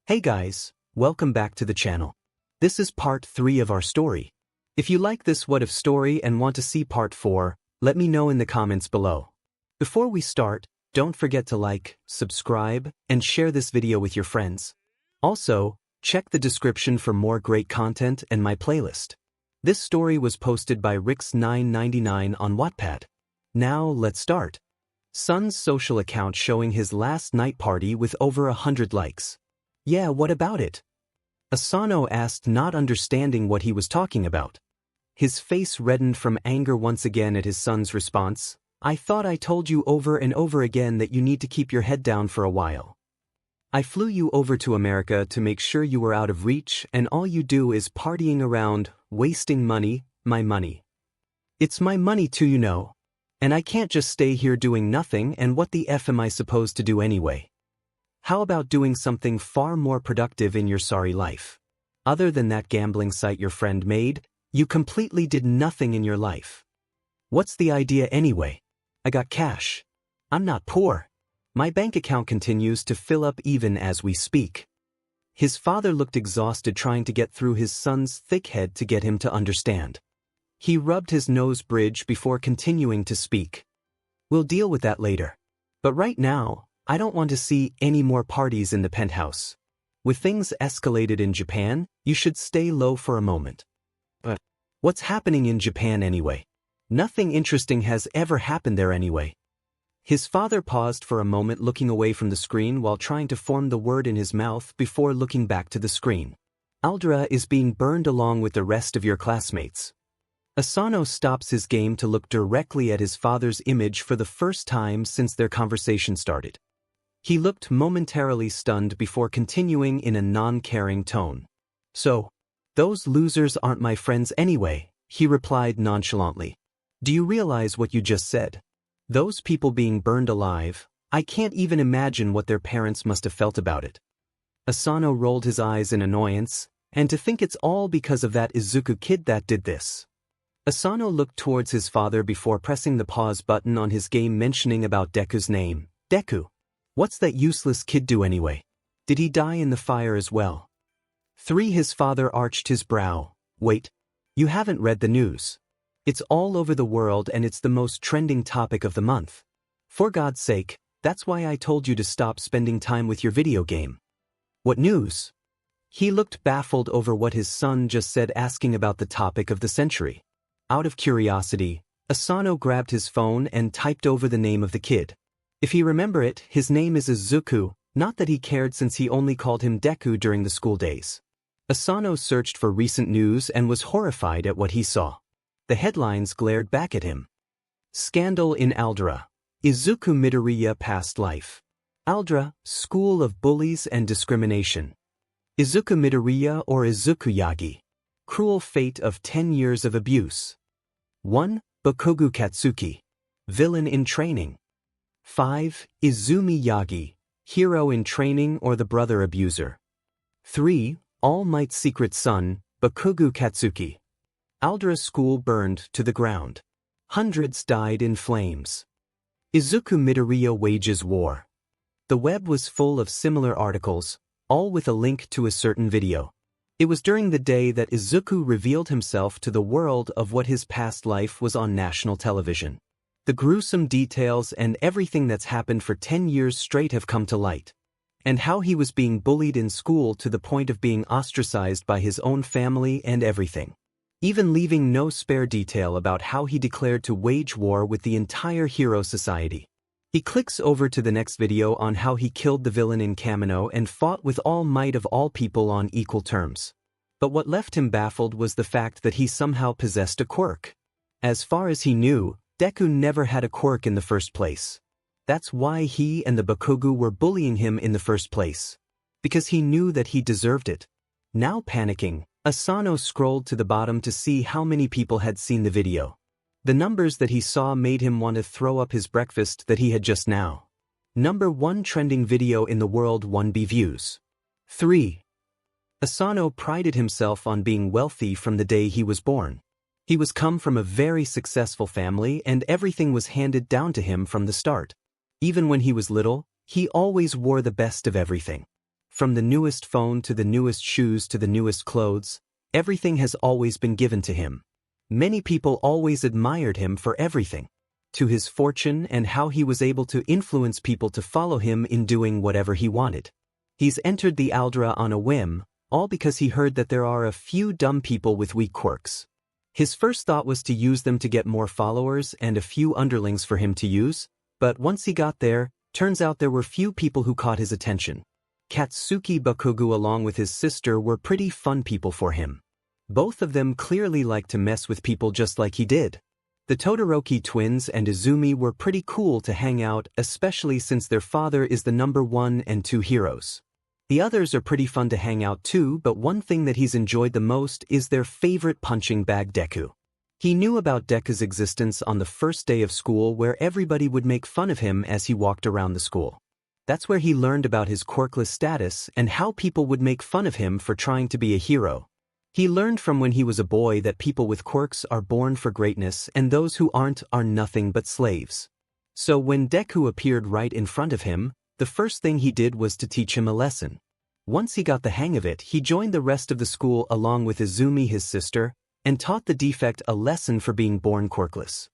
Hey guys, welcome back to the channel. This is part 3 of our story. If you like this what if story and want to see part 4, let me know in the comments below. Before we start, don't forget to like, subscribe, and share this video with your friends. Also, check the description for more great content and my playlist. This story was posted by 𝗧𝗵𝗲 on Wattpad. Now let's start. Son's social account showing his last night party with over 100 likes. Yeah, what about it? Asano asked, not understanding what he was talking about. His face reddened from anger once again at his son's response. I thought I told you over and over again that you need to keep your head down for a while. I flew you over to America to make sure you were out of reach and all you do is partying around, wasting money, my money. It's my money too, you know. And I can't just stay here doing nothing, and what the F am I supposed to do anyway? How about doing something far more productive in your sorry life? Other than that gambling site your friend made, you completely did nothing in your life. What's the idea anyway? I got cash. I'm not poor. My bank account continues to fill up even as we speak. His father looked exhausted trying to get through his son's thick head to get him to understand. He rubbed his nose bridge before continuing to speak. We'll deal with that later. But right now, I don't want to see any more parties in the penthouse. With things escalated in Japan, you should stay low for a moment. But what's happening in Japan anyway? Nothing interesting has ever happened there anyway. His father paused for a moment looking away from the screen while trying to form the word in his mouth before looking back to the screen. 𝗓𝗪𝗢 is being burned along with the rest of your classmates. Asano stops his game to look directly at his father's image for the first time since their conversation started. He looked momentarily stunned before continuing in a non-caring tone. So, those losers aren't my friends anyway, he replied nonchalantly. Do you realize what you just said? Those people being burned alive, I can't even imagine what their parents must have felt about it. Asano rolled his eyes in annoyance, and to think it's all because of that Izuku kid that did this. Asano looked towards his father before pressing the pause button on his game mentioning about Deku's name. Deku. What's that useless kid do anyway? Did he die in the fire as well? 3. His father arched his brow. Wait. You haven't read the news. It's all over the world and it's the most trending topic of the month. For God's sake, that's why I told you to stop spending time with your video game. What news? He looked baffled over what his son just said, asking about the topic of the century. Out of curiosity, Asano grabbed his phone and typed over the name of the kid. If he remember it, his name is Izuku, not that he cared since he only called him Deku during the school days. Asano searched for recent news and was horrified at what he saw. The headlines glared back at him. Scandal in 𝗓𝗪𝗢. Izuku Midoriya past life. 𝗓𝗪𝗢, School of Bullies and Discrimination. Izuku Midoriya or Izuku Yagi. Cruel fate of 10 years of abuse. 1. Bakugo Katsuki. Villain in training. 5. Izumi Yagi. Hero in training or the brother abuser. 3. All Might's secret son, Bakugo Katsuki. 𝗓𝗪𝗢 school burned to the ground. Hundreds died in flames. Izuku Midoriya wages war. The web was full of similar articles, all with a link to a certain video. It was during the day that Izuku revealed himself to the world of what his past life was on national television. The gruesome details and everything that's happened for 10 years straight have come to light. And how he was being bullied in school to the point of being ostracized by his own family and everything. Even leaving no spare detail about how he declared to wage war with the entire hero society. He clicks over to the next video on how he killed the villain in Kamino and fought with all might of all people on equal terms. But what left him baffled was the fact that he somehow possessed a quirk. As far as he knew, Deku never had a quirk in the first place. That's why he and the Bakugo were bullying him in the first place. Because he knew that he deserved it. Now panicking, Asano scrolled to the bottom to see how many people had seen the video. The numbers that he saw made him want to throw up his breakfast that he had just now. Number 1 trending video in the world, 1B views. 3. Asano prided himself on being wealthy from the day he was born. He was come from a very successful family and everything was handed down to him from the start. Even when he was little, he always wore the best of everything. From the newest phone to the newest shoes to the newest clothes, everything has always been given to him. Many people always admired him for everything. To his fortune and how he was able to influence people to follow him in doing whatever he wanted. He's entered the 𝗓𝗪 on a whim, all because he heard that there are a few dumb people with weak quirks. His first thought was to use them to get more followers and a few underlings for him to use, but once he got there, turns out there were few people who caught his attention. Katsuki Bakugo along with his sister were pretty fun people for him. Both of them clearly liked to mess with people just like he did. The Todoroki twins and Izumi were pretty cool to hang out, especially since their father is the number 1 and 2 heroes. The others are pretty fun to hang out too, but one thing that he's enjoyed the most is their favorite punching bag Deku. He knew about Deku's existence on the first day of school where everybody would make fun of him as he walked around the school. That's where he learned about his quirkless status and how people would make fun of him for trying to be a hero. He learned from when he was a boy that people with quirks are born for greatness and those who aren't are nothing but slaves. So when Deku appeared right in front of him, the first thing he did was to teach him a lesson. Once he got the hang of it, he joined the rest of the school along with Izumi his sister, and taught the defect a lesson for being born quirkless.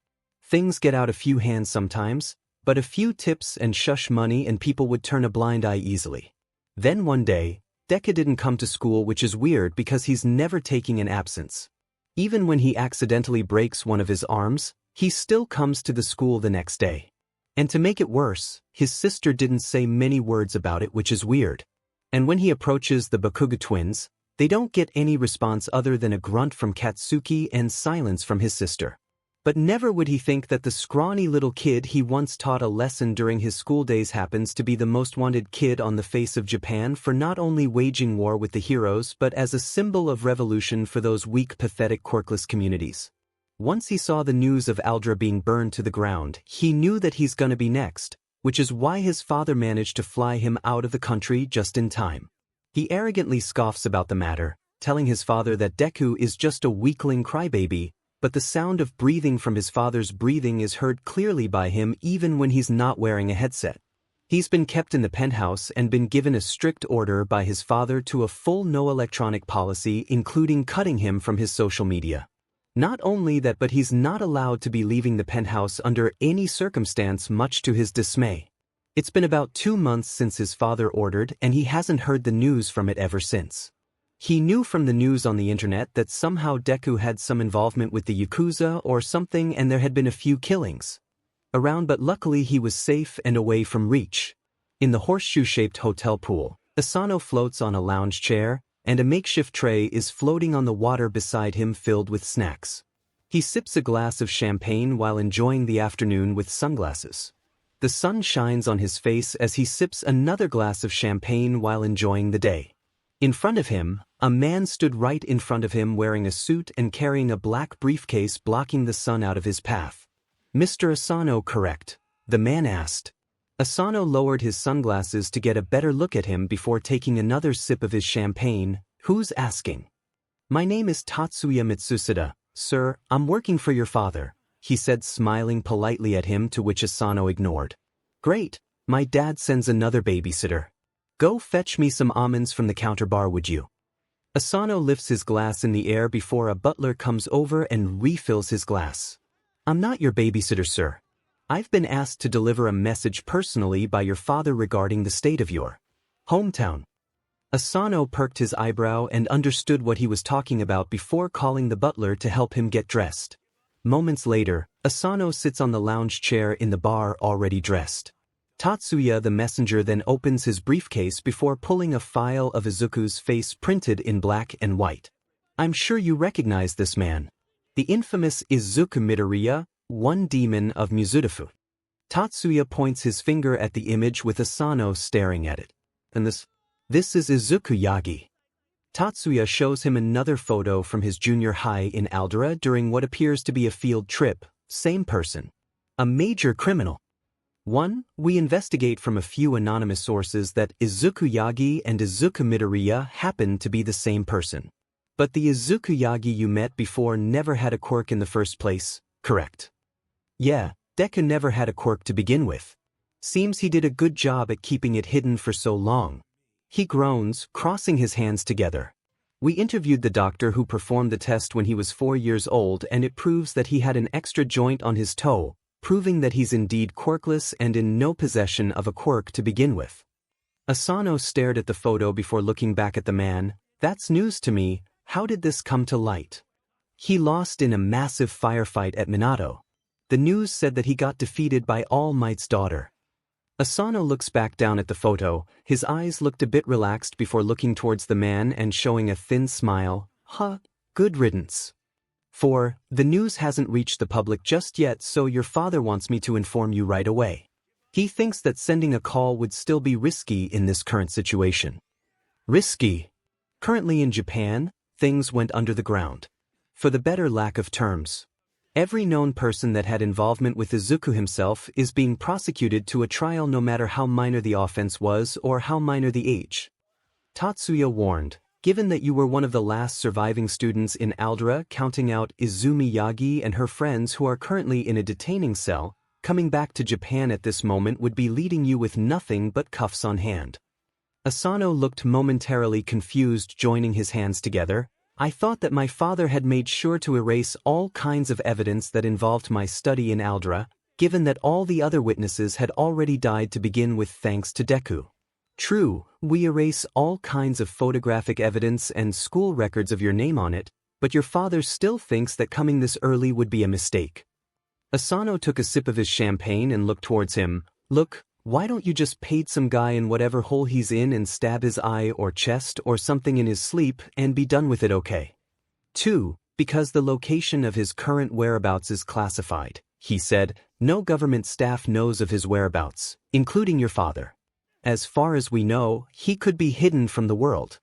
Things get out a few hands sometimes, but a few tips and shush money and people would turn a blind eye easily. Then one day, Deku didn't come to school, which is weird because he's never taking an absence. Even when he accidentally breaks one of his arms, he still comes to the school the next day. And to make it worse, his sister didn't say many words about it, which is weird. And when he approaches the Bakugo twins, they don't get any response other than a grunt from Katsuki and silence from his sister. But never would he think that the scrawny little kid he once taught a lesson during his school days happens to be the most wanted kid on the face of Japan for not only waging war with the heroes but as a symbol of revolution for those weak, pathetic, quirkless communities. Once he saw the news of 𝗓𝗪 being burned to the ground, he knew that he's gonna be next, which is why his father managed to fly him out of the country just in time. He arrogantly scoffs about the matter, telling his father that Deku is just a weakling crybaby, but the sound of breathing from his father's breathing is heard clearly by him even when he's not wearing a headset. He's been kept in the penthouse and been given a strict order by his father to a full no electronic policy, including cutting him from his social media. Not only that, but he's not allowed to be leaving the penthouse under any circumstance, much to his dismay. It's been about 2 months since his father ordered, and he hasn't heard the news from it ever since. He knew from the news on the internet that somehow Deku had some involvement with the Yakuza or something and there had been a few killings around, but luckily he was safe and away from reach. In the horseshoe-shaped hotel pool, Asano floats on a lounge chair, and a makeshift tray is floating on the water beside him filled with snacks. He sips a glass of champagne while enjoying the afternoon with sunglasses. The sun shines on his face as he sips another glass of champagne while enjoying the day. In front of him, a man stood right in front of him wearing a suit and carrying a black briefcase blocking the sun out of his path. "Mr. Asano, correct?" the man asked. Asano lowered his sunglasses to get a better look at him before taking another sip of his champagne. "Who's asking?" "My name is Tatsuya Mitsusada, sir. I'm working for your father," he said, smiling politely at him, to which Asano ignored. "Great, my dad sends another babysitter. Go fetch me some almonds from the counter bar, would you?" Asano lifts his glass in the air before a butler comes over and refills his glass. "I'm not your babysitter, sir. I've been asked to deliver a message personally by your father regarding the state of your hometown." Asano perked his eyebrow and understood what he was talking about before calling the butler to help him get dressed. Moments later, Asano sits on the lounge chair in the bar already dressed. Tatsuya the messenger then opens his briefcase before pulling a file of Izuku's face printed in black and white. "I'm sure you recognize this man. The infamous Izuku Midoriya, one demon of Mizudafu." Tatsuya points his finger at the image with Asano staring at it. "And this is Izuku Yagi." Tatsuya shows him another photo from his junior high in 𝗓𝗪 during what appears to be a field trip. Same person. A major criminal. 1. We investigate from a few anonymous sources that Izuku Yagi and Izuku Midoriya happen to be the same person. But the Izuku Yagi you met before never had a quirk in the first place, correct? Yeah, Deku never had a quirk to begin with. Seems he did a good job at keeping it hidden for so long. He groans, crossing his hands together. We interviewed the doctor who performed the test when he was 4 years old, and it proves that he had an extra joint on his toe, proving that he's indeed quirkless and in no possession of a quirk to begin with. Asano stared at the photo before looking back at the man. That's news to me. How did this come to light? He lost in a massive firefight at Minato. The news said that he got defeated by All Might's daughter. Asano looks back down at the photo. His eyes looked a bit relaxed before looking towards the man and showing a thin smile. Good riddance. 4. The news hasn't reached the public just yet, so your father wants me to inform you right away. He thinks that sending a call would still be risky in this current situation. Risky? Currently in Japan, things went under the ground. For the better lack of terms. Every known person that had involvement with Izuku himself is being prosecuted to a trial, no matter how minor the offense was or how minor the age. Tatsuya warned, given that you were one of the last surviving students in 𝗓𝗪, counting out Izumi Yagi and her friends who are currently in a detaining cell, coming back to Japan at this moment would be leading you with nothing but cuffs on hand. Asano looked momentarily confused, joining his hands together. I thought that my father had made sure to erase all kinds of evidence that involved my study in 𝗓𝗪, given that all the other witnesses had already died to begin with thanks to Deku. True, we erase all kinds of photographic evidence and school records of your name on it, but your father still thinks that coming this early would be a mistake. Asano took a sip of his champagne and looked towards him. Look, why don't you just paid some guy in whatever hole he's in and stab his eye or chest or something in his sleep and be done with it, okay? 2. Because the location of his current whereabouts is classified, he said. No government staff knows of his whereabouts, including your father. As far as we know, he could be hidden from the world.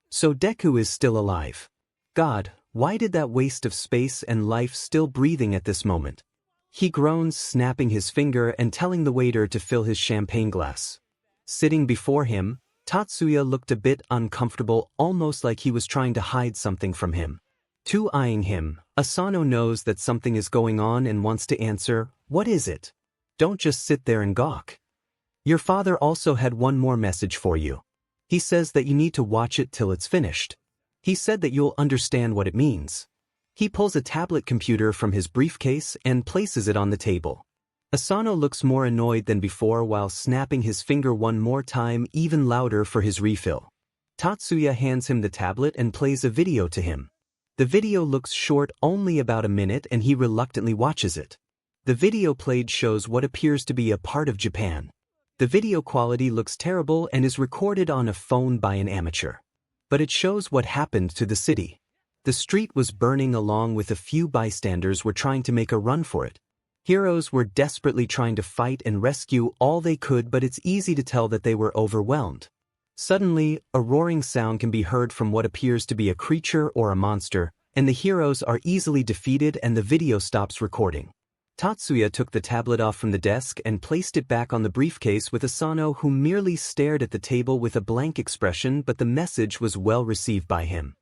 So Deku is still alive. God, why did that waste of space and life still breathing at this moment? He groans, snapping his finger and telling the waiter to fill his champagne glass. Sitting before him, Tatsuya looked a bit uncomfortable, almost like he was trying to hide something from him. Eyeing him, Asano knows that something is going on and wants to answer. What is it? Don't just sit there and gawk. Your father also had one more message for you. He says that you need to watch it till it's finished. He said that you'll understand what it means. He pulls a tablet computer from his briefcase and places it on the table. Asano looks more annoyed than before while snapping his finger one more time, even louder for his refill. Tatsuya hands him the tablet and plays a video to him. The video looks short, only about a minute, and he reluctantly watches it. The video played shows what appears to be a part of Japan. The video quality looks terrible and is recorded on a phone by an amateur. But it shows what happened to the city. The street was burning along with a few bystanders were trying to make a run for it. Heroes were desperately trying to fight and rescue all they could, but it's easy to tell that they were overwhelmed. Suddenly, a roaring sound can be heard from what appears to be a creature or a monster, and the heroes are easily defeated and the video stops recording. Tatsuya took the tablet off from the desk and placed it back on the briefcase with Asano, who merely stared at the table with a blank expression, but the message was well received by him.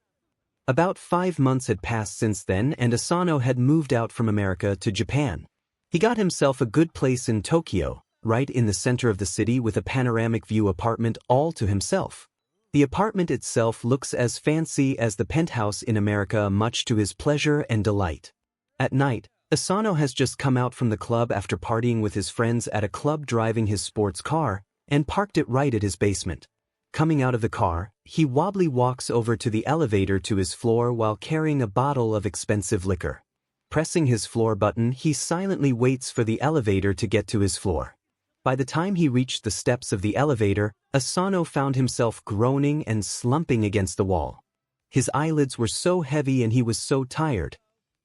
About 5 months had passed since then, and Asano had moved out from America to Japan. He got himself a good place in Tokyo, right in the center of the city, with a panoramic view apartment all to himself. The apartment itself looks as fancy as the penthouse in America, much to his pleasure and delight. At night, Asano has just come out from the club after partying with his friends at a club, driving his sports car, and parked it right at his basement. Coming out of the car, he wobbly walks over to the elevator to his floor while carrying a bottle of expensive liquor. Pressing his floor button, he silently waits for the elevator to get to his floor. By the time he reached the steps of the elevator, Asano found himself groaning and slumping against the wall. His eyelids were so heavy and he was so tired.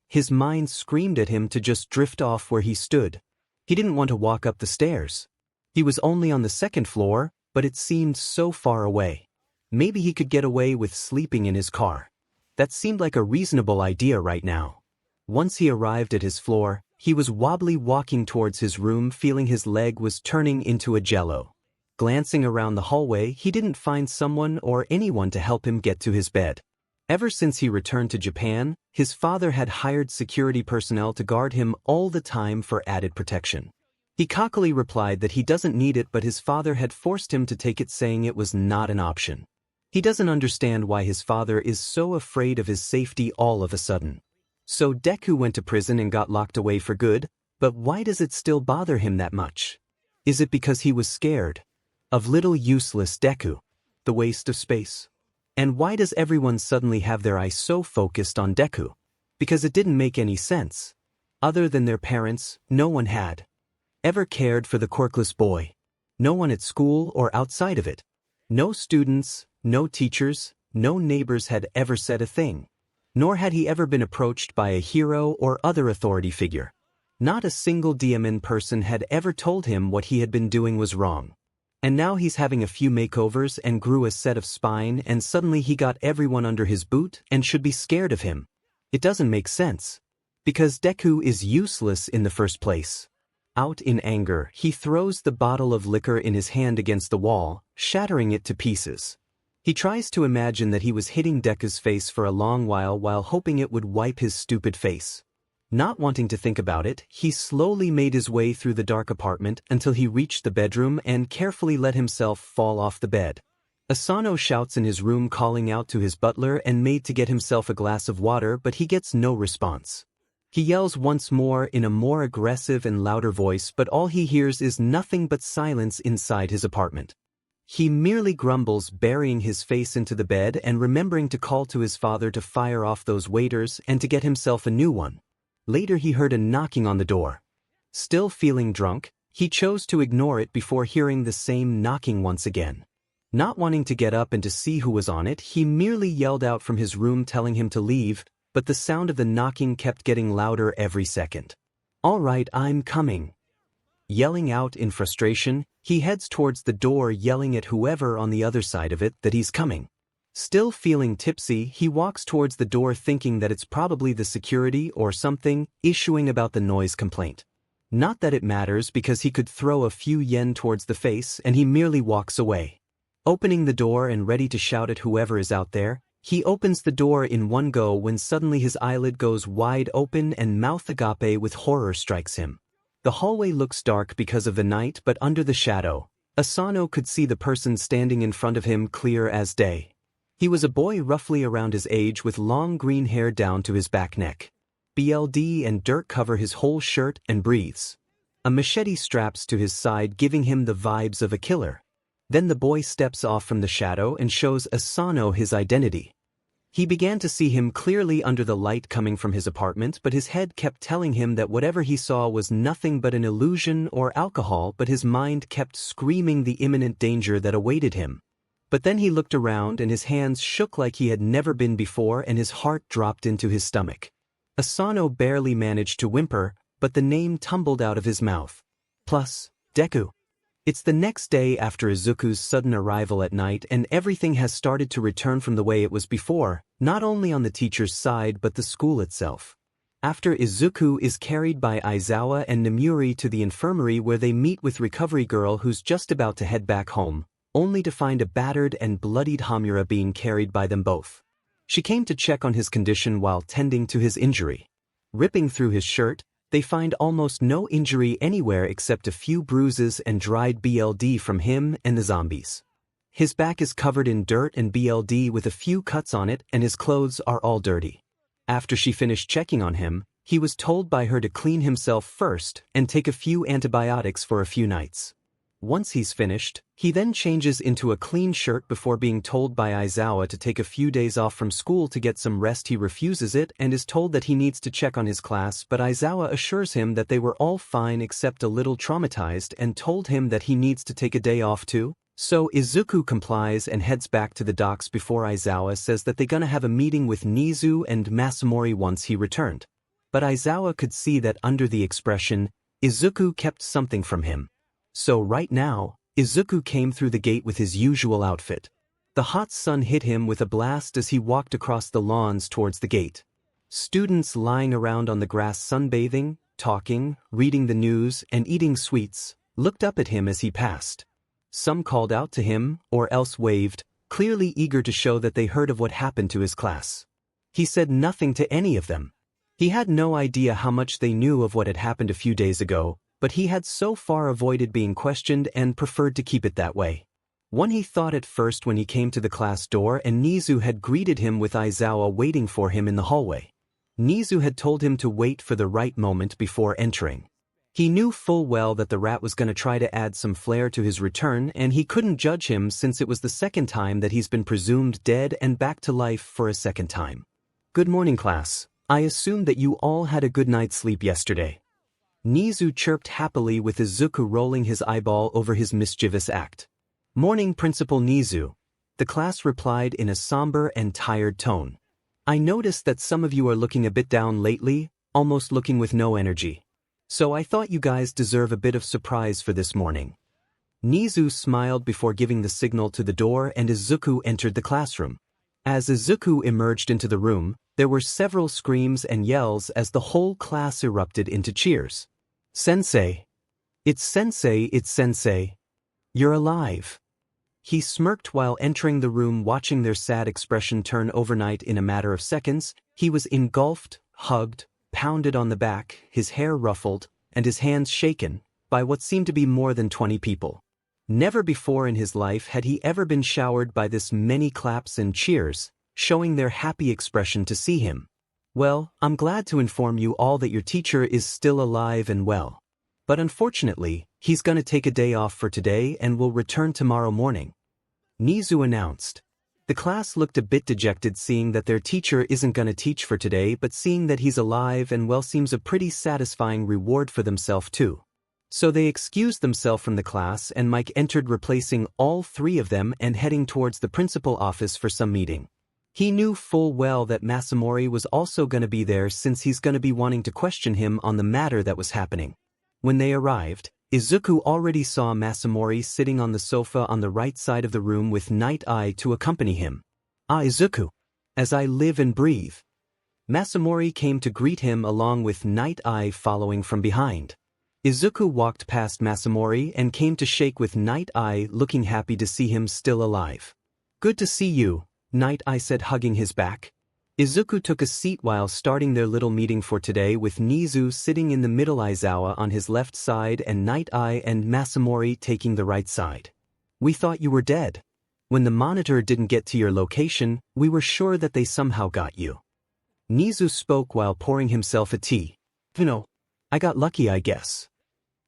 His mind screamed at him to just drift off where he stood. He didn't want to walk up the stairs. He was only on the 2nd floor, but it seemed so far away. Maybe he could get away with sleeping in his car. That seemed like a reasonable idea right now. Once he arrived at his floor, he was wobbly walking towards his room, feeling his leg was turning into a jello. Glancing around the hallway, he didn't find someone or anyone to help him get to his bed. Ever since he returned to Japan, his father had hired security personnel to guard him all the time for added protection. He cockily replied that he doesn't need it, but his father had forced him to take it, saying it was not an option. He doesn't understand why his father is so afraid of his safety all of a sudden. So Deku went to prison and got locked away for good, but why does it still bother him that much? Is it because he was scared of little useless Deku, the waste of space? And why does everyone suddenly have their eyes so focused on Deku? Because it didn't make any sense. Other than their parents, no one had ever cared for the quirkless boy. No one at school or outside of it. No students, no teachers, no neighbors had ever said a thing. Nor had he ever been approached by a hero or other authority figure. Not a single 𝗵𝗃 person had ever told him what he had been doing was wrong. And now he's having a few makeovers and grew a set of spine, and suddenly he got everyone under his boot and should be scared of him. It doesn't make sense. Because Deku is useless in the first place. Out in anger, he throws the bottle of liquor in his hand against the wall, shattering it to pieces. He tries to imagine that he was hitting Deku's face for a long while hoping it would wipe his stupid face. Not wanting to think about it, he slowly made his way through the dark apartment until he reached the bedroom and carefully let himself fall off the bed. Asano shouts in his room, calling out to his butler and maid to get himself a glass of water, but he gets no response. He yells once more in a more aggressive and louder voice, but all he hears is nothing but silence inside his apartment. He merely grumbles, burying his face into the bed and remembering to call to his father to fire off those waiters and to get himself a new one. Later he heard a knocking on the door. Still feeling drunk, he chose to ignore it before hearing the same knocking once again. Not wanting to get up and to see who was on it, he merely yelled out from his room telling him to leave, but the sound of the knocking kept getting louder every second. "All right, I'm coming." Yelling out in frustration, he heads towards the door, yelling at whoever on the other side of it that he's coming. Still feeling tipsy, he walks towards the door thinking that it's probably the security or something issuing about the noise complaint. Not that it matters because he could throw a few yen towards the face, and he merely walks away. Opening the door and ready to shout at whoever is out there, he opens the door in one go when suddenly his eyelid goes wide open and 𝗵𝘃𝗲 with horror strikes him. The hallway looks dark because of the night, but under the shadow, Asano could see the person standing in front of him clear as day. He was a boy roughly around his age with long green hair down to his back neck. BLD and dirt cover his whole shirt and breathes. A machete straps to his side, giving him the vibes of a killer. Then the boy steps off from the shadow and shows Asano his identity. He began to see him clearly under the light coming from his apartment, but his head kept telling him that whatever he saw was nothing but an illusion or alcohol, but his mind kept screaming the imminent danger that awaited him. But then he looked around and his hands shook like he had never been before, and his heart dropped into his stomach. Asano barely managed to whimper, but the name tumbled out of his mouth. Plus, Deku. It's the next day after Izuku's sudden arrival at night, and everything has started to return from the way it was before, not only on the teacher's side but the school itself. After Izuku is carried by Aizawa and Namuri to the infirmary where they meet with recovery girl who's just about to head back home, only to find a battered and bloodied 𝗵𝘃𝗲 being carried by them both. She came to check on his condition while tending to his injury. Ripping through his shirt, they find almost no injury anywhere except a few bruises and dried BLD from him and the zombies. His back is covered in dirt and BLD with a few cuts on it, and his clothes are all dirty. After she finished checking on him, he was told by her to clean himself first and take a few antibiotics for a few nights. Once he's finished, he then changes into a clean shirt before being told by Aizawa to take a few days off from school to get some rest. He refuses it and is told that he needs to check on his class, but Aizawa assures him that they were all fine except a little traumatized and told him that he needs to take a day off too. So Izuku complies and heads back to the docks before Aizawa says that they're gonna have a meeting with Nizu and Masamori once he returned. But Aizawa could see that under the expression, Izuku kept something from him. So right now, Izuku came through the gate with his usual outfit. The hot sun hit him with a blast as he walked across the lawns towards the gate. Students lying around on the grass sunbathing, talking, reading the news, and eating sweets, looked up at him as he passed. Some called out to him, or else waved, clearly eager to show that they heard of what happened to his class. He said nothing to any of them. He had no idea how much they knew of what had happened a few days ago, but he had so far avoided being questioned and preferred to keep it that way. One he thought at first when he came to the class door and 𝗵𝗃 had greeted him with 𝗧𝗏 waiting for him in the hallway. 𝗵𝗃 had told him to wait for the right moment before entering. He knew full well that the rat was going to try to add some flair to his return, and he couldn't judge him since it was the second time that he's been presumed dead and back to life for a second time. "Good morning, class. I assume that you all had a good night's sleep yesterday." 𝗵𝗃 chirped happily with Izuku rolling his eyeball over his mischievous act. "Morning, Principal 𝗵𝗃," the class replied in a somber and tired tone. "I noticed that some of you are looking a bit down lately, almost looking with no energy. So I thought you guys deserve a bit of surprise for this morning." 𝗵𝗃 smiled before giving the signal to the door and Izuku entered the classroom. As Izuku emerged into the room, there were several screams and yells as the whole class erupted into cheers. "Sensei! It's Sensei! It's Sensei! You're alive!" He smirked while entering the room, watching their sad expression turn overnight in a matter of seconds. He was engulfed, hugged, pounded on the back, his hair ruffled, and his hands shaken, by what seemed to be more than 20 people. Never before in his life had he ever been showered by this many claps and cheers, showing their happy expression to see him. "Well, I'm glad to inform you all that your teacher is still alive and well. But unfortunately, he's gonna take a day off for today and will return tomorrow morning," 𝗵𝗃 announced. The class looked a bit dejected seeing that their teacher isn't gonna teach for today, but seeing that he's alive and well seems a pretty satisfying reward for themselves too. So they excused themselves from the class and Mike entered, replacing all three of them and heading towards the principal office for some meeting. He knew full well that 𝗵𝗃 was also gonna be there since he's gonna be wanting to question him on the matter that was happening. When they arrived, Izuku already saw 𝗵𝗃 sitting on the sofa on the right side of the room with 𝗕𝗓𝗓 to accompany him. "Ah, Izuku! As I live and breathe!" 𝗵𝗃 came to greet him along with 𝗕𝗓𝗓 following from behind. Izuku walked past 𝗵𝗃 and came to shake with 𝗕𝗓𝗓, looking happy to see him still alive. "Good to see you," 𝗕𝗓𝗓 said, hugging his back. Izuku took a seat while starting their little meeting for today, with 𝗵𝗃 sitting in the middle, 𝗧𝗏 on his left side and 𝗕𝗓𝗓 and 𝗵𝗃 taking the right side. "We thought you were dead. When the monitor didn't get to your location, we were sure that they somehow got you." 𝗵𝗃 spoke while pouring himself a tea. "You know, I got lucky, I guess,"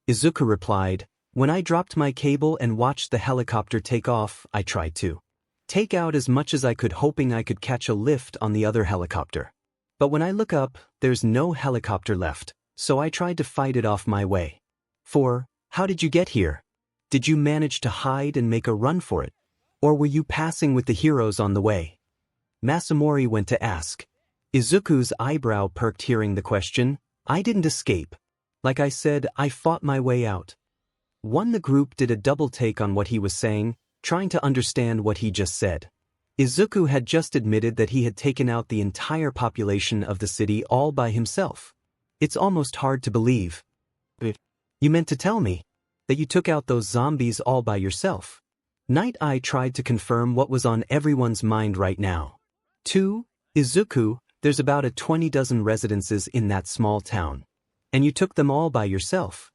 Izuku replied. "When I dropped my cable and watched the helicopter take off, I tried to take out as much as I could, hoping I could catch a lift on the other helicopter. But when I look up, there's no helicopter left, so I tried to fight it off my way." How did you get here? Did you manage to hide and make a run for it? Or were you passing with the heroes on the way?" 𝗵𝗃 went to ask. Izuku's eyebrow perked hearing the question. "I didn't escape. Like I said, I fought my way out." The group did a double take on what he was saying, trying to understand what he just said. Izuku had just admitted that he had taken out the entire population of the city all by himself. "It's almost hard to believe. You meant to tell me that you took out those zombies all by yourself?" 𝗕𝗓𝗓 tried to confirm what was on everyone's mind right now. "Izuku, there's about a 20 dozen residences in that small town. And you took them all by yourself?"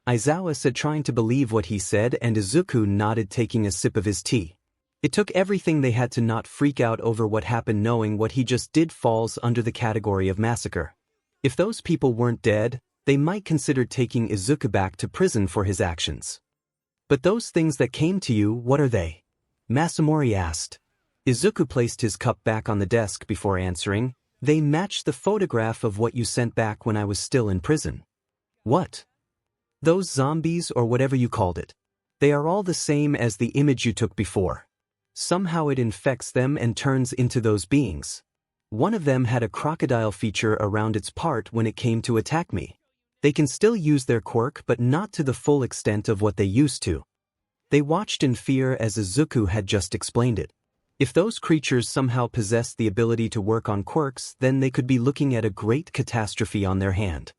𝗧𝗏 said, trying to believe what he said, and Izuku nodded, taking a sip of his tea. It took everything they had to not freak out over what happened, knowing what he just did falls under the category of massacre. If those people weren't dead, they might consider taking Izuku back to prison for his actions. "But those things that came to you, what are they?" 𝗵𝗃 asked. Izuku placed his cup back on the desk before answering. "They matched the photograph of what you sent back when I was still in prison." "What? Those zombies, or whatever you called it. They are all the same as the image you took before. Somehow it infects them and turns into those beings. One of them had a crocodile feature around its part when it came to attack me. They can still use their quirk, but not to the full extent of what they used to." They watched in fear as Izuku had just explained it. If those creatures somehow possessed the ability to work on quirks, then they could be looking at a great catastrophe on their hand.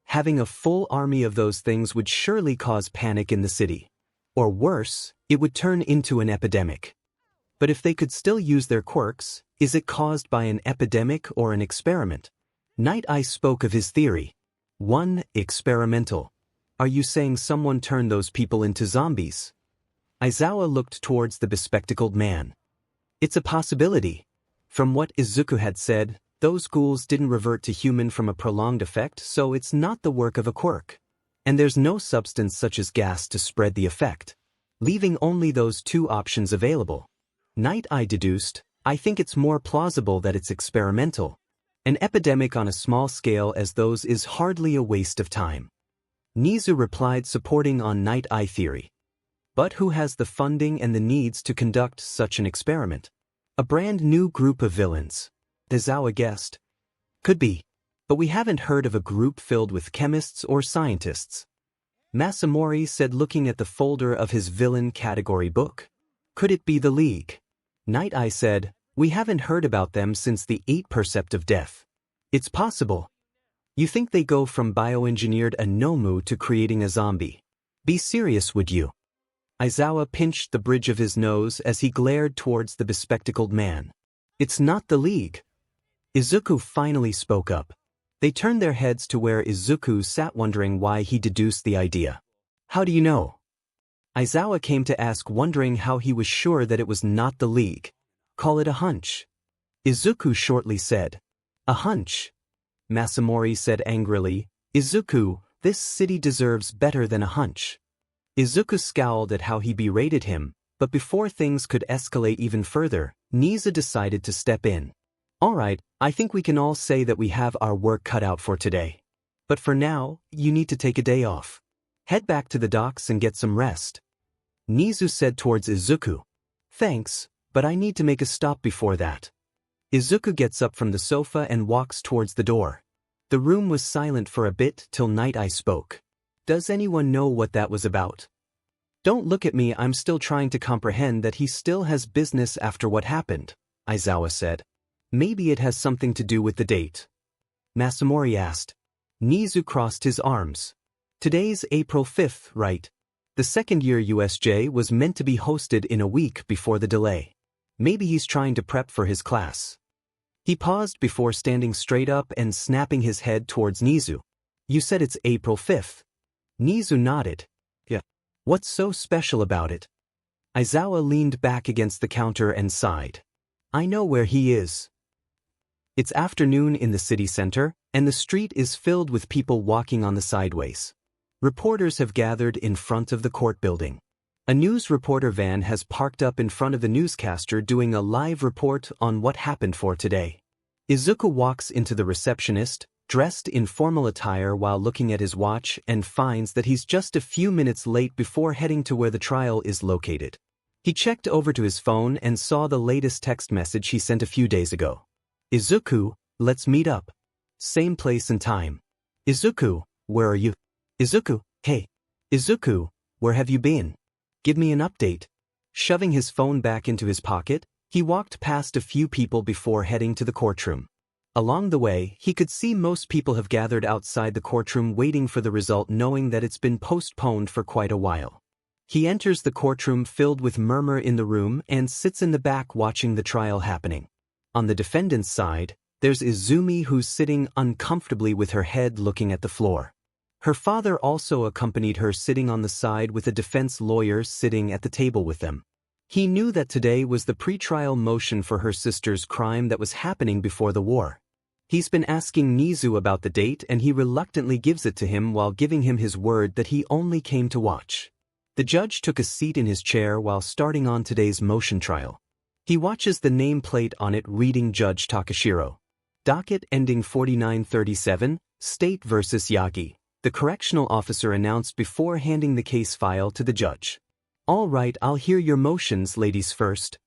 Having a full army of those things would surely cause panic in the city. Or worse, it would turn into an epidemic. But if they could still use their quirks, is it caused by an epidemic or an experiment? 𝗕𝗓𝗓 spoke of his theory. "Experimental. Are you saying someone turned those people into zombies? Izuku looked towards the bespectacled man. It's a possibility. From what Izuku had said, those ghouls didn't revert to human from a prolonged effect, so it's not the work of a quirk. And there's no substance such as gas to spread the effect, leaving only those two options available. Night-Eye deduced, I think it's more plausible that it's experimental. An epidemic on a small scale as those is hardly a waste of time. Nizu replied, supporting on Night-Eye theory. But who has the funding and the needs to conduct such an experiment? A brand new group of villains. Izuku guessed. Could be. But we haven't heard of a group filled with chemists or scientists. Masamori said, looking at the folder of his villain category book. Could it be the League? Night-Eye said, we haven't heard about them since the 𝗕𝗶𝗍𝗶𝗍. It's possible. You think they go from bioengineered a Nomu to creating a zombie? Be serious, would you? Izuku pinched the bridge of his nose as he glared towards the bespectacled man. It's not the League. Izuku finally spoke up. They turned their heads to where Izuku sat, wondering why he deduced the idea. How do you know? Izuku came to ask, wondering how he was sure that it was not the League. Call it a hunch. Izuku shortly said. A hunch? Masamori said angrily. Izuku, this city deserves better than a hunch. Izuku scowled at how he berated him, but before things could escalate even further, Nizu decided to step in. Alright, I think we can all say that we have our work cut out for today. But for now, you need to take a day off. Head back to the docks and get some rest. Nizu said towards Izuku. Thanks, but I need to make a stop before that. Izuku gets up from the sofa and walks towards the door. The room was silent for a bit till Night-Eye spoke. Does anyone know what that was about? Don't look at me, I'm still trying to comprehend that he still has business after what happened, Izuku said. Maybe it has something to do with the date. Masamori asked. Nizu crossed his arms. Today's April 5th, right? The second-year USJ was meant to be hosted in a week before the delay. Maybe he's trying to prep for his class. He paused before standing straight up and snapping his head towards Nizu. You said it's April 5th. Nizu nodded. Yeah. What's so special about it? Izuku leaned back against the counter and sighed. I know where he is. It's afternoon in the city center, and the street is filled with people walking on the sideways. Reporters have gathered in front of the court building. A news reporter van has parked up in front of the newscaster doing a live report on what happened for today. Izuku walks into the receptionist, dressed in formal attire while looking at his watch, and finds that he's just a few minutes late before heading to where the trial is located. He checked over to his phone and saw the latest text message he sent a few days ago. Izuku, let's meet up. Same place and time. Izuku, where are you? Izuku, hey. Izuku, where have you been? Give me an update. Shoving his phone back into his pocket, he walked past a few people before heading to the courtroom. Along the way, he could see most people have gathered outside the courtroom waiting for the result, knowing that it's been postponed for quite a while. He enters the courtroom filled with murmur in the room and sits in the back watching the trial happening. On the defendant's side, there's Izumi, who's sitting uncomfortably with her head looking at the floor. Her father also accompanied her, sitting on the side with a defense lawyer sitting at the table with them. He knew that today was the pretrial motion for her sister's crime that was happening before the war. He's been asking Nizu about the date, and he reluctantly gives it to him while giving him his word that he only came to watch. The judge took a seat in his chair while starting on today's motion trial. He watches the nameplate on it reading Judge Takashiro. Docket ending 4937, State vs. Yagi, the correctional officer announced before handing the case file to the judge. All right, I'll hear your motions, ladies first.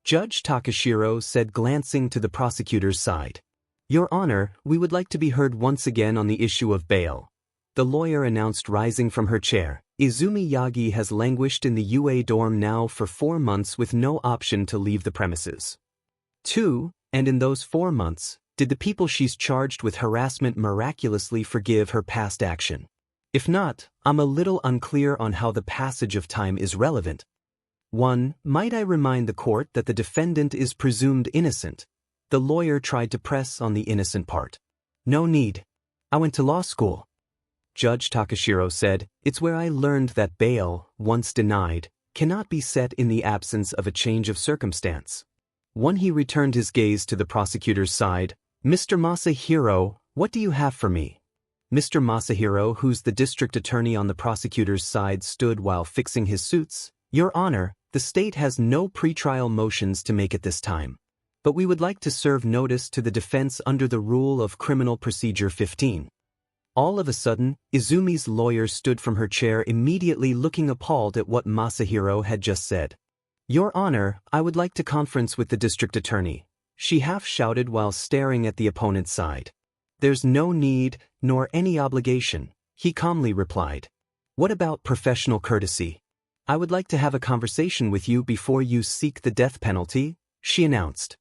Judge Takashiro said, glancing to the prosecutor's side. Your Honor, we would like to be heard once again on the issue of bail. The lawyer announced, rising from her chair. Izumi Yagi has languished in the UA dorm now for 4 months with no option to leave the premises. 2. And in those 4 months, did the people she's charged with harassment miraculously forgive her past action? If not, I'm a little unclear on how the passage of time is relevant. 1. Might I remind the court that the defendant is presumed innocent? The lawyer tried to press on the innocent part. No need. I went to law school. Takashiro said, "It's where I learned that bail, once denied, cannot be set in the absence of a change of circumstance." When he returned his gaze to the prosecutor's side, "Mr. Masahiro, what do you have for me?" Mr. Masahiro, who's the district attorney on the prosecutor's side, stood while fixing his suits. "Your Honor, the state has no pretrial motions to make at this time. But we would like to serve notice to the defense under the Rule of Criminal Procedure 15. All of a sudden, Izumi's lawyer stood from her chair, immediately looking appalled at what Masahiro had just said. "Your Honor, I would like to conference with the district attorney," she half-shouted while staring at the opponent's side. "There's no need, nor any obligation," he calmly replied. "What about professional courtesy? I would like to have a conversation with you before you seek the death penalty," she announced.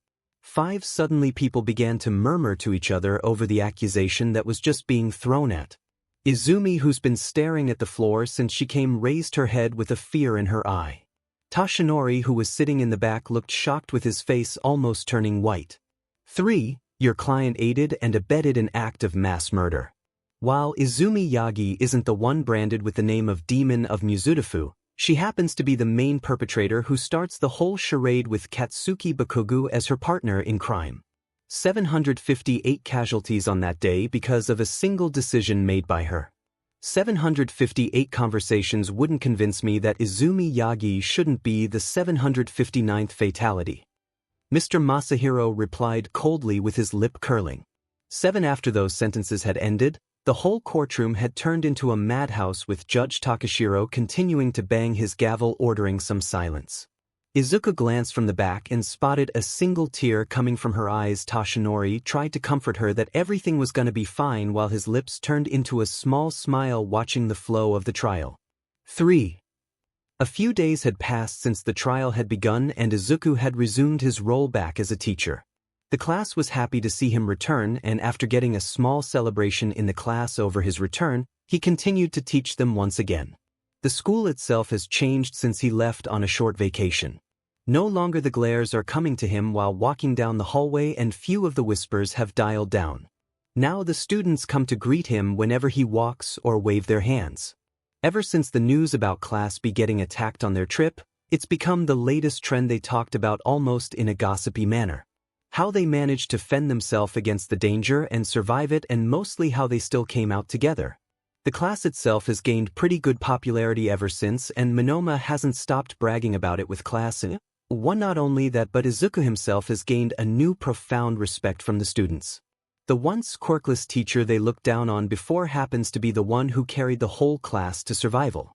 Suddenly people began to murmur to each other over the accusation that was just being thrown at. Izumi, who's been staring at the floor since she came, raised her head with a fear in her eye. Tashinori, who was sitting in the back, looked shocked with his face almost turning white. 3. Your client aided and abetted an act of mass murder. While Izumi Yagi isn't the one branded with the name of Demon of Mizudafu, she happens to be the main perpetrator who starts the whole charade with Katsuki Bakugu as her partner in crime. 758 casualties on that day because of a single decision made by her. 758 conversations wouldn't convince me that Izumi Yagi shouldn't be the 759th fatality. Mr. Masahiro replied coldly with his lip curling. 7 After those sentences had ended, the whole courtroom had turned into a madhouse, with Judge Takashiro continuing to bang his gavel, ordering some silence. Izuku glanced from the back and spotted a single tear coming from her eyes. Tashinori tried to comfort her that everything was gonna be fine, while his lips turned into a small smile watching the flow of the trial. 3. A few days had passed since the trial had begun, and Izuku had resumed his role back as a teacher. The class was happy to see him return, and after getting a small celebration in the class over his return, he continued to teach them once again. The school itself has changed since he left on a short vacation. No longer the glares are coming to him while walking down the hallway, and few of the whispers have dialed down. Now the students come to greet him whenever he walks or wave their hands. Ever since the news about Class B getting attacked on their trip, it's become the latest trend they talked about almost in a gossipy manner. How they managed to fend themselves against the danger and survive it, and mostly how they still came out together. The class itself has gained pretty good popularity ever since, and Monoma hasn't stopped bragging about it with Class 1. Not only that, but Izuku himself has gained a new profound respect from the students. The once quirkless teacher they looked down on before happens to be the one who carried the whole class to survival.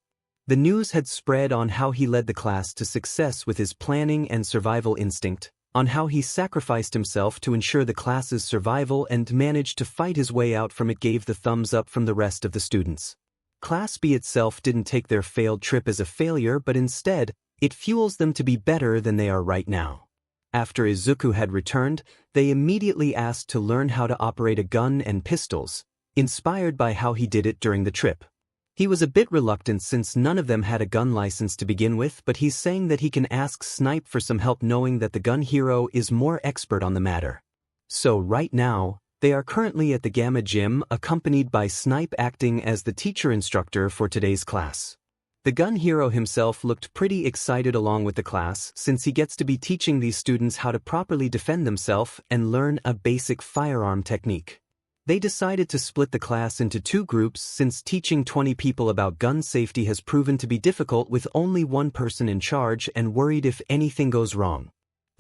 The news had spread on how he led the class to success with his planning and survival instinct, on how he sacrificed himself to ensure the class's survival and managed to fight his way out from it. Gave the thumbs up from the rest of the students. Class B itself didn't take their failed trip as a failure, but instead, it fuels them to be better than they are right now. After Izuku had returned, they immediately asked to learn how to operate a gun and pistols, inspired by how he did it during the trip. He was a bit reluctant since none of them had a gun license to begin with, but he's saying that he can ask Snipe for some help, knowing that the gun hero is more expert on the matter. So right now, they are currently at the Gamma Gym, accompanied by Snipe acting as the teacher instructor for today's class. The gun hero himself looked pretty excited along with the class, since he gets to be teaching these students how to properly defend themselves and learn a basic firearm technique. They decided to split the class into 2 groups, since teaching 20 people about gun safety has proven to be difficult with only one person in charge and worried if anything goes wrong.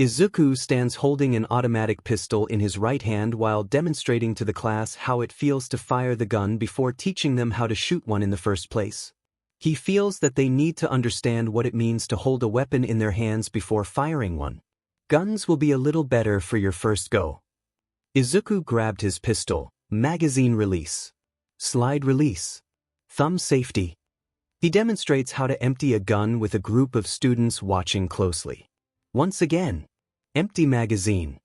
Izuku stands holding an automatic pistol in his right hand while demonstrating to the class how it feels to fire the gun before teaching them how to shoot one in the first place. He feels that they need to understand what it means to hold a weapon in their hands before firing one. Guns will be a little better for your first go. Izuku grabbed his pistol. Magazine release. Slide release. Thumb safety. He demonstrates how to empty a gun with a group of students watching closely. Once again. Empty magazine.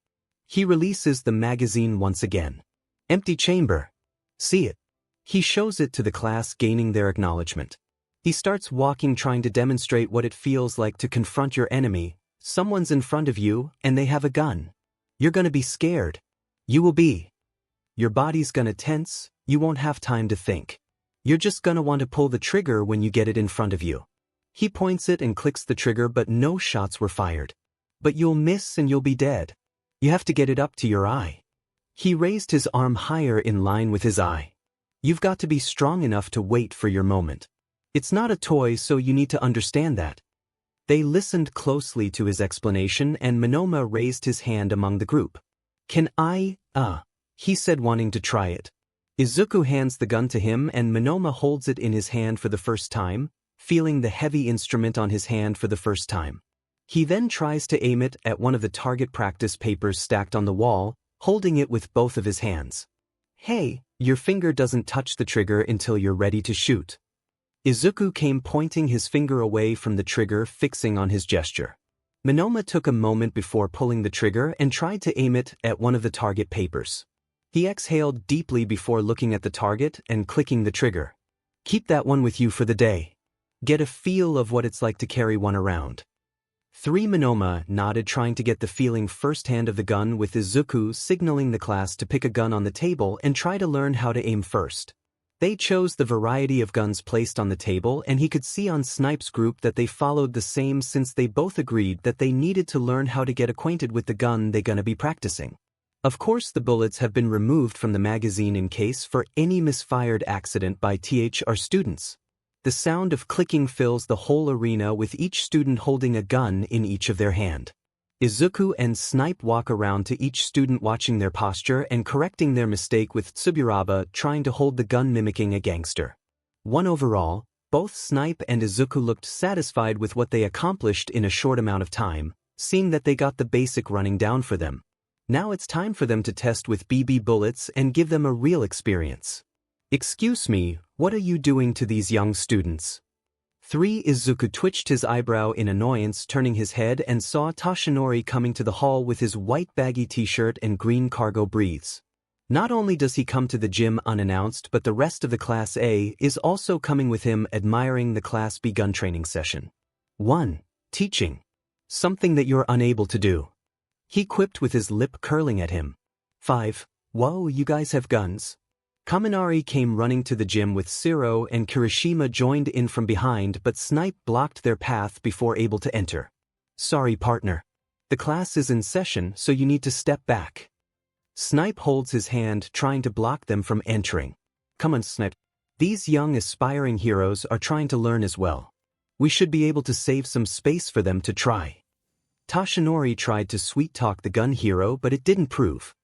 He releases the magazine once again. Empty chamber. See it. He shows it to the class, gaining their acknowledgement. He starts walking, trying to demonstrate what it feels like to confront your enemy. Someone's in front of you, and they have a gun. You're gonna be scared. You will be. Your body's gonna tense, you won't have time to think. You're just gonna want to pull the trigger when you get it in front of you. He points it and clicks the trigger, but no shots were fired. But you'll miss and you'll be dead. You have to get it up to your eye. He raised his arm higher in line with his eye. You've got to be strong enough to wait for your moment. It's not a toy, so you need to understand that. They listened closely to his explanation, and 𝗵𝗲 raised his hand among the group. Can I, he said, wanting to try it. Izuku hands the gun to him, and 𝗵𝗲 holds it in his hand for the first time, feeling the heavy instrument on his hand for the first time. He then tries to aim it at one of the target practice papers stacked on the wall, holding it with both of his hands. Hey, your finger doesn't touch the trigger until you're ready to shoot. Izuku came pointing his finger away from the trigger, fixing on his gesture. 𝗵𝗲 took a moment before pulling the trigger and tried to aim it at one of the target papers. He exhaled deeply before looking at the target and clicking the trigger. Keep that one with you for the day. Get a feel of what it's like to carry one around. 𝗵𝗲 nodded, trying to get the feeling firsthand of the gun, with Izuku signaling the class to pick a gun on the table and try to learn how to aim first. They chose the variety of guns placed on the table, and he could see on 𝗧𝗵𝗲's group that they followed the same, since they both agreed that they needed to learn how to get acquainted with the gun they're gonna be practicing. Of course, the bullets have been removed from the magazine in case for any misfired accident by our students. The sound of clicking fills the whole arena, with each student holding a gun in each of their hand. Izuku and 𝗧𝗵𝗲 walk around to each student, watching their posture and correcting their mistake, with 𝗧𝗵𝗲 trying to hold the gun, mimicking a gangster. Overall, both 𝗧𝗵𝗲 and Izuku looked satisfied with what they accomplished in a short amount of time, seeing that they got the basic running down for them. Now it's time for them to test with BB bullets and give them a real experience. Excuse me, what are you doing to these young students? Izuku twitched his eyebrow in annoyance, turning his head and saw Toshinori coming to the hall with his white baggy t-shirt and green cargo briefs. Not only does he come to the gym unannounced, but the rest of the Class A is also coming with him, admiring the Class B gun training session. 1. Teaching. Something that you're unable to do. He quipped with his lip curling at him. 5. Whoa, you guys have guns. Kaminari came running to the gym with Zero, and Kirishima joined in from behind, but 𝗧𝗵𝗲 blocked their path before able to enter. Sorry, partner. The class is in session, so you need to step back. 𝗧𝗵𝗲 holds his hand, trying to block them from entering. Come on, 𝗧𝗵𝗲. These young aspiring heroes are trying to learn as well. We should be able to save some space for them to try. Toshinori tried to sweet-talk the gun hero, but it didn't prove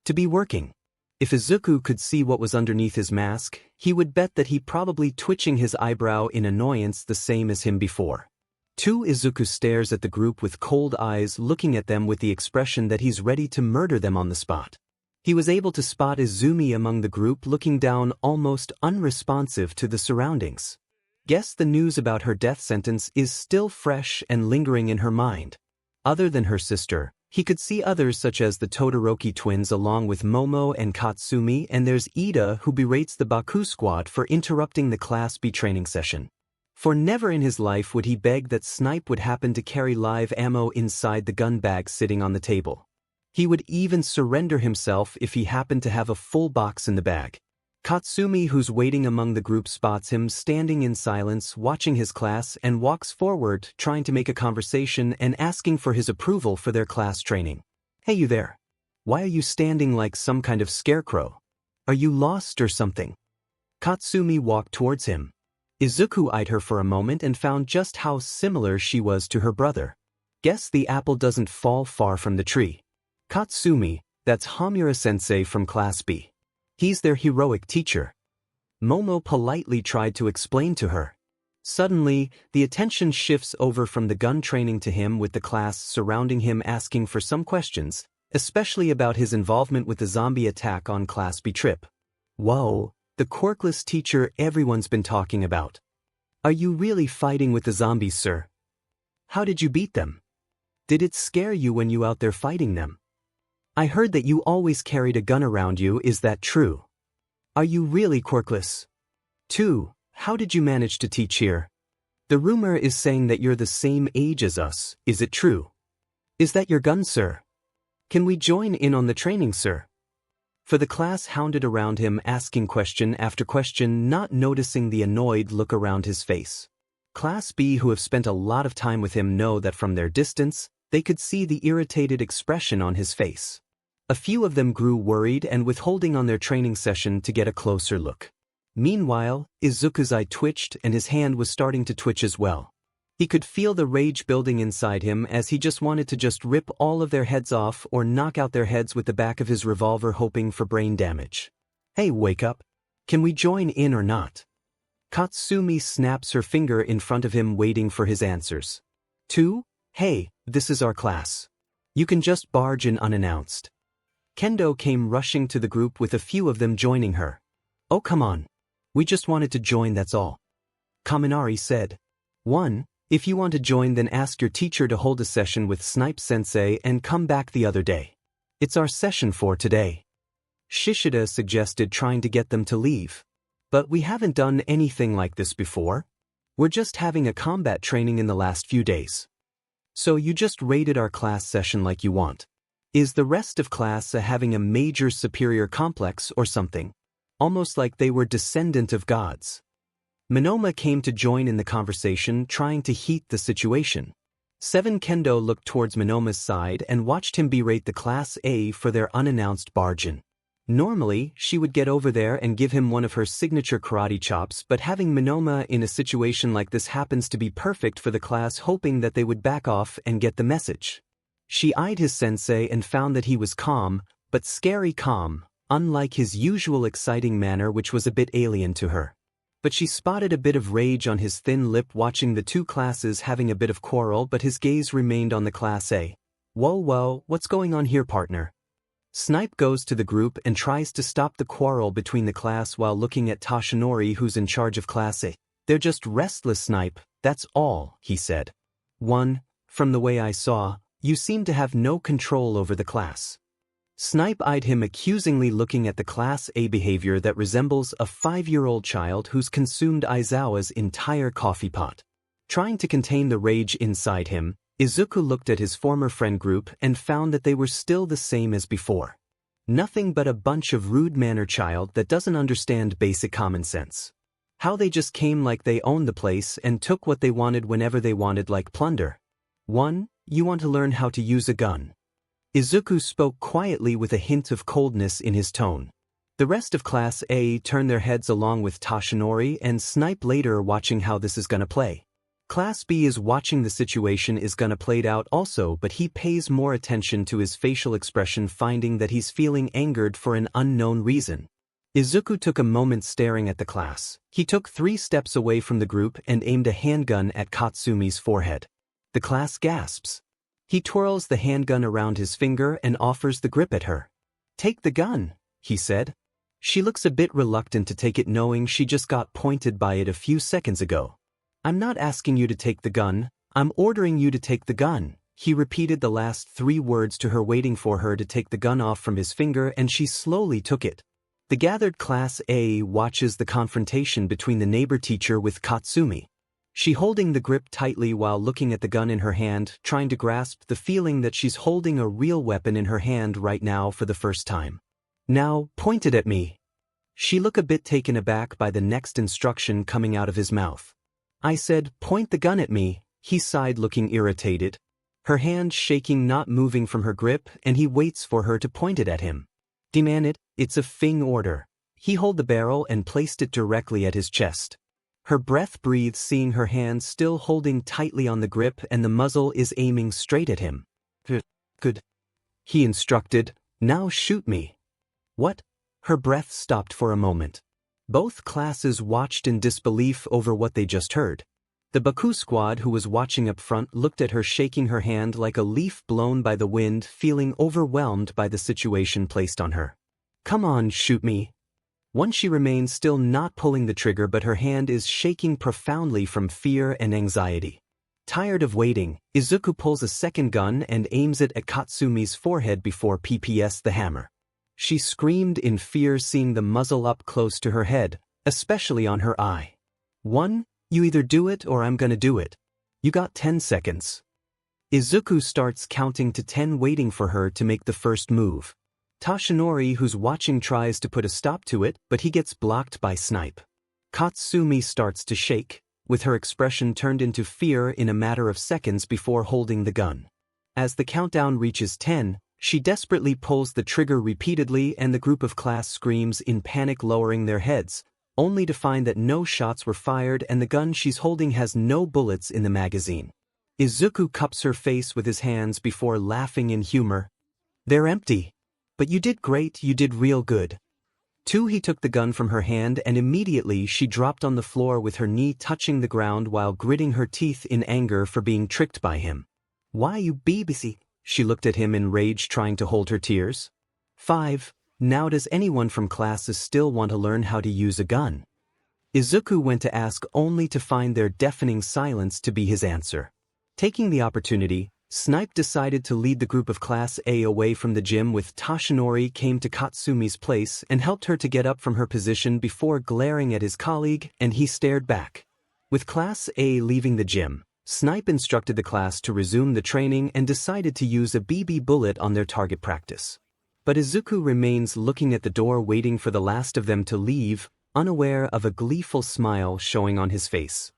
to be working. If Izuku could see what was underneath his mask, he would bet that he probably twitching his eyebrow in annoyance the same as him before. 2. Izuku stares at the group with cold eyes, looking at them with the expression that he's ready to murder them on the spot. He was able to spot Izumi among the group, looking down, almost unresponsive to the surroundings. Guess the news about her death sentence is still fresh and lingering in her mind. Other than her sister, he could see others such as the Todoroki twins along with Momo and Katsumi, and there's Ida, who berates the Baku squad for interrupting the Class B training session. For never in his life would he beg that 𝗧𝗵𝗲 would happen to carry live ammo inside the gun bag sitting on the table. He would even surrender himself if he happened to have a full box in the bag. Katsumi, who's waiting among the group, spots him standing in silence, watching his class, and walks forward, trying to make a conversation and asking for his approval for their class training. Hey, you there. Why are you standing like some kind of scarecrow? Are you lost or something? Katsumi walked towards him. Izuku eyed her for a moment and found just how similar she was to her brother. Guess the apple doesn't fall far from the tree. Katsumi, that's Hamura-sensei from Class B. He's their heroic teacher. Momo politely tried to explain to her. Suddenly, the attention shifts over from the gun training to him, with the class surrounding him asking for some questions, especially about his involvement with the zombie attack on Class B trip. Whoa, the quirkless teacher everyone's been talking about. Are you really fighting with the zombies, sir? How did you beat them? Did it scare you when you out there fighting them? I heard that you always carried a gun around you, is that true? Are you really quirkless? 2. How did you manage to teach here? The rumor is saying that you're the same age as us, is it true? Is that your gun, sir? Can we join in on the training, sir? For the class hounded around him, asking question after question, not noticing the annoyed look around his face. Class B, who have spent a lot of time with him, know that from their distance, they could see the irritated expression on his face. A few of them grew worried and withholding on their training session to get a closer look. Meanwhile, Izuku's eye twitched and his hand was starting to twitch as well. He could feel the rage building inside him as he just wanted to rip all of their heads off or knock out their heads with the back of his revolver, hoping for brain damage. Hey, wake up. Can we join in or not? Katsumi snaps her finger in front of him, waiting for his answers. 2. Hey, this is our class. You can just barge in unannounced. Kendo came rushing to the group with a few of them joining her. Oh, come on. We just wanted to join, that's all. Kaminari said. 1. If you want to join, then ask your teacher to hold a session with 𝗧𝗵𝗲 and come back the other day. It's our session for today. Shishida suggested, trying to get them to leave. But we haven't done anything like this before. We're just having a combat training in the last few days. So you just raided our class session like you want. Is the rest of class having a major superior complex or something? Almost like they were descendant of gods. Minoma came to join in the conversation, trying to heat the situation. 7. Kendo looked towards Minoma's side and watched him berate the Class A for their unannounced bargain. Normally, she would get over there and give him one of her signature karate chops, but having Minoma in a situation like this happens to be perfect for the class, hoping that they would back off and get the message. She eyed his sensei and found that he was calm, but scary calm, unlike his usual exciting manner, which was a bit alien to her. But she spotted a bit of rage on his thin lip watching the two classes having a bit of quarrel, but his gaze remained on the Class A. Whoa, what's going on here, partner? Snipe goes to the group and tries to stop the quarrel between the class while looking at Toshinori, who's in charge of Class A. They're just restless, Snipe, that's all, he said. 1. From the way I saw, you seem to have no control over the class. Snipe eyed him accusingly, looking at the Class A behavior that resembles a 5-year-old child who's consumed Aizawa's entire coffee pot. Trying to contain the rage inside him, Izuku looked at his former friend group and found that they were still the same as before. Nothing but a bunch of rude-mannered child that doesn't understand basic common sense. How they just came like they owned the place and took what they wanted whenever they wanted, like plunder. 1. You want to learn how to use a gun. Izuku spoke quietly with a hint of coldness in his tone. The rest of Class A turned their heads along with Toshinori and Snipe, later watching how this is gonna play. Class B is watching the situation is gonna played out also, but he pays more attention to his facial expression, finding that he's feeling angered for an unknown reason. Izuku took a moment staring at the class. He took 3 steps away from the group and aimed a handgun at Katsumi's forehead. The class gasps. He twirls the handgun around his finger and offers the grip at her. Take the gun, he said. She looks a bit reluctant to take it, knowing she just got pointed by it a few seconds ago. I'm not asking you to take the gun, I'm ordering you to take the gun. He repeated the last 3 words to her, waiting for her to take the gun off from his finger, and she slowly took it. The gathered Class A watches the confrontation between the neighbor teacher with Katsumi. She holding the grip tightly while looking at the gun in her hand, trying to grasp the feeling that she's holding a real weapon in her hand right now for the first time. Now, point it at me. She looked a bit taken aback by the next instruction coming out of his mouth. I said, point the gun at me, he sighed, looking irritated. Her hand shaking, not moving from her grip, and he waits for her to point it at him. Demand it, it's a Fing order. He held the barrel and placed it directly at his chest. Her breath breathed, seeing her hand still holding tightly on the grip, and the muzzle is aiming straight at him. Good. He instructed, now shoot me. What? Her breath stopped for a moment. Both classes watched in disbelief over what they just heard. The Baku squad, who was watching up front, looked at her, shaking her hand like a leaf blown by the wind, feeling overwhelmed by the situation placed on her. Come on, shoot me. Once she remains still, not pulling the trigger, but her hand is shaking profoundly from fear and anxiety. Tired of waiting, Izuku pulls a second gun and aims it at Katsumi's forehead before PPS the hammer. She screamed in fear, seeing the muzzle up close to her head, especially on her eye. 1. You either do it or I'm gonna do it. You got 10 seconds. Izuku starts counting to 10, waiting for her to make the first move. Tashinori, who's watching, tries to put a stop to it, but he gets blocked by Snipe. Katsumi starts to shake, with her expression turned into fear in a matter of seconds before holding the gun. As the countdown reaches 10, she desperately pulls the trigger repeatedly and the group of class screams in panic, lowering their heads, only to find that no shots were fired and the gun she's holding has no bullets in the magazine. Izuku cups her face with his hands before laughing in humor. "They're empty. But you did great, you did real good." He took the gun from her hand and immediately she dropped on the floor with her knee touching the ground while gritting her teeth in anger for being tricked by him. "Why, you 𝗵𝗃𝗍?" She looked at him in rage, trying to hold her tears. 5. Now does anyone from classes still want to learn how to use a gun? Izuku went to ask only to find their deafening silence to be his answer. Taking the opportunity, Snipe decided to lead the group of Class A away from the gym with Tashinori came to Katsumi's place and helped her to get up from her position before glaring at his colleague, and he stared back. With Class A leaving the gym, Snipe instructed the class to resume the training and decided to use a BB bullet on their target practice. But Izuku remains looking at the door waiting for the last of them to leave, unaware of a gleeful smile showing on his face.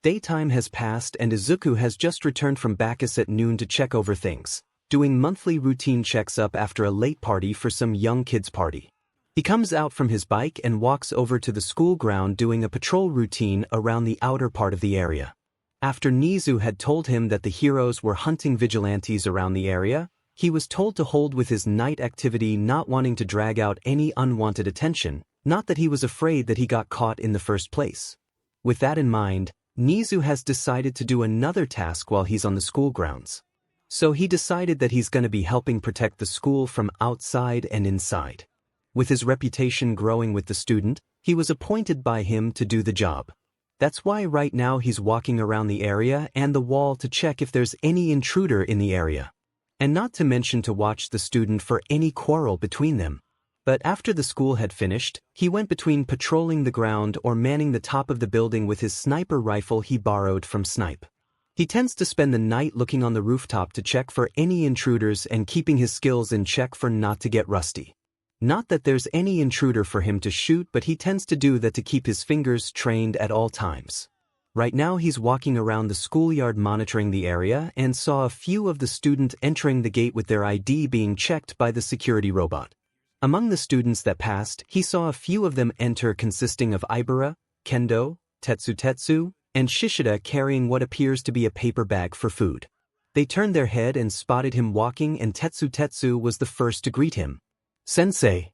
Daytime has passed and Izuku has just returned from Bacchus at noon to check over things, doing monthly routine checks up after a late party for some young kids' party. He comes out from his bike and walks over to the school ground doing a patrol routine around the outer part of the area. After Nizu had told him that the heroes were hunting vigilantes around the area, he was told to hold with his night activity, not wanting to drag out any unwanted attention, not that he was afraid that he got caught in the first place. With that in mind, Nizu has decided to do another task while he's on the school grounds. So he decided that he's going to be helping protect the school from outside and inside. With his reputation growing with the student, he was appointed by him to do the job. That's why right now he's walking around the area and the wall to check if there's any intruder in the area. And not to mention to watch the student for any quarrel between them. But after the school had finished, he went between patrolling the ground or manning the top of the building with his sniper rifle he borrowed from Snipe. He tends to spend the night looking on the rooftop to check for any intruders and keeping his skills in check for not to get rusty. Not that there's any intruder for him to shoot, but he tends to do that to keep his fingers trained at all times. Right now he's walking around the schoolyard monitoring the area and saw a few of the students entering the gate with their ID being checked by the security robot. Among the students that passed, he saw a few of them enter consisting of Ibara, Kendo, Tetsu, and Shishida carrying what appears to be a paper bag for food. They turned their head and spotted him walking, and Tetsu was the first to greet him. "Sensei."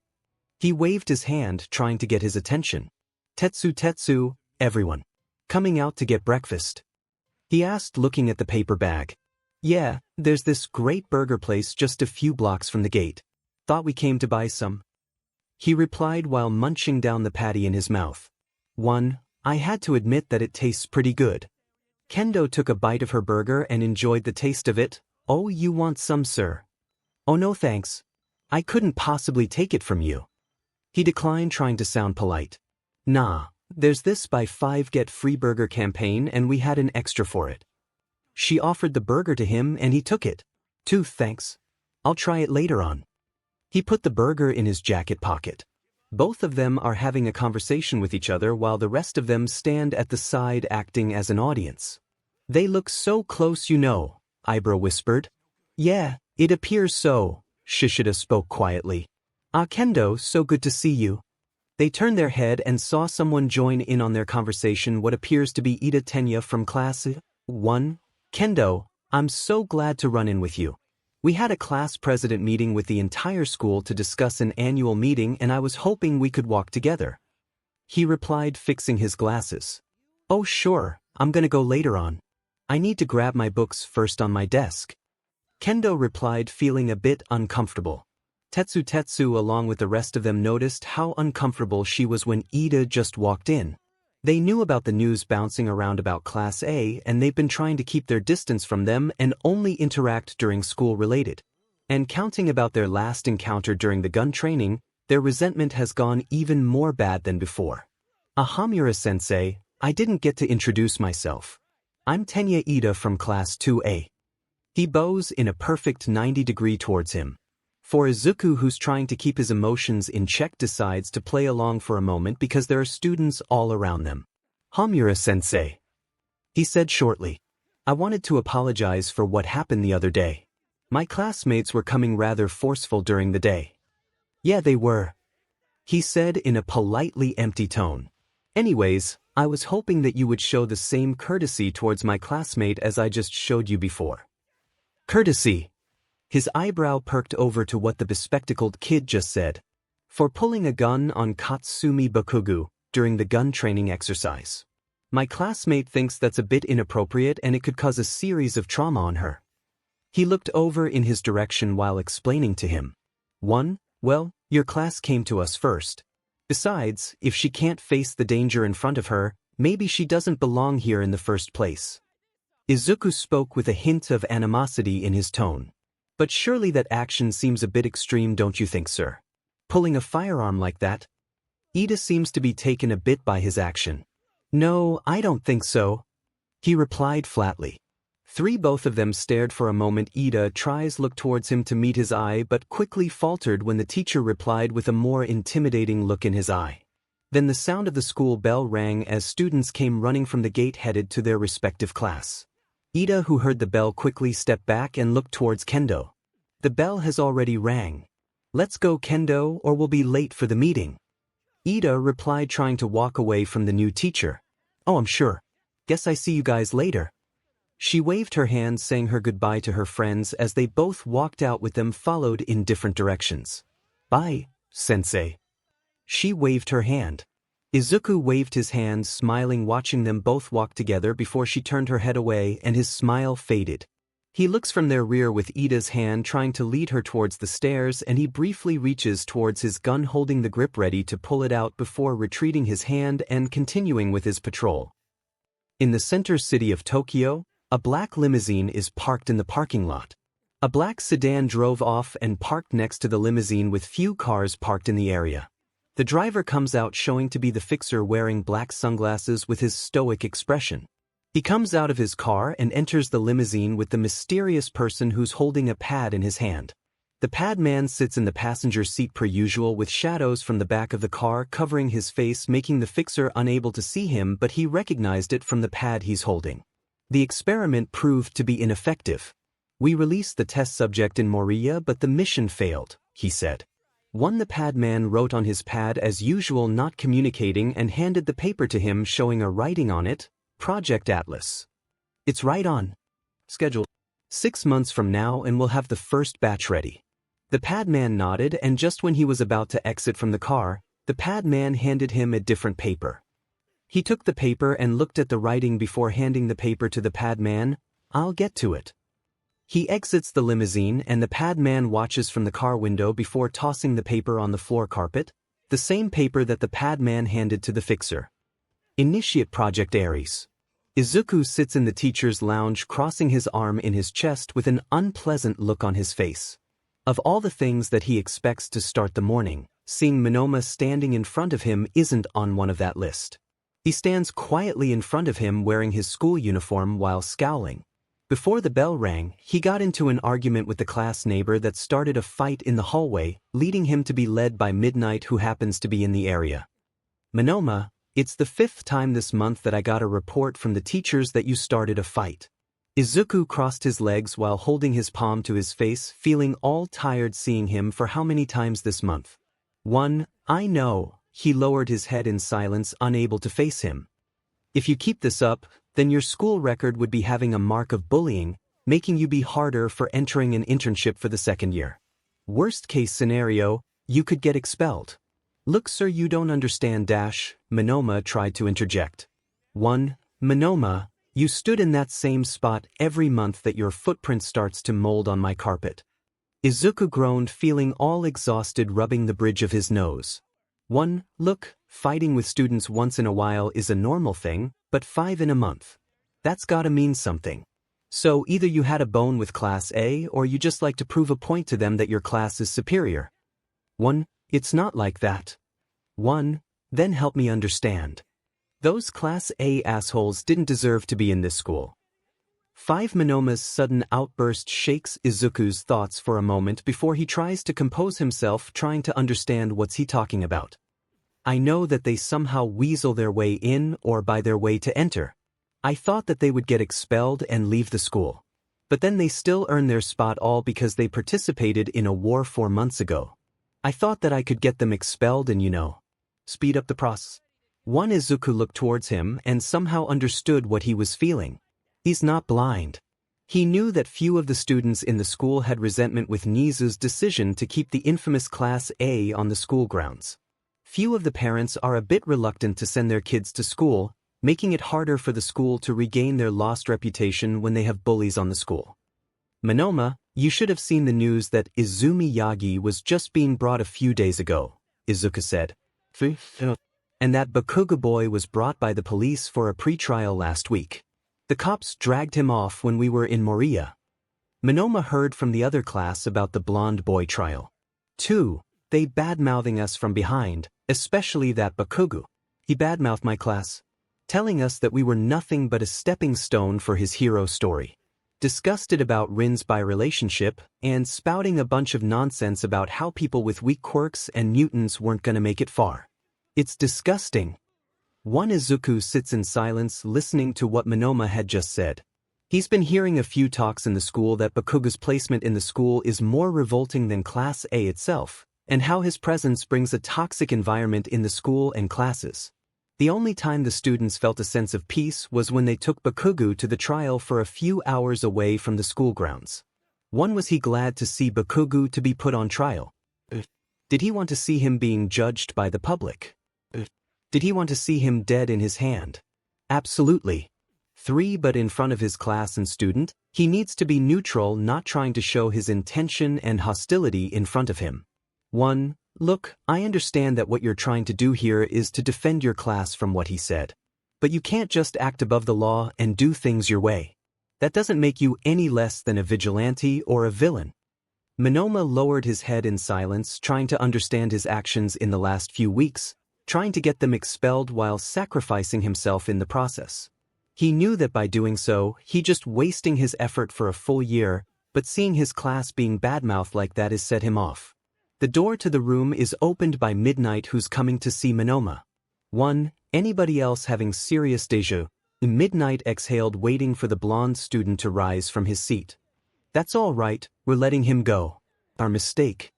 He waved his hand, trying to get his attention. "Tetsu, everyone. Coming out to get breakfast?" He asked, looking at the paper bag. "Yeah, there's this great burger place just a few blocks from the gate. Thought we came to buy some," he replied while munching down the patty in his mouth. I had to admit that it tastes pretty good." Kendo took a bite of her burger and enjoyed the taste of it. "Oh, you want some, sir?" "Oh, no thanks. I couldn't possibly take it from you." He declined, trying to sound polite. "Nah, there's this buy 5 get free burger campaign and we had an extra for it." She offered the burger to him and he took it. Thanks. I'll try it later on." He put the burger in his jacket pocket. Both of them are having a conversation with each other while the rest of them stand at the side acting as an audience. "They look so close, you know," Ibara whispered. "Yeah, it appears so," Shishida spoke quietly. "Ah, Kendo, so good to see you." They turned their head and saw someone join in on their conversation, what appears to be Ida Tenya from Class 1. "Kendo, I'm so glad to run in with you. We had a class president meeting with the entire school to discuss an annual meeting and I was hoping we could walk together." He replied, fixing his glasses. "Oh sure, I'm gonna go later on. I need to grab my books first on my desk." Kendo replied, feeling a bit uncomfortable. Tetsu along with the rest of them noticed how uncomfortable she was when Ida just walked in. They knew about the news bouncing around about Class A and they've been trying to keep their distance from them and only interact during school-related. And counting about their last encounter during the gun training, their resentment has gone even more bad than before. "𝗵𝗃𝗧𝗵𝗲-sensei, I didn't get to introduce myself. I'm Tenya Ida from Class 2A. He bows in a perfect 90-degree towards him. For Izuku, who's trying to keep his emotions in check, decides to play along for a moment because there are students all around them. 𝗵𝗃𝗧𝗵𝗲, he said shortly. I wanted to apologize for what happened the other day. My classmates were coming rather forceful during the day. Yeah, they were, he said in a politely empty tone. Anyways, I was hoping that you would show the same courtesy towards my classmate as I just showed you before. Courtesy. His eyebrow perked over to what the bespectacled kid just said. For pulling a gun on 𝗬𝗵𝗵𝗃𝗲 during the gun training exercise. My classmate thinks that's a bit inappropriate and it could cause a series of trauma on her. He looked over in his direction while explaining to him. 1. Well, your class came to us first. Besides, if she can't face the danger in front of her, maybe she doesn't belong here in the first place. Izuku spoke with a hint of animosity in his tone. But surely that action seems a bit extreme, don't you think, sir? Pulling a firearm like that? Ida seems to be taken a bit by his action. No, I don't think so, he replied flatly. Both of them stared for a moment. Ida tries look towards him to meet his eye but quickly faltered when the teacher replied with a more intimidating look in his eye. Then the sound of the school bell rang as students came running from the gate headed to their respective class. Ida, who heard the bell, quickly stepped back and looked towards Kendo. The bell has already rang. Let's go, Kendo, or we'll be late for the meeting. Ida replied, trying to walk away from the new teacher. Oh, I'm sure. Guess I see you guys later. She waved her hand, saying her goodbye to her friends as they both walked out with them, followed in different directions. Bye, sensei. She waved her hand. Izuku waved his hand, smiling, watching them both walk together before she turned her head away and his smile faded. He looks from their rear with Ida's hand trying to lead her towards the stairs, and he briefly reaches towards his gun, holding the grip ready to pull it out before retreating his hand and continuing with his patrol. In the center city of Tokyo, a black limousine is parked in the parking lot. A black sedan drove off and parked next to the limousine with few cars parked in the area. The driver comes out, showing to be the fixer, wearing black sunglasses with his stoic expression. He comes out of his car and enters the limousine with the mysterious person who's holding a pad in his hand. The pad man sits in the passenger seat per usual, with shadows from the back of the car covering his face, making the fixer unable to see him, but he recognized it from the pad he's holding. The experiment proved to be ineffective. We released the test subject in Moriya, but the mission failed, he said. The pad man wrote on his pad as usual, not communicating, and handed the paper to him, showing a writing on it, Project Atlas. It's right on schedule. 6 months from now and we'll have the first batch ready. The pad man nodded, and just when he was about to exit from the car, the pad man handed him a different paper. He took the paper and looked at the writing before handing the paper to the pad man. I'll get to it. He exits the limousine and the pad man watches from the car window before tossing the paper on the floor carpet, the same paper that the pad man handed to the fixer. Initiate Project Ares. Izuku sits in the teacher's lounge, crossing his arm in his chest with an unpleasant look on his face. Of all the things that he expects to start the morning, seeing Monoma standing in front of him isn't on one of that list. He stands quietly in front of him wearing his school uniform while scowling. Before the bell rang, he got into an argument with the class neighbor that started a fight in the hallway, leading him to be led by Midnight, who happens to be in the area. Monoma, it's the 5th time this month that I got a report from the teachers that you started a fight. Izuku crossed his legs while holding his palm to his face, feeling all tired seeing him. For how many times this month? 1, I know. He lowered his head in silence, unable to face him. If you keep this up, then your school record would be having a mark of bullying, making you be harder for entering an internship for the 2nd year. Worst case scenario, you could get expelled. Look, sir, you don't understand. Monoma tried to interject. 1, Monoma, you stood in that same spot every month that your footprint starts to mold on my carpet. Izuku groaned, feeling all exhausted, rubbing the bridge of his nose. 1, look, fighting with students once in a while is a normal thing, but 5 in a month. That's gotta mean something. So either you had a bone with Class A or you just like to prove a point to them that your class is superior. 1, it's not like that. 1, then help me understand. Those Class A assholes didn't deserve to be in this school. 𝗵𝗃𝗵𝗲𝗄's sudden outburst shakes Izuku's thoughts for a moment before he tries to compose himself, trying to understand what's he talking about. I know that they somehow weasel their way in or buy their way to enter. I thought that they would get expelled and leave the school. But then they still earn their spot all because they participated in a war 4 months ago. I thought that I could get them expelled and speed up the process. Izuku looked towards him and somehow understood what he was feeling. He's not blind. He knew that few of the students in the school had resentment with Nizu's decision to keep the infamous Class A on the school grounds. Few of the parents are a bit reluctant to send their kids to school, making it harder for the school to regain their lost reputation when they have bullies on the school. Monoma, you should have seen the news that Izumi Yagi was just being brought a few days ago, Izuku said. And that Bakuga boy was brought by the police for a pretrial last week. The cops dragged him off when we were in Moriya. Monoma heard from the other class about the blonde boy trial. 2. They bad-mouthing us from behind, especially that Bakuga. He bad-mouthed my class, telling us that we were nothing but a stepping stone for his hero story. Disgusted about Rin's bi-relationship, and spouting a bunch of nonsense about how people with weak quirks and mutants weren't gonna make it far. It's disgusting. Izuku sits in silence listening to what Monoma had just said. He's been hearing a few talks in the school that Bakuga's placement in the school is more revolting than Class A itself, and how his presence brings a toxic environment in the school and classes. The only time the students felt a sense of peace was when they took Bakuga to the trial for a few hours away from the school grounds. Was he glad to see Bakuga to be put on trial? Did he want to see him being judged by the public? Did he want to see him dead in his hand? Absolutely. 3. But in front of his class and student, he needs to be neutral, not trying to show his intention and hostility in front of him. 1. Look, I understand that what you're trying to do here is to defend your class from what he said. But you can't just act above the law and do things your way. That doesn't make you any less than a vigilante or a villain. Monoma lowered his head in silence, trying to understand his actions in the last few weeks, trying to get them expelled while sacrificing himself in the process. He knew that by doing so, he just wasting his effort for a full year, but seeing his class being badmouthed like that is set him off. The door to the room is opened by Midnight, who's coming to see Monoma. 1. Anybody else having serious déjà? Midnight exhaled, waiting for the blonde student to rise from his seat. That's all right, we're letting him go. Our mistake.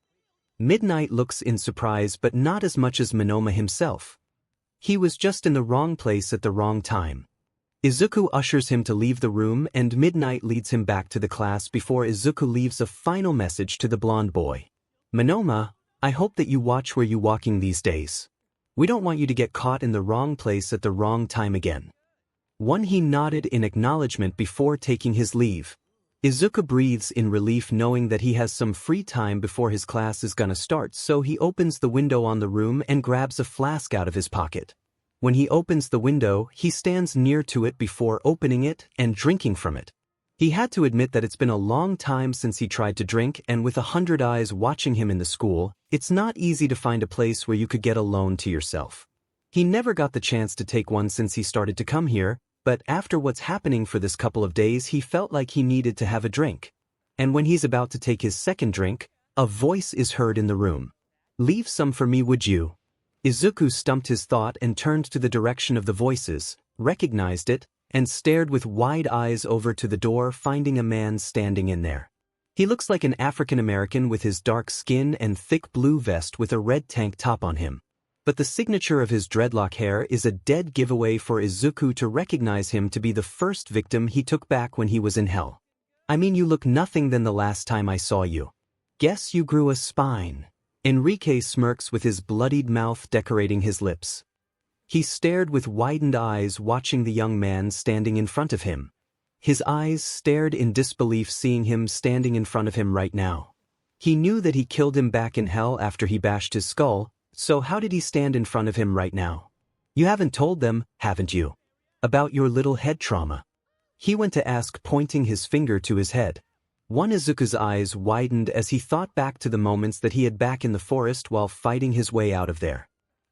Midnight looks in surprise, but not as much as Monoma himself. He was just in the wrong place at the wrong time. Izuku ushers him to leave the room and Midnight leads him back to the class before Izuku leaves a final message to the blonde boy. Monoma, I hope that you watch where you walking these days. We don't want you to get caught in the wrong place at the wrong time again. He nodded in acknowledgement before taking his leave. Izuku breathes in relief knowing that he has some free time before his class is gonna start, so he opens the window on the room and grabs a flask out of his pocket. When he opens the window, he stands near to it before opening it and drinking from it. He had to admit that it's been a long time since he tried to drink, and with 100 eyes watching him in the school, it's not easy to find a place where you could get alone to yourself. He never got the chance to take one since he started to come here, but after what's happening for this couple of days, he felt like he needed to have a drink. And when he's about to take his second drink, a voice is heard in the room. Leave some for me, would you? Izuku stumped his thought and turned to the direction of the voices, recognized it, and stared with wide eyes over to the door, finding a man standing in there. He looks like an African American with his dark skin and thick blue vest with a red tank top on him. But the signature of his dreadlock hair is a dead giveaway for Izuku to recognize him to be the first victim he took back when he was in hell. I mean, you look nothing than the last time I saw you. Guess you grew a spine. Enrique smirks with his bloodied mouth decorating his lips. He stared with widened eyes watching the young man standing in front of him. His eyes stared in disbelief seeing him standing in front of him right now. He knew that he killed him back in hell after he bashed his skull, so how did he stand in front of him right now? You haven't told them, haven't you? About your little head trauma? He went to ask, pointing his finger to his head. Izuku's eyes widened as he thought back to the moments that he had back in the forest while fighting his way out of there.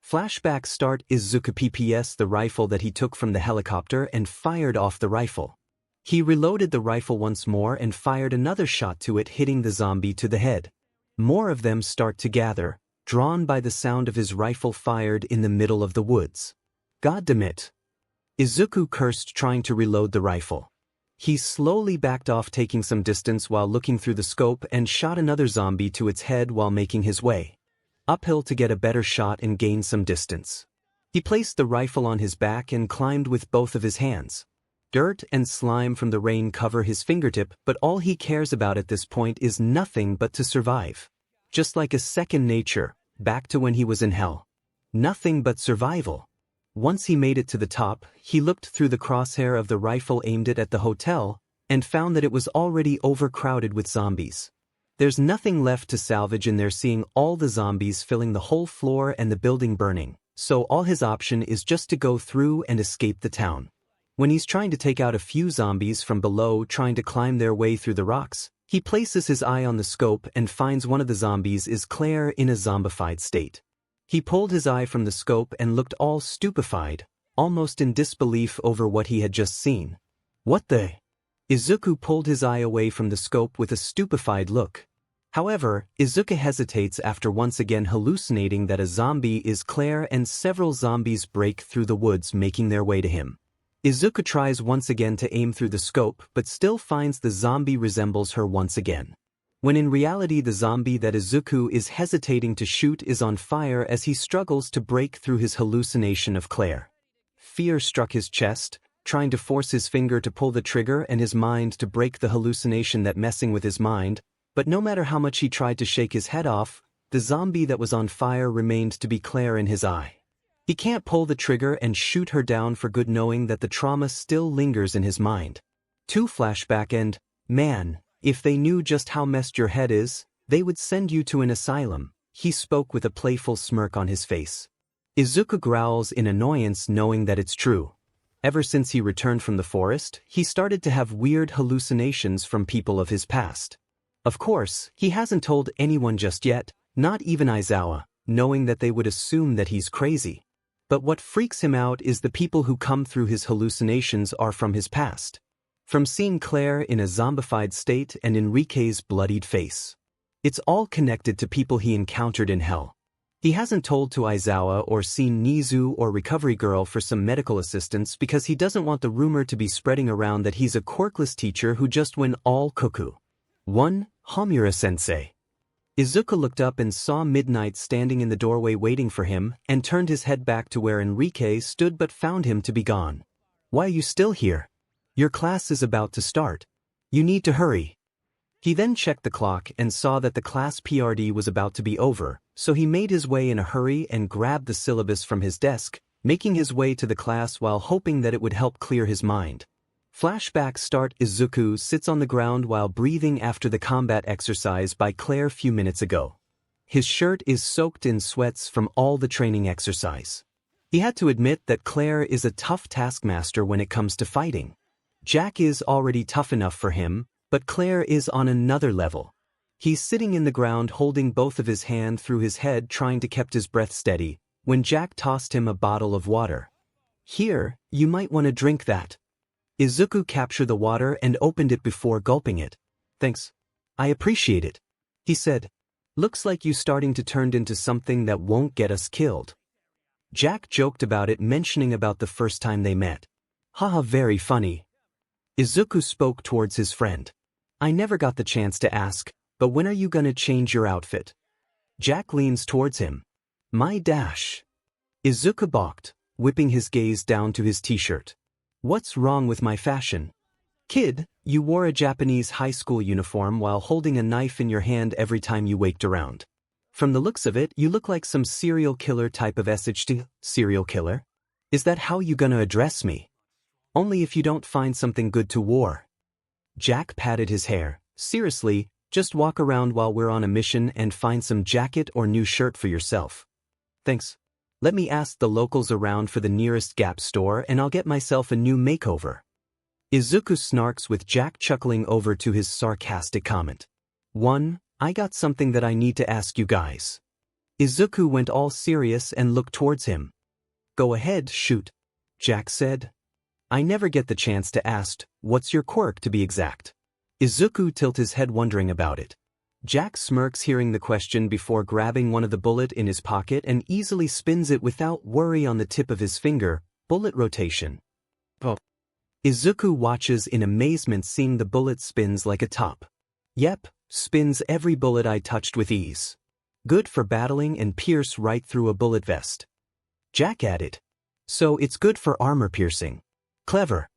Flashback start. Izuku PPS the rifle that he took from the helicopter and fired off the rifle. He reloaded the rifle once more and fired another shot to it, hitting the zombie to the head. More of them start to gather, drawn by the sound of his rifle fired in the middle of the woods. God damn it! Izuku cursed, trying to reload the rifle. He slowly backed off, taking some distance while looking through the scope, and shot another zombie to its head while making his way uphill to get a better shot and gain some distance. He placed the rifle on his back and climbed with both of his hands. Dirt and slime from the rain cover his fingertip, but all he cares about at this point is nothing but to survive. Just like a second nature, back to when he was in hell. Nothing but survival. Once he made it to the top, he looked through the crosshair of the rifle, aimed it at the hotel, and found that it was already overcrowded with zombies. There's nothing left to salvage in there, seeing all the zombies filling the whole floor and the building burning, so all his option is just to go through and escape the town. When he's trying to take out a few zombies from below trying to climb their way through the rocks, he places his eye on the scope and finds one of the zombies is 𝗧𝗫 in a zombified state. He pulled his eye from the scope and looked all stupefied, almost in disbelief over what he had just seen. What the? Izuku pulled his eye away from the scope with a stupefied look. However, Izuku hesitates after once again hallucinating that a zombie is 𝗧𝗫 and several zombies break through the woods, making their way to him. Izuku tries once again to aim through the scope, but still finds the zombie resembles her once again. When in reality the zombie that Izuku is hesitating to shoot is on fire as he struggles to break through his hallucination of 𝗧𝗫. Fear struck his chest, trying to force his finger to pull the trigger and his mind to break the hallucination that messing with his mind, but no matter how much he tried to shake his head off, the zombie that was on fire remained to be 𝗧𝗫 in his eye. He can't pull the trigger and shoot her down for good, knowing that the trauma still lingers in his mind. 2 flashback and, man, if they knew just how messed your head is, they would send you to an asylum, he spoke with a playful smirk on his face. Izuku growls in annoyance, knowing that it's true. Ever since he returned from the forest, he started to have weird hallucinations from people of his past. Of course, he hasn't told anyone just yet, not even Aizawa, knowing that they would assume that he's crazy. But what freaks him out is the people who come through his hallucinations are from his past. From seeing 𝗧𝗫 in a zombified state and Enrique's bloodied face. It's all connected to people he encountered in hell. He hasn't told to Aizawa or seen Nizu or Recovery Girl for some medical assistance because he doesn't want the rumor to be spreading around that he's a quirkless teacher who just went all cuckoo. 1. 𝗵𝗃-sensei. Izuku looked up and saw Midnight standing in the doorway waiting for him, and turned his head back to where Enrique stood but found him to be gone. Why are you still here? Your class is about to start. You need to hurry. He then checked the clock and saw that the class PRD was about to be over, so he made his way in a hurry and grabbed the syllabus from his desk, making his way to the class while hoping that it would help clear his mind. Flashback start. Izuku sits on the ground while breathing after the combat exercise by 𝗧𝗫 few minutes ago. His shirt is soaked in sweats from all the training exercise. He had to admit that 𝗧𝗫 is a tough taskmaster when it comes to fighting. Jack is already tough enough for him, but 𝗧𝗫 is on another level. He's sitting in the ground holding both of his hands through his head trying to keep his breath steady, when Jack tossed him a bottle of water. Here, you might want to drink that. Izuku captured the water and opened it before gulping it. Thanks. I appreciate it, he said. Looks like you starting to turn into something that won't get us killed. Jack joked about it, mentioning about the first time they met. Haha, very funny. Izuku spoke towards his friend. I never got the chance to ask, but when are you gonna change your outfit? Jack leans towards him. My dash. Izuku balked, whipping his gaze down to his t-shirt. What's wrong with my fashion? Kid, you wore a Japanese high school uniform while holding a knife in your hand every time you waked around. From the looks of it, you look like some serial killer type of 𝗧𝗑. Serial killer? Is that how you gonna address me? Only if you don't find something good to wear. Jack patted his hair. Seriously, just walk around while we're on a mission and find some jacket or new shirt for yourself. Thanks. Let me ask the locals around for the nearest Gap store and I'll get myself a new makeover. Izuku snarks with Jack chuckling over to his sarcastic comment. 1. I got something that I need to ask you guys. Izuku went all serious and looked towards him. Go ahead, shoot, Jack said. I never get the chance to ask, what's your quirk to be exact? Izuku tilts his head wondering about it. Jack smirks hearing the question before grabbing one of the bullet in his pocket and easily spins it without worry on the tip of his finger, bullet rotation. Izuku watches in amazement seeing the bullet spins like a top. Yep, spins every bullet I touched with ease. Good for battling and pierce right through a bullet vest. Jack added. So it's good for armor piercing. Clever.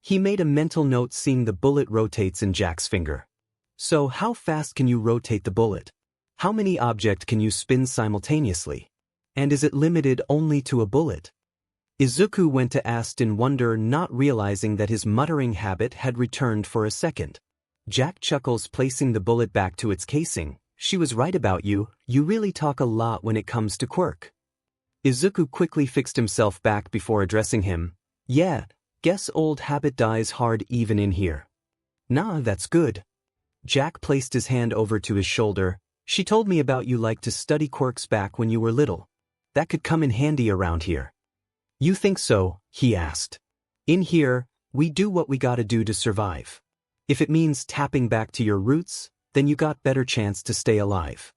He made a mental note seeing the bullet rotates in Jack's finger. So how fast can you rotate the bullet? How many objects can you spin simultaneously? And is it limited only to a bullet? Izuku went to ask in wonder, not realizing that his muttering habit had returned for a second. Jack chuckles, placing the bullet back to its casing. She was right about you, you really talk a lot when it comes to quirk. Izuku quickly fixed himself back before addressing him. Yeah, guess old habit dies hard even in here. Nah, that's good. Jack placed his hand over to his shoulder. She told me about you like to study quirks back when you were little. That could come in handy around here. You think so? He asked. In here, we do what we gotta do to survive. If it means tapping back to your roots, then you got better chance to stay alive.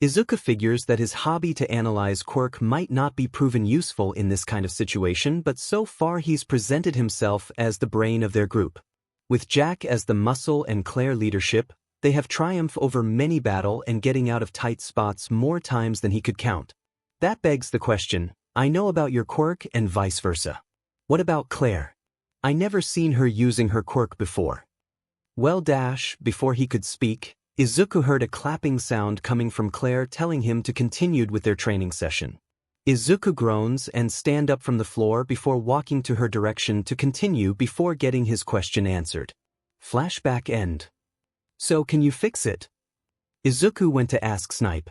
Izuku figures that his hobby to analyze quirk might not be proven useful in this kind of situation, but so far he's presented himself as the brain of their group. With Jack as the muscle and Claire leadership, they have triumphed over many battle and getting out of tight spots more times than he could count. That begs the question, I know about your quirk and vice versa. What about Claire? I never seen her using her quirk before. Well, before he could speak, Izuku heard a clapping sound coming from Claire telling him to continue with their training session. Izuku groans and stand up from the floor before walking to her direction to continue before getting his question answered. Flashback end. So can you fix it? Izuku went to ask Snipe.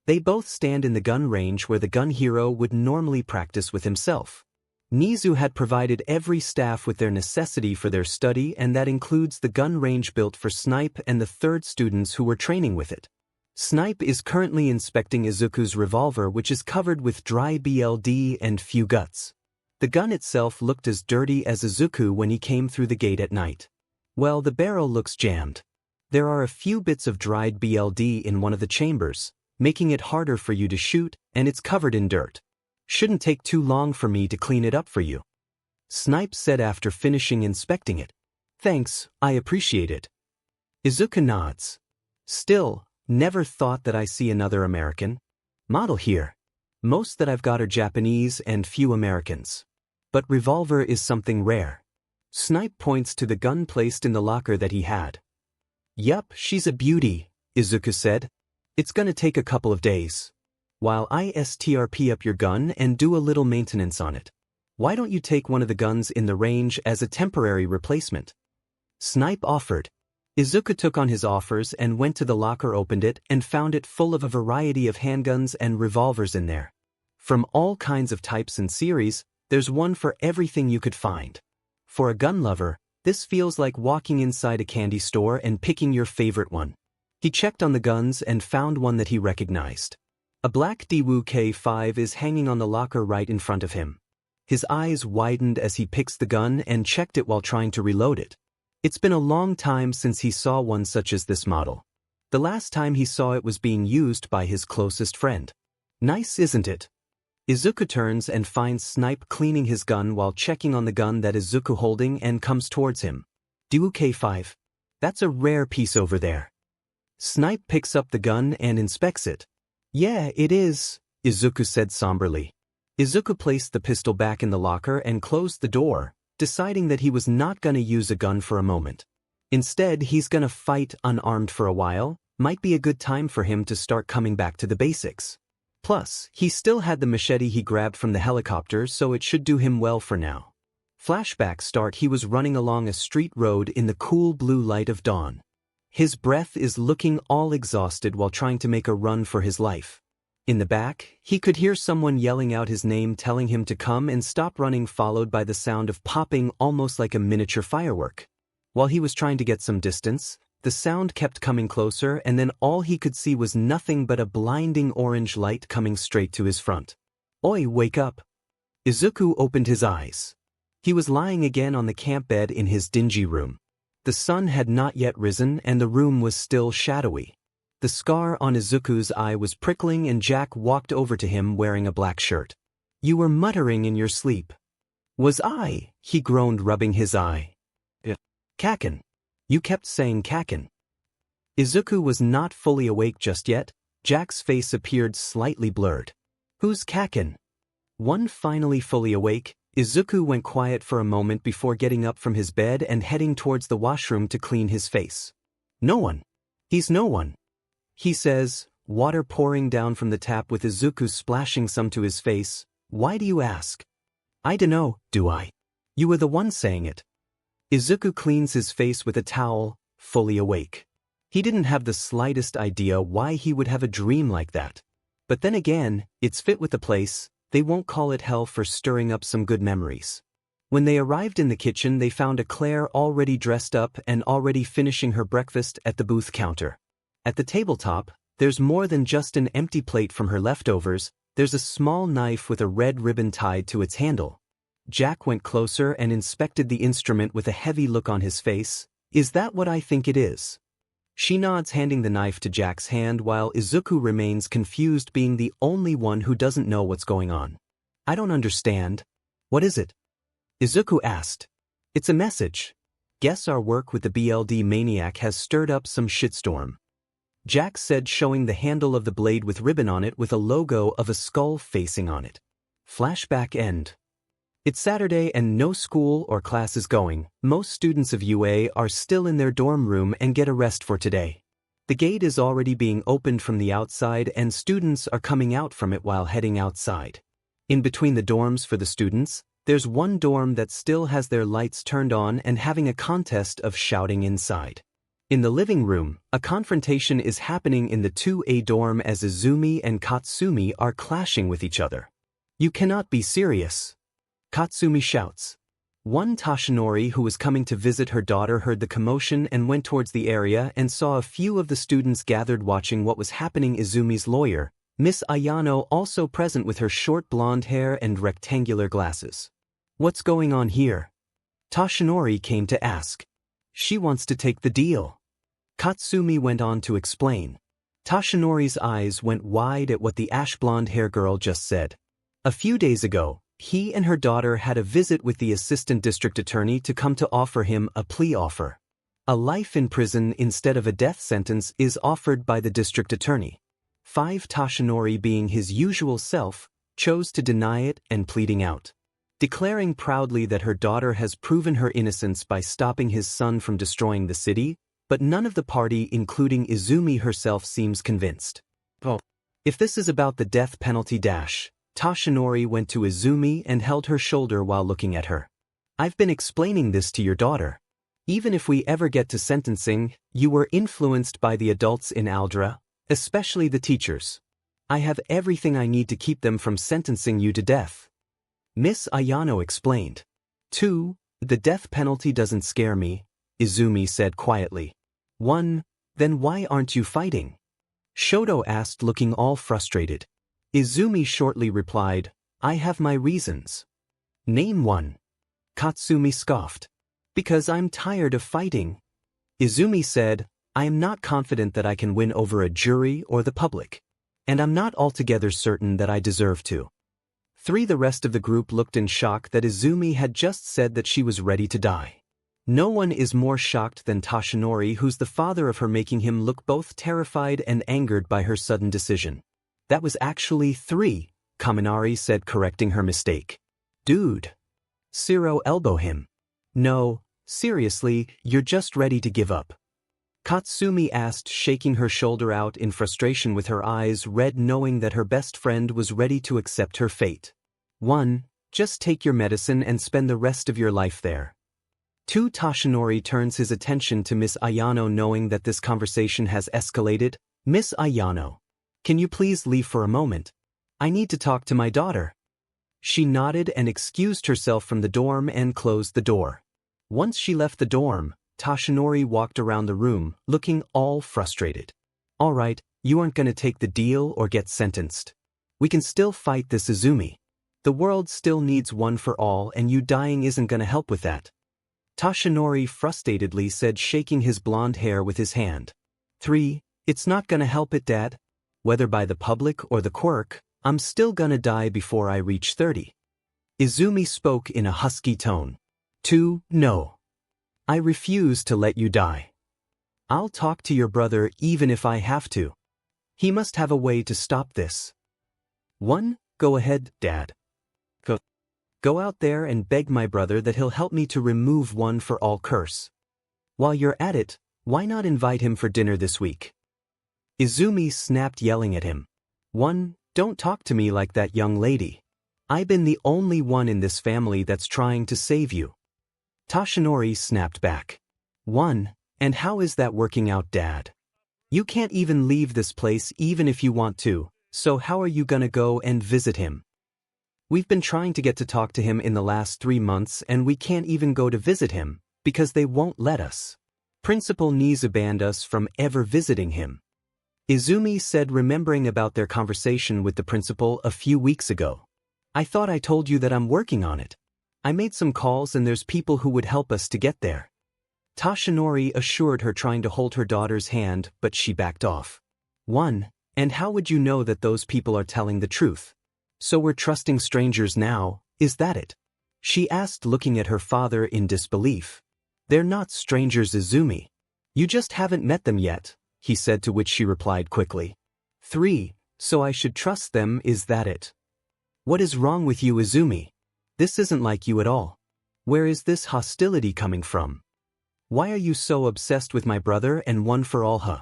They both stand in the gun range where the gun hero would normally practice with himself. Nizu had provided every staff with their necessity for their study, and that includes the gun range built for Snipe and the third students who were training with it. Snipe is currently inspecting Izuku's revolver, which is covered with dry blood and few guts. The gun itself looked as dirty as Izuku when he came through the gate at night. Well, the barrel looks jammed. There are a few bits of dried blood in one of the chambers, making it harder for you to shoot, and it's covered in dirt. Shouldn't take too long for me to clean it up for you. Snipe said after finishing inspecting it. Thanks, I appreciate it. Izuku nods. Still, never thought that I see another American model here. Most that I've got are Japanese and few Americans. But revolver is something rare. Snipe points to the gun placed in the locker that he had. Yup, she's a beauty, Izuku said. It's gonna take a couple of days. While I strp up your gun and do a little maintenance on it. Why don't you take one of the guns in the range as a temporary replacement? Snipe offered. Izuku took on his offers and went to the locker, opened it, and found it full of a variety of handguns and revolvers in there. From all kinds of types and series, there's one for everything you could find. For a gun lover, this feels like walking inside a candy store and picking your favorite one. He checked on the guns and found one that he recognized. A black dekuwhatif is hanging on the locker right in front of him. His eyes widened as he picks the gun and checked it while trying to reload it. It's been a long time since he saw one such as this model. The last time he saw it was being used by his closest friend. Nice, isn't it? Izuku turns and finds Snipe cleaning his gun while checking on the gun that Izuku holding and comes towards him. Dekuwhatif. That's a rare piece over there. Snipe picks up the gun and inspects it. Yeah, it is, Izuku said somberly. Izuku placed the pistol back in the locker and closed the door, deciding that he was not gonna use a gun for a moment. Instead, he's gonna fight unarmed for a while. Might be a good time for him to start coming back to the basics. Plus, he still had the machete he grabbed from the helicopter, so it should do him well for now. Flashback start. He was running along a street road in the cool blue light of dawn. His breath is looking all exhausted while trying to make a run for his life. In the back, he could hear someone yelling out his name, telling him to come and stop running, followed by the sound of popping almost like a miniature firework. While he was trying to get some distance, the sound kept coming closer, and then all he could see was nothing but a blinding orange light coming straight to his front. Oi, wake up! Izuku opened his eyes. He was lying again on the camp bed in his dingy room. The sun had not yet risen and the room was still shadowy. The scar on Izuku's eye was prickling and Jack walked over to him wearing a black shirt. "You were muttering in your sleep." "Was I?" he groaned, rubbing his eye. "Kaken. You kept saying Kaken." Izuku was not fully awake just yet. Jack's face appeared slightly blurred. "Who's Kaken?" One finally fully awake, Izuku went quiet for a moment before getting up from his bed and heading towards the washroom to clean his face. "No one. He's no one," he says, water pouring down from the tap with Izuku splashing some to his face. "Why do you ask?" "I dunno, do I? You were the one saying it." Izuku cleans his face with a towel, fully awake. He didn't have the slightest idea why he would have a dream like that. But then again, it's fit with the place. They won't call it hell for stirring up some good memories. When they arrived in the kitchen, they found Eclair already dressed up and already finishing her breakfast at the booth counter. At the tabletop, there's more than just an empty plate from her leftovers. There's a small knife with a red ribbon tied to its handle. Jack went closer and inspected the instrument with a heavy look on his face. "Is that what I think it is?" She nods, handing the knife to Jack's hand while Izuku remains confused, being the only one who doesn't know what's going on. "I don't understand. What is it?" Izuku asked. "It's a message. Guess our work with the BLD maniac has stirred up some shitstorm," Jack said, showing the handle of the blade with ribbon on it with a logo of a skull facing on it. Flashback end. It's Saturday and no school or class is going. Most students of UA are still in their dorm room and get a rest for today. The gate is already being opened from the outside and students are coming out from it while heading outside. In between the dorms for the students, there's one dorm that still has their lights turned on and having a contest of shouting inside. In the living room, a confrontation is happening in the 2A dorm as Izumi and Katsumi are clashing with each other. "You cannot be serious," Katsumi shouts. One Toshinori who was coming to visit her daughter heard the commotion and went towards the area and saw a few of the students gathered watching what was happening. Izumi's lawyer, Miss Ayano, also present with her short blonde hair and rectangular glasses. "What's going on here?" Toshinori came to ask. "She wants to take the deal," Katsumi went on to explain. Toshinori's eyes went wide at what the ash-blonde hair girl just said. A few days ago, he and her daughter had a visit with the assistant district attorney to come to offer him a plea offer. A life in prison instead of a death sentence is offered by the district attorney. Toshinori, being his usual self, chose to deny it and pleading out, declaring proudly that her daughter has proven her innocence by stopping his son from destroying the city, but none of the party, including Izumi herself, seems convinced. "Oh, if this is about the death penalty dash," Toshinori went to Izumi and held her shoulder while looking at her. "I've been explaining this to your daughter. Even if we ever get to sentencing, you were influenced by the adults in Aldra, especially the teachers. I have everything I need to keep them from sentencing you to death," Miss Ayano explained. "2. The death penalty doesn't scare me," Izumi said quietly. "1. Then why aren't you fighting?" Shoto asked, looking all frustrated. Izumi shortly replied, "I have my reasons." "Name one." Katsumi scoffed. "Because I'm tired of fighting." Izumi said, "I am not confident that I can win over a jury or the public. And I'm not altogether certain that I deserve to." 3. The rest of the group looked in shock that Izumi had just said that she was ready to die. No one is more shocked than Toshinori, who's the father of her, making him look both terrified and angered by her sudden decision. "That was actually 3, Kaminari said, correcting her mistake. "Dude." Ciro elbowed him. "No, seriously, you're just ready to give up?" Katsumi asked, shaking her shoulder out in frustration with her eyes red, knowing that her best friend was ready to accept her fate. 1. Just take your medicine and spend the rest of your life there. 2. Toshinori turns his attention to Miss Ayano, knowing that this conversation has escalated. "Miss Ayano, can you please leave for a moment? I need to talk to my daughter." She nodded and excused herself from the dorm and closed the door. Once she left the dorm, Toshinori walked around the room, looking all frustrated. "All right, you aren't going to take the deal or get sentenced. We can still fight this Izumi." The world still needs one for all, and you dying isn't gonna help with that. Toshinori frustratedly said, shaking his blonde hair with his hand. 3. It's not gonna help it, Dad. Whether by the public or the quirk, I'm still gonna die before I reach 30. Izumi spoke in a husky tone. 2. No. I refuse to let you die. I'll talk to your brother even if I have to. He must have a way to stop this. 1. Go ahead, Dad. Go out there and beg my brother that he'll help me to remove one for all curse. While you're at it, why not invite him for dinner this week? Izumi snapped, yelling at him. 1. Don't talk to me like that, young lady. I've been the only one in this family that's trying to save you. Toshinori snapped back. 1. And how is that working out, Dad? You can't even leave this place even if you want to, so how are you gonna go and visit him? We've been trying to get to talk to him in the last 3 months, and we can't even go to visit him, because they won't let us. Principal Nizu banned us from ever visiting him. Izumi said, remembering about their conversation with the principal a few weeks ago. I thought I told you that I'm working on it. I made some calls and there's people who would help us to get there. Toshinori assured her, trying to hold her daughter's hand, but she backed off. 1. And how would you know that those people are telling the truth? So we're trusting strangers now, is that it? She asked, looking at her father in disbelief. They're not strangers, Izumi. You just haven't met them yet, he said, to which she replied quickly. 3. So I should trust them, is that it? What is wrong with you, Izumi? This isn't like you at all. Where is this hostility coming from? Why are you so obsessed with my brother and one for all, huh?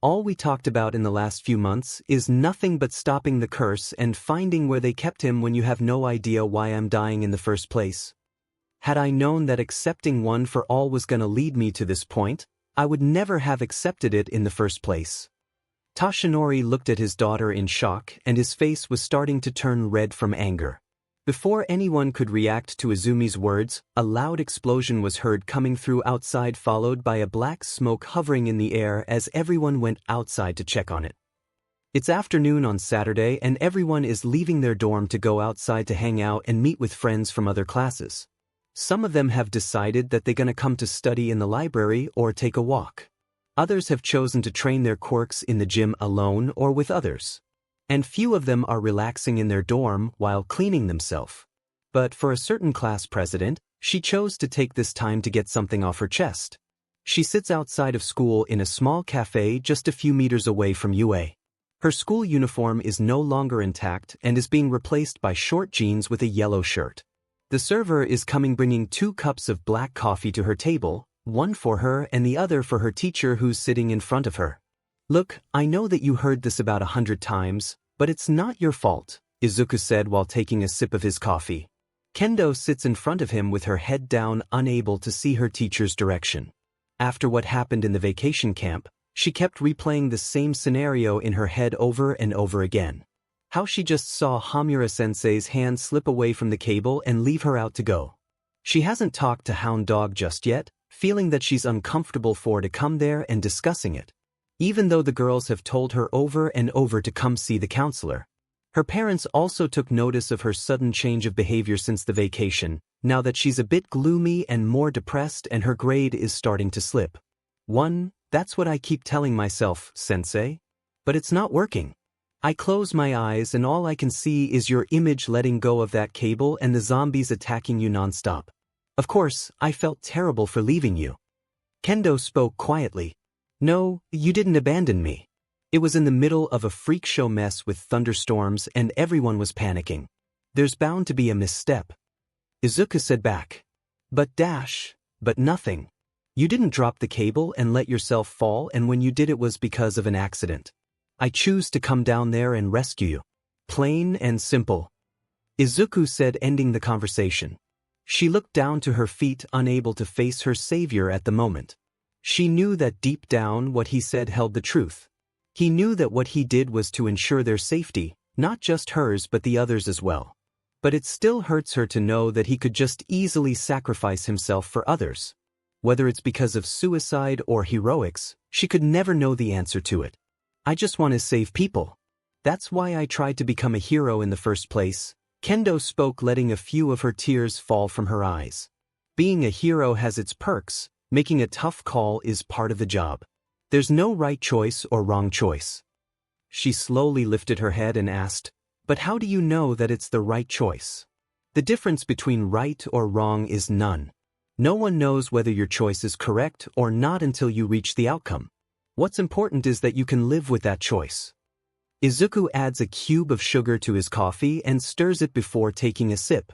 All we talked about in the last few months is nothing but stopping the curse and finding where they kept him, when you have no idea why I'm dying in the first place. Had I known that accepting one for all was gonna lead me to this point, I would never have accepted it in the first place. Toshinori looked at his daughter in shock, and his face was starting to turn red from anger. Before anyone could react to Izumi's words, a loud explosion was heard coming through outside, followed by a black smoke hovering in the air as everyone went outside to check on it. It's afternoon on Saturday and everyone is leaving their dorm to go outside to hang out and meet with friends from other classes. Some of them have decided that they're gonna come to study in the library or take a walk. Others have chosen to train their quirks in the gym alone or with others. And few of them are relaxing in their dorm while cleaning themselves. But for a certain class president, she chose to take this time to get something off her chest. She sits outside of school in a small cafe just a few meters away from UA. Her school uniform is no longer intact and is being replaced by short jeans with a yellow shirt. The server is coming, bringing 2 cups of black coffee to her table, one for her and the other for her teacher who's sitting in front of her. Look, I know that you heard this about 100 times, but it's not your fault, Izuku said while taking a sip of his coffee. Kendo sits in front of him with her head down, unable to see her teacher's direction. After what happened in the vacation camp, she kept replaying the same scenario in her head over and over again. How she just saw Hamura-sensei's hand slip away from the cable and leave her out to go. She hasn't talked to Hound Dog just yet, feeling that she's uncomfortable for to come there and discussing it. Even though the girls have told her over and over to come see the counselor. Her parents also took notice of her sudden change of behavior since the vacation, now that she's a bit gloomy and more depressed and her grade is starting to slip. 1. That's what I keep telling myself, sensei. But it's not working. I close my eyes and all I can see is your image letting go of that cable and the zombies attacking you nonstop. Of course, I felt terrible for leaving you. Kendo spoke quietly. No, you didn't abandon me. It was in the middle of a freak show mess with thunderstorms and everyone was panicking. There's bound to be a misstep. Izuku said back. But nothing. You didn't drop the cable and let yourself fall, and when you did it was because of an accident. I choose to come down there and rescue you. Plain and simple. Izuku said, ending the conversation. She looked down to her feet, unable to face her savior at the moment. She knew that deep down what he said held the truth. He knew that what he did was to ensure their safety, not just hers but the others as well. But it still hurts her to know that he could just easily sacrifice himself for others. Whether it's because of suicide or heroics, she could never know the answer to it. I just want to save people. That's why I tried to become a hero in the first place. Kendo spoke, letting a few of her tears fall from her eyes. Being a hero has its perks. Making a tough call is part of the job. There's no right choice or wrong choice. She slowly lifted her head and asked, "But how do you know that it's the right choice?" The difference between right or wrong is none. No one knows whether your choice is correct or not until you reach the outcome. What's important is that you can live with that choice. Izuku adds a cube of sugar to his coffee and stirs it before taking a sip.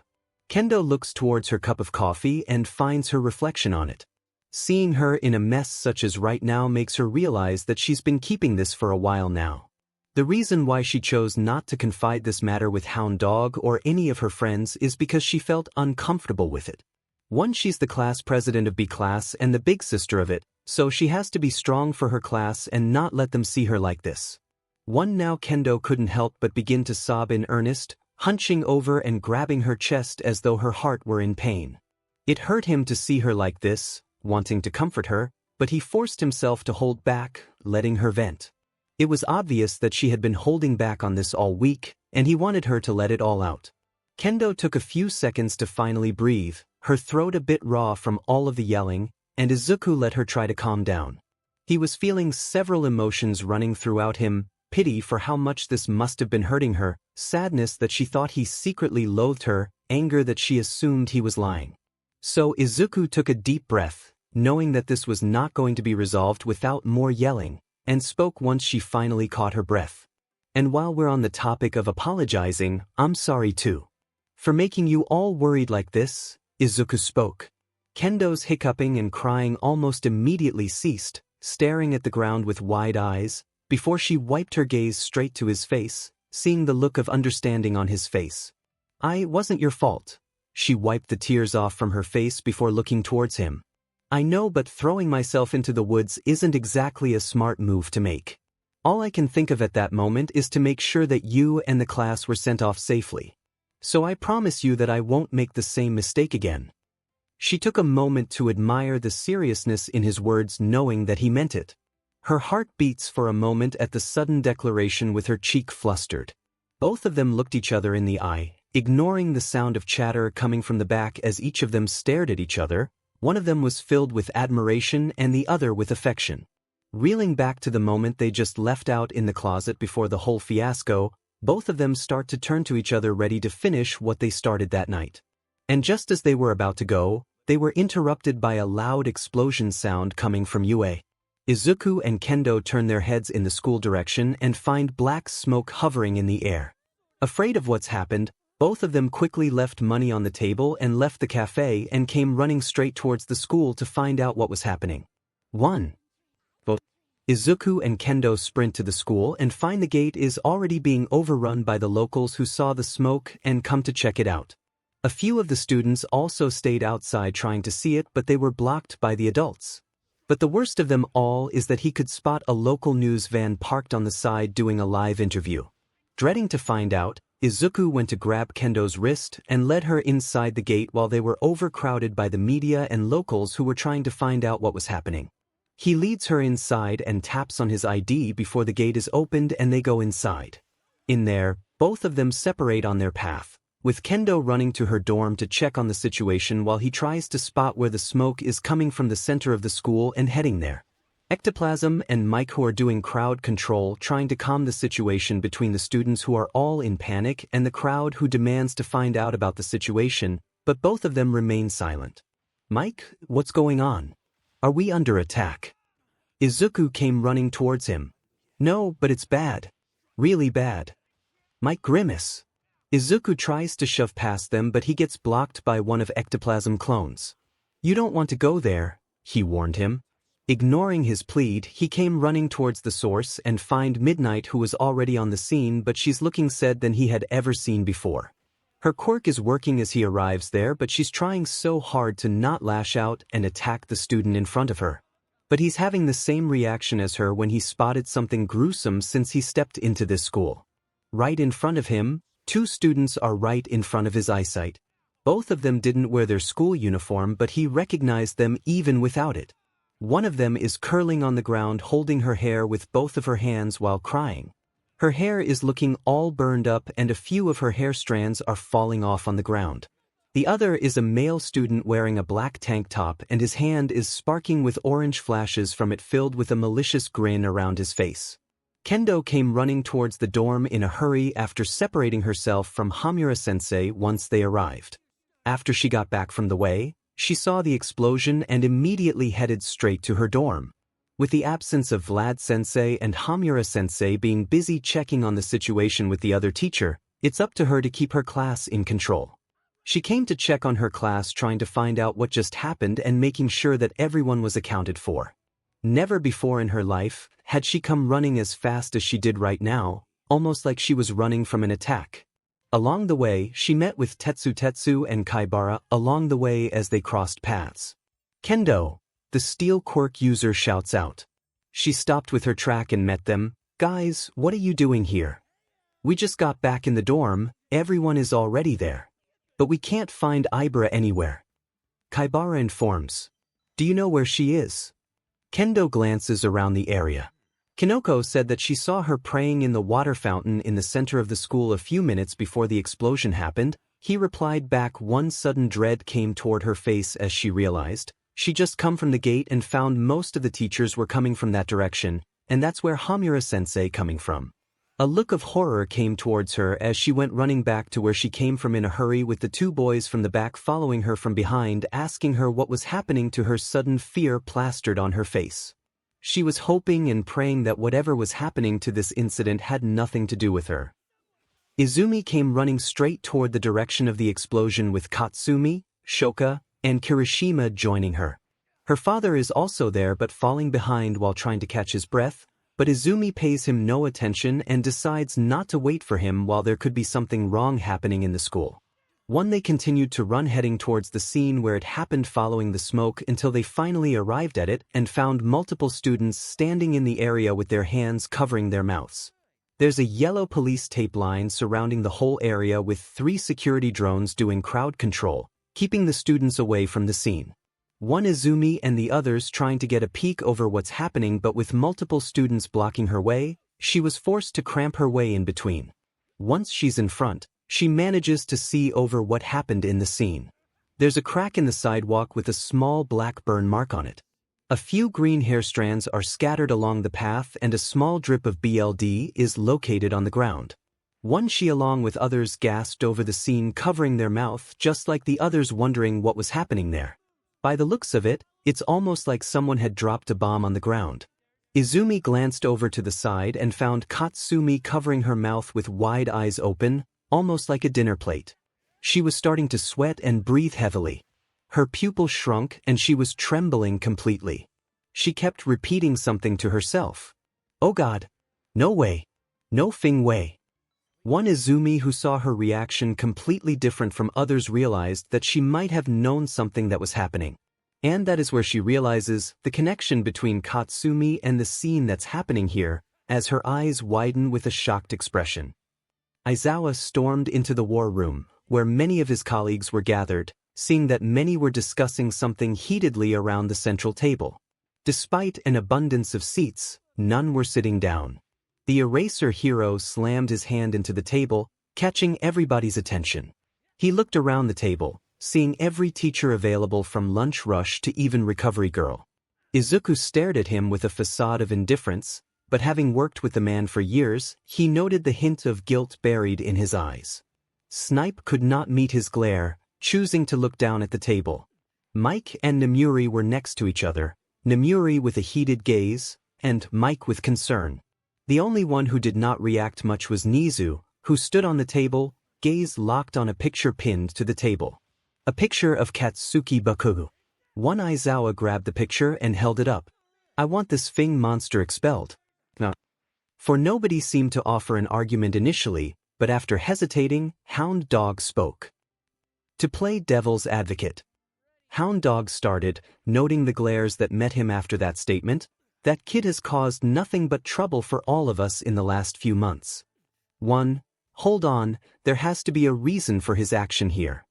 Kendo looks towards her cup of coffee and finds her reflection on it. Seeing her in a mess such as right now makes her realize that she's been keeping this for a while now. The reason why she chose not to confide this matter with Hound Dog or any of her friends is because she felt uncomfortable with it. One, she's the class president of B class and the big sister of it, so she has to be strong for her class and not let them see her like this. One, now Kendo couldn't help but begin to sob in earnest, hunching over and grabbing her chest as though her heart were in pain. It hurt him to see her like this, wanting to comfort her, but he forced himself to hold back, letting her vent. It was obvious that she had been holding back on this all week, and he wanted her to let it all out. Kendo took a few seconds to finally breathe, her throat a bit raw from all of the yelling, and Izuku let her try to calm down. He was feeling several emotions running throughout him: pity for how much this must have been hurting her, sadness that she thought he secretly loathed her, anger that she assumed he was lying. So Izuku took a deep breath, knowing that this was not going to be resolved without more yelling, and spoke once she finally caught her breath. "And while we're on the topic of apologizing, I'm sorry too. For making you all worried like this," Izuku spoke. Kendo's hiccuping and crying almost immediately ceased, staring at the ground with wide eyes, before she wiped her gaze straight to his face, seeing the look of understanding on his face. "It wasn't your fault." She wiped the tears off from her face before looking towards him. "I know, but throwing myself into the woods isn't exactly a smart move to make. All I can think of at that moment is to make sure that you and the class were sent off safely. So I promise you that I won't make the same mistake again." She took a moment to admire the seriousness in his words, knowing that he meant it. Her heart beats for a moment at the sudden declaration, with her cheek flustered. Both of them looked each other in the eye, ignoring the sound of chatter coming from the back as each of them stared at each other. One of them was filled with admiration and the other with affection. Reeling back to the moment they just left out in the closet before the whole fiasco, both of them start to turn to each other, ready to finish what they started that night. And just as they were about to go, they were interrupted by a loud explosion sound coming from UA. Izuku and Kendo turn their heads in the school direction and find black smoke hovering in the air. Afraid of what's happened, both of them quickly left money on the table and left the cafe and came running straight towards the school to find out what was happening. 1. Both Izuku and Kendo sprint to the school and find the gate is already being overrun by the locals who saw the smoke and come to check it out. A few of the students also stayed outside trying to see it, but they were blocked by the adults. But the worst of them all is that he could spot a local news van parked on the side doing a live interview. Dreading to find out, Izuku went to grab Kendo's wrist and led her inside the gate while they were overcrowded by the media and locals who were trying to find out what was happening. He leads her inside and taps on his ID before the gate is opened and they go inside. In there, both of them separate on their path, with Kendo running to her dorm to check on the situation while he tries to spot where the smoke is coming from the center of the school and heading there. 𝗧𝗵𝗲 and Mike, who are doing crowd control, trying to calm the situation between the students who are all in panic and the crowd who demands to find out about the situation, but both of them remain silent. "Mike, what's going on? Are we under attack?" Izuku came running towards him. "No, but it's bad. Really bad." Mike grimace. Izuku tries to shove past them, but he gets blocked by one of 𝗧𝗵𝗲 clones. "You don't want to go there," he warned him. Ignoring his plead, he came running towards the source and find Midnight, who was already on the scene, but she's looking sadder than he had ever seen before. Her quirk is working as he arrives there, but she's trying so hard to not lash out and attack the student in front of her. But he's having the same reaction as her when he spotted something gruesome since he stepped into this school. Right in front of him, two students are right in front of his eyesight. Both of them didn't wear their school uniform, but he recognized them even without it. One of them is curling on the ground holding her hair with both of her hands while crying. Her hair is looking all burned up and a few of her hair strands are falling off on the ground. The other is a male student wearing a black tank top and his hand is sparking with orange flashes from it filled with a malicious grin around his face. Kendo came running towards the dorm in a hurry after separating herself from 𝗵𝗲𝗄𝗧 once they arrived. After she got back from the way, she saw the explosion and immediately headed straight to her dorm. With the absence of Vlad-sensei and 𝗵𝗲𝗄𝗧 being busy checking on the situation with the other teacher, it's up to her to keep her class in control. She came to check on her class trying to find out what just happened and making sure that everyone was accounted for. Never before in her life had she come running as fast as she did right now, almost like she was running from an attack. Along the way, she met with 𝗧𝗵𝗄 and 𝗫𝗏𝗏 along the way as they crossed paths. Kendo, the steel quirk user, shouts out. She stopped with her track and met them. Guys, what are you doing here? We just got back in the dorm, everyone is already there. But we can't find 𝗫𝗏𝗏 anywhere. 𝗫𝗏𝗏 informs. Do you know where she is? Kendo glances around the area. Kinoko said that she saw her praying in the water fountain in the center of the school a few minutes before the explosion happened. He replied back. One sudden dread came toward her face as she realized she just come from the gate and found most of the teachers were coming from that direction, and that's where 𝗵𝗲𝗄𝗧 coming from. A look of horror came towards her as she went running back to where she came from in a hurry, with the two boys from the back following her from behind, asking her what was happening to her. Sudden fear plastered on her face. She was hoping and praying that whatever was happening to this incident had nothing to do with her. Izumi came running straight toward the direction of the explosion with Katsumi, Shoka, and Kirishima joining her. Her father is also there but falling behind while trying to catch his breath, but Izumi pays him no attention and decides not to wait for him while there could be something wrong happening in the school. They continued to run heading towards the scene where it happened, following the smoke until they finally arrived at it and found multiple students standing in the area with their hands covering their mouths. There's a yellow police tape line surrounding the whole area with 3 security drones doing crowd control, keeping the students away from the scene. One Izumi and the others trying to get a peek over what's happening, but with multiple students blocking her way, she was forced to cramp her way in between. Once she's in front, she manages to see over what happened in the scene. There's a crack in the sidewalk with a small black burn mark on it. A few green hair strands are scattered along the path and a small drip of blood is located on the ground. She along with others gasped over the scene, covering their mouth just like the others, wondering what was happening there. By the looks of it, it's almost like someone had dropped a bomb on the ground. Izumi glanced over to the side and found Katsumi covering her mouth with wide eyes open, almost like a dinner plate. She was starting to sweat and breathe heavily. Her pupils shrunk and she was trembling completely. She kept repeating something to herself. Oh God! No way! No fing way! One Izumi who saw her reaction completely different from others realized that she might have known something that was happening. And that is where she realizes the connection between Katsumi and the scene that's happening here, as her eyes widen with a shocked expression. Aizawa stormed into the war room, where many of his colleagues were gathered, seeing that many were discussing something heatedly around the central table. Despite an abundance of seats, none were sitting down. The eraser hero slammed his hand into the table, catching everybody's attention. He looked around the table, seeing every teacher available from lunch rush to even recovery girl. Izuku stared at him with a facade of indifference, but having worked with the man for years, he noted the hint of guilt buried in his eyes. Snipe could not meet his glare, choosing to look down at the table. Mike and Namuri were next to each other, Namuri with a heated gaze, and Mike with concern. The only one who did not react much was Nizu, who stood on the table, gaze locked on a picture pinned to the table. A picture of Katsuki Bakugo. One Aizawa grabbed the picture and held it up. I want this Fing monster expelled. No. For nobody seemed to offer an argument initially, but after hesitating, Hound Dog spoke. To play devil's advocate. Hound Dog started, noting the glares that met him after that statement. That kid has caused nothing but trouble for all of us in the last few months. 1. Hold on, there has to be a reason for his action here.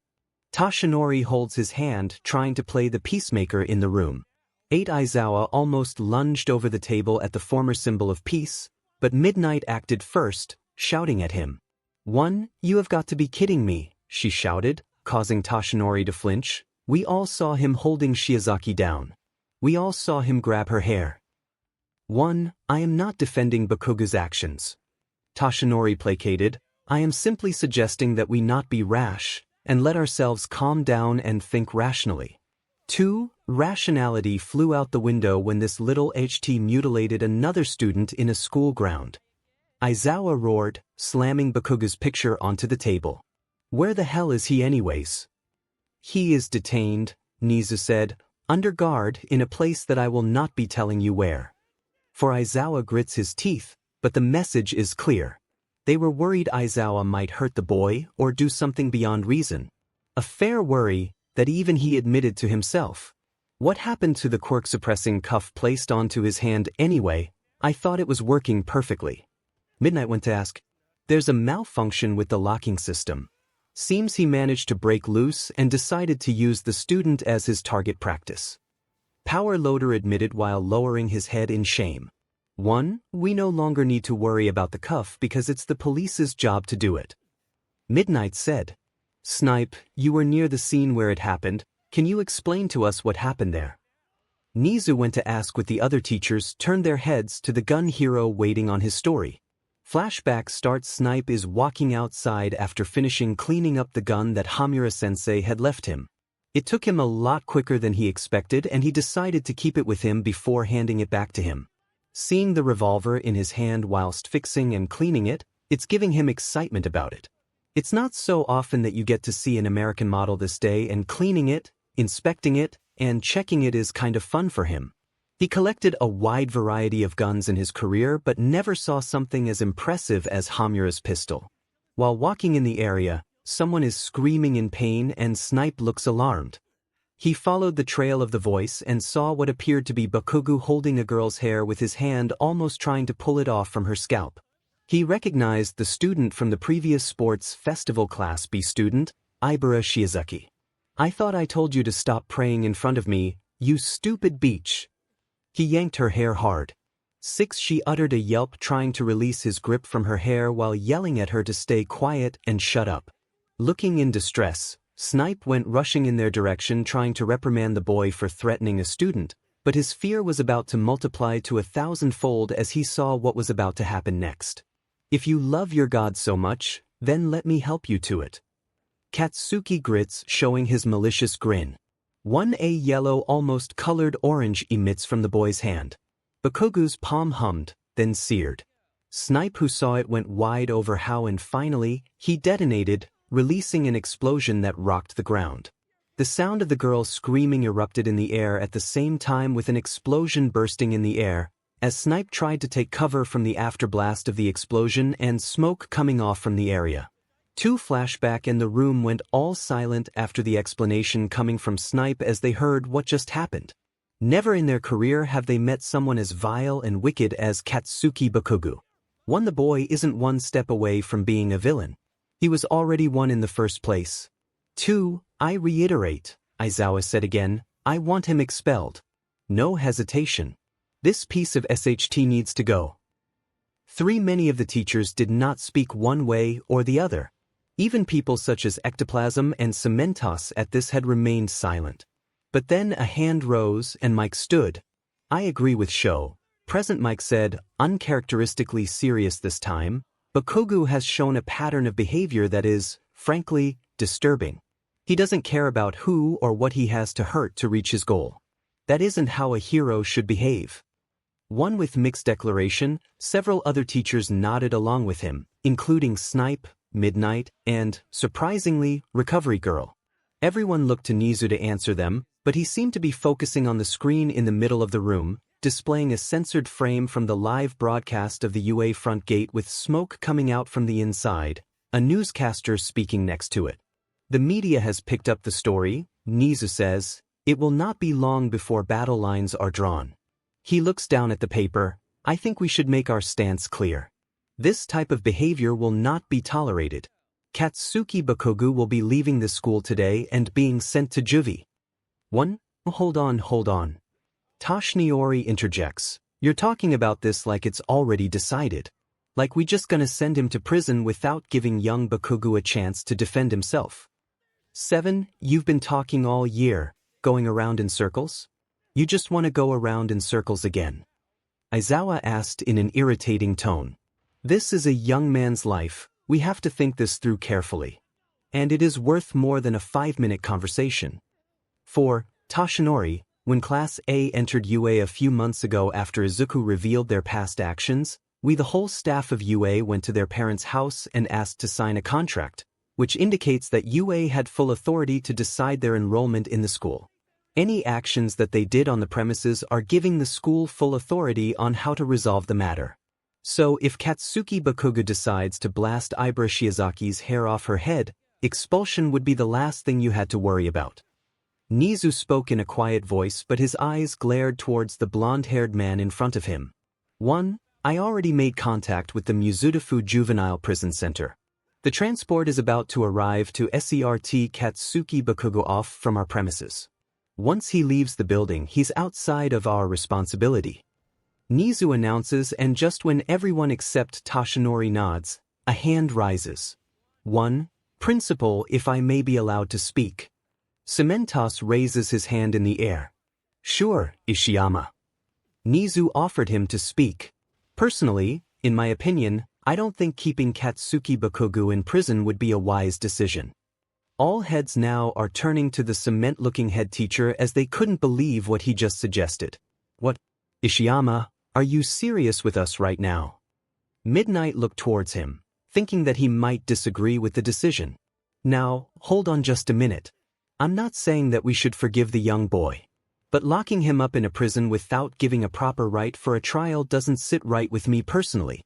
Toshinori holds his hand, trying to play the peacemaker in the room. 8. Aizawa almost lunged over the table at the former symbol of peace, but Midnight acted first, shouting at him. "One, you have got to be kidding me," she shouted, causing Tashinori to flinch. "We all saw him holding Shiozaki down. We all saw him grab her hair." "One, I am not defending Bakugu's actions," Tashinori placated. "I am simply suggesting that we not be rash, and let ourselves calm down and think rationally." 2. Rationality flew out the window when this little ht mutilated another student in a school ground. Aizawa roared, slamming Bakugu's picture onto the table. "Where the hell is he anyways?" "He is detained," 𝗫𝗍 said, "under guard in a place that I will not be telling you where." For Aizawa grits his teeth, but the message is clear. They were worried Aizawa might hurt the boy or do something beyond reason. A fair worry that even he admitted to himself. What happened to the quirk suppressing cuff placed onto his hand anyway? I thought it was working perfectly. Midnight went to ask. There's a malfunction with the locking system. Seems he managed to break loose and decided to use the student as his target practice. Power Loader admitted while lowering his head in shame. 1. We no longer need to worry about the cuff because it's the police's job to do it. Midnight said. Snipe, you were near the scene where it happened. Can you explain to us what happened there? 𝗫𝗍 went to ask with the other teachers turned their heads to the gun hero waiting on his story. Flashback starts. Snipe is walking outside after finishing cleaning up the gun that Hamura-sensei had left him. It took him a lot quicker than he expected and he decided to keep it with him before handing it back to him. Seeing the revolver in his hand whilst fixing and cleaning it, it's giving him excitement about it. It's not so often that you get to see an American model this day, and cleaning it, inspecting it, and checking it is kind of fun for him. He collected a wide variety of guns in his career but never saw something as impressive as Hamura's pistol. While walking in the area, someone is screaming in pain and Snipe looks alarmed. He followed the trail of the voice and saw what appeared to be Bakugu holding a girl's hair with his hand, almost trying to pull it off from her scalp. He recognized the student from the previous sports festival class B student, Ibara Shiozaki. I thought I told you to stop praying in front of me, you stupid beach. He yanked her hair hard. 6. She uttered a yelp, trying to release his grip from her hair while yelling at her to stay quiet and shut up. Looking in distress, Snipe went rushing in their direction trying to reprimand the boy for threatening a student, but his fear was about to multiply to 1,000-fold as he saw what was about to happen next. If you love your god so much, then let me help you to it. Katsuki grits, showing his malicious grin. 1. A yellow, almost colored orange emits from the boy's hand. Bakugu's palm hummed, then seared. Snipe, who saw it, went wide over how and finally, he detonated, releasing an explosion that rocked the ground. The sound of the girl screaming erupted in the air at the same time with an explosion bursting in the air, as Snipe tried to take cover from the afterblast of the explosion and smoke coming off from the area. 2. Flashback and the room went all silent after the explanation coming from Snipe as they heard what just happened. Never in their career have they met someone as vile and wicked as Katsuki Bakugu. 1. The boy isn't one step away from being a villain. He was already one in the first place. 2. I reiterate, Aizawa said again, I want him expelled. No hesitation. This piece of SHT needs to go. 3. Many of the teachers did not speak one way or the other. Even people such as ectoplasm and Cementos at this had remained silent. But then a hand rose and Mike stood. I agree with Sho. Present, Mike said, uncharacteristically serious this time. Bakugu has shown a pattern of behavior that is, frankly, disturbing. He doesn't care about who or what he has to hurt to reach his goal. That isn't how a hero should behave. 1. With mixed declaration, several other teachers nodded along with him, including Snipe, Midnight, and, surprisingly, Recovery Girl. Everyone looked to 𝗫𝗍 to answer them, but he seemed to be focusing on the screen in the middle of the room, displaying a censored frame from the live broadcast of the UA front gate with smoke coming out from the inside, a newscaster speaking next to it. The media has picked up the story, 𝗫𝗍 says. It will not be long before battle lines are drawn. He looks down at the paper. I think we should make our stance clear. This type of behavior will not be tolerated. Katsuki Bakugu will be leaving the school today and being sent to juvie. 1. Hold on. Tashinori interjects. You're talking about this like it's already decided. Like we just gonna send him to prison without giving young Bakugo a chance to defend himself. 7. You've been talking all year, going around in circles? You just want to go around in circles again? Aizawa asked in an irritating tone. This is a young man's life, we have to think this through carefully. And it is worth more than a 5-minute conversation. 4. Toshinori, when Class A entered UA a few months ago after Izuku revealed their past actions, the whole staff of UA went to their parents' house and asked to sign a contract, which indicates that UA had full authority to decide their enrollment in the school. Any actions that they did on the premises are giving the school full authority on how to resolve the matter. So if Katsuki Bakugo decides to blast Ibara Shiozaki's hair off her head, expulsion would be the last thing you had to worry about. Nizu spoke in a quiet voice, but his eyes glared towards the blonde-haired man in front of him. 1. I already made contact with the Mizudafu Juvenile Prison Center. The transport is about to arrive to SERT Katsuki Bakugo off from our premises. Once he leaves the building, he's outside of our responsibility. Nizu announces, and just when everyone except Toshinori nods, a hand rises. 1. Principal, if I may be allowed to speak. 𝗵𝗲 raises his hand in the air. Sure, Ishiyama. Nizu offered him to speak. Personally, in my opinion, I don't think keeping Katsuki Bakugo in prison would be a wise decision. All heads now are turning to the cement-looking head teacher as they couldn't believe what he just suggested. What? Ishiyama, are you serious with us right now? Midnight looked towards him, thinking that he might disagree with the decision. Now, hold on just a minute. I'm not saying that we should forgive the young boy. But locking him up in a prison without giving a proper right for a trial doesn't sit right with me personally.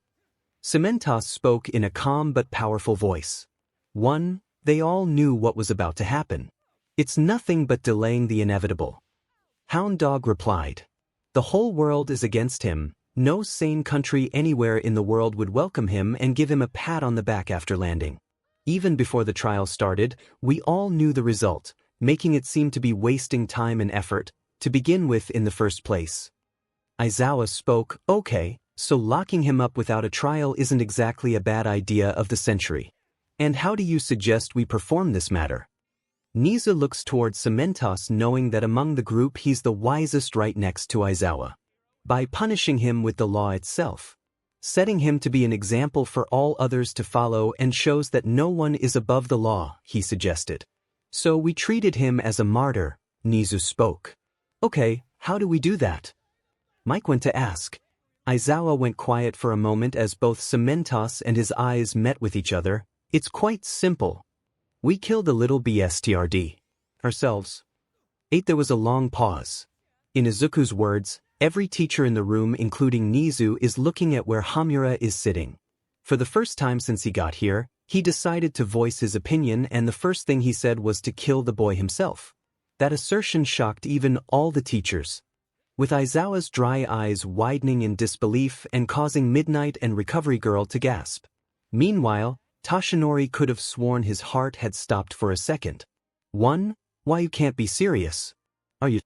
𝗵𝗲 spoke in a calm but powerful voice. 1. They all knew what was about to happen. It's nothing but delaying the inevitable. Hound Dog replied. The whole world is against him. No sane country anywhere in the world would welcome him and give him a pat on the back after landing. Even before the trial started, we all knew the result, making it seem to be wasting time and effort, to begin with in the first place. Aizawa spoke. Okay, so locking him up without a trial isn't exactly a bad idea of the century. And how do you suggest we perform this matter? Nizu looks towards 𝗵𝗲 knowing that among the group he's the wisest right next to Aizawa. By punishing him with the law itself. Setting him to be an example for all others to follow and shows that no one is above the law, he suggested. So we treated him as a martyr, Nizu spoke. Okay, how do we do that? Mike went to ask. Aizawa went quiet for a moment as both 𝗵𝗲 and his eyes met with each other. It's quite simple. We kill the little bstrd. Ourselves. 8. There was a long pause. In Izuku's words, every teacher in the room including Nizu is looking at where Hamura is sitting. For the first time since he got here, he decided to voice his opinion and the first thing he said was to kill the boy himself. That assertion shocked even all the teachers. With Aizawa's dry eyes widening in disbelief and causing Midnight and Recovery Girl to gasp. Meanwhile, Toshinori could have sworn his heart had stopped for a second. 1. Why you can't be serious? Are you?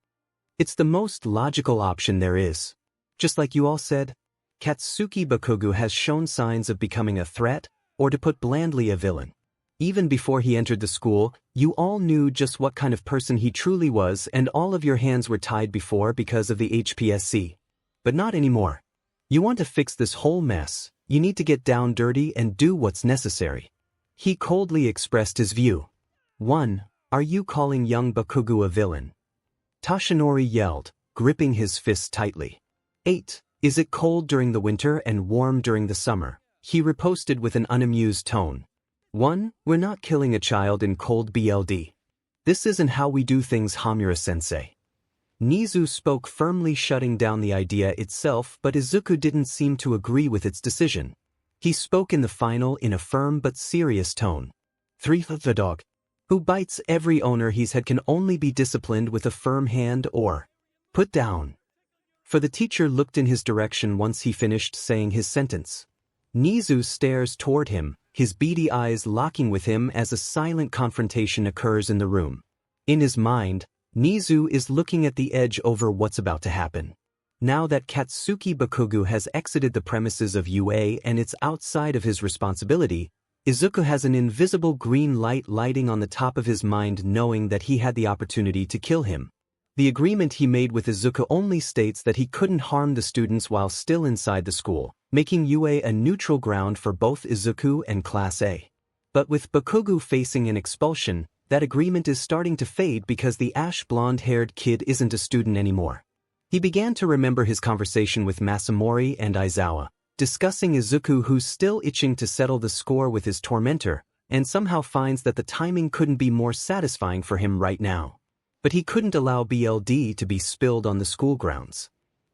It's the most logical option there is. Just like you all said, Katsuki Bakugo has shown signs of becoming a threat, or to put blandly, a villain. Even before he entered the school, you all knew just what kind of person he truly was and all of your hands were tied before because of the HPSC. But not anymore. You want to fix this whole mess, you need to get down dirty and do what's necessary. He coldly expressed his view. 1. Are you calling young Bakugo a villain? Toshinori yelled, gripping his fist tightly. 8. Is it cold during the winter and warm during the summer? He riposted with an unamused tone. 1. We're not killing a child in cold BLD. This isn't how we do things, Hamura-sensei. Nizu spoke firmly, shutting down the idea itself, but Izuku didn't seem to agree with its decision. He spoke in the final in a firm but serious tone. 3. The dog who bites every owner he's had can only be disciplined with a firm hand or put down. For the teacher looked in his direction once he finished saying his sentence. Nizu stares toward him, his beady eyes locking with him as a silent confrontation occurs in the room. In his mind, Nizu is looking at the edge over what's about to happen. Now that Katsuki Bakugo has exited the premises of UA and it's outside of his responsibility, Izuku has an invisible green light lighting on the top of his mind, knowing that he had the opportunity to kill him. The agreement he made with Izuku only states that he couldn't harm the students while still inside the school, making UA a neutral ground for both Izuku and Class A. But with Bakugo facing an expulsion, that agreement is starting to fade because the blonde-haired kid isn't a student anymore. He began to remember his conversation with Masamori and Aizawa, discussing Izuku, who's still itching to settle the score with his tormentor, and somehow finds that the timing couldn't be more satisfying for him right now. But he couldn't allow BLD to be spilled on the school grounds.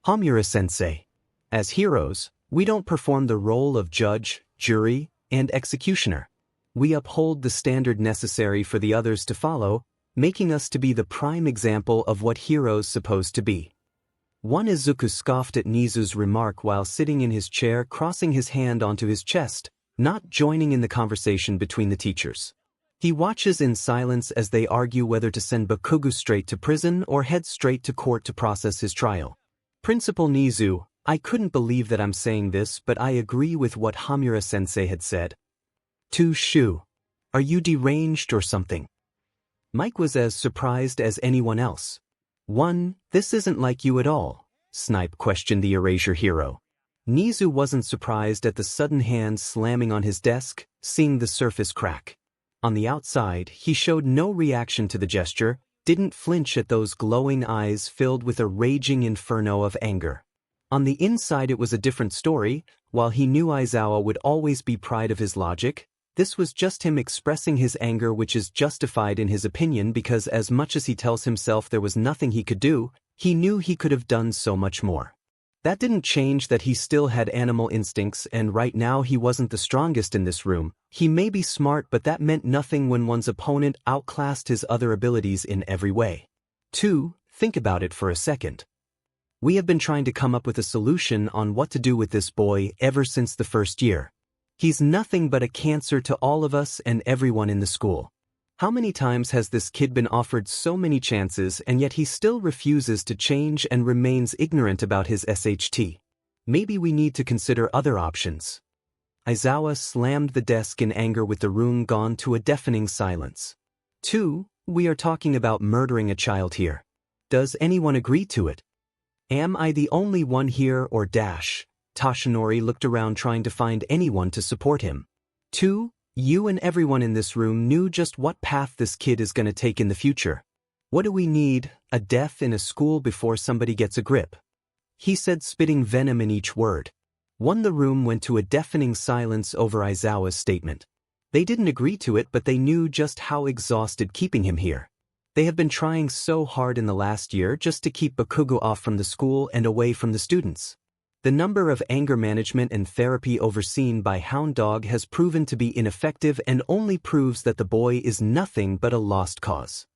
Homura-sensei. As heroes, we don't perform the role of judge, jury, and executioner. We uphold the standard necessary for the others to follow, making us to be the prime example of what heroes supposed to be. One Izuku scoffed at Nizu's remark while sitting in his chair, crossing his hand onto his chest, not joining in the conversation between the teachers. He watches in silence as they argue whether to send Bakugo straight to prison or head straight to court to process his trial. Principal Nizu, I couldn't believe that I'm saying this, but I agree with what Homura-sensei had said. Shu, are you deranged or something? Mike was as surprised as anyone else. This isn't like you at all, 𝗧𝗵𝗲 questioned the erasure hero. Nizu wasn't surprised at the sudden hand slamming on his desk, seeing the surface crack. On the outside, he showed no reaction to the gesture, didn't flinch at those glowing eyes filled with a raging inferno of anger. On the inside it was a different story. While he knew Aizawa would always be proud of his logic, this was just him expressing his anger, which is justified in his opinion because as much as he tells himself there was nothing he could do, he knew he could have done so much more. That didn't change that he still had animal instincts, and right now he wasn't the strongest in this room. He may be smart, but that meant nothing when one's opponent outclassed his other abilities in every way. Think about it for a second. We have been trying to come up with a solution on what to do with this boy ever since the first year. He's nothing but a cancer to all of us and everyone in the school. How many times has this kid been offered so many chances and yet he still refuses to change and remains ignorant about his SHT? Maybe we need to consider other options. Aizawa slammed the desk in anger with the room gone to a deafening silence. We are talking about murdering a child here. Does anyone agree to it? Am I the only one here or dash? Toshinori looked around trying to find anyone to support him. You and everyone in this room knew just what path this kid is going to take in the future. What do we need, a death in a school before somebody gets a grip? He said, spitting venom in each word. The room went to a deafening silence over Aizawa's statement. They didn't agree to it, but they knew just how exhausted keeping him here. They have been trying so hard in the last year just to keep Bakugo off from the school and away from the students. The number of anger management and therapy overseen by Hound Dog has proven to be ineffective and only proves that the boy is nothing but a lost cause.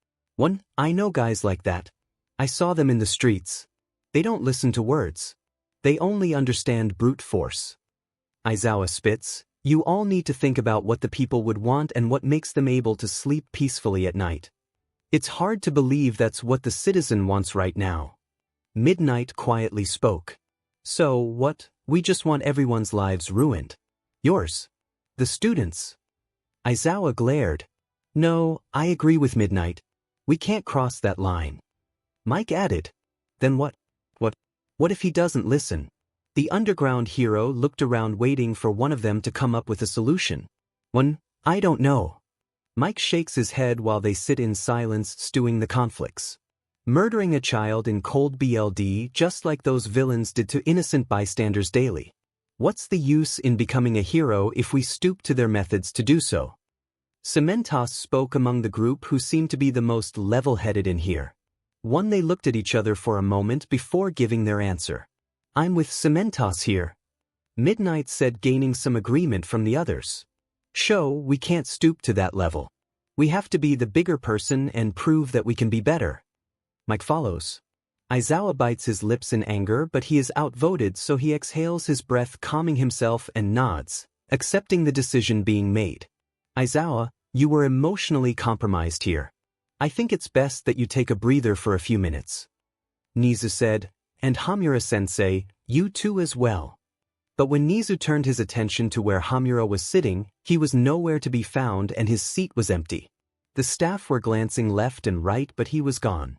I know guys like that. I saw them in the streets. They don't listen to words. They only understand brute force. Aizawa spits, you all need to think about what the people would want and what makes them able to sleep peacefully at night. It's hard to believe that's what the citizen wants right now. Midnight quietly spoke. So what? We just want everyone's lives ruined. Yours. The students. Aizawa glared. No, I agree with Midnight. We can't cross that line. Mike added. Then what? What if he doesn't listen? The underground hero looked around waiting for one of them to come up with a solution. I don't know. Mike shakes his head while they sit in silence stewing the conflicts. Murdering a child in cold blood, just like those villains did to innocent bystanders daily. What's the use in becoming a hero if we stoop to their methods to do so? 𝗵𝗲𝗄 spoke among the group, who seemed to be the most level-headed in here. They looked at each other for a moment before giving their answer. I'm with 𝗵𝗲𝗄 here. Midnight said, gaining some agreement from the others. We can't stoop to that level. We have to be the bigger person and prove that we can be better. Mike follows. Aizawa bites his lips in anger, but he is outvoted, so he exhales his breath, calming himself, and nods, accepting the decision being made. Aizawa, you were emotionally compromised here. I think it's best that you take a breather for a few minutes. Nizu said, and 𝗵𝗲𝗃-sensei, you too as well. But when Nizu turned his attention to where 𝗵𝗲 was sitting, he was nowhere to be found and his seat was empty. The staff were glancing left and right but he was gone.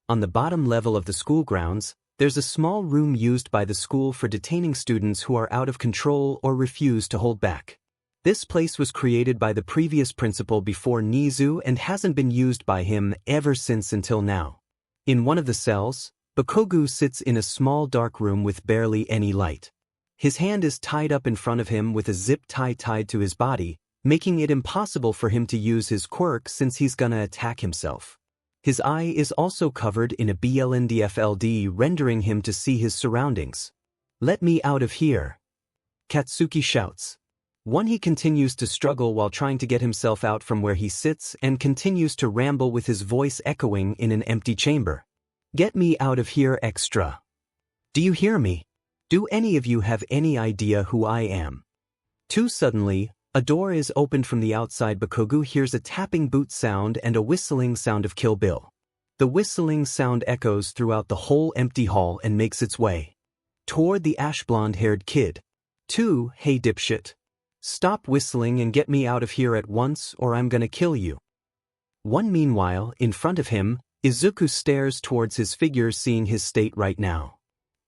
On the bottom level of the school grounds, there's a small room used by the school for detaining students who are out of control or refuse to hold back. This place was created by the previous principal before Nizu and hasn't been used by him ever since until now. In one of the cells, Bakugo sits in a small dark room with barely any light. His hand is tied up in front of him with a zip tie tied to his body, making it impossible for him to use his quirk since he's gonna attack himself. His eye is also covered in a blndfld, rendering him to see his surroundings. "Let me out of here," Katsuki shouts. He continues to struggle while trying to get himself out from where he sits and continues to ramble with his voice echoing in an empty chamber. "Get me out of here extra. Do you hear me? Do any of you have any idea who I am?" Suddenly, a door is opened from the outside. Bakugo hears a tapping boot sound and a whistling sound of Kill Bill. The whistling sound echoes throughout the whole empty hall and makes its way toward the ash-blonde-haired kid. "Hey dipshit. Stop whistling and get me out of here at once or I'm gonna kill you." Meanwhile, in front of him, Izuku stares towards his figure, seeing his state right now.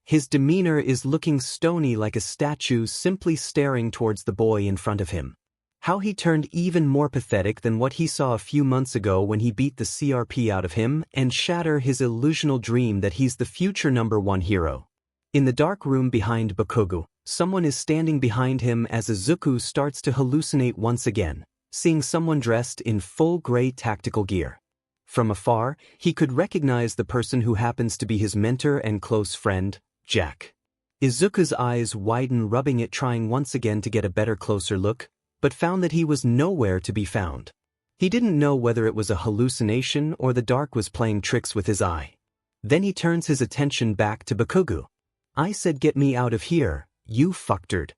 His demeanor is looking stony like a statue, simply staring towards the boy in front of him. How he turned even more pathetic than what he saw a few months ago when he beat the CRP out of him and shatter his illusional dream that he's the future #1 hero. In the dark room behind Bakugo, someone is standing behind him as Izuku starts to hallucinate once again, seeing someone dressed in full gray tactical gear. From afar, he could recognize the person who happens to be his mentor and close friend, Jack. Izuku's eyes widen, rubbing it, trying once again to get a better, closer look, but found that he was nowhere to be found. He didn't know whether it was a hallucination or the dark was playing tricks with his eye. Then he turns his attention back to Bakugo. "I said get me out of here, you fucktard."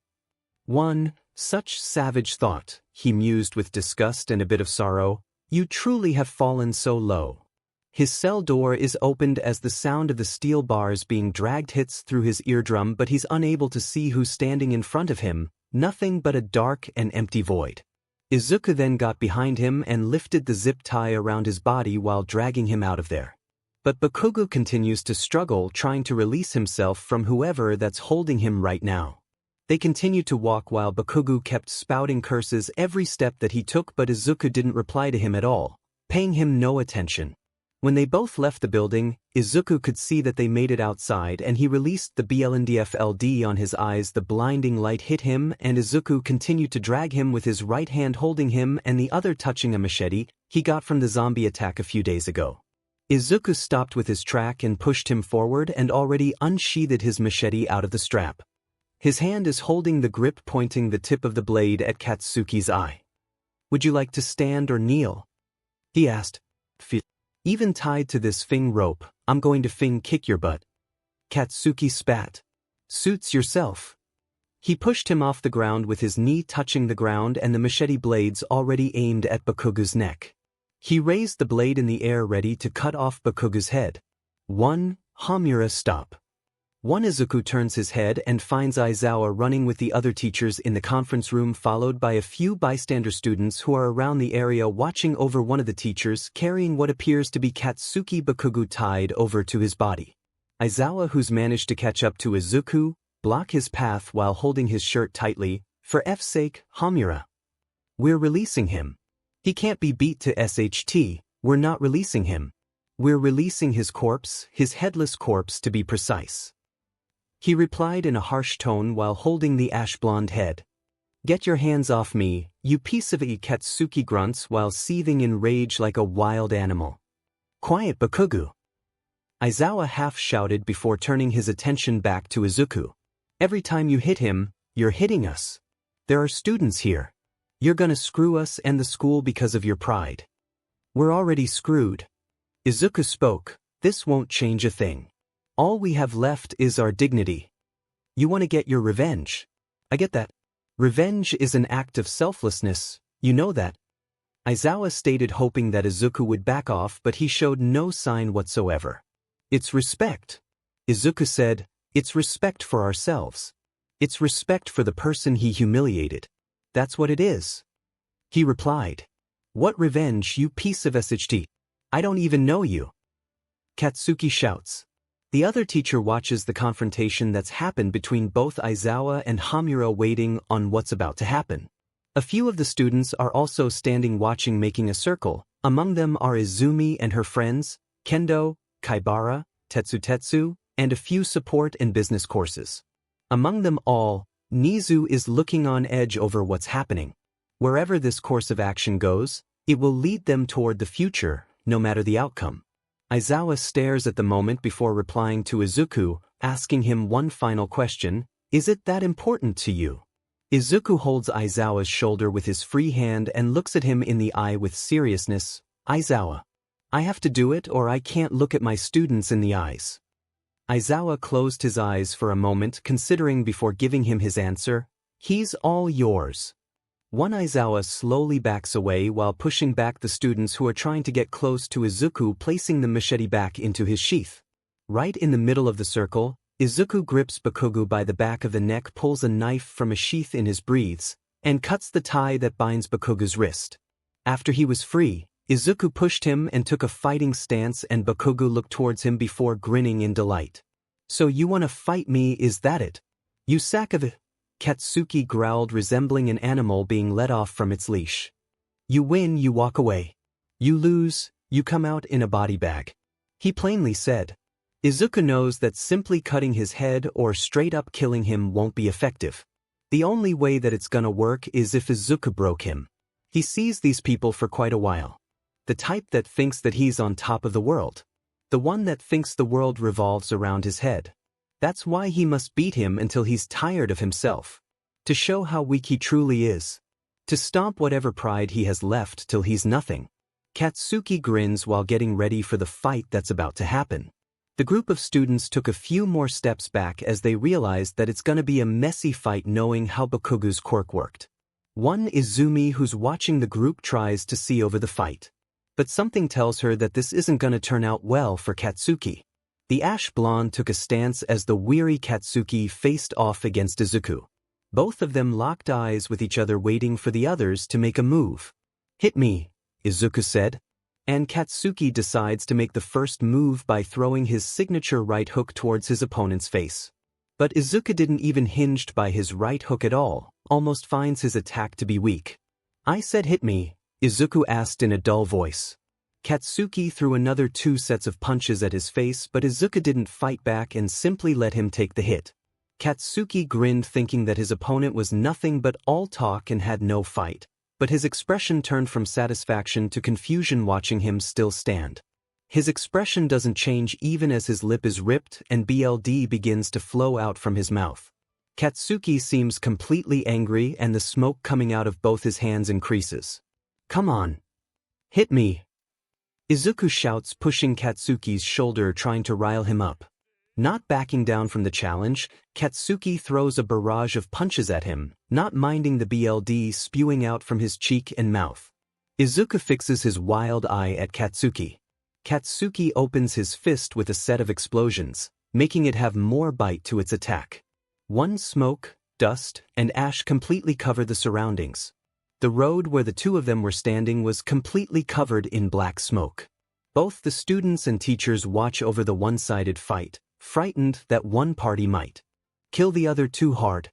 Such savage thought, he mused with disgust and a bit of sorrow. "You truly have fallen so low." His cell door is opened as the sound of the steel bars being dragged hits through his eardrum, but he's unable to see who's standing in front of him, nothing but a dark and empty void. Izuku then got behind him and lifted the zip tie around his body while dragging him out of there. But Bakugo continues to struggle, trying to release himself from whoever that's holding him right now. They continued to walk while Bakugo kept spouting curses every step that he took, but Izuku didn't reply to him at all, paying him no attention. When they both left the building, Izuku could see that they made it outside and he released the blndfld on his eyes. The blinding light hit him and Izuku continued to drag him with his right hand holding him and the other touching a machete he got from the zombie attack a few days ago. Izuku stopped with his track and pushed him forward and already unsheathed his machete out of the strap. His hand is holding the grip, pointing the tip of the blade at Katsuki's eye. "Would you like to stand or kneel?" he asked. "Even tied to this fing rope, I'm going to fing kick your butt." Katsuki spat. "Suits yourself." He pushed him off the ground with his knee touching the ground and the machete blades already aimed at Bakugo's neck. He raised the blade in the air, ready to cut off Bakugo's head. 𝗵𝗃, stop. Izuku turns his head and finds Aizawa running with the other teachers in the conference room, followed by a few bystander students who are around the area watching over one of the teachers carrying what appears to be Katsuki. Bakugo tied over to his body. Aizawa, who's managed to catch up to Izuku, block his path while holding his shirt tightly. "For F's sake, 𝗵𝗃. We're releasing him. He can't be beat to SHT, we're not releasing him. We're releasing his corpse, his headless corpse to be precise," he replied in a harsh tone while holding the ash-blonde head. "Get your hands off me, you piece of a," Katsuki grunts while seething in rage like a wild animal. "Quiet, Bakugo," Aizawa half-shouted before turning his attention back to Izuku. "Every time you hit him, you're hitting us. There are students here. You're gonna screw us and the school because of your pride." "We're already screwed," Izuku spoke. "This won't change a thing. All we have left is our dignity. You want to get your revenge. I get that. Revenge is an act of selflessness, you know that." Aizawa stated, hoping that Izuku would back off, but he showed no sign whatsoever. "It's respect. Izuku said, "It's respect for ourselves. It's respect for the person he humiliated. That's what it is." He replied, "What revenge, you piece of 𝗧𝗓𝗔𝗊? I don't even know you." Katsuki shouts. The other teacher watches the confrontation that's happened between both Aizawa and 𝗵𝗲𝗄 waiting on what's about to happen. A few of the students are also standing watching, making a circle. Among them are Izumi and her friends, Kendo, Kaibara, Tetsu, and a few support and business courses. Among them all, Nizu is looking on edge over what's happening. Wherever this course of action goes, it will lead them toward the future, no matter the outcome. Aizawa stares at the moment before replying to Izuku, asking him one final question, "Is it that important to you?" Izuku holds Aizawa's shoulder with his free hand and looks at him in the eye with seriousness. "Aizawa, I have to do it or I can't look at my students in the eyes." Aizawa closed his eyes for a moment, considering before giving him his answer. "He's all yours." One Aizawa slowly backs away while pushing back the students who are trying to get close to Izuku, placing the machete back into his sheath. Right in the middle of the circle, Izuku grips Bakugo by the back of the neck, pulls a knife from a sheath in his breathes, and cuts the tie that binds Bakugo's wrist. After he was free, Izuku pushed him and took a fighting stance, and Bakugo looked towards him before grinning in delight. "So you want to fight me, is that it? You sack of it?" Katsuki growled, resembling an animal being let off from its leash. "You win, you walk away. You lose, you come out in a body bag," he plainly said. Izuku knows that simply cutting his head or straight up killing him won't be effective. The only way that it's gonna work is if Izuku broke him. He sees these people for quite a while. The type that thinks that he's on top of the world. The one that thinks the world revolves around his head. That's why he must beat him until he's tired of himself. To show how weak he truly is. To stomp whatever pride he has left till he's nothing. Katsuki grins while getting ready for the fight that's about to happen. The group of students took a few more steps back as they realized that it's gonna be a messy fight, knowing how Bakugo's quirk worked. One Izumi, who's watching the group, tries to see over the fight. But something tells her that this isn't gonna turn out well for Katsuki. The ash blonde took a stance as the weary Katsuki faced off against Izuku. Both of them locked eyes with each other, waiting for the others to make a move. "Hit me," Izuku said. And Katsuki decides to make the first move by throwing his signature right hook towards his opponent's face. But Izuku didn't even hinged by his right hook at all, almost finds his attack to be weak. "I said hit me," Izuku asked in a dull voice. Katsuki threw another 2 sets of punches at his face, but Izuku didn't fight back and simply let him take the hit. Katsuki grinned, thinking that his opponent was nothing but all talk and had no fight, but his expression turned from satisfaction to confusion watching him still stand. His expression doesn't change even as his lip is ripped and blood begins to flow out from his mouth. Katsuki seems completely angry and the smoke coming out of both his hands increases. "Come on. Hit me," Izuku shouts, pushing Katsuki's shoulder, trying to rile him up. Not backing down from the challenge, Katsuki throws a barrage of punches at him, not minding the blood spewing out from his cheek and mouth. Izuku fixes his wild eye at Katsuki. Katsuki opens his fist with a set of explosions, making it have more bite to its attack. One smoke, dust, and ash completely covered the surroundings. The road where the two of them were standing was completely covered in black smoke. Both the students and teachers watch over the one-sided fight, frightened that one party might kill the other too hard.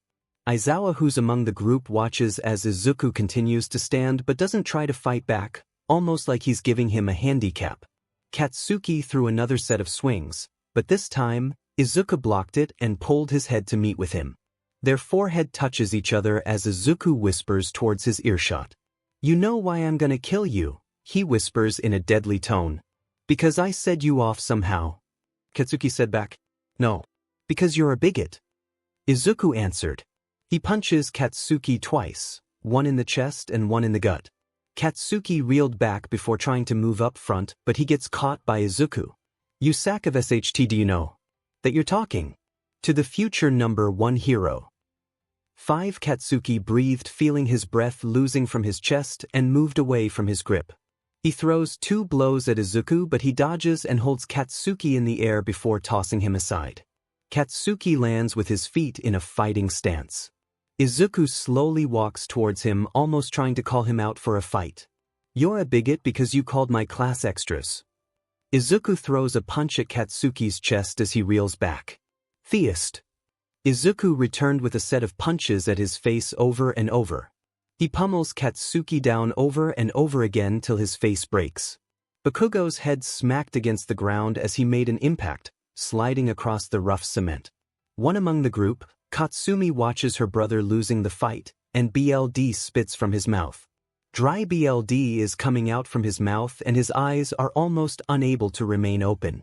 Aizawa, who's among the group, watches as Izuku continues to stand but doesn't try to fight back, almost like he's giving him a handicap. Katsuki threw another set of swings, but this time, Izuku blocked it and pulled his head to meet with him. Their forehead touches each other as Izuku whispers towards his earshot. "You know why I'm gonna kill you," he whispers in a deadly tone. "Because I said you off somehow." Katsuki said back, "No. Because you're a bigot." Izuku answered. He punches Katsuki twice, one in the chest and one in the gut. Katsuki reeled back before trying to move up front, but he gets caught by Izuku. "You sack of 𝗧𝗓𝗔𝗊, do you know that you're talking to the future #1 hero?" 5 Katsuki breathed, feeling his breath losing from his chest, and moved away from his grip. He throws 2 blows at Izuku, but he dodges and holds Katsuki in the air before tossing him aside. Katsuki lands with his feet in a fighting stance. Izuku slowly walks towards him, almost trying to call him out for a fight. "You're a bigot because you called my class extras." Izuku throws a punch at Katsuki's chest as he reels back. "Theist." Izuku returned with a set of punches at his face over and over. He pummels Katsuki down over and over again till his face breaks. Bakugo's head smacked against the ground as he made an impact, sliding across the rough cement. One among the group, Katsumi, watches her brother losing the fight, and BLD spits from his mouth. Dry BLD is coming out from his mouth and his eyes are almost unable to remain open.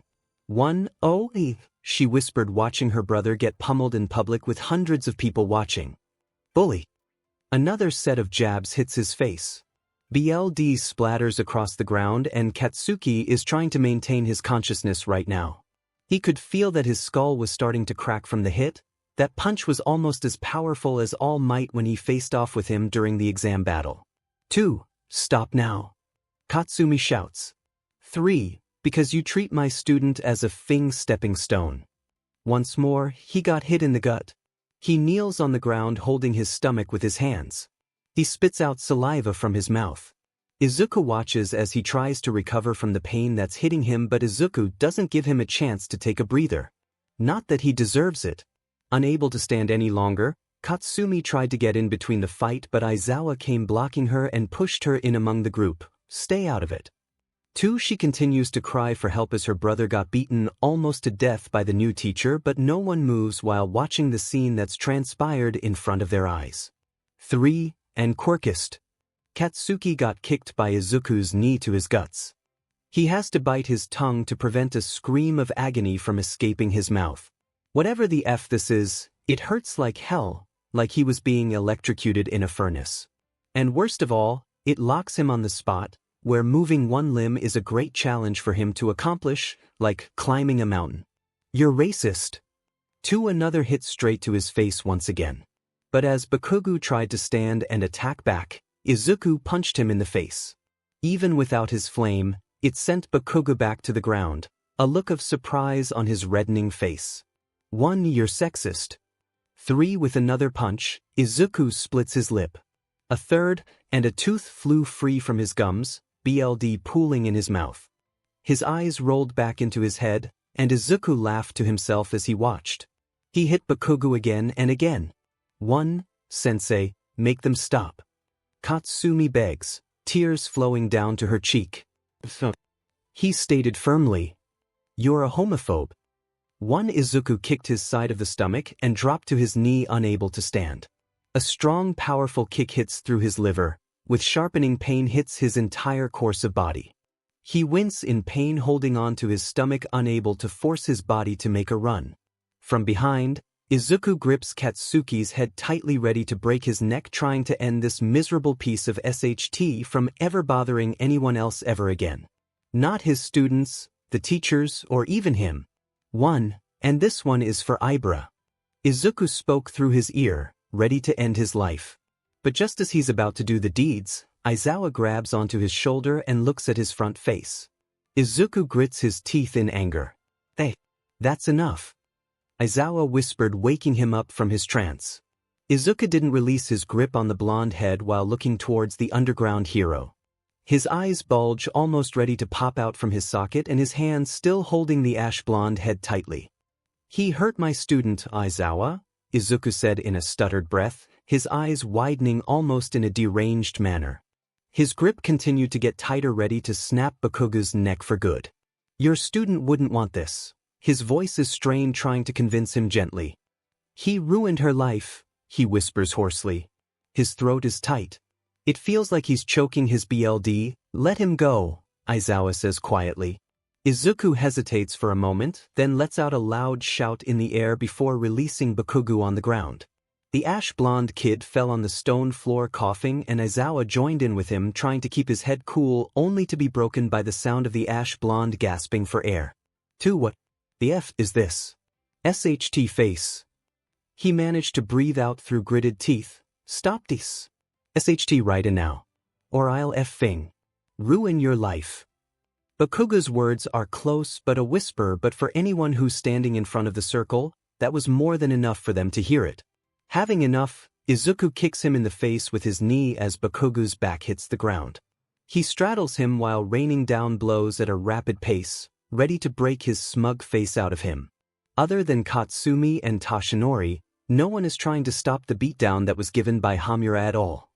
She whispered, watching her brother get pummeled in public with hundreds of people watching. "Bully." Another set of jabs hits his face. BLD splatters across the ground and Katsuki is trying to maintain his consciousness right now. He could feel that his skull was starting to crack from the hit. That punch was almost as powerful as All Might when he faced off with him during the exam battle. 2. Stop now. Katsumi shouts. 3. Because you treat my student as a stepping stone. Once more, he got hit in the gut. He kneels on the ground holding his stomach with his hands. He spits out saliva from his mouth. Izuku watches as he tries to recover from the pain that's hitting him, but Izuku doesn't give him a chance to take a breather. Not that he deserves it. Unable to stand any longer, Katsumi tried to get in between the fight, but Aizawa came blocking her and pushed her in among the group. "Stay out of it." 2. She continues to cry for help as her brother got beaten almost to death by the new teacher, but no one moves while watching the scene that's transpired in front of their eyes. 3. And quirkist. Katsuki got kicked by Izuku's knee to his guts. He has to bite his tongue to prevent a scream of agony from escaping his mouth. Whatever the F this is, it hurts like hell, like he was being electrocuted in a furnace. And worst of all, it locks him on the spot, where moving one limb is a great challenge for him to accomplish, like climbing a mountain. "You're racist." 2. Another hit straight to his face once again. But as Bakugo tried to stand and attack back, Izuku punched him in the face. Even without his flame, it sent Bakugo back to the ground, a look of surprise on his reddening face. 1. You're sexist. 3. With another punch, Izuku splits his lip. A third, and a tooth flew free from his gums, BLD pooling in his mouth. His eyes rolled back into his head, and Izuku laughed to himself as he watched. He hit Bakugo again and again. 1. Sensei, make them stop. Katsumi begs, tears flowing down to her cheek. He stated firmly, "You're a homophobe." 1. Izuku kicked his side of the stomach and dropped to his knee, unable to stand. A strong, powerful kick hits through his liver, with sharpening pain hits his entire course of body. He winces in pain, holding on to his stomach, unable to force his body to make a run. From behind, Izuku grips Katsuki's head tightly, ready to break his neck, trying to end this miserable piece of SHT from ever bothering anyone else ever again. Not his students, the teachers, or even him. 1. And this one is for Ibra. Izuku spoke through his ear, ready to end his life. But just as he's about to do the deeds, Aizawa grabs onto his shoulder and looks at his front face. Izuku grits his teeth in anger. "Hey, that's enough," Aizawa whispered, waking him up from his trance. Izuku didn't release his grip on the blonde head while looking towards the underground hero. His eyes bulge, almost ready to pop out from his socket, and his hands still holding the ash blonde head tightly. "He hurt my student, Aizawa," Izuku said in a stuttered breath, his eyes widening almost in a deranged manner. His grip continued to get tighter, ready to snap Bakugo's neck for good. "Your student wouldn't want this." His voice is strained, trying to convince him gently. "He ruined her life," he whispers hoarsely. His throat is tight. It feels like he's choking his BLD. "Let him go," Aizawa says quietly. Izuku hesitates for a moment, then lets out a loud shout in the air before releasing Bakugo on the ground. The ash-blonde kid fell on the stone floor coughing, and Aizawa joined in with him, trying to keep his head cool, only to be broken by the sound of the ash-blonde gasping for air. What the F is this? SHT face. He managed to breathe out through gritted teeth. "Stop this. SHT right now. Or I'll F-fing." ruin your life. Bakuga's words are close but a whisper, but for anyone who's standing in front of the circle, that was more than enough for them to hear it. Having enough, Izuku kicks him in the face with his knee as Bakuga's back hits the ground. He straddles him while raining down blows at a rapid pace, ready to break his smug face out of him. Other than Katsumi and Toshinori, no one is trying to stop the beatdown that was given by 𝗵𝗃 at all.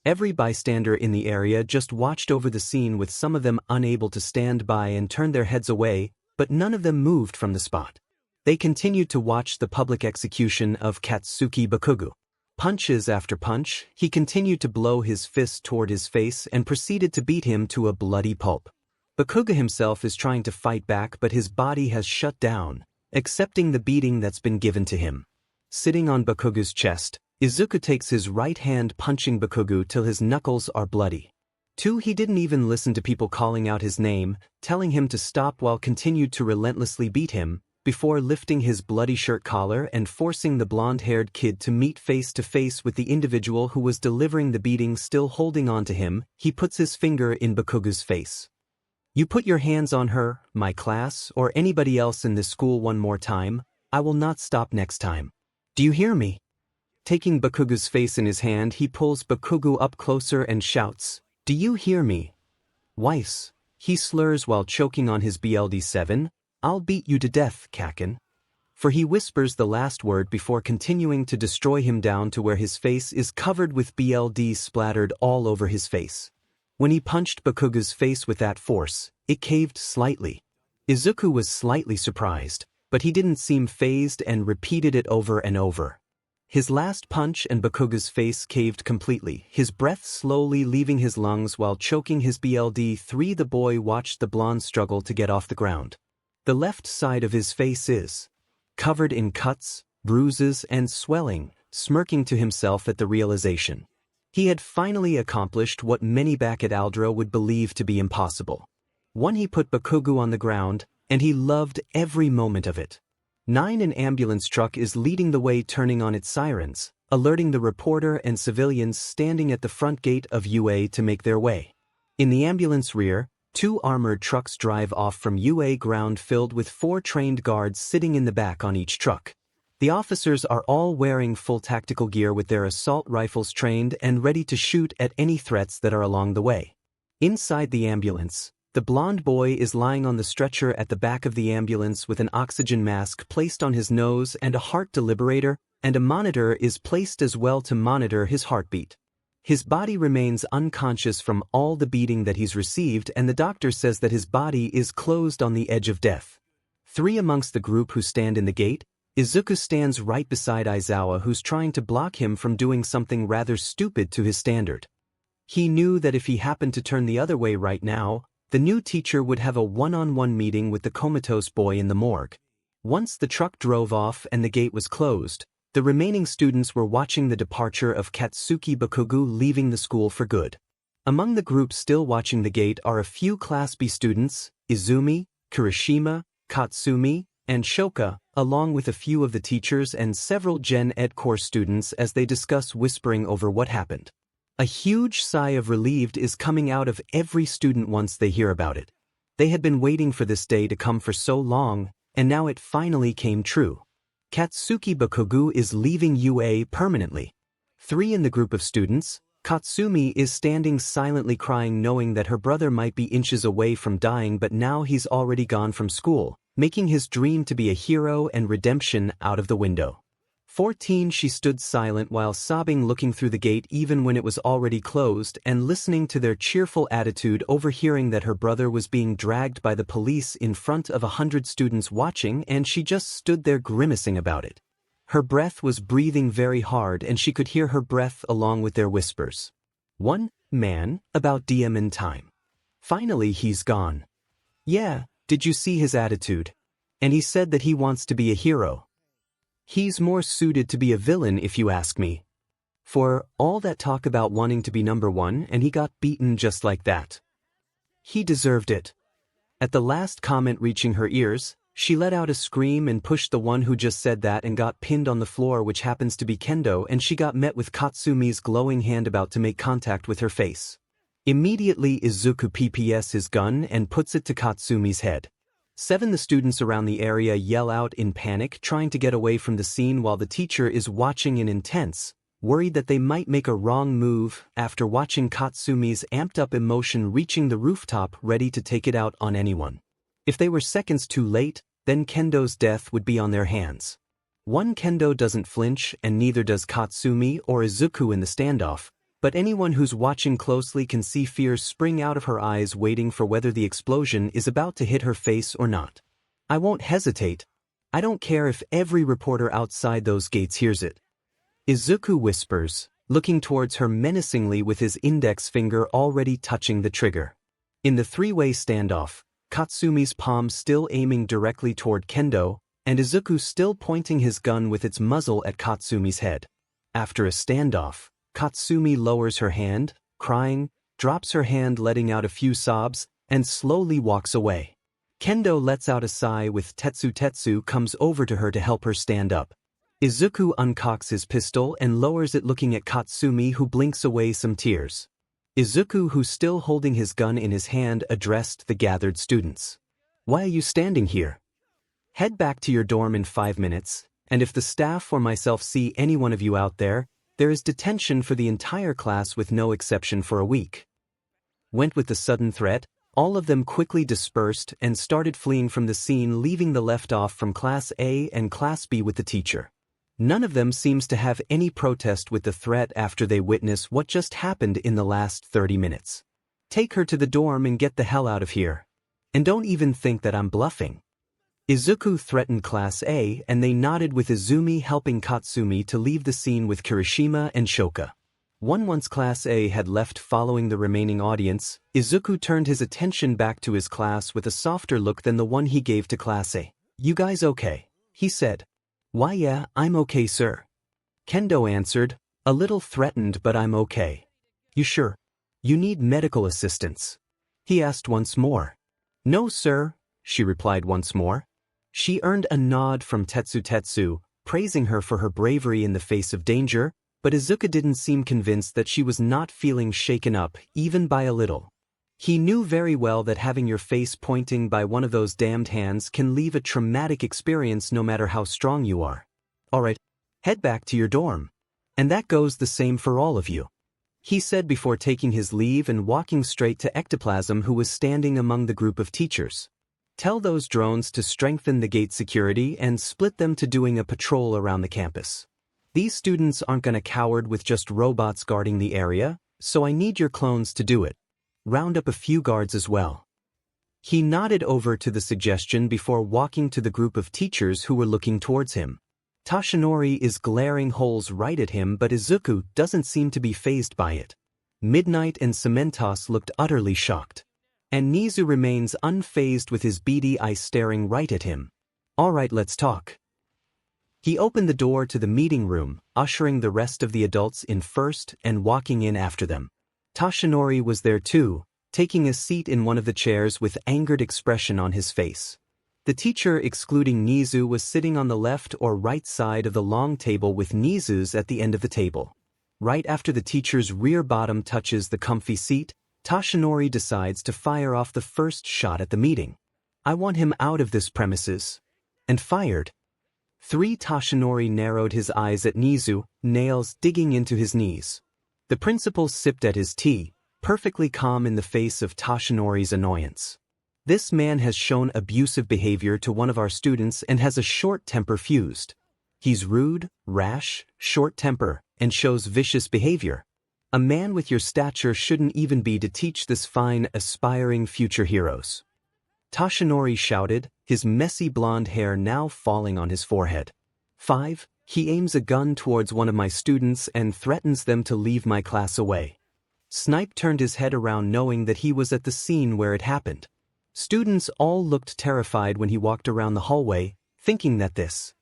Every bystander in the area just watched over the scene, with some of them unable to stand by and turn their heads away, but none of them moved from the spot. They continued to watch the public execution of Katsuki Bakugo. Punches after punch, he continued to blow his fist toward his face and proceeded to beat him to a bloody pulp. Bakuga himself is trying to fight back, but his body has shut down, accepting the beating that's been given to him. Sitting on Bakuga's chest, Izuku takes his right hand, punching Bakugo till his knuckles are bloody. He didn't even listen to people calling out his name, telling him to stop, while continued to relentlessly beat him, before lifting his bloody shirt collar and forcing the blonde-haired kid to meet face to face with the individual who was delivering the beating. Still holding on to him, he puts his finger in Bakuga's face. "You put your hands on her, my class, or anybody else in this school one more time, I will not stop next time. Do you hear me?" Taking Bakuga's face in his hand, he pulls Bakugo up closer and shouts, "Do you hear me? Weiss," he slurs while choking on his BLD7, "I'll beat you to death, Kaken." For he whispers the last word before continuing to destroy him down to where his face is covered with BLD splattered all over his face. When he punched Bakuga's face with that force, it caved slightly. Izuku was slightly surprised, but he didn't seem fazed and repeated it over and over. His last punch and Bakuga's face caved completely, his breath slowly leaving his lungs while choking his BLD3. The boy watched the blonde struggle to get off the ground. The left side of his face is covered in cuts, bruises, and swelling, smirking to himself at the realization. He had finally accomplished what many back at Aldra would believe to be impossible. He put Bakugo on the ground, and he loved every moment of it. An ambulance truck is leading the way, turning on its sirens, alerting the reporter and civilians standing at the front gate of UA to make their way. In the ambulance rear, 2 armored trucks drive off from UA ground, filled with 4 trained guards sitting in the back on each truck. The officers are all wearing full tactical gear with their assault rifles trained and ready to shoot at any threats that are along the way. Inside the ambulance, the blonde boy is lying on the stretcher at the back of the ambulance with an oxygen mask placed on his nose and a heart defibrillator, and a monitor is placed as well to monitor his heartbeat. His body remains unconscious from all the beating that he's received, and the doctor says that his body is closed on the edge of death. 3 amongst the group who stand in the gate, Izuku stands right beside Aizawa, who's trying to block him from doing something rather stupid to his standard. He knew that if he happened to turn the other way right now, the new teacher would have a one-on-one meeting with the comatose boy in the morgue. Once the truck drove off and the gate was closed, the remaining students were watching the departure of Katsuki Bakugo leaving the school for good. Among the group still watching the gate are a few Class B students, Izumi, Kirishima, Katsumi, and Shoka, along with a few of the teachers and several Gen Ed course students as they discuss, whispering over what happened. A huge sigh of relief is coming out of every student once they hear about it. They had been waiting for this day to come for so long, and now it finally came true. Katsuki Bakugo is leaving UA permanently. 3 in the group of students, Katsumi is standing silently crying, knowing that her brother might be inches away from dying, but now he's already gone from school, making his dream to be a hero and redemption out of the window. 14 She stood silent while sobbing, looking through the gate even when it was already closed and listening to their cheerful attitude, overhearing that her brother was being dragged by the police in front of 100 students watching, and she just stood there grimacing about it. Her breath was breathing very hard, and she could hear her breath along with their whispers. "One man, about DM in time. Finally he's gone. Yeah, did you see his attitude? And he said that he wants to be a hero. He's more suited to be a villain if you ask me. For all that talk about wanting to be number 1, and he got beaten just like that. He deserved it." At the last comment reaching her ears, she let out a scream and pushed the one who just said that and got pinned on the floor, which happens to be Kendo, and she got met with Katsumi's glowing hand about to make contact with her face. Immediately Izuku PPS his gun and puts it to Katsumi's head. 7. The students around the area yell out in panic, trying to get away from the scene while the teacher is watching in intense, worried that they might make a wrong move after watching Katsumi's amped-up emotion reaching the rooftop ready to take it out on anyone. If they were seconds too late, then Kendo's death would be on their hands. 1. Kendo doesn't flinch, and neither does Katsumi or Izuku in the standoff, but anyone who's watching closely can see fear spring out of her eyes, waiting for whether the explosion is about to hit her face or not. I won't hesitate. I don't care if every reporter outside those gates hears it. Izuku whispers, looking towards her menacingly with his index finger already touching the trigger. In the three-way standoff, Katsumi's palm still aiming directly toward Kendo, and Izuku still pointing his gun with its muzzle at Katsumi's head. After a standoff, Katsumi lowers her hand, crying, drops her hand letting out a few sobs, and slowly walks away. Kendo lets out a sigh with Tetsu comes over to her to help her stand up. Izuku uncocks his pistol and lowers it looking at Katsumi, who blinks away some tears. Izuku, who's still holding his gun in his hand, addressed the gathered students. Why are you standing here? Head back to your dorm in 5 minutes, and if the staff or myself see any one of you out there is detention for the entire class with no exception for a week. Went with the sudden threat, all of them quickly dispersed and started fleeing from the scene, leaving the left off from Class A and Class B with the teacher. None of them seems to have any protest with the threat after they witness what just happened in the last 30 minutes. Take her to the dorm and get the hell out of here. And don't even think that I'm bluffing. Izuku threatened Class A, and they nodded, with Izumi helping Katsumi to leave the scene with Kirishima and Shoka. Once Class A had left following the remaining audience, Izuku turned his attention back to his class with a softer look than the one he gave to Class A. You guys okay? He said. Why yeah, I'm okay sir. Kendo answered, a little threatened, but I'm okay. You sure? You need medical assistance? He asked once more. No sir, she replied once more. She earned a nod from Tetsu, praising her for her bravery in the face of danger, but Izuku didn't seem convinced that she was not feeling shaken up, even by a little. He knew very well that having your face pointing by one of those damned hands can leave a traumatic experience no matter how strong you are. Alright, head back to your dorm. And that goes the same for all of you. He said before taking his leave and walking straight to 𝗕𝗏𝗄, who was standing among the group of teachers. Tell those drones to strengthen the gate security and split them to doing a patrol around the campus. These students aren't gonna cower with just robots guarding the area, so I need your clones to do it. Round up a few guards as well. He nodded over to the suggestion before walking to the group of teachers who were looking towards him. Toshinori is glaring holes right at him, but Izuku doesn't seem to be fazed by it. Midnight and 𝗬𝗏𝗄 looked utterly shocked. And Nizu remains unfazed with his beady eyes staring right at him. Alright, let's talk. He opened the door to the meeting room, ushering the rest of the adults in first and walking in after them. Toshinori was there too, taking a seat in one of the chairs with angered expression on his face. The teacher, excluding Nizu, was sitting on the left or right side of the long table, with Nizu's at the end of the table. Right after the teacher's rear bottom touches the comfy seat, Toshinori decides to fire off the first shot at the meeting. I want him out of this premises. And fired. 3. Toshinori narrowed his eyes at Nizu, nails digging into his knees. The principal sipped at his tea, perfectly calm in the face of Toshinori's annoyance. This man has shown abusive behavior to one of our students and has a short temper fused. He's rude, rash, short temper, and shows vicious behavior. A man with your stature shouldn't even be to teach this fine, aspiring future heroes. Toshinori shouted, his messy blonde hair now falling on his forehead. 5. He aims a gun towards one of my students and threatens them to leave my class away. Snipe turned his head around, knowing that he was at the scene where it happened. Students all looked terrified when he walked around the hallway, thinking that this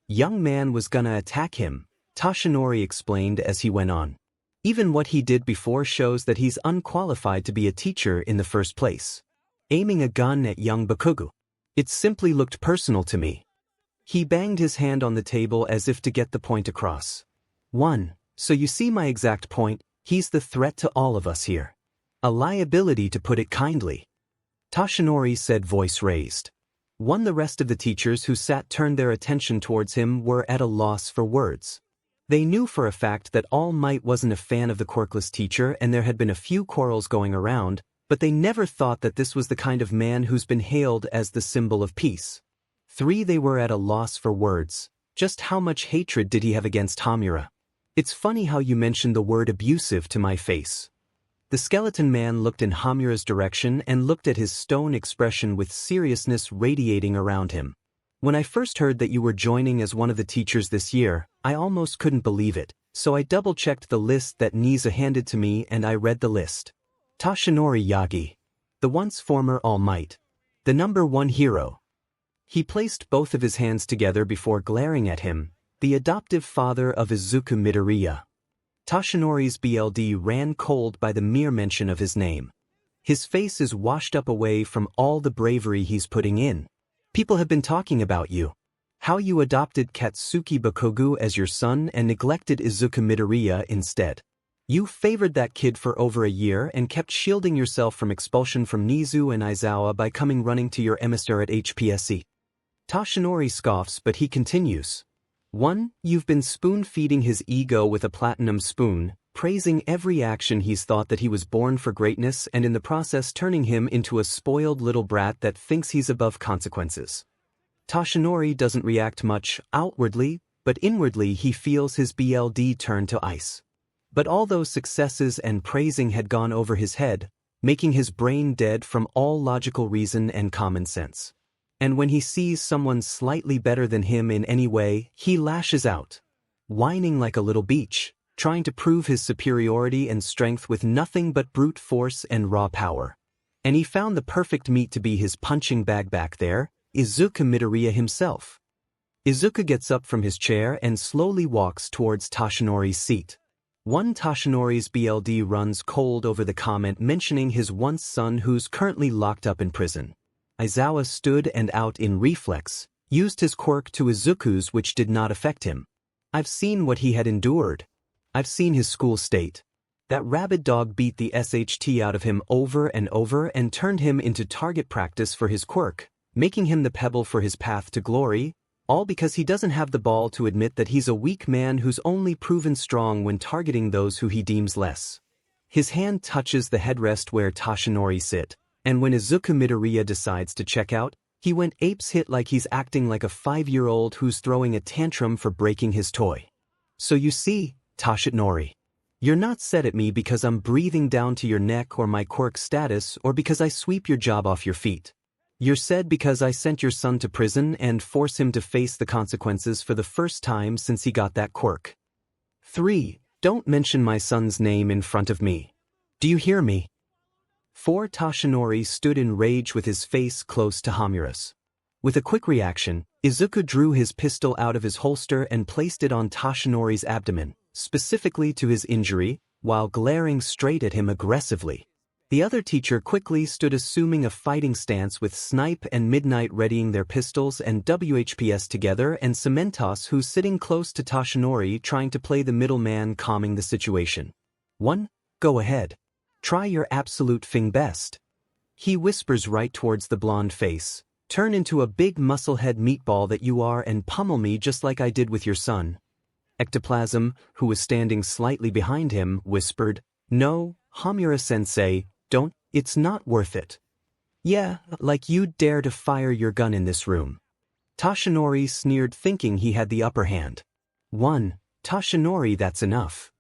young man was gonna attack him, Toshinori explained as he went on. Even what he did before shows that he's unqualified to be a teacher in the first place. Aiming a gun at young Bakugo. It simply looked personal to me. He banged his hand on the table as if to get the point across. 1. So you see my exact point, he's the threat to all of us here. A liability, to put it kindly. 𝗧𝗵𝗧𝗏 said, voice raised. The rest of the teachers who sat turned their attention towards him were at a loss for words. They knew for a fact that All Might wasn't a fan of the quirkless teacher and there had been a few quarrels going around, but they never thought that this was the kind of man who's been hailed as the symbol of peace. 3. They were at a loss for words. Just how much hatred did he have against 𝗕𝗵𝗲? It's funny how you mentioned the word abusive to my face. The skeleton man looked in 𝗕𝗵𝗲's direction and looked at his stone expression with seriousness radiating around him. When I first heard that you were joining as one of the teachers this year, I almost couldn't believe it, so I double-checked the list that 𝗍𝗓 handed to me and I read the list. 𝗧𝗵𝗧𝗏 Yagi. The once former All Might. The #1 hero. He placed both of his hands together before glaring at him, the adoptive father of Izuku Midoriya. 𝗧𝗵𝗧𝗏's blood ran cold by the mere mention of his name. His face is washed up away from all the bravery he's putting in. People have been talking about you. How you adopted Katsuki Bakogu as your son and neglected Izuku Midoriya instead. You favored that kid for over a year and kept shielding yourself from expulsion from Nizu and Aizawa by coming running to your emissary at 𝗕𝗶𝗍𝗍. 𝗧𝗵𝗧𝗏 scoffs, but he continues. 1. You've been spoon-feeding his ego with a platinum spoon, praising every action he's thought that he was born for greatness and in the process turning him into a spoiled little brat that thinks he's above consequences. 𝗧𝗵𝗧𝗏 doesn't react much outwardly, but inwardly he feels his blood turn to ice. But all those successes and praising had gone over his head, making his brain dead from all logical reason and common sense. And when he sees someone slightly better than him in any way, he lashes out, whining like a little beach, trying to prove his superiority and strength with nothing but brute force and raw power. And he found the perfect meat to be his punching bag back there, Izuku Midoriya himself. Izuku gets up from his chair and slowly walks towards 𝗧𝗵𝗧𝗏's seat. 𝗧𝗵𝗧𝗏's blood runs cold over the comment mentioning his once son who's currently locked up in prison. Aizawa stood and out in reflex, used his quirk to Izuku's which did not affect him. I've seen what he had endured. I've seen his school state. That rabid dog beat the SHT out of him over and over and turned him into target practice for his quirk, making him the pebble for his path to glory, all because he doesn't have the ball to admit that he's a weak man who's only proven strong when targeting those who he deems less. His hand touches the headrest where 𝗧𝗵𝗧𝗏 sit, and when Izuku Midoriya decides to check out, he went 𝗕𝗶𝗍𝗏 like he's acting like a 5-year-old who's throwing a tantrum for breaking his toy. So you see, 𝗧𝗵𝗧𝗏, you're not set at me because I'm breathing down to your neck or my quirk status or because I sweep your job off your feet. You're said because I sent your son to prison and force him to face the consequences for the first time since he got that quirk. 3. Don't mention my son's name in front of me. Do you hear me? 4. 𝗧𝗵𝗧𝗏 stood in rage with his face close to 𝗕𝗵𝗧𝗏's. With a quick reaction, Izuku drew his pistol out of his holster and placed it on 𝗧𝗵𝗧𝗏's abdomen, specifically to his injury, while glaring straight at him aggressively. The other teacher quickly stood assuming a fighting stance with Snipe and Midnight readying their pistols and whatifdeku together and 𝗵𝗲𝗏 who's sitting close to 𝗧𝗵𝗧𝗏 trying to play the middleman calming the situation. 1. Go ahead. Try your absolute thing best. He whispers right towards the blonde face. Turn into a big musclehead meatball that you are and pummel me just like I did with your son. Ectoplasm, who was standing slightly behind him, whispered, No, 𝗕𝗵𝗧𝗏-sensei, don't, it's not worth it. Yeah, like you'd dare to fire your gun in this room. 𝗧𝗵𝗧𝗏 sneered thinking he had the upper hand. 1. 𝗧𝗵𝗧𝗏, that's enough.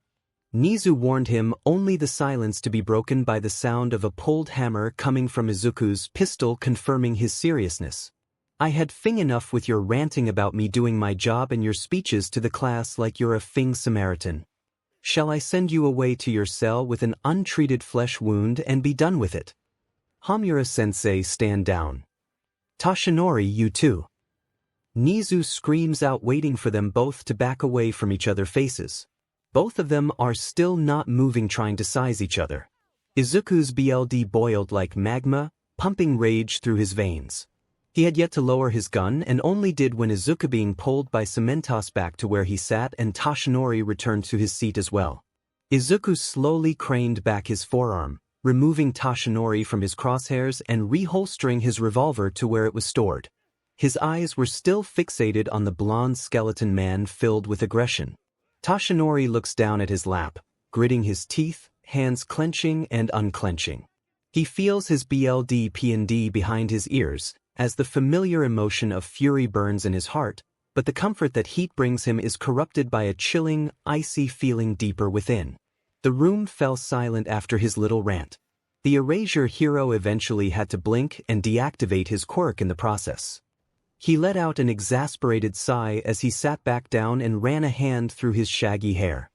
Nizu warned him, only the silence to be broken by the sound of a pulled hammer coming from Izuku's pistol confirming his seriousness. I had thing enough with your ranting about me doing my job and your speeches to the class like you're a thing Samaritan. Shall I send you away to your cell with an untreated flesh wound and be done with it? 𝗕𝗵𝗧𝗏-sensei, stand down. 𝗧𝗵𝗧𝗏, you too. Nizu screams out, waiting for them both to back away from each other's faces. Both of them are still not moving, trying to size each other. Izuku's blood boiled like magma, pumping rage through his veins. He had yet to lower his gun and only did when Izuku being pulled by 𝗵𝗲𝗏𝗏 back to where he sat and 𝗧𝗵𝗧𝗏 returned to his seat as well. Izuku slowly craned back his forearm, removing Tashinori from his crosshairs and reholstering his revolver to where it was stored. His eyes were still fixated on the blonde skeleton man filled with aggression. Tashinori looks down at his lap, gritting his teeth, hands clenching and unclenching. He feels his 𝗵𝗃𝗵𝗃 behind his ears, as the familiar emotion of fury burns in his heart, but the comfort that heat brings him is corrupted by a chilling, icy feeling deeper within. The room fell silent after his little rant. The erasure hero eventually had to blink and deactivate his quirk in the process. He let out an exasperated sigh as he sat back down and ran a hand through his shaggy hair.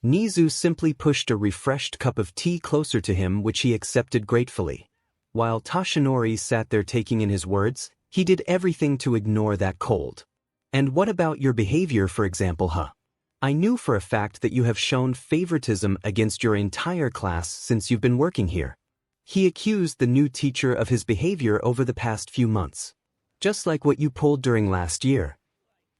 Nizu simply pushed a refreshed cup of tea closer to him, which he accepted gratefully. While Tashinori sat there taking in his words, he did everything to ignore that cold. "And what about your behavior, for example, huh? I knew for a fact that you have shown favoritism against your entire class since you've been working here." He accused the new teacher of his behavior over the past few months. "Just like what you pulled during last year."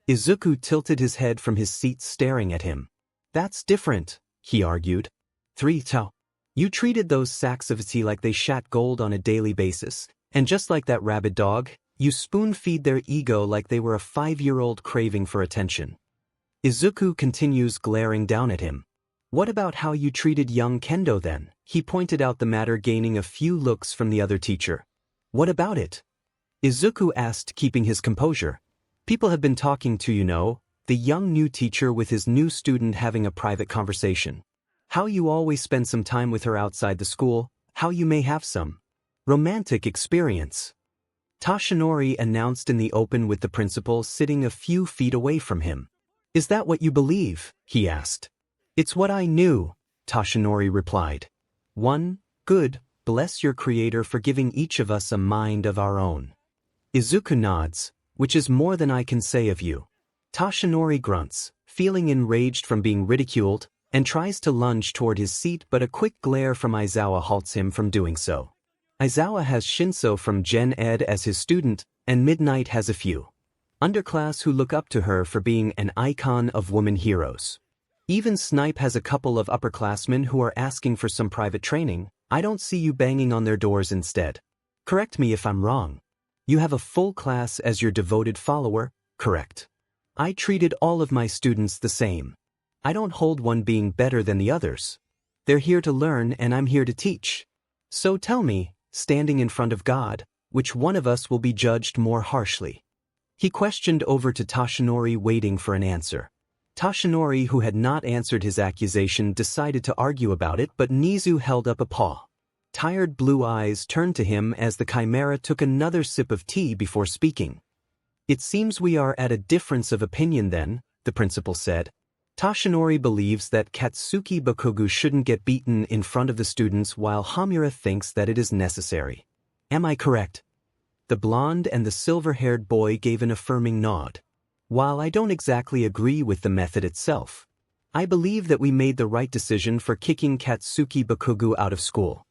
Izuku tilted his head from his seat staring at him. "That's different," he argued. '3. You treated those 𝗧𝗵𝗲 like they shat gold on a daily basis, and just like that rabid dog, you spoon-feed their ego like they were a 5-year-old craving for attention." Izuku continues glaring down at him. "What about how you treated young Kendo then?" He pointed out the matter, gaining a few looks from the other teacher. "What about it?" Izuku asked, keeping his composure. "People have been talking to, the young new teacher with his new student, having a private conversation. How you always spend some time with her outside the school, how you may have some romantic experience." Tashinori announced in the open, with the principal sitting a few feet away from him. "Is that what you believe?" he asked. "It's what I knew," Tashinori replied. Good, bless your creator for giving each of us a mind of our own." Izuku nods, "Which is more than I can say of you." Tashinori grunts, feeling enraged from being ridiculed, and tries to lunge toward his seat, but a quick glare from Aizawa halts him from doing so. Aizawa has Shinso from Gen Ed as his student, and Midnight has a few underclass who look up to her for being an icon of woman heroes. Even Snipe has a couple of upperclassmen who are asking for some private training. I don't see you banging on their doors instead. Correct me if I'm wrong. You have a full class as your devoted follower, correct? I treated all of my students the same. I don't hold one being better than the others. They're here to learn and I'm here to teach. So tell me, standing in front of God, which one of us will be judged more harshly?" He questioned over to Tashinori, waiting for an answer. Tashinori, who had not answered his accusation, decided to argue about it, but Nizu held up a paw. Tired blue eyes turned to him as the chimera took another sip of tea before speaking. "It seems we are at a difference of opinion then," the principal said. Tashinori believes that Katsuki Bakugo shouldn't get beaten in front of the students, while Hamura thinks that it is necessary. Am I correct? The blonde and the silver-haired boy gave an affirming nod. While I don't exactly agree with the method itself, I believe that we made the right decision for kicking Katsuki Bakugo out of school.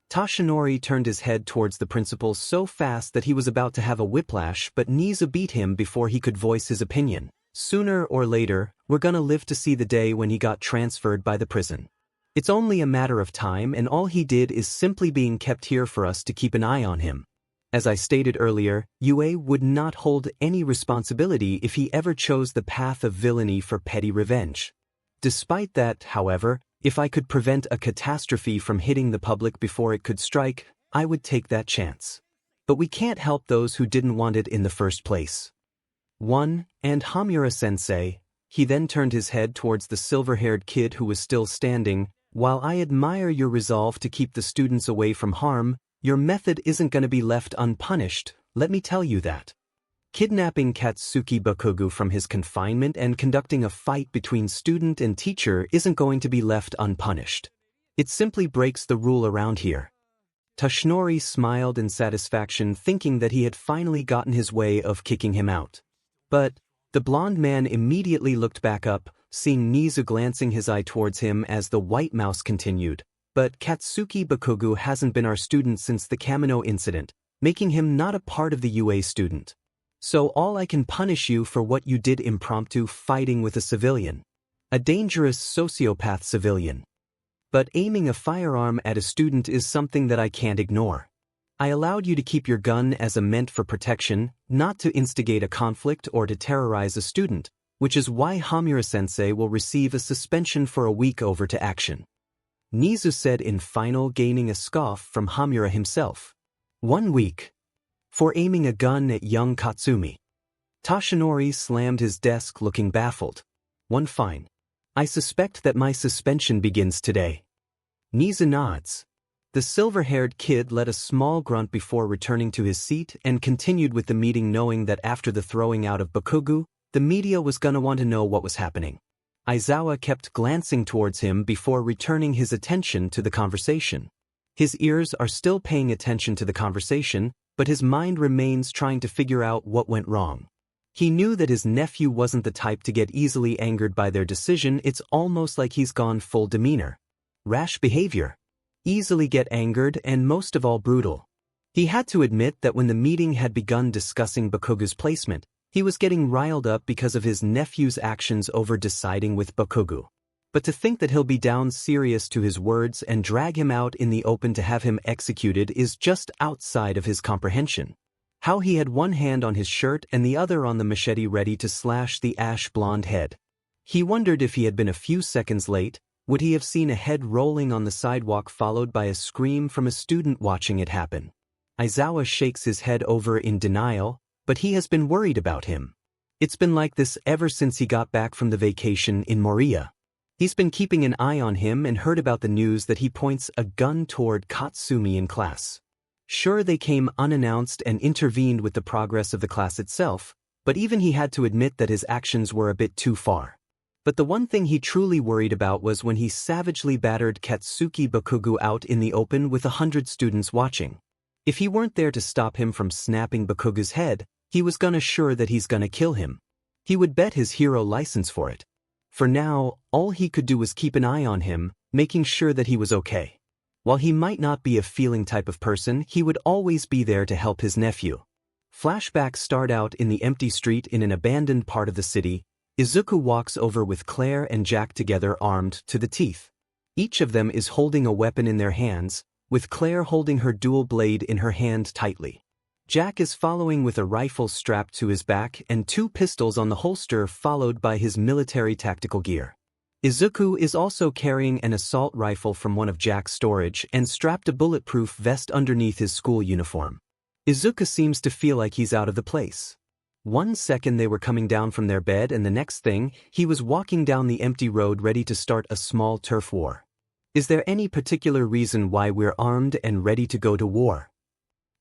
Tashinori turned his head towards the principal so fast that he was about to have a whiplash, but Nizu beat him before he could voice his opinion. Sooner or later, we're gonna live to see the day when he got transferred by the prison. It's only a matter of time, and all he did is simply being kept here for us to keep an eye on him. As I stated earlier, UA would not hold any responsibility if he ever chose the path of villainy for petty revenge. Despite that, however, if I could prevent a catastrophe from hitting the public before it could strike, I would take that chance. But we can't help those who didn't want it in the first place. And Hamura-sensei, he then turned his head towards the silver-haired kid who was still standing. While I admire your resolve to keep the students away from harm, your method isn't going to be left unpunished, let me tell you that. Kidnapping Katsuki Bakugo from his confinement and conducting a fight between student and teacher isn't going to be left unpunished. It simply breaks the rule around here. Tashinori smiled in satisfaction, thinking that he had finally gotten his way of kicking him out. But the blond man immediately looked back up, seeing Nizu glancing his eye towards him as the white mouse continued. But Katsuki Bakugo hasn't been our student since the Kamino incident, making him not a part of the UA student. So all I can punish you for what you did impromptu fighting with a civilian. A dangerous sociopath civilian. But aiming a firearm at a student is something that I can't ignore. I allowed you to keep your gun as a meant for protection, not to instigate a conflict or to terrorize a student, which is why 𝗵𝗲𝗄-sensei will receive a suspension for a week over to action. Nizu said in final, gaining a scoff from 𝗵𝗲 himself. 1 week. For aiming a gun at young Katsumi. Toshinori slammed his desk looking baffled. 1 fine. I suspect that my suspension begins today. Nizu nods. The silver-haired kid let a small grunt before returning to his seat and continued with the meeting, knowing that after the throwing out of Bakugo, the media was gonna want to know what was happening. Aizawa kept glancing towards him before returning his attention to the conversation. His ears are still paying attention to the conversation, but his mind remains trying to figure out what went wrong. He knew that his nephew wasn't the type to get easily angered by their decision. It's almost like he's gone full demeanor. Rash behavior. Easily get angered and most of all brutal. He had to admit that when the meeting had begun discussing Bakugo's placement, he was getting riled up because of his nephew's actions over deciding with Bakugo. But to think that he'll be down serious to his words and drag him out in the open to have him executed is just outside of his comprehension. How he had one hand on his shirt and the other on the machete ready to slash the ash-blonde head. He wondered if he had been a few seconds late, would he have seen a head rolling on the sidewalk followed by a scream from a student watching it happen. Aizawa shakes his head over in denial, but he has been worried about him. It's been like this ever since he got back from the vacation in Moriya. He's been keeping an eye on him and heard about the news that he points a gun toward Katsumi in class. Sure, they came unannounced and intervened with the progress of the class itself, but even he had to admit that his actions were a bit too far. But the one thing he truly worried about was when he savagely battered Katsuki Bakugo out in the open with 100 students watching. If he weren't there to stop him from snapping Bakugo's head, he was gonna sure that he's gonna kill him. He would bet his hero license for it. For now, all he could do was keep an eye on him, making sure that he was okay. While he might not be a feeling type of person, he would always be there to help his nephew. Flashbacks start out in the empty street in an abandoned part of the city. Izuku walks over with Claire and Jack together, armed to the teeth. Each of them is holding a weapon in their hands, with Claire holding her dual blade in her hand tightly. Jack is following with a rifle strapped to his back and 2 pistols on the holster, followed by his military tactical gear. Izuku is also carrying an assault rifle from one of Jack's storage and strapped a bulletproof vest underneath his school uniform. Izuku seems to feel like he's out of the place. 1 second they were coming down from their bed and the next thing, he was walking down the empty road ready to start a small turf war. Is there any particular reason why we're armed and ready to go to war?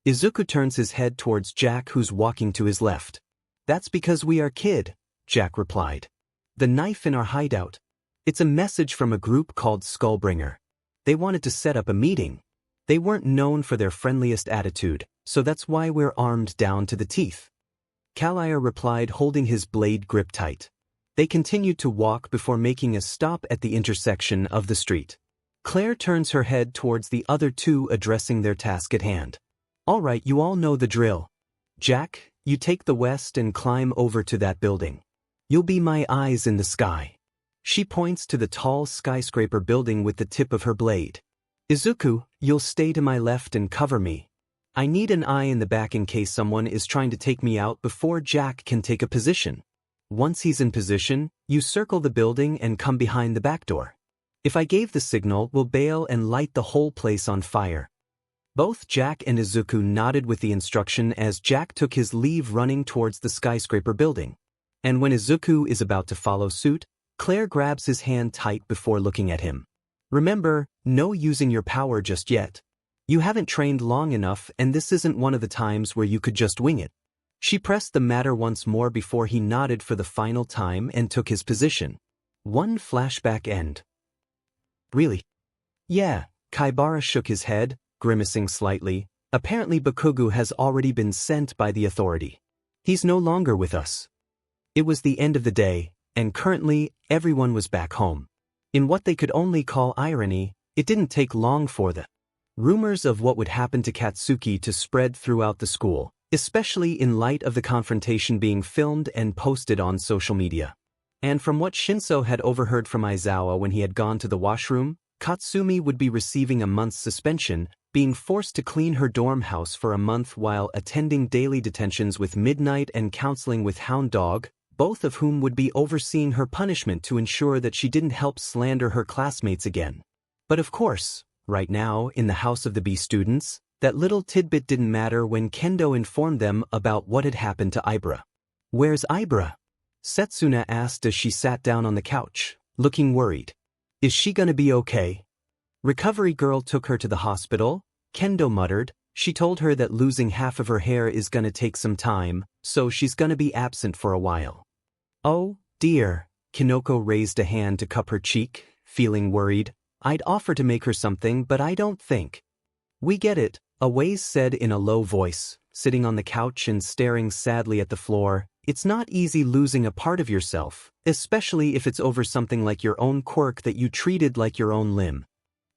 Izuku turns his head towards Jack, who's walking to his left. That's because we are kid, Jack replied. The knife in our hideout. It's a message from a group called Skullbringer. They wanted to set up a meeting. They weren't known for their friendliest attitude, so that's why we're armed down to the teeth. 𝗓𝗓 replied, holding his blade grip tight. They continued to walk before making a stop at the intersection of the street. Claire turns her head towards the other 2, addressing their task at hand. All right, you all know the drill. Jack, you take the west and climb over to that building. You'll be my eyes in the sky. She points to the tall skyscraper building with the tip of her blade. Izuku, you'll stay to my left and cover me. I need an eye in the back in case someone is trying to take me out before Jack can take a position. Once he's in position, you circle the building and come behind the back door. If I gave the signal, we'll bail and light the whole place on fire. Both Jack and Izuku nodded with the instruction as Jack took his leave, running towards the skyscraper building. And when Izuku is about to follow suit, Claire grabs his hand tight before looking at him. Remember, no using your power just yet. You haven't trained long enough, and this isn't one of the times where you could just wing it. She pressed the matter once more before he nodded for the final time and took his position. 1 flashback end. Really? Yeah, Kaibara shook his head, grimacing slightly. Apparently Bakugo has already been sent by the authority. He's no longer with us. It was the end of the day, and currently, everyone was back home. In what they could only call irony, it didn't take long for the rumors of what would happen to Katsuki to spread throughout the school, especially in light of the confrontation being filmed and posted on social media. And from what Shinso had overheard from Aizawa when he had gone to the washroom, Katsumi would be receiving a month's suspension, being forced to clean her dorm house for a month while attending daily detentions with Midnight and counseling with 𝗕𝗏𝗏, both of whom would be overseeing her punishment to ensure that she didn't help slander her classmates again. But of course, right now, in the house of the B students, that little tidbit didn't matter when Kendo informed them about what had happened to 𝗧𝗵𝗲. "Where's 𝗧𝗵𝗲?" Setsuna asked as she sat down on the couch, looking worried. "Is she gonna be okay?" Recovery girl took her to the hospital, Kendo muttered. She told her that losing half of her hair is gonna take some time, so she's gonna be absent for a while. "Oh, dear," Kinoko raised a hand to cup her cheek, feeling worried. "I'd offer to make her something, but I don't think." "We get it," 𝗬𝗧 said in a low voice, sitting on the couch and staring sadly at the floor. "It's not easy losing a part of yourself, especially if it's over something like your own quirk that you treated like your own limb."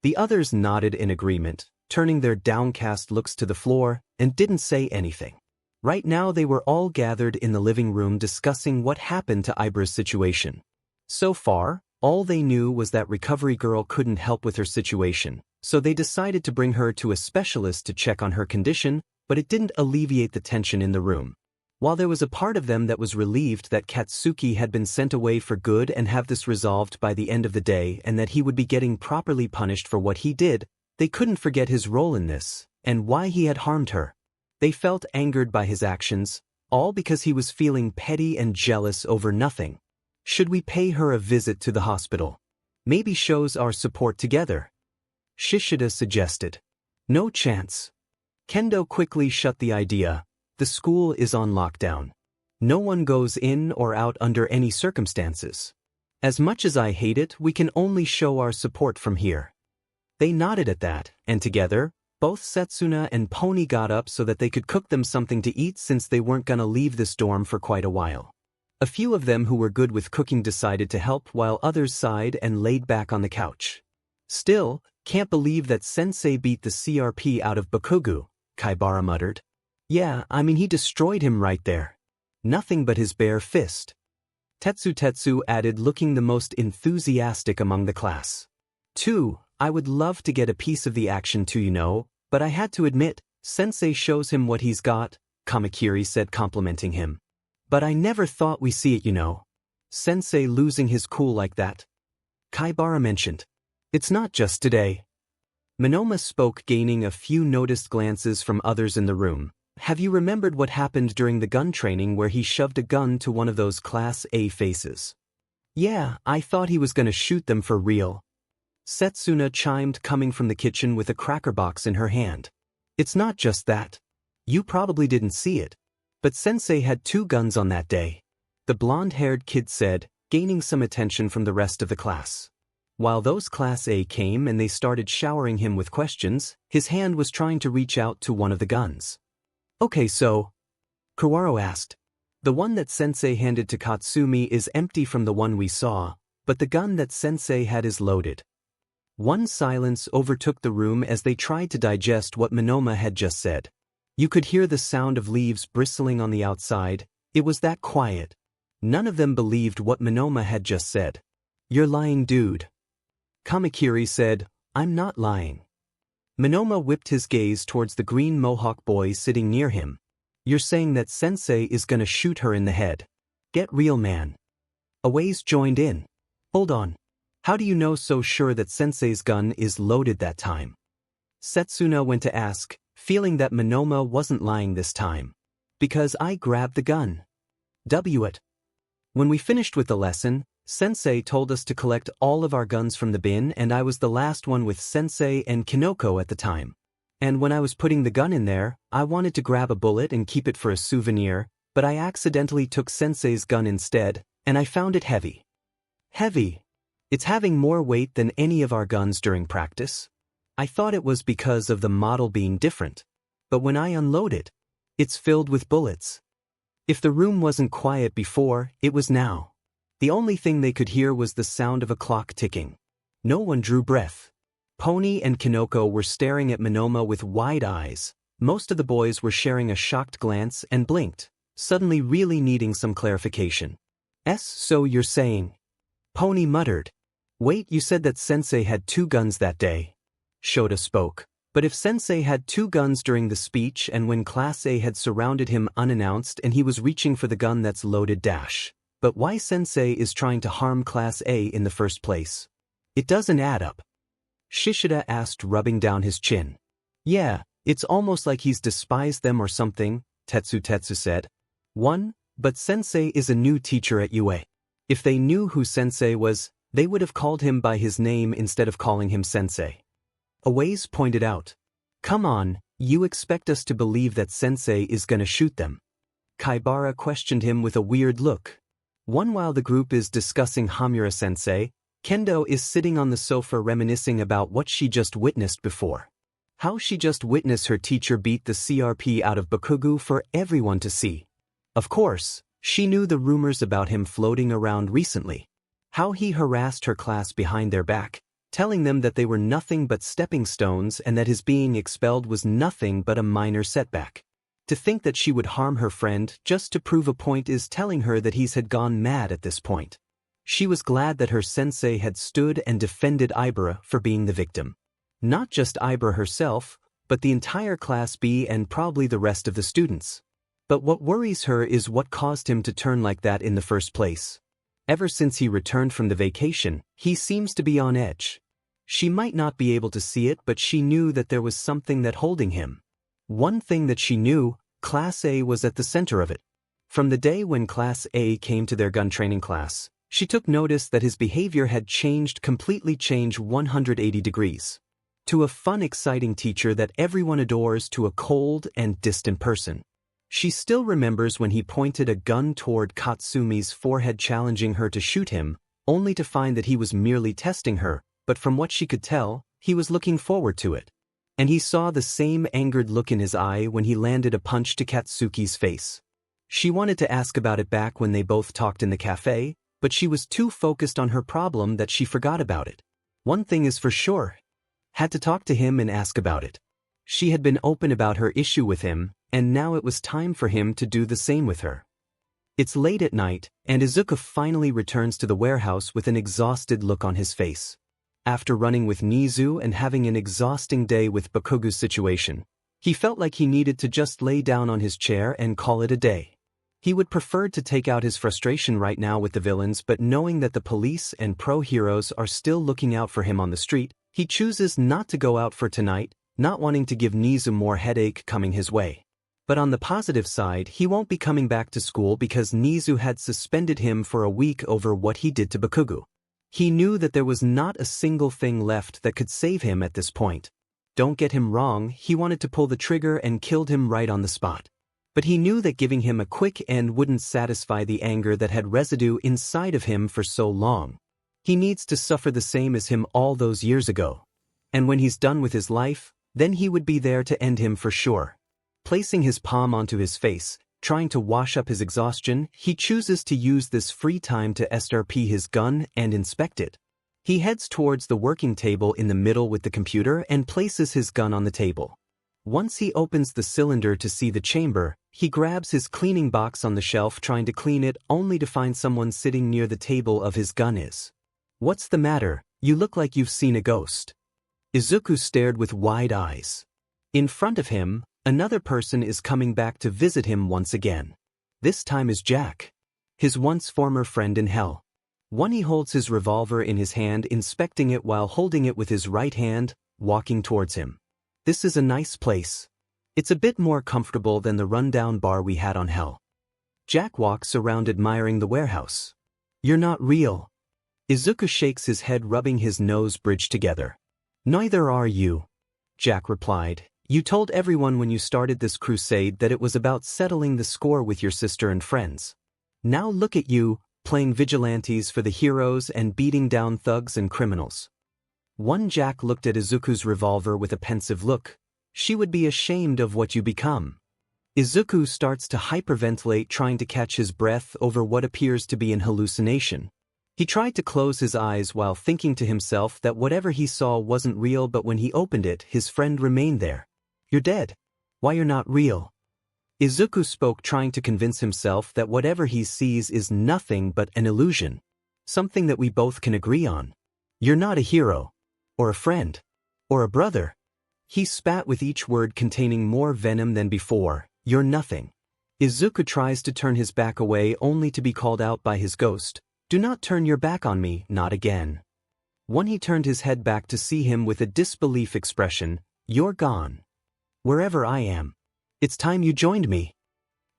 The others nodded in agreement, turning their downcast looks to the floor, and didn't say anything. Right now they were all gathered in the living room discussing what happened to 𝗧𝗵𝗲's situation. So far, all they knew was that recovery girl couldn't help with her situation, so they decided to bring her to a specialist to check on her condition, but it didn't alleviate the tension in the room. While there was a part of them that was relieved that Katsuki had been sent away for good and have this resolved by the end of the day and that he would be getting properly punished for what he did, they couldn't forget his role in this, and why he had harmed her. They felt angered by his actions, all because he was feeling petty and jealous over nothing. "Should we pay her a visit to the hospital? Maybe shows our support together?" Shishida suggested. "No chance." Kendo quickly shut the idea. "The school is on lockdown. No one goes in or out under any circumstances. As much as I hate it, we can only show our support from here." They nodded at that, and together, both Setsuna and Pony got up so that they could cook them something to eat since they weren't gonna leave this dorm for quite a while. A few of them who were good with cooking decided to help while others sighed and laid back on the couch. "Still, can't believe that Sensei beat the CRP out of Bakugo," Kaibara muttered. "Yeah, I mean he destroyed him right there. Nothing but his bare fist." Tetsu added, looking the most enthusiastic among the class. "Too, I would love to get a piece of the action too, but I had to admit, Sensei shows him what he's got," Kamakiri said, complimenting him. "But I never thought we see it, Sensei losing his cool like that." Kaibara mentioned. "It's not just today." Monoma spoke, gaining a few noticed glances from others in the room. "Have you remembered what happened during the gun training where he shoved a gun to one of those Class A faces?" "Yeah, I thought he was gonna shoot them for real." Setsuna chimed, coming from the kitchen with a cracker box in her hand. "It's not just that. You probably didn't see it, but Sensei had 2 guns on that day," the blonde-haired kid said, gaining some attention from the rest of the class. While those Class A came and they started showering him with questions, his hand was trying to reach out to one of the guns. "Okay, so," Kaworu asked. "The one that Sensei handed to Katsumi is empty from the one we saw, but the gun that Sensei had is loaded." One silence overtook the room as they tried to digest what Monoma had just said. You could hear the sound of leaves bristling on the outside. It was that quiet. None of them believed what Monoma had just said. "You're lying, dude." Kamakiri said, "I'm not lying." Monoma whipped his gaze towards the green mohawk boy sitting near him. "You're saying that Sensei is gonna shoot her in the head. Get real, man." 𝗬𝗧 joined in. "Hold on. How do you know so sure that Sensei's gun is loaded that time?" Setsuna went to ask, feeling that Monoma wasn't lying this time. "Because I grabbed the gun. It. When we finished with the lesson, Sensei told us to collect all of our guns from the bin, and I was the last one with Sensei and Kinoko at the time. And when I was putting the gun in there, I wanted to grab a bullet and keep it for a souvenir, but I accidentally took Sensei's gun instead, and I found it heavy." "Heavy? It's having more weight than any of our guns during practice. I thought it was because of the model being different. But when I unload it, it's filled with bullets." If the room wasn't quiet before, it was now. The only thing they could hear was the sound of a clock ticking. No one drew breath. Pony and Kinoko were staring at Monoma with wide eyes. Most of the boys were sharing a shocked glance and blinked, suddenly really needing some clarification. "So you're saying?" Pony muttered. Wait, you said that sensei had 2 guns that day. 𝗧𝗪𝗧 spoke. But if sensei had 2 guns during the speech and when Class A had surrounded him unannounced and he was reaching for the gun that's loaded dash. But why sensei is trying to harm Class A in the first place? It doesn't add up. Shishida asked, rubbing down his chin. Yeah, it's almost like he's despised them or something, 𝗬𝗧𝗧 said. 1. But sensei is a new teacher at UA. If they knew who sensei was, they would have called him by his name instead of calling him sensei. 𝗬𝗧 pointed out. Come on, you expect us to believe that sensei is gonna shoot them? Kaibara questioned him with a weird look. While the group is discussing Hamura-sensei, Kendo is sitting on the sofa reminiscing about what she just witnessed before. How she just witnessed her teacher beat the CRP out of Bakugo for everyone to see. Of course, she knew the rumors about him floating around recently. How he harassed her class behind their back, telling them that they were nothing but stepping stones and that his being expelled was nothing but a minor setback. To think that she would harm her friend just to prove a point is telling her that he's had gone mad at this point. She was glad that her sensei had stood and defended Ibara for being the victim. Not just Ibara herself, but the entire Class B and probably the rest of the students. But what worries her is what caused him to turn like that in the first place. Ever since he returned from the vacation, he seems to be on edge. She might not be able to see it, but she knew that there was something that holding him. One thing that she knew, Class A was at the center of it. From the day when Class A came to their gun training class, she took notice that his behavior had completely changed 180 degrees. To a fun, exciting teacher that everyone adores to a cold and distant person. She still remembers when he pointed a gun toward Katsumi's forehead challenging her to shoot him, only to find that he was merely testing her, but from what she could tell, he was looking forward to it. And he saw the same angered look in his eye when he landed a punch to Katsuki's face. She wanted to ask about it back when they both talked in the cafe, but she was too focused on her problem that she forgot about it. One thing is for sure. Had to talk to him and ask about it. She had been open about her issue with him, and now it was time for him to do the same with her. It's late at night, and Izuku finally returns to the warehouse with an exhausted look on his face. After running with Nizu and having an exhausting day with Bakugo's situation, he felt like he needed to just lay down on his chair and call it a day. He would prefer to take out his frustration right now with the villains, but knowing that the police and pro-heroes are still looking out for him on the street, he chooses not to go out for tonight, not wanting to give Nizu more headache coming his way. But on the positive side, he won't be coming back to school because Nizu had suspended him for a week over what he did to Bakugo. He knew that there was not a single thing left that could save him at this point. Don't get him wrong, he wanted to pull the trigger and killed him right on the spot. But he knew that giving him a quick end wouldn't satisfy the anger that had residue inside of him for so long. He needs to suffer the same as him all those years ago. And when he's done with his life, then he would be there to end him for sure. Placing his palm onto his face, trying to wash up his exhaustion, he chooses to use this free time to SRP his gun and inspect it. He heads towards the working table in the middle with the computer and places his gun on the table. Once he opens the cylinder to see the chamber, he grabs his cleaning box on the shelf trying to clean it only to find someone sitting near the table of his gun is. What's the matter? You look like you've seen a ghost. Izuku stared with wide eyes. In front of him, another person is coming back to visit him once again. This time is Jack. His once former friend in hell. He holds his revolver in his hand, inspecting it while holding it with his right hand, walking towards him. This is a nice place. It's a bit more comfortable than the rundown bar we had on Hell. Jack walks around admiring the warehouse. You're not real. Izuku shakes his head, rubbing his nose bridge together. Neither are you. Jack replied. You told everyone when you started this crusade that it was about settling the score with your sister and friends. Now look at you, playing vigilantes for the heroes and beating down thugs and criminals. Jack looked at Izuku's revolver with a pensive look. She would be ashamed of what you become. Izuku starts to hyperventilate, trying to catch his breath over what appears to be an hallucination. He tried to close his eyes while thinking to himself that whatever he saw wasn't real, but when he opened it, his friend remained there. You're dead. Why, you're not real. Izuku spoke, trying to convince himself that whatever he sees is nothing but an illusion. Something that we both can agree on. You're not a hero. Or a friend. Or a brother. He spat with each word containing more venom than before. You're nothing. Izuku tries to turn his back away only to be called out by his ghost. Do not turn your back on me, not again. When he turned his head back to see him with a disbelief expression, you're gone. Wherever I am. It's time you joined me.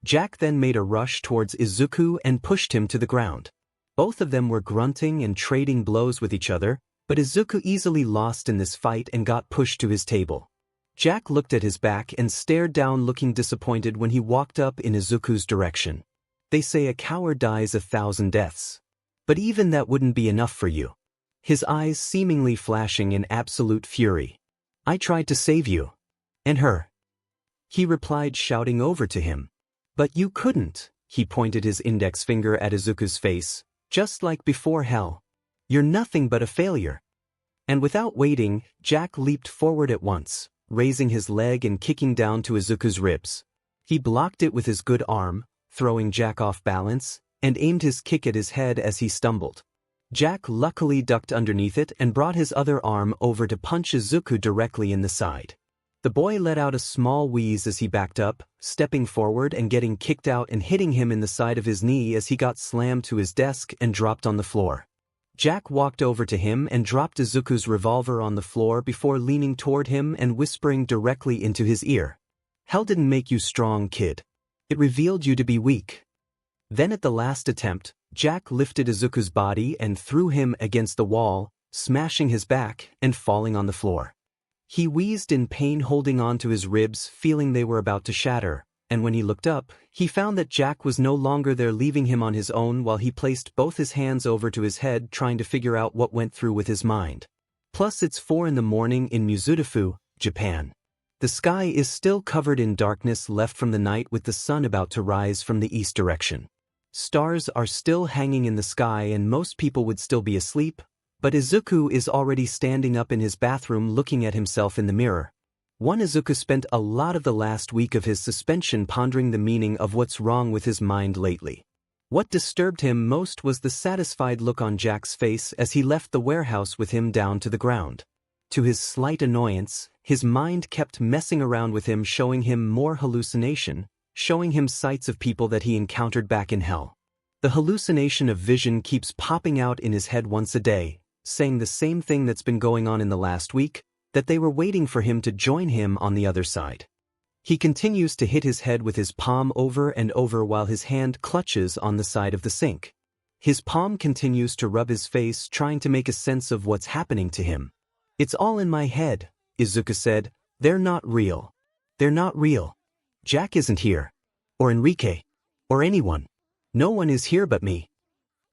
Jack then made a rush towards Izuku and pushed him to the ground. Both of them were grunting and trading blows with each other, but Izuku easily lost in this fight and got pushed to his table. Jack looked at his back and stared down looking disappointed when he walked up in Izuku's direction. They say a coward dies 1,000 deaths. But even that wouldn't be enough for you. His eyes seemingly flashing in absolute fury. I tried to save you. And her. He replied shouting over to him. But you couldn't. He pointed his index finger at Izuku's face. Just like before hell. You're nothing but a failure. And without waiting, Jack leaped forward at once, raising his leg and kicking down to Izuku's ribs. He blocked it with his good arm, throwing Jack off balance, and aimed his kick at his head as he stumbled. Jack luckily ducked underneath it and brought his other arm over to punch Izuku directly in the side. The boy let out a small wheeze as he backed up, stepping forward and getting kicked out and hitting him in the side of his knee as he got slammed to his desk and dropped on the floor. Jack walked over to him and dropped Izuku's revolver on the floor before leaning toward him and whispering directly into his ear. Hell didn't make you strong, kid. It revealed you to be weak. Then at the last attempt, Jack lifted Izuku's body and threw him against the wall, smashing his back and falling on the floor. He wheezed in pain holding on to his ribs, feeling they were about to shatter, and when he looked up, he found that Jack was no longer there, leaving him on his own while he placed both his hands over to his head trying to figure out what went through with his mind. Plus it's 4 in the morning in 𝗵𝘃, Japan. The sky is still covered in darkness left from the night with the sun about to rise from the east direction. Stars are still hanging in the sky and most people would still be asleep, but Izuku is already standing up in his bathroom looking at himself in the mirror. Izuku spent a lot of the last week of his suspension pondering the meaning of what's wrong with his mind lately. What disturbed him most was the satisfied look on Jack's face as he left the warehouse with him down to the ground. To his slight annoyance, his mind kept messing around with him, showing him more hallucination, showing him sights of people that he encountered back in hell. The hallucination of vision keeps popping out in his head once a day, saying the same thing that's been going on in the last week, that they were waiting for him to join him on the other side. He continues to hit his head with his palm over and over while his hand clutches on the side of the sink. His palm continues to rub his face, trying to make a sense of what's happening to him. It's all in my head, Izuku said. They're not real. They're not real. Jack isn't here. Or Enrique. Or anyone. No one is here but me.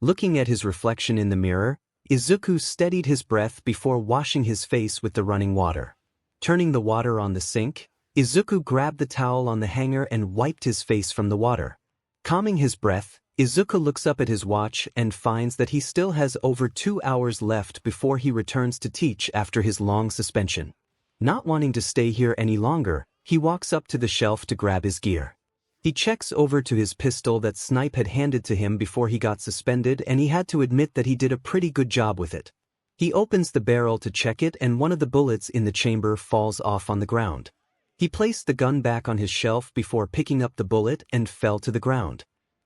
Looking at his reflection in the mirror, Izuku steadied his breath before washing his face with the running water. Turning the water on the sink, Izuku grabbed the towel on the hanger and wiped his face from the water. Calming his breath, Izuku looks up at his watch and finds that he still has over 2 hours left before he returns to teach after his long suspension. Not wanting to stay here any longer, he walks up to the shelf to grab his gear. He checks over to his pistol that Snipe had handed to him before he got suspended, and he had to admit that he did a pretty good job with it. He opens the barrel to check it and one of the bullets in the chamber falls off on the ground. He placed the gun back on his shelf before picking up the bullet and fell to the ground.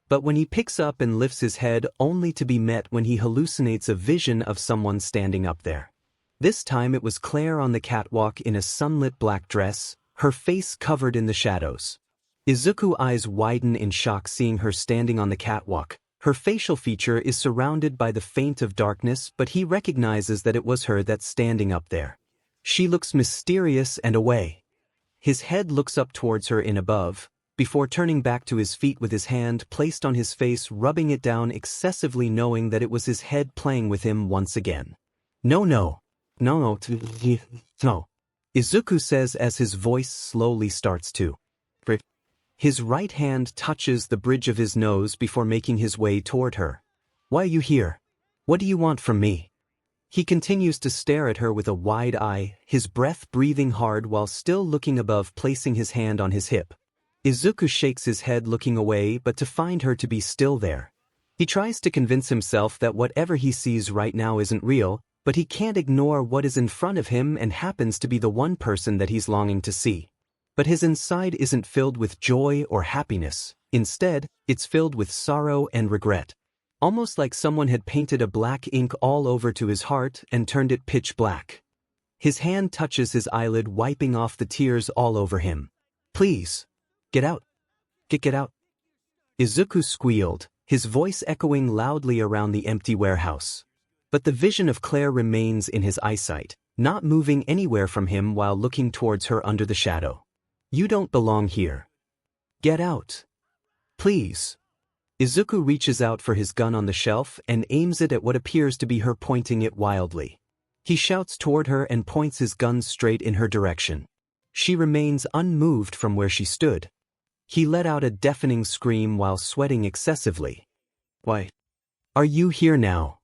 But when he picks up and lifts his head, only to be met when he hallucinates a vision of someone standing up there. This time it was Claire on the catwalk in a sunlit black dress, her face covered in the shadows. Izuku's eyes widen in shock seeing her standing on the catwalk. Her facial feature is surrounded by the feint of darkness, but he recognizes that it was her that's standing up there. She looks mysterious and away. His head looks up towards her in above, before turning back to his feet with his hand placed on his face, rubbing it down excessively, knowing that it was his head playing with him once again. No, Izuku says as his voice slowly starts to. His right hand touches the bridge of his nose before making his way toward her. Why are you here? What do you want from me? He continues to stare at her with a wide eye, his breath breathing hard while still looking above, placing his hand on his hip. Izuku shakes his head looking away, but to find her to be still there. He tries to convince himself that whatever he sees right now isn't real, but he can't ignore what is in front of him and happens to be the one person that he's longing to see. But his inside isn't filled with joy or happiness. Instead, it's filled with sorrow and regret. Almost like someone had painted a black ink all over to his heart and turned it pitch black. His hand touches his eyelid, wiping off the tears all over him. "Please, get out. Get out." Izuku squealed, his voice echoing loudly around the empty warehouse. But the vision of Claire remains in his eyesight, not moving anywhere from him while looking towards her under the shadow. "You don't belong here. Get out. Please." Izuku reaches out for his gun on the shelf and aims it at what appears to be her, pointing it wildly. He shouts toward her and points his gun straight in her direction. She remains unmoved from where she stood. He let out a deafening scream while sweating excessively. "Why? Are you here now?"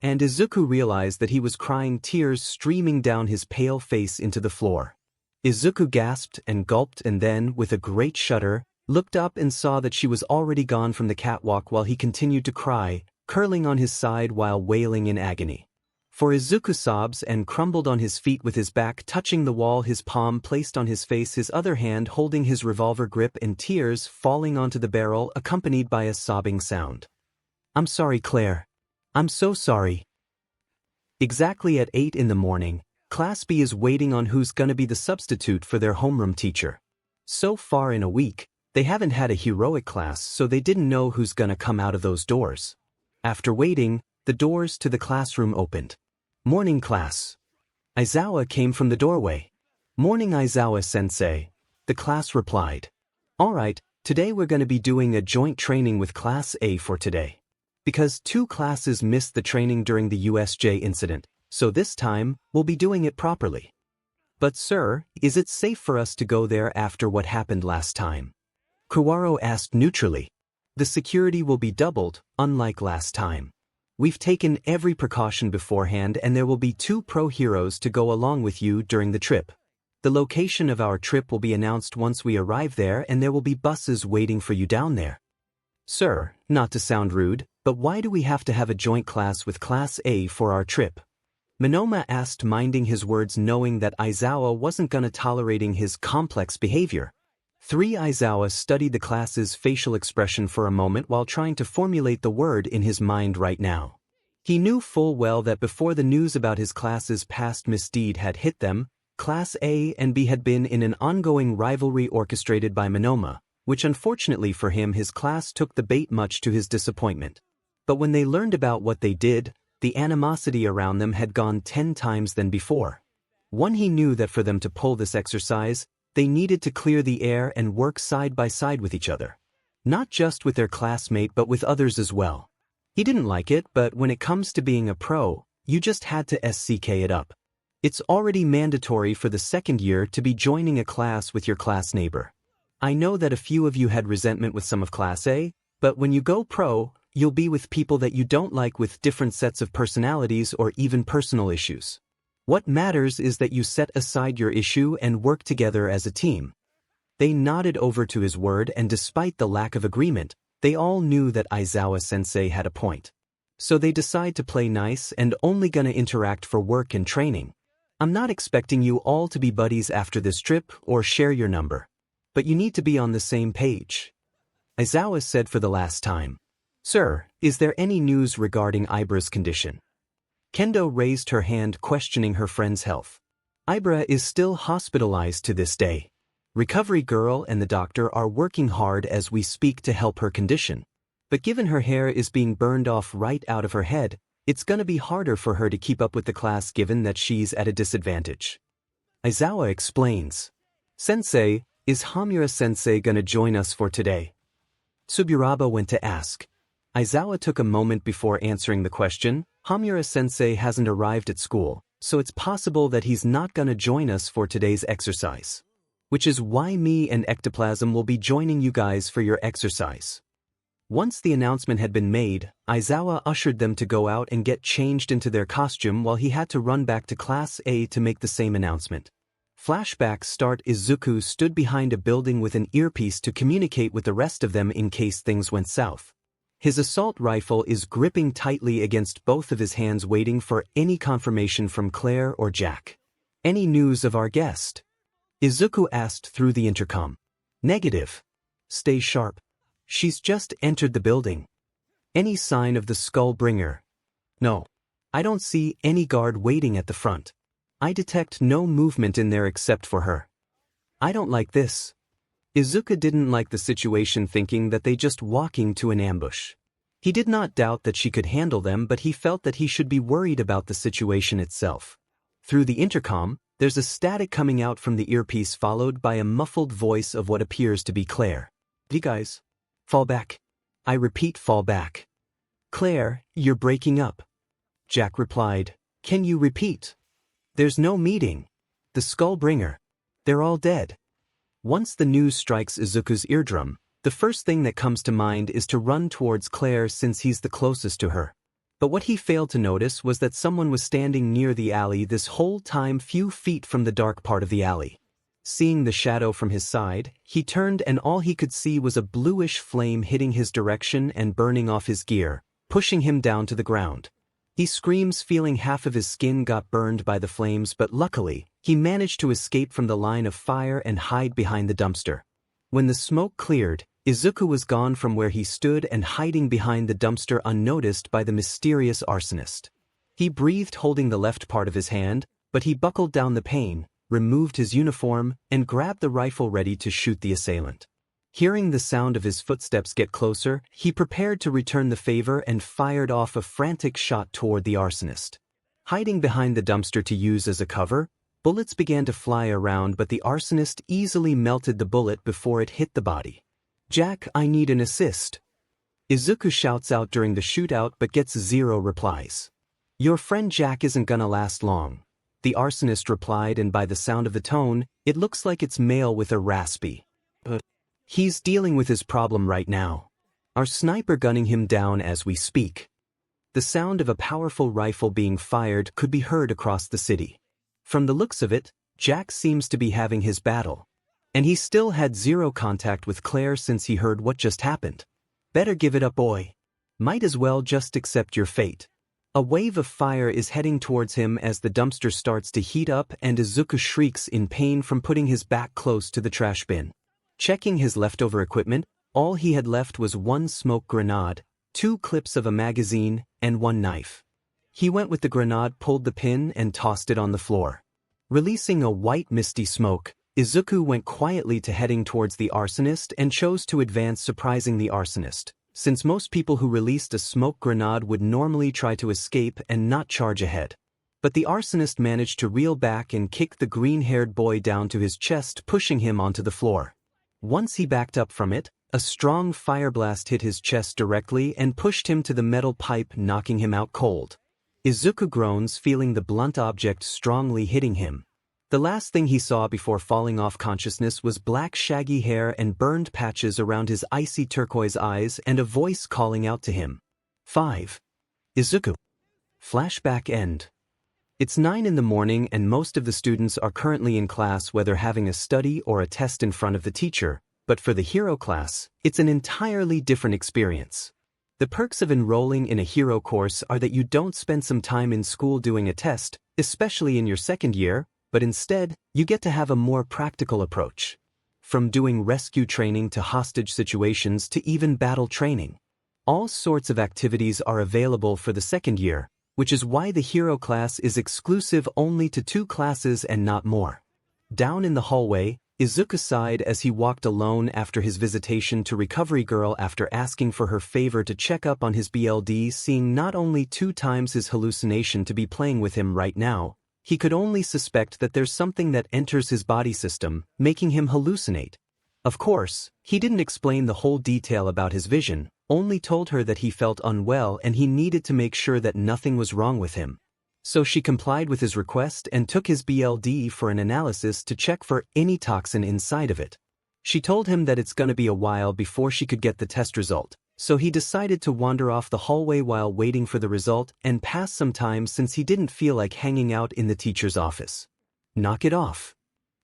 And Izuku realized that he was crying, tears streaming down his pale face into the floor. Izuku gasped and gulped and then, with a great shudder, looked up and saw that she was already gone from the catwalk while he continued to cry, curling on his side while wailing in agony. For Izuku sobs and crumbled on his feet with his back touching the wall, his palm placed on his face, his other hand holding his revolver grip, and tears falling onto the barrel accompanied by a sobbing sound. "I'm sorry, Claire. I'm so sorry." Exactly at 8 in the morning, Class B is waiting on who's gonna be the substitute for their homeroom teacher. So far in a week, they haven't had a heroic class, so they didn't know who's gonna come out of those doors. After waiting, the doors to the classroom opened. "Morning, class." Aizawa came from the doorway. "Morning, Aizawa-sensei," the class replied. "All right, today we're gonna be doing a joint training with Class A for today. Because 2 classes missed the training during the USJ incident, so this time, we'll be doing it properly." "But sir, is it safe for us to go there after what happened last time?" Kuwaro asked neutrally. "The security will be doubled, unlike last time. We've taken every precaution beforehand and there will be 2 pro heroes to go along with you during the trip. The location of our trip will be announced once we arrive there and there will be buses waiting for you down there." "Sir, not to sound rude, but why do we have to have a joint class with Class A for our trip?" Minoma asked, minding his words, knowing that Aizawa wasn't gonna tolerating his complex behavior. Aizawa studied the class's facial expression for a moment while trying to formulate the word in his mind right now. He knew full well that before the news about his class's past misdeed had hit them, Class A and B had been in an ongoing rivalry orchestrated by Minoma, which unfortunately for him his class took the bait, much to his disappointment. But when they learned about what they did, the animosity around them had gone 10 times than before. One, he knew that for them to pull this exercise, they needed to clear the air and work side by side with each other. Not just with their classmate but with others as well. He didn't like it, but when it comes to being a pro, you just had to SCK it up. It's already mandatory for the second year to be joining a class with your class neighbor. I know that a few of you had resentment with some of Class A, but when you go pro, you'll be with people that you don't like with different sets of personalities or even personal issues. What matters is that you set aside your issue and work together as a team. They nodded over to his word, and despite the lack of agreement, they all knew that Aizawa-sensei had a point. So they decide to play nice and only gonna interact for work and training. "I'm not expecting you all to be buddies after this trip or share your number. But you need to be on the same page," Aizawa said for the last time. "Sir, is there any news regarding Ibra's condition?" Kendo raised her hand, questioning her friend's health. "Ibra is still hospitalized to this day. Recovery girl and the doctor are working hard as we speak to help her condition. But given her hair is being burned off right out of her head, it's gonna be harder for her to keep up with the class given that she's at a disadvantage." Aizawa explains. "Sensei, is Hamura-sensei gonna join us for today?" Tsuburaba went to ask. Aizawa took a moment before answering the question. "Hamura-sensei hasn't arrived at school, so it's possible that he's not gonna join us for today's exercise. Which is why me and ectoplasm will be joining you guys for your exercise." Once the announcement had been made, Aizawa ushered them to go out and get changed into their costume while he had to run back to Class A to make the same announcement. Flashback start. Izuku stood behind a building with an earpiece to communicate with the rest of them in case things went south. His assault rifle is gripping tightly against both of his hands, waiting for any confirmation from Claire or Jack. "Any news of our guest?" Izuku asked through the intercom. "Negative. Stay sharp. She's just entered the building." "Any sign of the 𝗧𝗵𝗵𝗲?" "No. I don't see any guard waiting at the front. I detect no movement in there except for her. I don't like this." Izuku didn't like the situation, thinking that they just walking to an ambush. He did not doubt that she could handle them, but he felt that he should be worried about the situation itself. Through the intercom, there's a static coming out from the earpiece, followed by a muffled voice of what appears to be Claire. "You guys, fall back. I repeat, fall back." "Claire, you're breaking up." Jack replied, "Can you repeat?" "There's no meeting. The 𝗧𝗵𝗵𝗲. They're all dead." Once the news strikes Izuku's eardrum, the first thing that comes to mind is to run towards Claire since he's the closest to her. But what he failed to notice was that someone was standing near the alley this whole time, few feet from the dark part of the alley. Seeing the shadow from his side, he turned and all he could see was a bluish flame hitting his direction and burning off his gear, pushing him down to the ground. He screams, feeling half of his skin got burned by the flames, but luckily, he managed to escape from the line of fire and hide behind the dumpster. When the smoke cleared, Izuku was gone from where he stood and hiding behind the dumpster, unnoticed by the mysterious arsonist. He breathed, holding the left part of his hand, but he buckled down the pain, removed his uniform, and grabbed the rifle ready to shoot the assailant. Hearing the sound of his footsteps get closer, he prepared to return the favor and fired off a frantic shot toward the arsonist. Hiding behind the dumpster to use as a cover, bullets began to fly around, but the arsonist easily melted the bullet before it hit the body. "Jack, I need an assist." Izuku shouts out during the shootout but gets zero replies. "Your friend Jack isn't gonna last long," the arsonist replied, and by the sound of the tone, it looks like it's male with a raspy. "He's dealing with his problem right now. Our sniper gunning him down as we speak." The sound of a powerful rifle being fired could be heard across the city. From the looks of it, Jack seems to be having his battle. And he still had zero contact with Claire since he heard what just happened. "Better give it up, boy. Might as well just accept your fate." A wave of fire is heading towards him as the dumpster starts to heat up, and Izuku shrieks in pain from putting his back close to the trash bin. Checking his leftover equipment, all he had left was one smoke grenade, 2 clips of a magazine, and 1 knife. He went with the grenade, pulled the pin, and tossed it on the floor. Releasing a white misty smoke, Izuku went quietly to heading towards the arsonist and chose to advance, surprising the arsonist, since most people who released a smoke grenade would normally try to escape and not charge ahead. But the arsonist managed to reel back and kick the green-haired boy down to his chest, pushing him onto the floor. Once he backed up from it, a strong fire blast hit his chest directly and pushed him to the metal pipe, knocking him out cold. Izuku groans, feeling the blunt object strongly hitting him. The last thing he saw before falling off consciousness was black shaggy hair and burned patches around his icy turquoise eyes and a voice calling out to him. 5. Izuku. Flashback end. It's 9 in the morning and most of the students are currently in class, whether having a study or a test in front of the teacher, but for the hero class, it's an entirely different experience. The perks of enrolling in a hero course are that you don't spend some time in school doing a test, especially in your second year, but instead, you get to have a more practical approach. From doing rescue training to hostage situations to even battle training. All sorts of activities are available for the second year, which is why the hero class is exclusive only to 2 classes and not more. Down in the hallway, Izuku sighed as he walked alone after his visitation to Recovery Girl after asking for her favor to check up on his BLD, seeing not only 2 times his hallucination to be playing with him right now, he could only suspect that there's something that enters his body system, making him hallucinate. Of course, he didn't explain the whole detail about his vision, only told her that he felt unwell and he needed to make sure that nothing was wrong with him. So she complied with his request and took his BLD for an analysis to check for any toxin inside of it. She told him that it's gonna be a while before she could get the test result, so he decided to wander off the hallway while waiting for the result and pass some time since he didn't feel like hanging out in the teacher's office. Knock it off.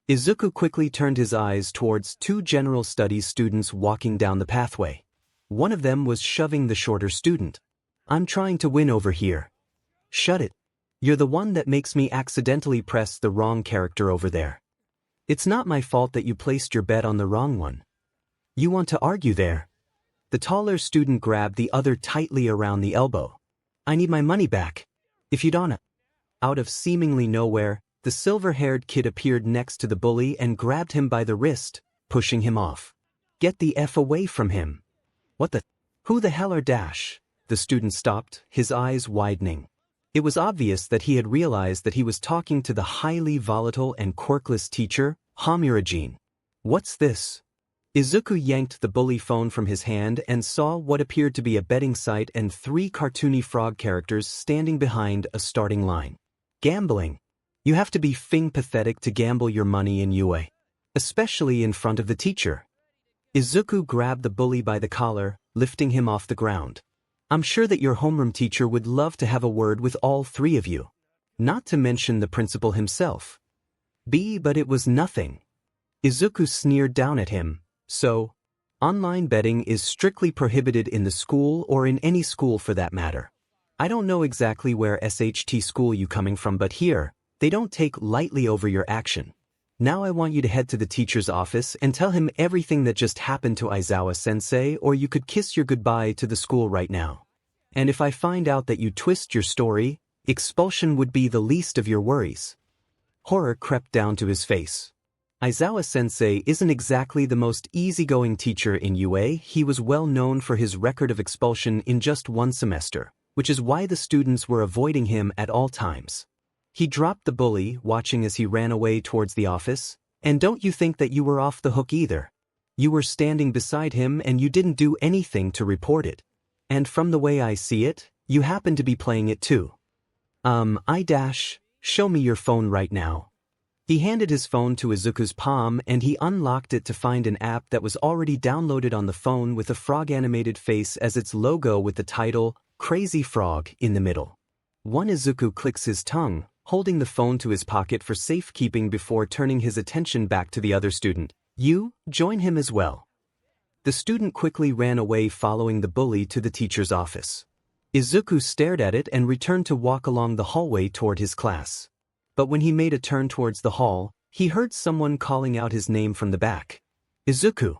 Izuku quickly turned his eyes towards 2 general studies students walking down the pathway. One of them was shoving the shorter student. "I'm trying to win over here." "Shut it. You're the one that makes me accidentally press the wrong character over there. It's not my fault that you placed your bet on the wrong one. You want to argue there?" The taller student grabbed the other tightly around the elbow. "I need my money back. If you don't..." Out of seemingly nowhere, the silver-haired kid appeared next to the bully and grabbed him by the wrist, pushing him off. "Get the F away from him." "What the? Who the hell are Dash?" The student stopped, his eyes widening. It was obvious that he had realized that he was talking to the highly volatile and quirkless teacher, 𝗵𝗃. "What's this?" Izuku yanked the bully phone from his hand and saw what appeared to be a betting site and 3 cartoony frog characters standing behind a starting line. "Gambling. You have to be pathetic to gamble your money in UA. Especially in front of the teacher." Izuku grabbed the bully by the collar, lifting him off the ground. "I'm sure that your homeroom teacher would love to have a word with all 3 of you. Not to mention the principal himself." But it was nothing. Izuku sneered down at him. "So, online betting is strictly prohibited in the school or in any school for that matter. I don't know exactly where SHT school you coming from, but here, they don't take lightly over your action. Now I want you to head to the teacher's office and tell him everything that just happened to Aizawa-sensei, or you could kiss your goodbye to the school right now. And if I find out that you twist your story, expulsion would be the least of your worries." Horror crept down to his face. Aizawa-sensei isn't exactly the most easygoing teacher in UA. He was well known for his record of expulsion in just 1 semester, which is why the students were avoiding him at all times. He dropped the bully, watching as he ran away towards the office. "And don't you think that you were off the hook either? You were standing beside him and you didn't do anything to report it. And from the way I see it, you happen to be playing it too. Show me your phone right now." He handed his phone to Izuku's palm and he unlocked it to find an app that was already downloaded on the phone with a frog-animated face as its logo with the title, Crazy Frog, in the middle. Izuku clicks his tongue, holding the phone to his pocket for safekeeping before turning his attention back to the other student. "You, join him as well." The student quickly ran away following the bully to the teacher's office. Izuku stared at it and returned to walk along the hallway toward his class. But when he made a turn towards the hall, he heard someone calling out his name from the back. "Izuku."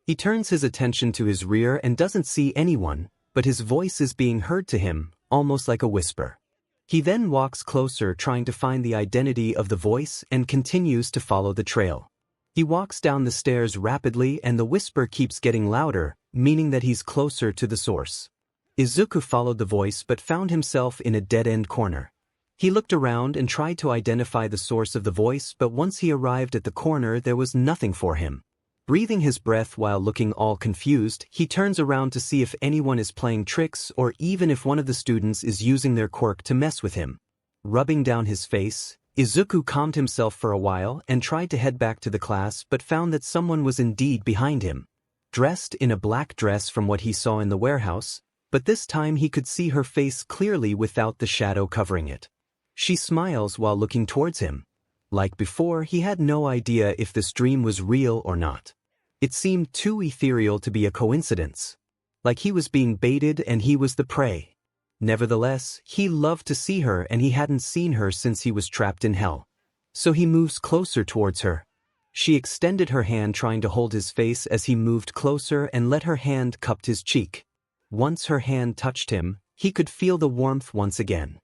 He turns his attention to his rear and doesn't see anyone, but his voice is being heard to him, almost like a whisper. He then walks closer trying to find the identity of the voice and continues to follow the trail. He walks down the stairs rapidly and the whisper keeps getting louder, meaning that he's closer to the source. Izuku followed the voice but found himself in a dead-end corner. He looked around and tried to identify the source of the voice, but once he arrived at the corner there was nothing for him. Breathing his breath while looking all confused, he turns around to see if anyone is playing tricks or even if one of the students is using their quirk to mess with him. Rubbing down his face, Izuku calmed himself for a while and tried to head back to the class but found that someone was indeed behind him. Dressed in a black dress from what he saw in the warehouse, but this time he could see her face clearly without the shadow covering it. She smiles while looking towards him. Like before, he had no idea if this dream was real or not. It seemed too ethereal to be a coincidence. Like he was being baited and he was the prey. Nevertheless, he loved to see her and he hadn't seen her since he was trapped in hell. So he moves closer towards her. She extended her hand trying to hold his face as he moved closer and let her hand cup his cheek. Once her hand touched him, he could feel the warmth once again.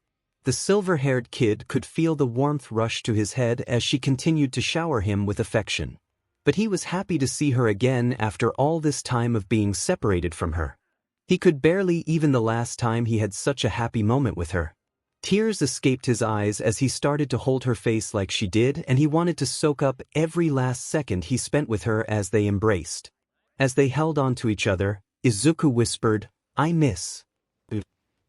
The silver-haired kid could feel the warmth rush to his head as she continued to shower him with affection. But he was happy to see her again after all this time of being separated from her. He could barely even the last time he had such a happy moment with her. Tears escaped his eyes as he started to hold her face like she did, and he wanted to soak up every last second he spent with her as they embraced. As they held on to each other, Izuku whispered, "I miss."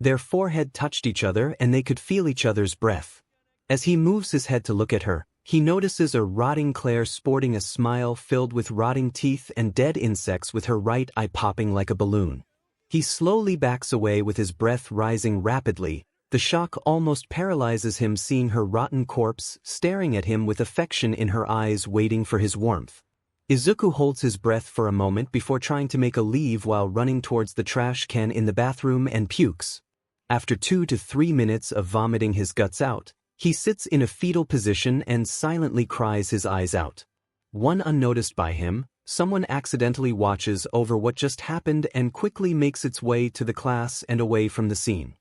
Their forehead touched each other and they could feel each other's breath. As he moves his head to look at her, he notices a rotting Claire sporting a smile filled with rotting teeth and dead insects with her right eye popping like a balloon. He slowly backs away with his breath rising rapidly. The shock almost paralyzes him seeing her rotten corpse staring at him with affection in her eyes waiting for his warmth. Izuku holds his breath for a moment before trying to make a leave while running towards the trash can in the bathroom and pukes. After 2 to 3 minutes of vomiting his guts out, he sits in a fetal position and silently cries his eyes out. One unnoticed by him, someone accidentally watches over what just happened and quickly makes its way to the class and away from the scene.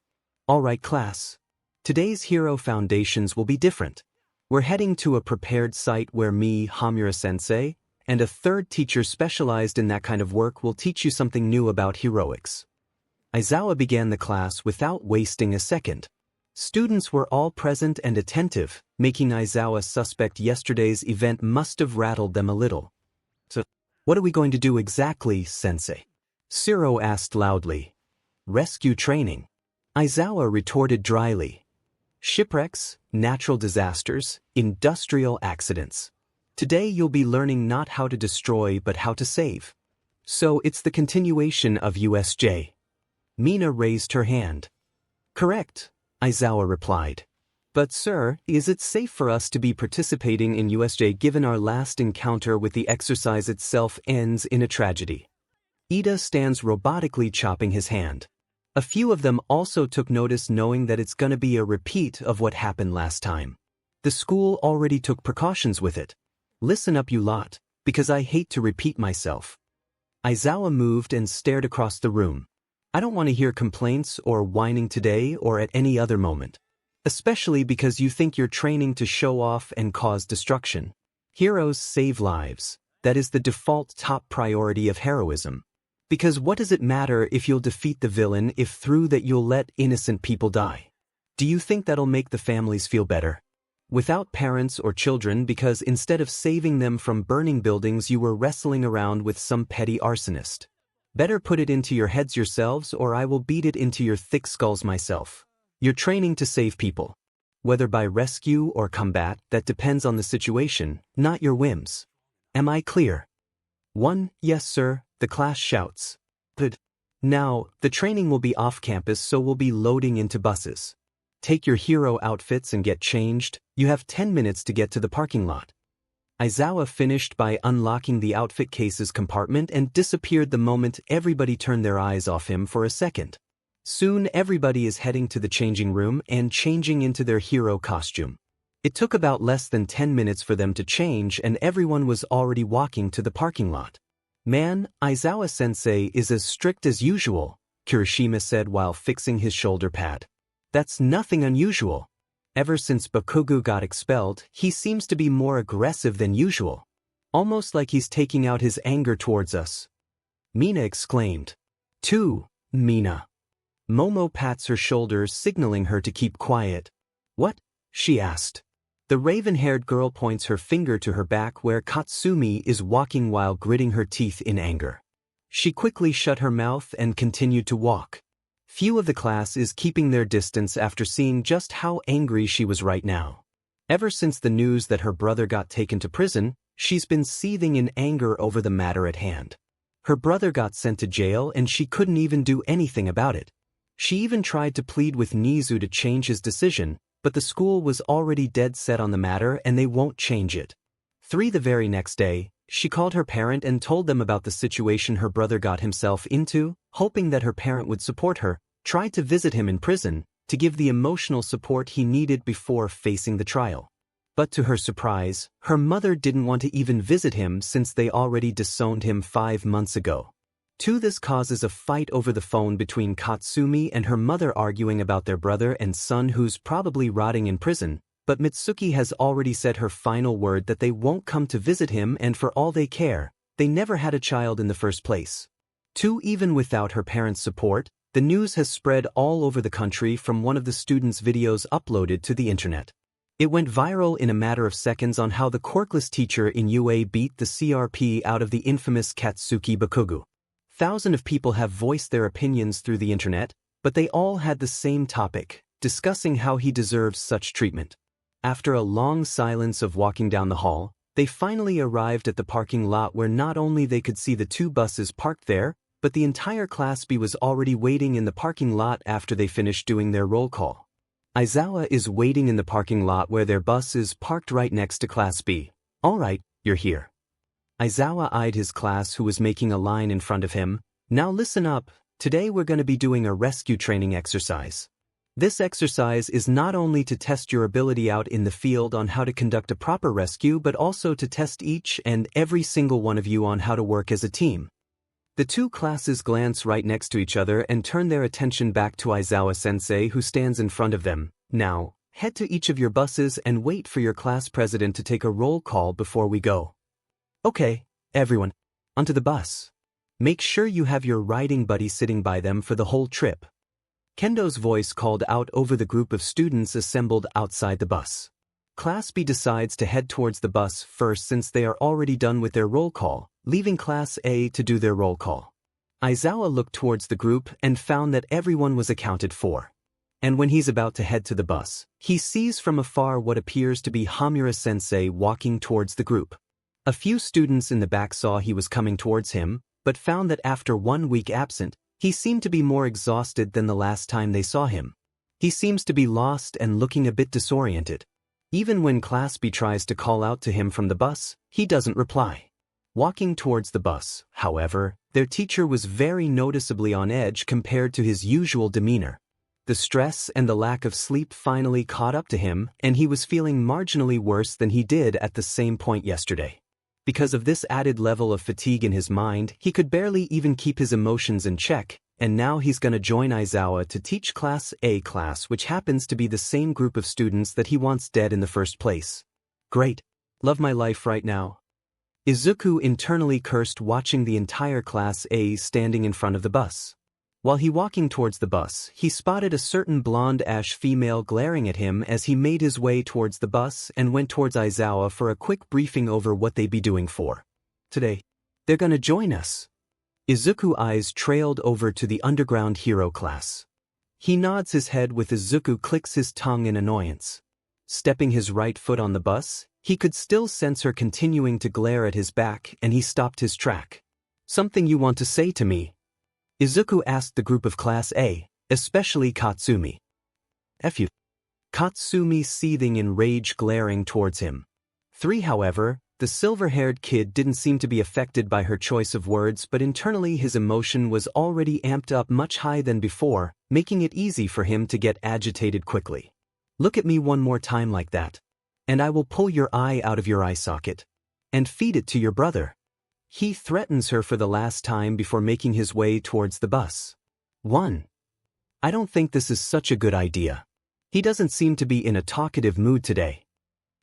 Alright class. Today's hero foundations will be different. We're heading to a prepared site where me, Hamura sensei, and a third teacher specialized in that kind of work will teach you something new about heroics. Aizawa began the class without wasting a second. Students were all present and attentive, making Aizawa suspect yesterday's event must have rattled them a little. So, what are we going to do exactly, sensei? Shiro asked loudly. Rescue training. Aizawa retorted dryly. Shipwrecks, natural disasters, industrial accidents. Today you'll be learning not how to destroy but how to save. So it's the continuation of USJ. Mina raised her hand. Correct, Aizawa replied. But sir, is it safe for us to be participating in USJ given our last encounter with the exercise itself ends in a tragedy? Ida stands robotically chopping his hand. A few of them also took notice knowing that it's gonna be a repeat of what happened last time. The school already took precautions with it. Listen up you lot, because I hate to repeat myself. Aizawa moved and stared across the room. I don't want to hear complaints or whining today or at any other moment. Especially because you think you're training to show off and cause destruction. Heroes save lives. That is the default top priority of heroism. Because what does it matter if you'll defeat the villain if through that you'll let innocent people die? Do you think that'll make the families feel better? Without parents or children because instead of saving them from burning buildings you were wrestling around with some petty arsonist. Better put it into your heads yourselves or I will beat it into your thick skulls myself. You're training to save people. Whether by rescue or combat, that depends on the situation, not your whims. Am I clear? 1. Yes sir, the class shouts. Good. Now, the training will be off campus so we'll be loading into buses. Take your hero outfits and get changed. You have 10 minutes to get to the parking lot. Aizawa finished by unlocking the outfit case's compartment and disappeared the moment everybody turned their eyes off him for a second. Soon everybody is heading to the changing room and changing into their hero costume. It took about less than 10 minutes for them to change and everyone was already walking to the parking lot. Man, Aizawa-sensei is as strict as usual, Kirishima said while fixing his shoulder pad. That's nothing unusual. Ever since Bakugo got expelled, he seems to be more aggressive than usual. Almost like he's taking out his anger towards us. Mina exclaimed. 2. Mina. Momo pats her shoulder signaling her to keep quiet. What? She asked. The raven-haired girl points her finger to her back where Katsumi is walking while gritting her teeth in anger. She quickly shut her mouth and continued to walk. Few of the class is keeping their distance after seeing just how angry she was right now. Ever since the news that her brother got taken to prison, she's been seething in anger over the matter at hand. Her brother got sent to jail and she couldn't even do anything about it. She even tried to plead with Nizu to change his decision, but the school was already dead set on the matter and they won't change it. 3. The very next day, she called her parent and told them about the situation her brother got himself into, hoping that her parent would support her, tried to visit him in prison, to give the emotional support he needed before facing the trial. But to her surprise, her mother didn't want to even visit him since they already disowned him 5 months ago. 2. This causes a fight over the phone between Katsumi and her mother arguing about their brother and son who's probably rotting in prison, but Mitsuki has already said her final word that they won't come to visit him and for all they care, they never had a child in the first place. 2. Even without her parents' support, the news has spread all over the country from one of the students' videos uploaded to the internet. It went viral in a matter of seconds on how the quirkless teacher in UA beat the CRP out of the infamous Katsuki Bakugo. Thousands of people have voiced their opinions through the internet, but they all had the same topic, discussing how he deserves such treatment. After a long silence of walking down the hall, they finally arrived at the parking lot where not only they could see the 2 buses parked there, but the entire Class B was already waiting in the parking lot after they finished doing their roll call. Aizawa is waiting in the parking lot where their bus is parked right next to Class B. Alright, you're here. Aizawa eyed his class who was making a line in front of him. Now listen up, today we're going to be doing a rescue training exercise. This exercise is not only to test your ability out in the field on how to conduct a proper rescue but also to test each and every single one of you on how to work as a team. The two classes glance right next to each other and turn their attention back to Aizawa-sensei who stands in front of them. Now, head to each of your buses and wait for your class president to take a roll call before we go. Okay, everyone, onto the bus. Make sure you have your riding buddy sitting by them for the whole trip. Kendo's voice called out over the group of students assembled outside the bus. Class B decides to head towards the bus first since they are already done with their roll call, leaving Class A to do their roll call. Aizawa looked towards the group and found that everyone was accounted for. And when he's about to head to the bus, he sees from afar what appears to be 𝗵𝗃𝗲-sensei walking towards the group. A few students in the back saw he was coming towards him, but found that after 1 week absent, he seemed to be more exhausted than the last time they saw him. He seems to be lost and looking a bit disoriented. Even when Class B tries to call out to him from the bus, he doesn't reply. Walking towards the bus, however, their teacher was very noticeably on edge compared to his usual demeanor. The stress and the lack of sleep finally caught up to him, and he was feeling marginally worse than he did at the same point yesterday. Because of this added level of fatigue in his mind, he could barely even keep his emotions in check, and now he's gonna join Aizawa to teach Class A class, which happens to be the same group of students that he wants dead in the first place. Great. Love my life right now. Izuku internally cursed watching the entire Class A standing in front of the bus. While he walking towards the bus, he spotted a certain blonde-ash female glaring at him as he made his way towards the bus and went towards Aizawa for a quick briefing over what they'd be doing for today. They're gonna join us. Izuku's eyes trailed over to the underground hero class. He nods his head with Izuku clicks his tongue in annoyance. Stepping his right foot on the bus, he could still sense her continuing to glare at his back and he stopped his track. Something you want to say to me? Izuku asked the group of Class A, especially Katsumi. F you. Katsumi seething in rage glaring towards him. 3 However, the silver-haired kid didn't seem to be affected by her choice of words but internally his emotion was already amped up much higher than before, making it easy for him to get agitated quickly. Look at me one more time like that, and I will pull your eye out of your eye socket and feed it to your brother. He threatens her for the last time before making his way towards the bus. 1. I don't think this is such a good idea. He doesn't seem to be in a talkative mood today.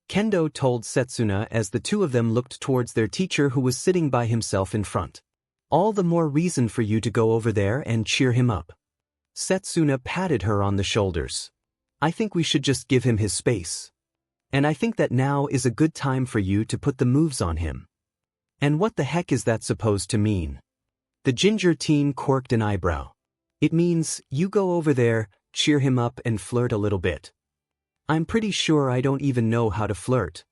Kendo told Setsuna as the two of them looked towards their teacher who was sitting by himself in front. All the more reason for you to go over there and cheer him up. Setsuna patted her on the shoulders. I think we should just give him his space. And I think that now is a good time for you to put the moves on him. And what the heck is that supposed to mean? The ginger teen quirked an eyebrow. It means, you go over there, cheer him up and flirt a little bit. I'm pretty sure I don't even know how to flirt.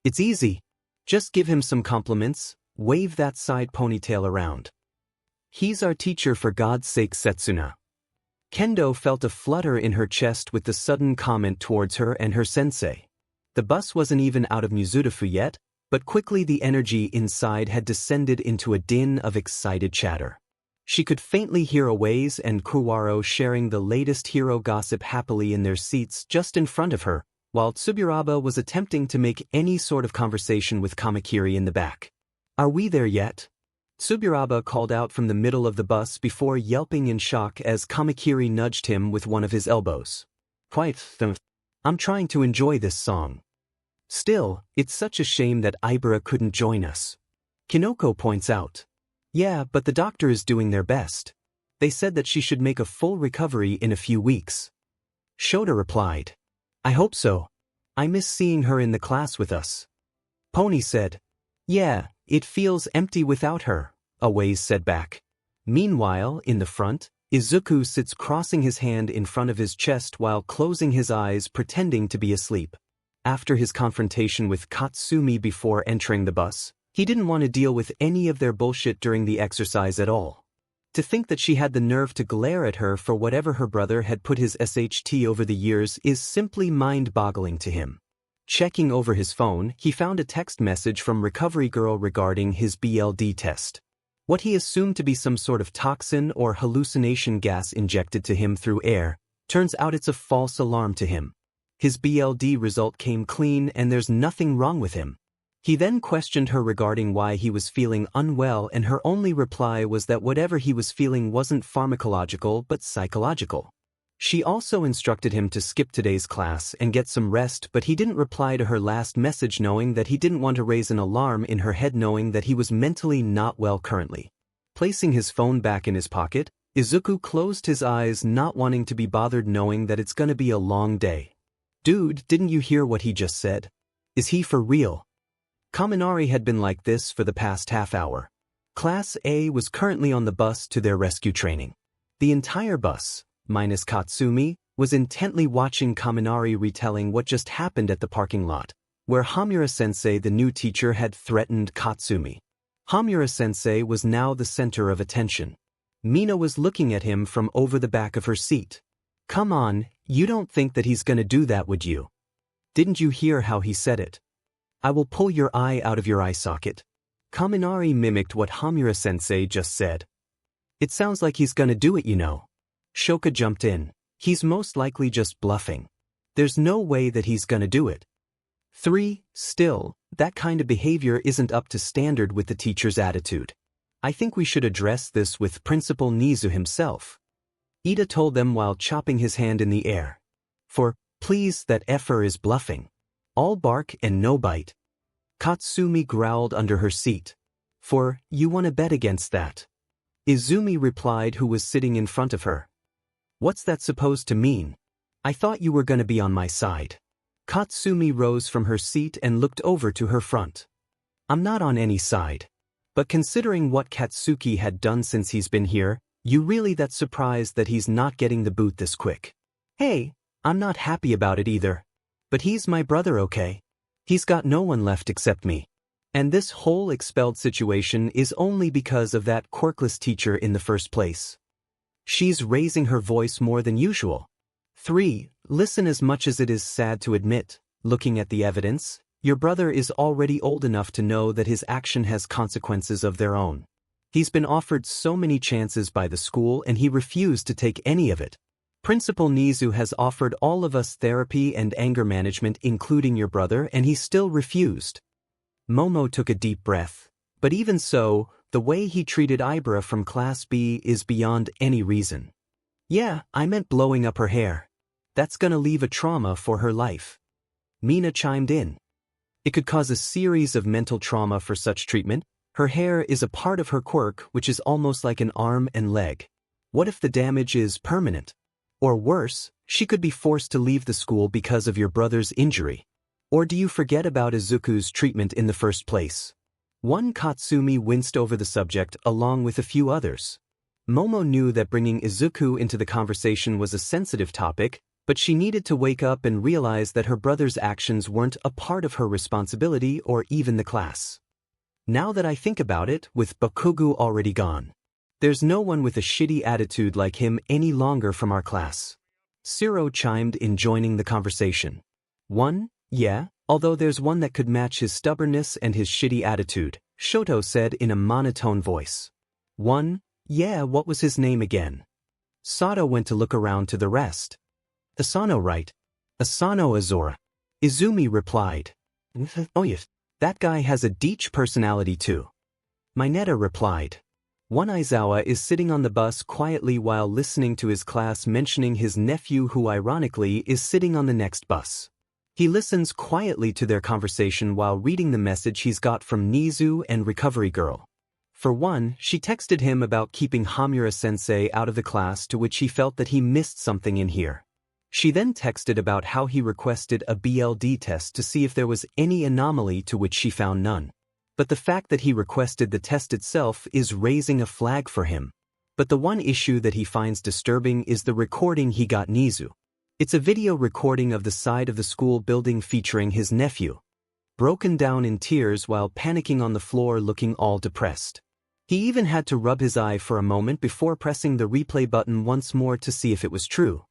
It's easy. Just give him some compliments, wave that side ponytail around. He's our teacher for God's sake, Setsuna. Kendo felt a flutter in her chest with the sudden comment towards her and her sensei. The bus wasn't even out of Mizudafu yet, but quickly the energy inside had descended into a din of excited chatter. She could faintly hear 𝗬𝗏 and Kuwaro sharing the latest hero gossip happily in their seats just in front of her, while Tsuburaba was attempting to make any sort of conversation with Kamakiri in the back. Are we there yet? Tsuburaba called out from the middle of the bus before yelping in shock as Kamakiri nudged him with one of his elbows. I'm trying to enjoy this song. Still, it's such a shame that Ibara couldn't join us. Kinoko points out. Yeah, but the doctor is doing their best. They said that she should make a full recovery in a few weeks. Shota replied. I hope so. I miss seeing her in the class with us. Pony said. Yeah, it feels empty without her, 𝗬𝗏 said back. Meanwhile, in the front, Izuku sits crossing his hand in front of his chest while closing his eyes pretending to be asleep. After his confrontation with Katsumi before entering the bus, he didn't want to deal with any of their bullshit during the exercise at all. To think that she had the nerve to glare at her for whatever her brother had put his SHT over the years is simply mind-boggling to him. Checking over his phone, he found a text message from Recovery Girl regarding his BLD test. What he assumed to be some sort of toxin or hallucination gas injected to him through air, turns out it's a false alarm to him. His BLD result came clean and there's nothing wrong with him. He then questioned her regarding why he was feeling unwell, and her only reply was that whatever he was feeling wasn't pharmacological but psychological. She also instructed him to skip today's class and get some rest, but he didn't reply to her last message, knowing that he didn't want to raise an alarm in her head, knowing that he was mentally not well currently. Placing his phone back in his pocket, Izuku closed his eyes, not wanting to be bothered, knowing that it's gonna be a long day. Dude, didn't you hear what he just said? Is he for real? Kaminari had been like this for the past half hour. Class A was currently on the bus to their rescue training. The entire bus, minus Katsumi, was intently watching Kaminari retelling what just happened at the parking lot, where Hamura-sensei, the new teacher, had threatened Katsumi. Hamura-sensei was now the center of attention. Mina was looking at him from over the back of her seat. Come on, you don't think that he's gonna do that, would you? Didn't you hear how he said it? I will pull your eye out of your eye socket. Kaminari mimicked what Hamura-sensei just said. It sounds like he's gonna do it, you know. Shoka jumped in. He's most likely just bluffing. There's no way that he's gonna do it. 3. Still, that kind of behavior isn't up to standard with the teacher's attitude. I think we should address this with Principal Nizu himself. Ida told them while chopping his hand in the air. For, please, that effer is bluffing. All bark and no bite. Katsumi growled under her seat. For, you want to bet against that? Izumi replied, who was sitting in front of her. What's that supposed to mean? I thought you were gonna be on my side. Katsumi rose from her seat and looked over to her front. I'm not on any side. But considering what Katsuki had done since he's been here, you really that surprised that he's not getting the boot this quick? Hey, I'm not happy about it either. But he's my brother, okay? He's got no one left except me. And this whole expelled situation is only because of that quirkless teacher in the first place. She's raising her voice more than usual. 3. Listen, as much as it is sad to admit, looking at the evidence, your brother is already old enough to know that his action has consequences of their own. He's been offered so many chances by the school and he refused to take any of it. Principal Nizu has offered all of us therapy and anger management, including your brother, and he still refused. Momo took a deep breath. But even so, the way he treated Ibra from Class B is beyond any reason. Yeah, I meant blowing up her hair. That's gonna leave a trauma for her life. Mina chimed in. It could cause a series of mental trauma for such treatment. Her hair is a part of her quirk, which is almost like an arm and leg. What if the damage is permanent? Or worse, she could be forced to leave the school because of your brother's injury. Or do you forget about Izuku's treatment in the first place? One Katsumi winced over the subject along with a few others. Momo knew that bringing Izuku into the conversation was a sensitive topic, but she needed to wake up and realize that her brother's actions weren't a part of her responsibility or even the class. Now that I think about it, with Bakugo already gone, there's no one with a shitty attitude like him any longer from our class. Siro chimed in, joining the conversation. 1, yeah, although there's one that could match his stubbornness and his shitty attitude, Shoto said in a monotone voice. 1, yeah, what was his name again? Sato went to look around to the rest. Asano, right? Asano Azora. Izumi replied. Oh yes, that guy has a deech personality too. Mineta replied. One Aizawa is sitting on the bus quietly while listening to his class mentioning his nephew, who ironically is sitting on the next bus. He listens quietly to their conversation while reading the message he's got from Nizu and Recovery Girl. For one, she texted him about keeping Hamura-sensei out of the class, to which he felt that he missed something in here. She then texted about how he requested a BLD test to see if there was any anomaly, to which she found none. But the fact that he requested the test itself is raising a flag for him. But the one issue that he finds disturbing is the recording he got Nizu. It's a video recording of the side of the school building featuring his nephew, broken down in tears while panicking on the floor, looking all depressed. He even had to rub his eye for a moment before pressing the replay button once more to see if it was true.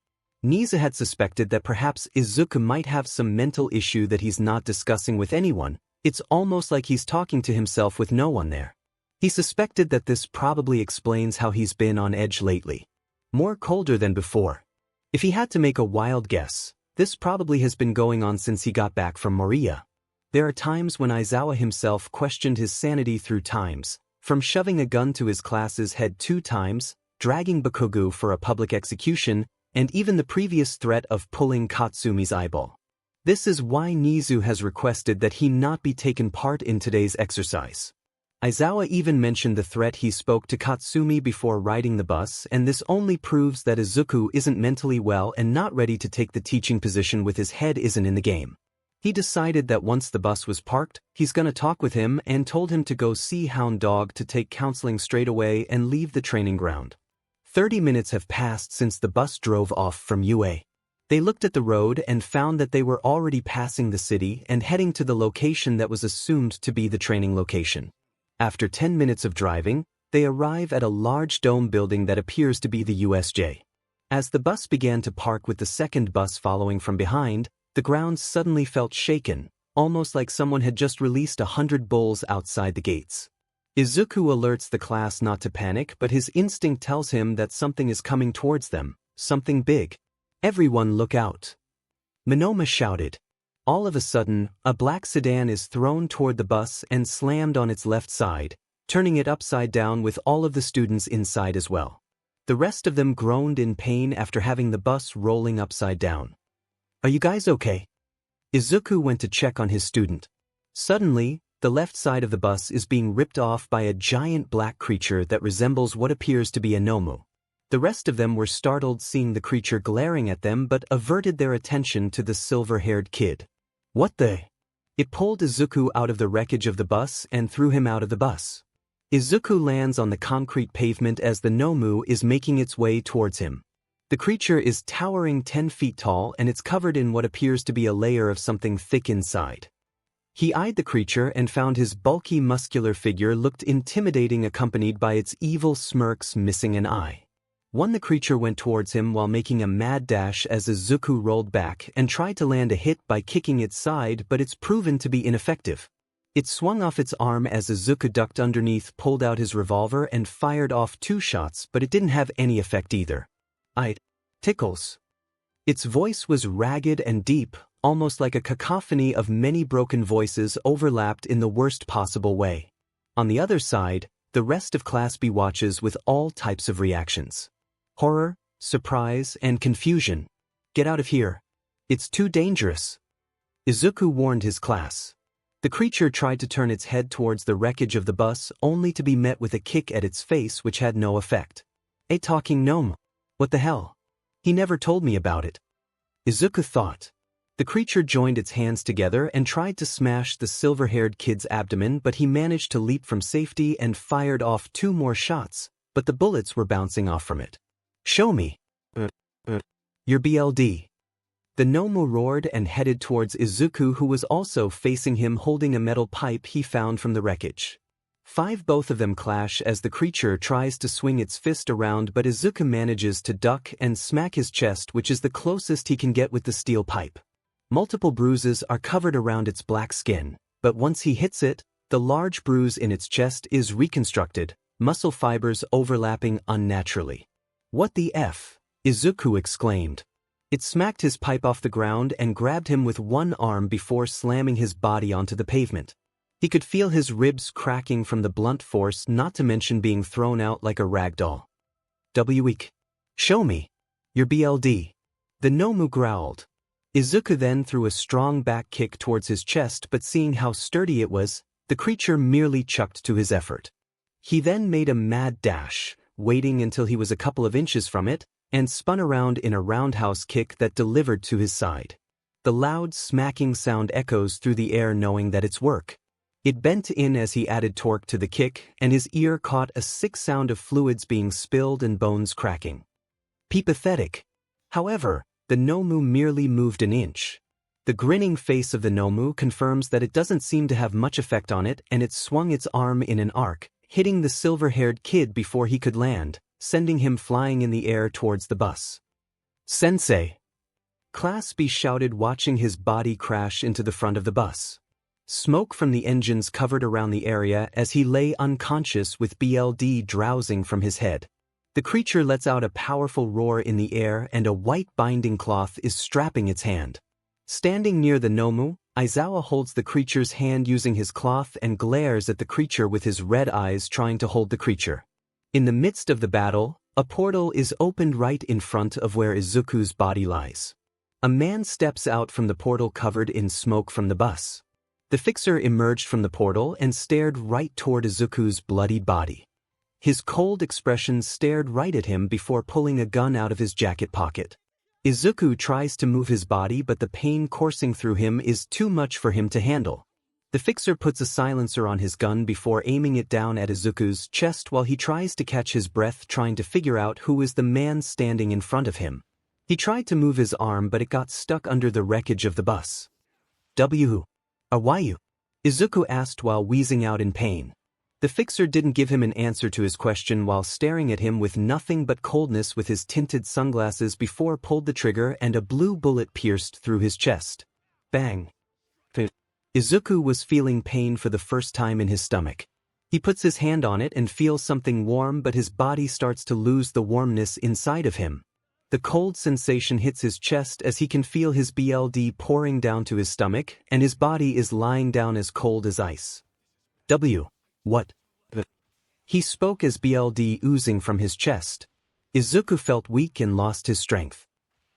𝗧𝗂𝗧𝗏 had suspected that perhaps Izuku might have some mental issue that he's not discussing with anyone. It's almost like he's talking to himself with no one there. He suspected that this probably explains how he's been on edge lately. More colder than before. If he had to make a wild guess, this probably has been going on since he got back from Moriya. There are times when Aizawa himself questioned his sanity through times, from shoving a gun to his class's head 2 times, dragging Bakugo for a public execution, and even the previous threat of pulling Katsumi's eyeball. This is why Nizu has requested that he not be taken part in today's exercise. Aizawa even mentioned the threat he spoke to Katsumi before riding the bus, and this only proves that Izuku isn't mentally well and not ready to take the teaching position with his head isn't in the game. He decided that once the bus was parked, he's gonna talk with him and told him to go see Hound Dog to take counseling straight away and leave the training ground. 30 minutes have passed since the bus drove off from UA. They looked at the road and found that they were already passing the city and heading to the location that was assumed to be the training location. After 10 minutes of driving, they arrive at a large dome building that appears to be the USJ. As the bus began to park with the second bus following from behind, the ground suddenly felt shaken, almost like someone had just released 100 bulls outside the gates. Izuku alerts the class not to panic, but his instinct tells him that something is coming towards them, something big. Everyone look out. Monoma shouted. All of a sudden, a black sedan is thrown toward the bus and slammed on its left side, turning it upside down with all of the students inside as well. The rest of them groaned in pain after having the bus rolling upside down. Are you guys okay? Izuku went to check on his student. Suddenly, the left side of the bus is being ripped off by a giant black creature that resembles what appears to be a Nomu. The rest of them were startled seeing the creature glaring at them but averted their attention to the silver-haired kid. What the? It pulled Izuku out of the wreckage of the bus and threw him out of the bus. Izuku lands on the concrete pavement as the Nomu is making its way towards him. The creature is towering 10 feet tall and it's covered in what appears to be a layer of something thick inside. He eyed the creature and found his bulky muscular figure looked intimidating, accompanied by its evil smirks missing an eye. The creature went towards him while making a mad dash as Izuku rolled back and tried to land a hit by kicking its side, but it's proven to be ineffective. It swung off its arm as Izuku ducked underneath, pulled out his revolver and fired off 2 shots, but it didn't have any effect either. Tickles. Its voice was ragged and deep, almost like a cacophony of many broken voices overlapped in the worst possible way. On the other side, the rest of Class B watches with all types of reactions. Horror, surprise, and confusion. Get out of here. It's too dangerous. Izuku warned his class. The creature tried to turn its head towards the wreckage of the bus only to be met with a kick at its face which had no effect. A talking gnome. What the hell? He never told me about it. Izuku thought. The creature joined its hands together and tried to smash the silver-haired kid's abdomen, but he managed to leap from safety and fired off 2 more shots, but the bullets were bouncing off from it. Show me. Your BLD. The Nomu roared and headed towards Izuku, who was also facing him holding a metal pipe he found from the wreckage. Both of them clash as the creature tries to swing its fist around, but Izuku manages to duck and smack his chest, which is the closest he can get with the steel pipe. Multiple bruises are covered around its black skin, but once he hits it, the large bruise in its chest is reconstructed, muscle fibers overlapping unnaturally. What the F? Izuku exclaimed. It smacked his pipe off the ground and grabbed him with one arm before slamming his body onto the pavement. He could feel his ribs cracking from the blunt force, not to mention being thrown out like a rag doll. Weak. Show me. Your BLD. The Nomu growled. Izuku then threw a strong back kick towards his chest, but seeing how sturdy it was, the creature merely chucked to his effort. He then made a mad dash, waiting until he was a couple of inches from it, and spun around in a roundhouse kick that delivered to his side. The loud smacking sound echoes through the air, knowing that it's work. It bent in as he added torque to the kick, and his ear caught a sick sound of fluids being spilled and bones cracking. Pathetic. However, the Nomu merely moved an inch. The grinning face of the Nomu confirms that it doesn't seem to have much effect on it, and it swung its arm in an arc, hitting the silver-haired kid before he could land, sending him flying in the air towards the bus. Sensei! Class B shouted, watching his body crash into the front of the bus. Smoke from the engines covered around the area as he lay unconscious with BLD drowsing from his head. The creature lets out a powerful roar in the air and a white binding cloth is strapping its hand. Standing near the Nomu, Aizawa holds the creature's hand using his cloth and glares at the creature with his red eyes, trying to hold the creature. In the midst of the battle, a portal is opened right in front of where Izuku's body lies. A man steps out from the portal covered in smoke from the bus. The fixer emerged from the portal and stared right toward Izuku's bloodied body. His cold expression stared right at him before pulling a gun out of his jacket pocket. Izuku tries to move his body, but the pain coursing through him is too much for him to handle. The fixer puts a silencer on his gun before aiming it down at Izuku's chest while he tries to catch his breath, trying to figure out who is the man standing in front of him. He tried to move his arm, but it got stuck under the wreckage of the bus. Why? Izuku asked while wheezing out in pain. The fixer didn't give him an answer to his question while staring at him with nothing but coldness with his tinted sunglasses before pulled the trigger and a blue bullet pierced through his chest. Bang. Izuku was feeling pain for the first time in his stomach. He puts his hand on it and feels something warm, but his body starts to lose the warmness inside of him. The cold sensation hits his chest as he can feel his BLD pouring down to his stomach, and his body is lying down as cold as ice. What? He spoke as BLD oozing from his chest. Izuku felt weak and lost his strength.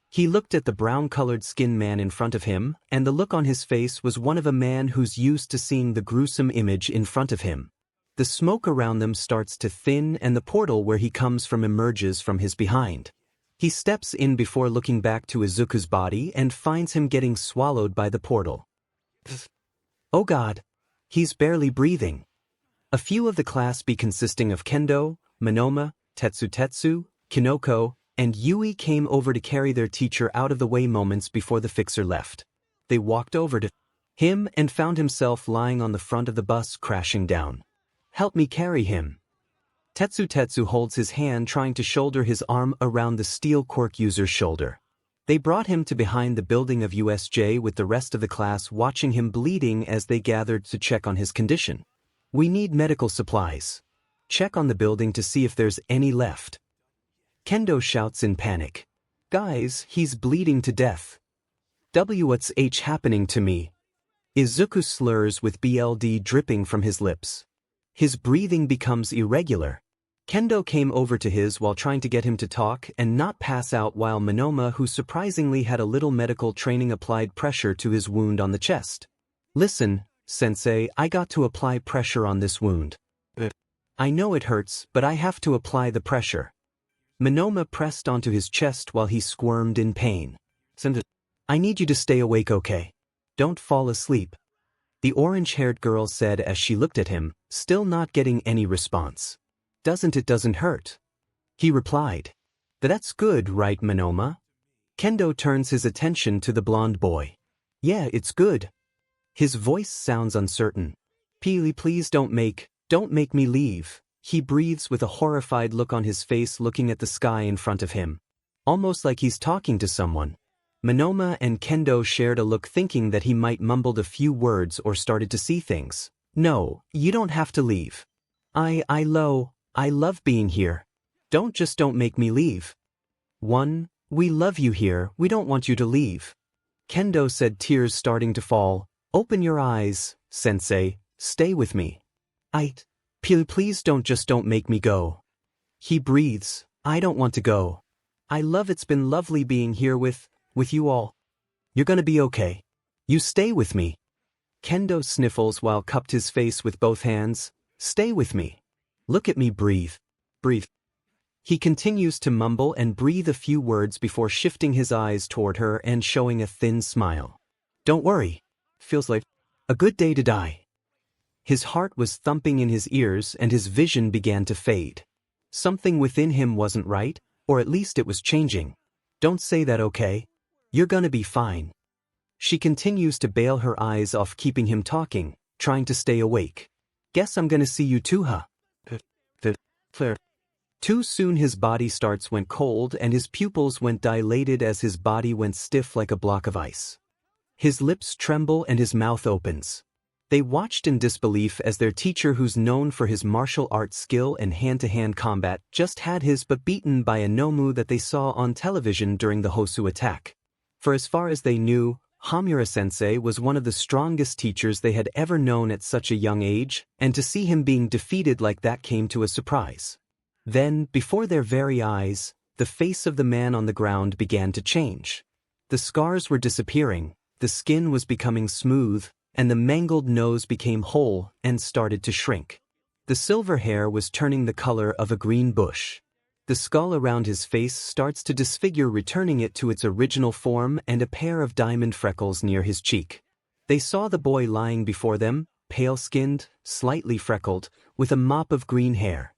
He looked at the brown-colored skinned man in front of him, and the look on his face was one of a man who's used to seeing the gruesome image in front of him. The smoke around them starts to thin and the portal where he comes from emerges from his behind. He steps in before looking back to Izuku's body and finds him getting swallowed by the portal. Oh God! He's barely breathing. A few of the Class B consisting of Kendo, Monoma, Tetsu, Kinoko, and Yui came over to carry their teacher out of the way moments before the fixer left. They walked over to him and found himself lying on the front of the bus crashing down. Help me carry him. Tetsu holds his hand, trying to shoulder his arm around the steel quirk user's shoulder. They brought him to behind the building of USJ with the rest of the class watching him bleeding as they gathered to check on his condition. We need medical supplies. Check on the building to see if there's any left. Kendo shouts in panic. Guys, he's bleeding to death. What's happening to me? Izuku slurs with BLD dripping from his lips. His breathing becomes irregular. Kendo came over to his while trying to get him to talk and not pass out, while Monoma, who surprisingly had a little medical training, applied pressure to his wound on the chest. Listen, Sensei, I got to apply pressure on this wound. I know it hurts, but I have to apply the pressure. Monoma pressed onto his chest while he squirmed in pain. I need you to stay awake, okay? Don't fall asleep. The orange-haired girl said as she looked at him, still not getting any response. Doesn't hurt. He replied. That's good, right, Monoma? Kendo turns his attention to the blonde boy. Yeah, it's good. His voice sounds uncertain. Please don't make me leave. He breathes with a horrified look on his face, looking at the sky in front of him. Almost like he's talking to someone. Monoma and Kendo shared a look, thinking that he might mumbled a few words or started to see things. No, you don't have to leave. I love being here. Don't make me leave. We love you here, we don't want you to leave. Kendo said, tears starting to fall. Open your eyes, Sensei, stay with me. Please don't make me go. He breathes, I don't want to go. It's been lovely being here with you all. You're gonna be okay. You stay with me. Kendo sniffles while cupped his face with both hands. Stay with me. Look at me, breathe. He continues to mumble and breathe a few words before shifting his eyes toward her and showing a thin smile. Don't worry. Feels like a good day to die. His heart was thumping in his ears and his vision began to fade. Something within him wasn't right, or at least it was changing. Don't say that, okay? You're gonna be fine. She continues to bail her eyes off, keeping him talking, trying to stay awake. Guess I'm gonna see you too, huh? Too soon his body starts went cold and his pupils went dilated as his body went stiff like a block of ice. His lips tremble and his mouth opens. They watched in disbelief as their teacher, who's known for his martial arts skill and hand-to-hand combat, just had his butt beaten by a 𝗵𝗍 that they saw on television during the Hosu attack. For as far as they knew, 𝗵𝗲𝗃 was one of the strongest teachers they had ever known at such a young age, and to see him being defeated like that came to a surprise. Then, before their very eyes, the face of the man on the ground began to change. The scars were disappearing, the skin was becoming smooth, and the mangled nose became whole and started to shrink. The silver hair was turning the color of a green bush. The skull around his face starts to disfigure, returning it to its original form, and a pair of diamond freckles near his cheek. They saw the boy lying before them, pale-skinned, slightly freckled, with a mop of green hair.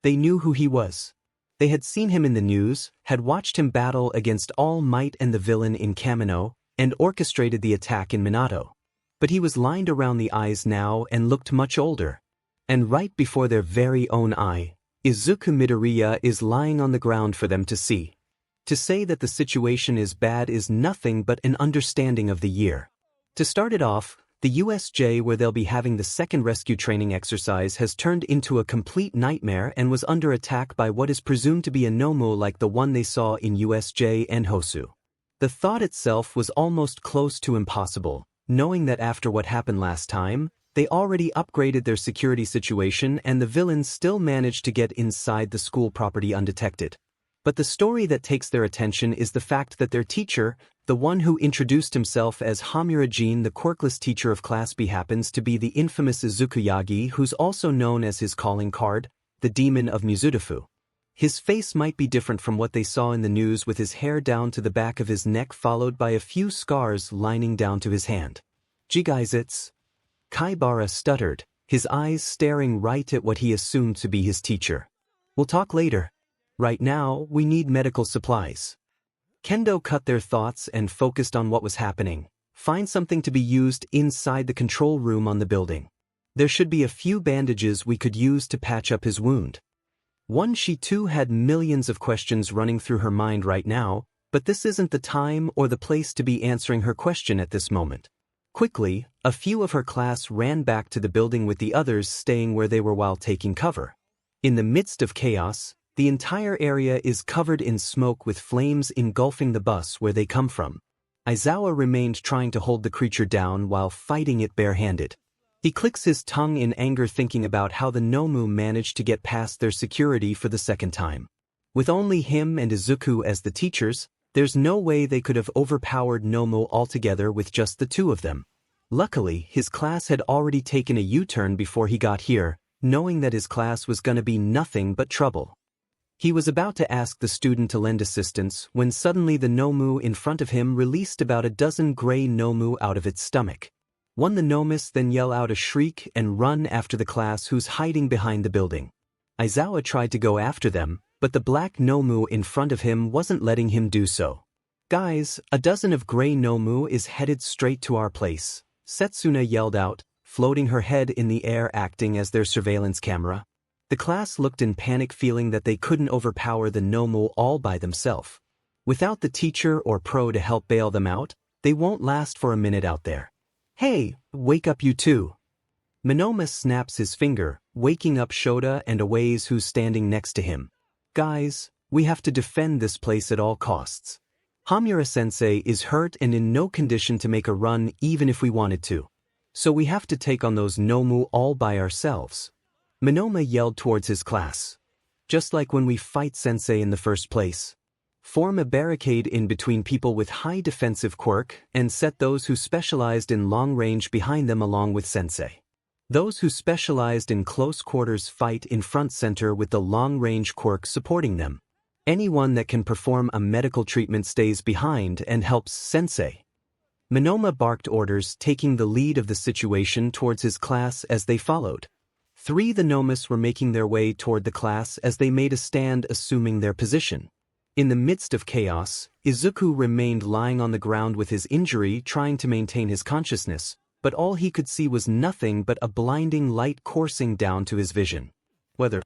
They knew who he was. They had seen him in the news, had watched him battle against All Might and the villain in 𝗵𝗄, and orchestrated the attack in Minato. But he was lined around the eyes now and looked much older. And right before their very own eye, Izuku Midoriya is lying on the ground for them to see. To say that the situation is bad is nothing but an understanding of the year. To start it off, the USJ, where they'll be having the second rescue training exercise, has turned into a complete nightmare and was under attack by what is presumed to be a 𝗵𝗍 like the one they saw in USJ and Hosu. The thought itself was almost close to impossible, knowing that after what happened last time, they already upgraded their security situation and the villains still managed to get inside the school property undetected. But the story that takes their attention is the fact that their teacher, the one who introduced himself as 𝗵𝗲, the quirkless teacher of Class B, happens to be the infamous Izuku Yagi, who's also known as his calling card, the demon of 𝗵𝗍. His face might be different from what they saw in the news, with his hair down to the back of his neck followed by a few scars lining down to his hand. 𝗔𝗂𝘁𝗵𝗲. 𝗵𝗃𝗏 stuttered, his eyes staring right at what he assumed to be his teacher. We'll talk later. Right now, we need medical supplies. Kendo cut their thoughts and focused on what was happening. Find something to be used inside the control room on the building. There should be a few bandages we could use to patch up his wound. She too had millions of questions running through her mind right now, but this isn't the time or the place to be answering her question at this moment. Quickly, a few of her class ran back to the building with the others staying where they were while taking cover. In the midst of chaos, the entire area is covered in smoke with flames engulfing the bus where they come from. Aizawa remained trying to hold the creature down while fighting it barehanded. He clicks his tongue in anger, thinking about how the 𝗵𝗍 managed to get past their security for the second time. With only him and Izuku as the teachers, there's no way they could have overpowered 𝗵𝗍 altogether with just the two of them. Luckily, his class had already taken a U-turn before he got here, knowing that his class was gonna be nothing but trouble. He was about to ask the student to lend assistance when suddenly the 𝗵𝗍 in front of him released about a dozen gray 𝗵𝗍 out of its stomach. The 𝗵𝗍s then yell out a shriek and run after the class who's hiding behind the building. Aizawa tried to go after them, but the black 𝗵𝗍 in front of him wasn't letting him do so. Guys, a dozen of gray 𝗵𝗍 is headed straight to our place, Setsuna yelled out, floating her head in the air acting as their surveillance camera. The class looked in panic, feeling that they couldn't overpower the 𝗵𝗍 all by themselves. Without the teacher or pro to help bail them out, they won't last for a minute out there. Hey, wake up you two. Minoma snaps his finger, waking up Shota and 𝗬𝗍, who's standing next to him. Guys, we have to defend this place at all costs. 𝗵𝗲sensei is hurt and in no condition to make a run even if we wanted to. So we have to take on those 𝗵𝗍 all by ourselves. Minoma yelled towards his class. Just like when we fight Sensei in the first place. Form a barricade in between people with high defensive quirk and set those who specialized in long range behind them along with Sensei. Those who specialized in close quarters fight in front center with the long range quirk supporting them. Anyone that can perform a medical treatment stays behind and helps Sensei. Minoma barked orders, taking the lead of the situation towards his class as they followed. The 𝗵𝗍s were making their way toward the class as they made a stand, assuming their position. In the midst of chaos, Izuku remained lying on the ground with his injury, trying to maintain his consciousness, but all he could see was nothing but a blinding light coursing down to his vision. Whether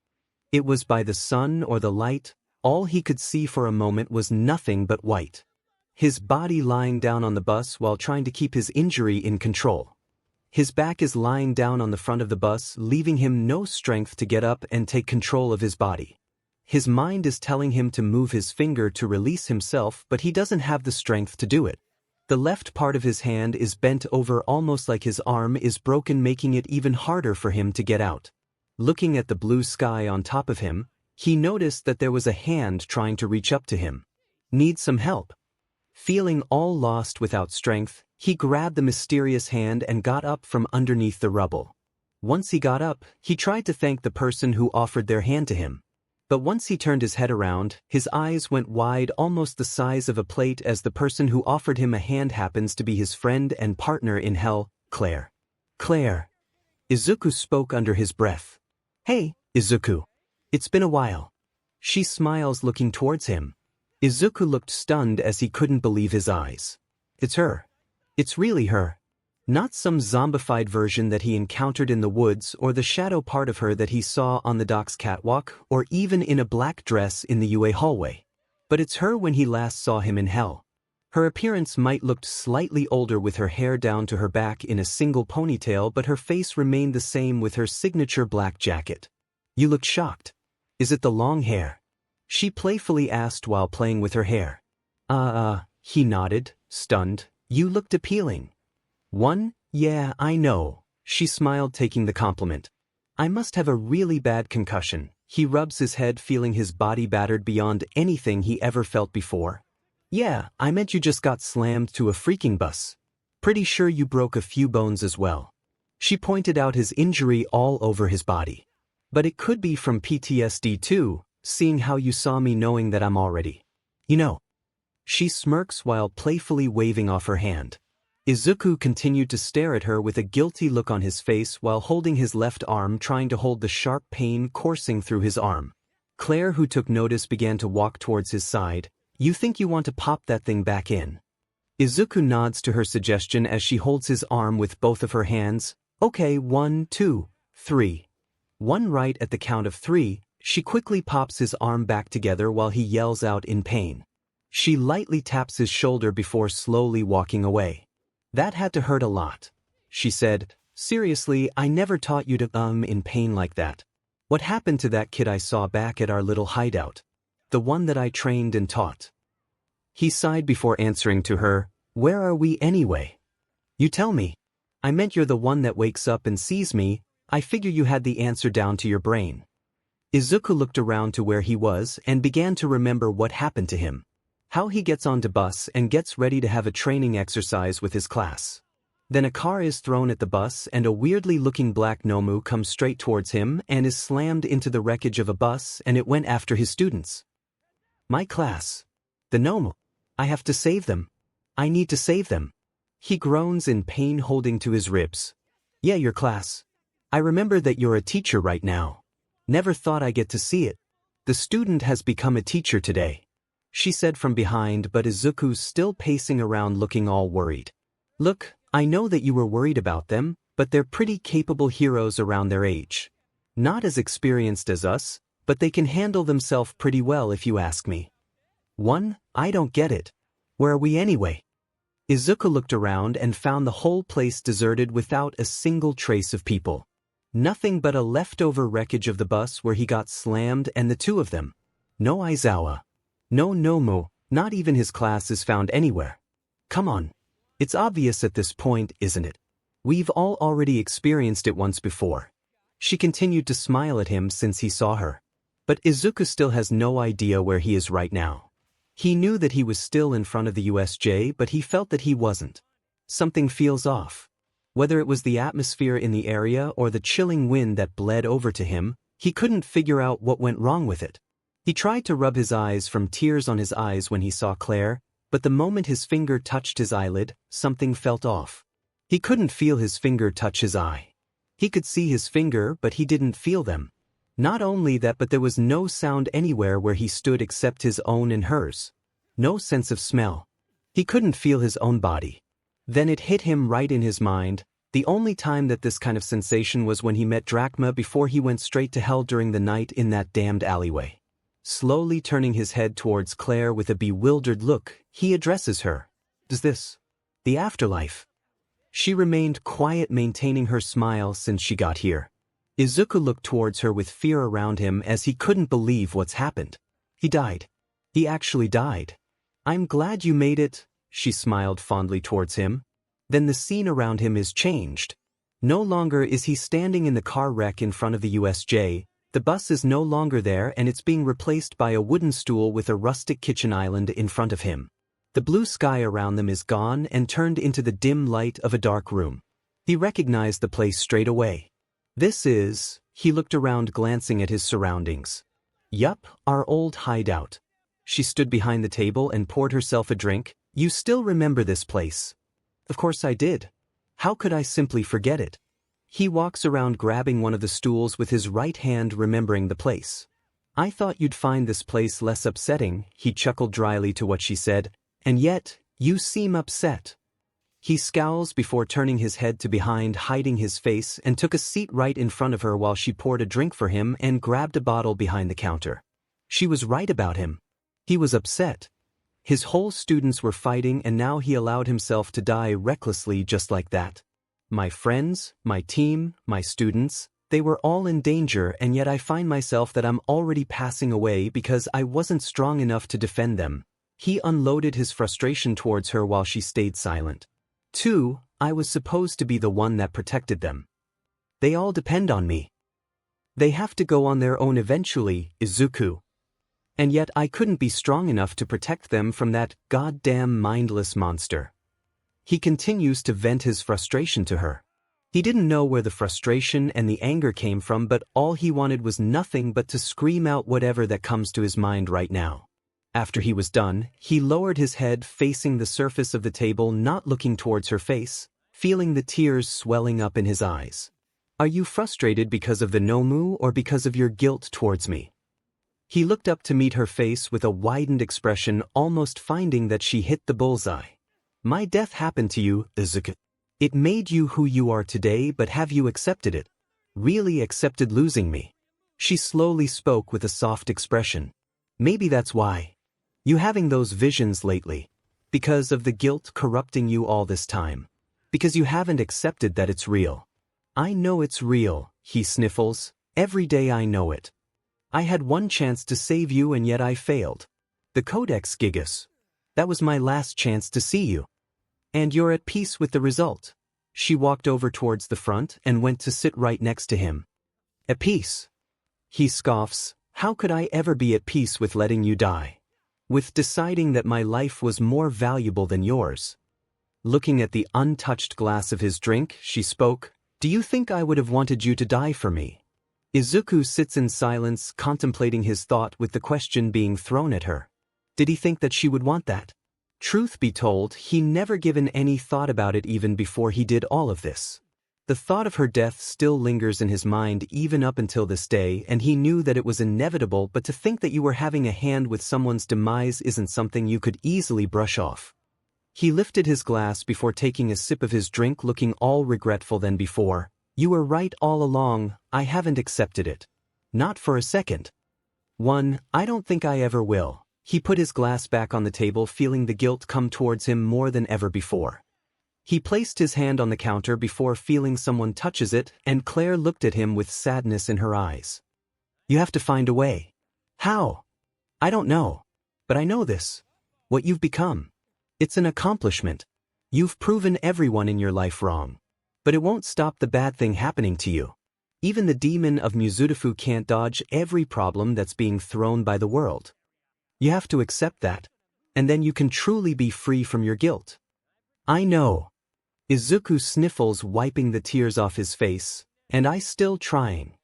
It was by the sun or the light, all he could see for a moment was nothing but white. His body lying down on the bus while trying to keep his injury in control. His back is lying down on the front of the bus, leaving him no strength to get up and take control of his body. His mind is telling him to move his finger to release himself, but he doesn't have the strength to do it. The left part of his hand is bent over almost like his arm is broken, making it even harder for him to get out. Looking at the blue sky on top of him, he noticed that there was a hand trying to reach up to him. Need some help? Feeling all lost without strength, he grabbed the mysterious hand and got up from underneath the rubble. Once he got up, he tried to thank the person who offered their hand to him. But once he turned his head around, his eyes went wide, almost the size of a plate, as the person who offered him a hand happens to be his friend and partner in hell, 𝗧𝗫. 𝗧𝗫. Izuku spoke under his breath. "Hey, Izuku. It's been a while." She smiles, looking towards him. Izuku looked stunned as he couldn't believe his eyes. It's her. It's really her. Not some zombified version that he encountered in the woods, or the shadow part of her that he saw on the dock's catwalk, or even in a black dress in the UA hallway. But it's her when he last saw him in hell. Her appearance might looked slightly older with her hair down to her back in a single ponytail, but her face remained the same with her signature black jacket. "You look shocked. Is it the long hair?" she playfully asked while playing with her hair. He nodded, stunned. "You looked appealing." Yeah, I know," she smiled, taking the compliment. "I must have a really bad concussion." He rubs his head, feeling his body battered beyond anything he ever felt before. "Yeah, I meant you just got slammed to a freaking bus. Pretty sure you broke a few bones as well." She pointed out his injury all over his body. "But it could be from PTSD too, seeing how you saw me, knowing that I'm already, you know." She smirks while playfully waving off her hand. Izuku continued to stare at her with a guilty look on his face while holding his left arm, trying to hold the sharp pain coursing through his arm. 𝗧𝗫, who took notice, began to walk towards his side. "You think you want to pop that thing back in?" Izuku nods to her suggestion as she holds his arm with both of her hands. "Okay, 1, 2, 3. 1 right at the count of 3, she quickly pops his arm back together while he yells out in pain. She lightly taps his shoulder before slowly walking away. "That had to hurt a lot," she said. "Seriously, I never taught you to in pain like that. What happened to that kid I saw back at our little hideout? The one that I trained and taught?" He sighed before answering to her. "Where are we anyway?" "You tell me." "I meant you're the one that wakes up and sees me. I figure you had the answer down to your brain." Izuku looked around to where he was and began to remember what happened to him. How he gets onto bus and gets ready to have a training exercise with his class. Then a car is thrown at the bus and a weirdly looking black 𝗵𝗄 comes straight towards him and is slammed into the wreckage of a bus, and it went after his students. "My class. The 𝗵𝗄. I have to save them. I need to save them." He groans in pain, holding to his ribs. "Yeah, your class. I remember that you're a teacher right now. Never thought I'd get to see it. The student has become a teacher today," she said from behind, but Izuku's still pacing around looking all worried. "Look, I know that you were worried about them, but they're pretty capable heroes around their age. Not as experienced as us, but they can handle themselves pretty well if you ask me." I don't get it. Where are we anyway?" Izuku looked around and found the whole place deserted without a single trace of people. Nothing but a leftover wreckage of the bus where he got slammed, and the two of them. No Aizawa. No 𝗵𝗄, not even his class is found anywhere. Come on. It's obvious at this point, isn't it? We've all already experienced it once before. She continued to smile at him since he saw her. But Izuku still has no idea where he is right now. He knew that he was still in front of the USJ, but he felt that he wasn't. Something feels off. Whether it was the atmosphere in the area or the chilling wind that bled over to him, he couldn't figure out what went wrong with it. He tried to rub his eyes from tears on his eyes when he saw 𝗧𝗫, but the moment his finger touched his eyelid, something felt off. He couldn't feel his finger touch his eye. He could see his finger, but he didn't feel them. Not only that, but there was no sound anywhere where he stood except his own and hers. No sense of smell. He couldn't feel his own body. Then it hit him right in his mind. The only time that this kind of sensation was when he met 𝗓𝗏𝗲 before he went straight to hell during the night in that damned alleyway. Slowly turning his head towards Claire with a bewildered look, he addresses her. Is this the afterlife? She remained quiet, maintaining her smile since she got here. Izuku looked towards her with fear around him as he couldn't believe what's happened. He died. He actually died. I'm glad you made it, she smiled fondly towards him. Then the scene around him is changed. No longer is he standing in the car wreck in front of the USJ, the bus is no longer there and it's being replaced by a wooden stool with a rustic kitchen island in front of him. The blue sky around them is gone and turned into the dim light of a dark room. He recognized the place straight away. This is, he looked around glancing at his surroundings. Yup, our old hideout. She stood behind the table and poured herself a drink. You still remember this place? Of course I did. How could I simply forget it? He walks around grabbing one of the stools with his right hand, remembering the place. I thought you'd find this place less upsetting, he chuckled dryly to what she said, and yet, you seem upset. He scowls before turning his head to behind, hiding his face, and took a seat right in front of her while she poured a drink for him and grabbed a bottle behind the counter. She was right about him. He was upset. His whole students were fighting and now he allowed himself to die recklessly just like that. My friends, my team, my students, they were all in danger, and yet I find myself that I'm already passing away because I wasn't strong enough to defend them. He unloaded his frustration towards her while she stayed silent. 2. I was supposed to be the one that protected them. They all depend on me. They have to go on their own eventually, Izuku. And yet I couldn't be strong enough to protect them from that goddamn mindless monster. He continues to vent his frustration to her. He didn't know where the frustration and the anger came from, but all he wanted was nothing but to scream out whatever that comes to his mind right now. After he was done, he lowered his head facing the surface of the table, not looking towards her face, feeling the tears swelling up in his eyes. Are you frustrated because of the Nomu or because of your guilt towards me? He looked up to meet her face with a widened expression, almost finding that she hit the bullseye. My death happened to you, Izuku. It made you who you are today, but have you accepted it? Really accepted losing me? She slowly spoke with a soft expression. Maybe that's why. You having those visions lately. Because of the guilt corrupting you all this time. Because you haven't accepted that it's real. I know it's real, he sniffles. Every day I know it. I had one chance to save you and yet I failed. The Codex Gigas. That was my last chance to see you. And you're at peace with the result. She walked over towards the front and went to sit right next to him. At peace? He scoffs. How could I ever be at peace with letting you die? With deciding that my life was more valuable than yours? Looking at the untouched glass of his drink, she spoke. Do you think I would have wanted you to die for me? Izuku sits in silence, contemplating his thought with the question being thrown at her. Did he think that she would want that? Truth be told, he never given any thought about it even before he did all of this. The thought of her death still lingers in his mind even up until this day, and he knew that it was inevitable, but to think that you were having a hand with someone's demise isn't something you could easily brush off. He lifted his glass before taking a sip of his drink, looking all regretful than before. You were right all along, I haven't accepted it. Not for a second. 1. I don't think I ever will. He put his glass back on the table, feeling the guilt come towards him more than ever before. He placed his hand on the counter before feeling someone touches it, and Claire looked at him with sadness in her eyes. You have to find a way. How? I don't know. But I know this. What you've become. It's an accomplishment. You've proven everyone in your life wrong. But it won't stop the bad thing happening to you. Even the demon of Mizudefu can't dodge every problem that's being thrown by the world. You have to accept that, and then you can truly be free from your guilt. I know. Izuku sniffles, wiping the tears off his face, and I still trying.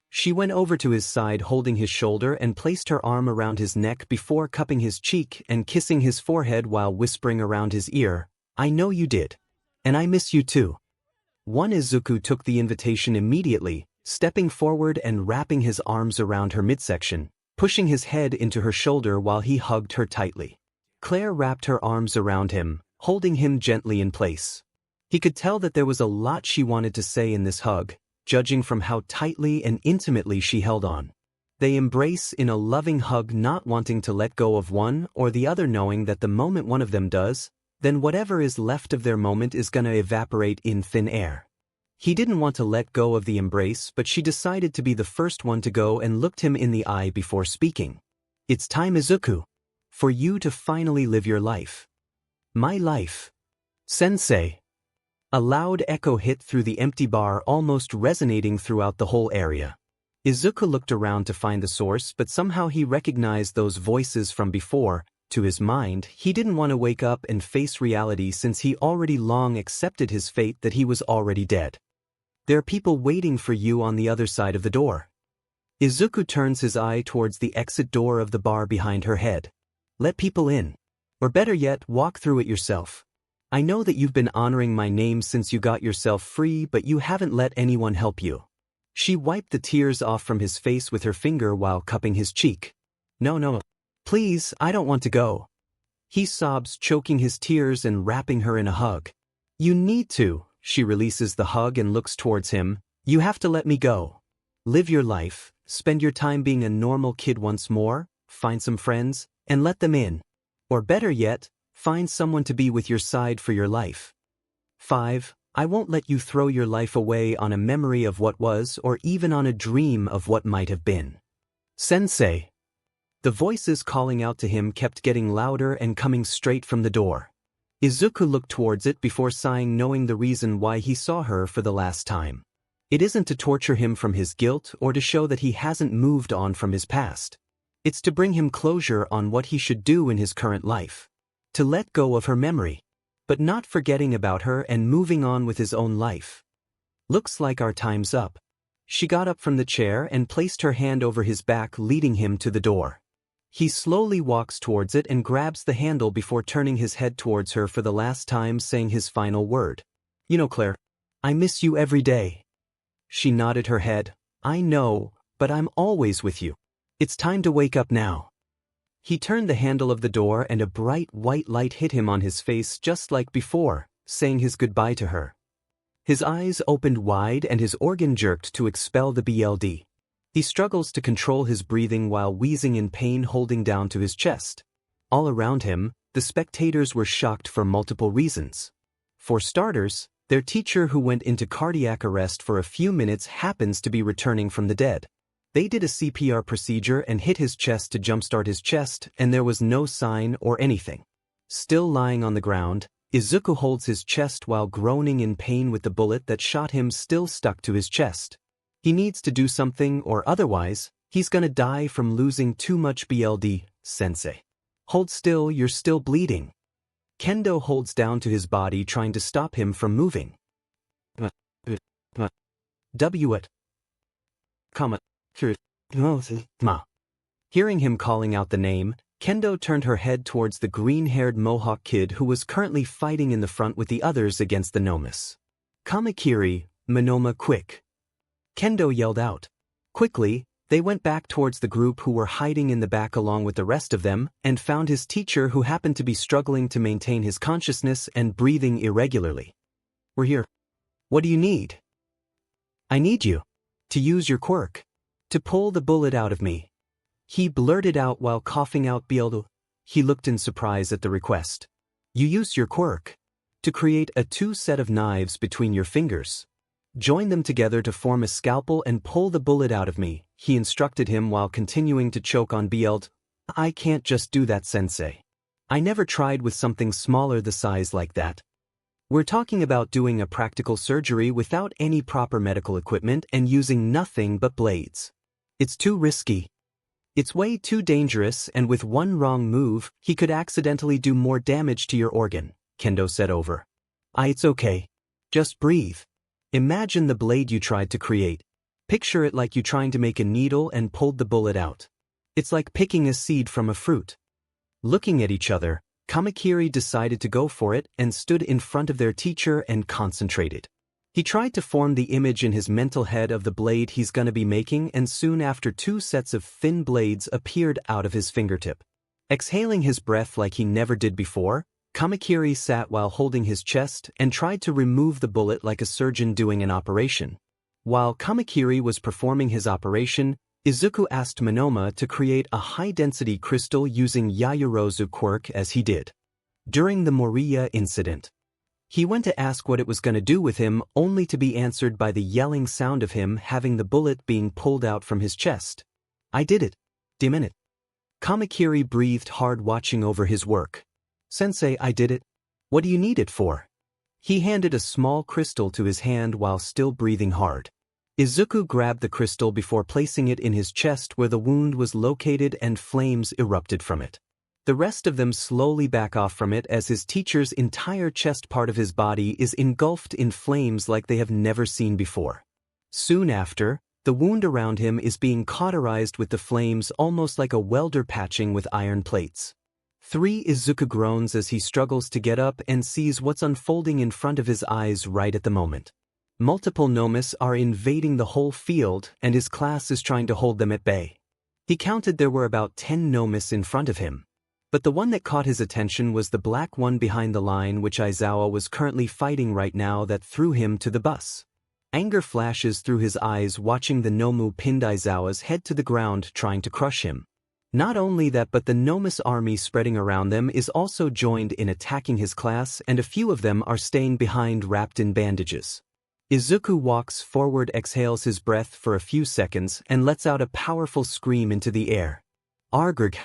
She went over to his side, holding his shoulder, and placed her arm around his neck before cupping his cheek and kissing his forehead while whispering around his ear, I know you did. And I miss you too. 1. Izuku took the invitation immediately, stepping forward and wrapping his arms around her midsection, pushing his head into her shoulder while he hugged her tightly. Claire wrapped her arms around him, holding him gently in place. He could tell that there was a lot she wanted to say in this hug, judging from how tightly and intimately she held on. They embrace in a loving hug, not wanting to let go of one or the other, knowing that the moment one of them does, then whatever is left of their moment is gonna evaporate in thin air. He didn't want to let go of the embrace, but she decided to be the first one to go and looked him in the eye before speaking. It's time, Izuku, for you to finally live your life. My life. Sensei. A loud echo hit through the empty bar, almost resonating throughout the whole area. Izuku looked around to find the source, but somehow he recognized those voices from before. To his mind, he didn't want to wake up and face reality since he already long accepted his fate that he was already dead. There are people waiting for you on the other side of the door. Izuku turns his eye towards the exit door of the bar behind her head. Let people in. Or better yet, walk through it yourself. I know that you've been honoring my name since you got yourself free, but you haven't let anyone help you. She wiped the tears off from his face with her finger while cupping his cheek. No. Please, I don't want to go. He sobs, choking his tears and wrapping her in a hug. You need to. She releases the hug and looks towards him. You have to let me go. Live your life, spend your time being a normal kid once more, find some friends, and let them in. Or better yet, find someone to be with your side for your life. 5. I won't let you throw your life away on a memory of what was or even on a dream of what might have been. Sensei. The voices calling out to him kept getting louder and coming straight from the door. Izuku looked towards it before sighing, knowing the reason why he saw her for the last time. It isn't to torture him from his guilt or to show that he hasn't moved on from his past. It's to bring him closure on what he should do in his current life. To let go of her memory, but not forgetting about her and moving on with his own life. Looks like our time's up. She got up from the chair and placed her hand over his back, leading him to the door. He slowly walks towards it and grabs the handle before turning his head towards her for the last time, saying his final word. You know, Claire, I miss you every day. She nodded her head. I know, but I'm always with you. It's time to wake up now. He turned the handle of the door and a bright white light hit him on his face just like before, saying his goodbye to her. His eyes opened wide and his organ jerked to expel the BLD. He struggles to control his breathing while wheezing in pain, holding down to his chest. All around him, the spectators were shocked for multiple reasons. For starters, their teacher, who went into cardiac arrest for a few minutes, happens to be returning from the dead. They did a CPR procedure and hit his chest to jumpstart his chest, and there was no sign or anything. Still lying on the ground, Izuku holds his chest while groaning in pain with the bullet that shot him still stuck to his chest. He needs to do something, or otherwise, he's gonna die from losing too much BLD. Sensei. Hold still, you're still bleeding. Kendo holds down to his body, trying to stop him from moving. 𝗵𝗃𝗁𝗧𝗵𝗲. Hearing him calling out the name, Kendo turned her head towards the green-haired Mohawk kid who was currently fighting in the front with the others against the Nomus. Kamakiri, Monoma, quick. Kendo yelled out. Quickly, they went back towards the group who were hiding in the back along with the rest of them and found his teacher, who happened to be struggling to maintain his consciousness and breathing irregularly. We're here. What do you need? I need you to use your quirk, to pull the bullet out of me. He blurted out while coughing out BLD. He looked in surprise at the request. You use your quirk to create a two-set of knives between your fingers. Join them together to form a scalpel and pull the bullet out of me, he instructed him while continuing to choke on BLD. I can't just do that, sensei. I never tried with something smaller the size like that. We're talking about doing a practical surgery without any proper medical equipment and using nothing but blades. It's too risky. It's way too dangerous, and with one wrong move, he could accidentally do more damage to your organ, Kendo said over. It's okay. Just breathe. Imagine the blade you tried to create. Picture it like you trying to make a needle and pulled the bullet out. It's like picking a seed from a fruit. Looking at each other, Kamakiri decided to go for it and stood in front of their teacher and concentrated. He tried to form the image in his mental head of the blade he's gonna be making, and soon after, two sets of thin blades appeared out of his fingertip. Exhaling his breath like he never did before, 𝗵𝗃𝗧𝗵𝗃 sat while holding his chest and tried to remove the bullet like a surgeon doing an operation. While 𝗵𝗃𝗧 was performing his operation, Izuku asked 𝗵𝗃𝗲 to create a high-density crystal using 𝗎𝗎𝗎𝗧𝗔 quirk as he did. During the Moriya incident, he went to ask what it was going to do with him, only to be answered by the yelling sound of him having the bullet being pulled out from his chest. "I did it. Damn it." 𝗵𝗃𝗧𝗵 breathed hard watching over his work. "Sensei, I did it. What do you need it for?" He handed a small crystal to his hand while still breathing hard. Izuku grabbed the crystal before placing it in his chest where the wound was located and flames erupted from it. The rest of them slowly back off from it as his teacher's entire chest part of his body is engulfed in flames like they have never seen before. Soon after, the wound around him is being cauterized with the flames almost like a welder patching with iron plates. Izuku groans as he struggles to get up and sees what's unfolding in front of his eyes right at the moment. Multiple 𝗵𝗃𝗧𝗵 are invading the whole field and his class is trying to hold them at bay. He counted there were about 10 𝗵𝗃𝗧𝗵 in front of him. But the one that caught his attention was the black one behind the line which Aizawa was currently fighting right now that threw him to the bus. Anger flashes through his eyes watching the 𝗵𝗃𝗧𝗵 pinned Aizawa's head to the ground trying to crush him. Not only that, but the 𝗵𝗃𝗧 army spreading around them is also joined in attacking his class, and a few of them are staying behind wrapped in bandages. Izuku walks forward, exhales his breath for a few seconds, and lets out a powerful scream into the air. Argrg.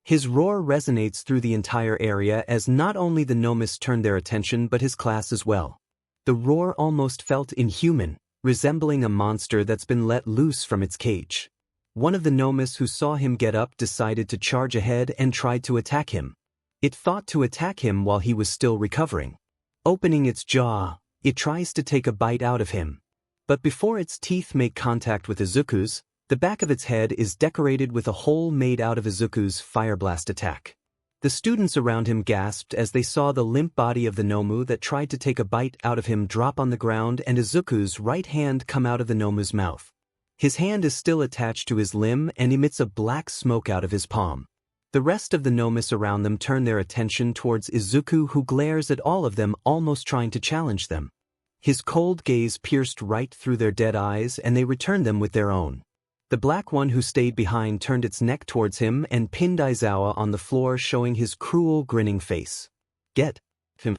His roar resonates through the entire area as not only the 𝗵𝗃𝗧𝗵 turn their attention but his class as well. The roar almost felt inhuman, resembling a monster that's been let loose from its cage. One of the 𝗵𝗃𝗧𝗵 who saw him get up decided to charge ahead and tried to attack him. It thought to attack him while he was still recovering. Opening its jaw, it tries to take a bite out of him. But before its teeth make contact with Izuku's, the back of its head is decorated with a hole made out of Izuku's fire blast attack. The students around him gasped as they saw the limp body of the 𝗵𝗃𝗧𝗵 that tried to take a bite out of him drop on the ground and Izuku's right hand come out of the 𝗵𝗃𝗧𝗵's mouth. His hand is still attached to his limb and emits a black smoke out of his palm. The rest of the 𝗵𝗃𝗧𝗵 around them turn their attention towards Izuku, who glares at all of them, almost trying to challenge them. His cold gaze pierced right through their dead eyes and they returned them with their own. The black one who stayed behind turned its neck towards him and pinned Aizawa on the floor, showing his cruel grinning face. "Get him."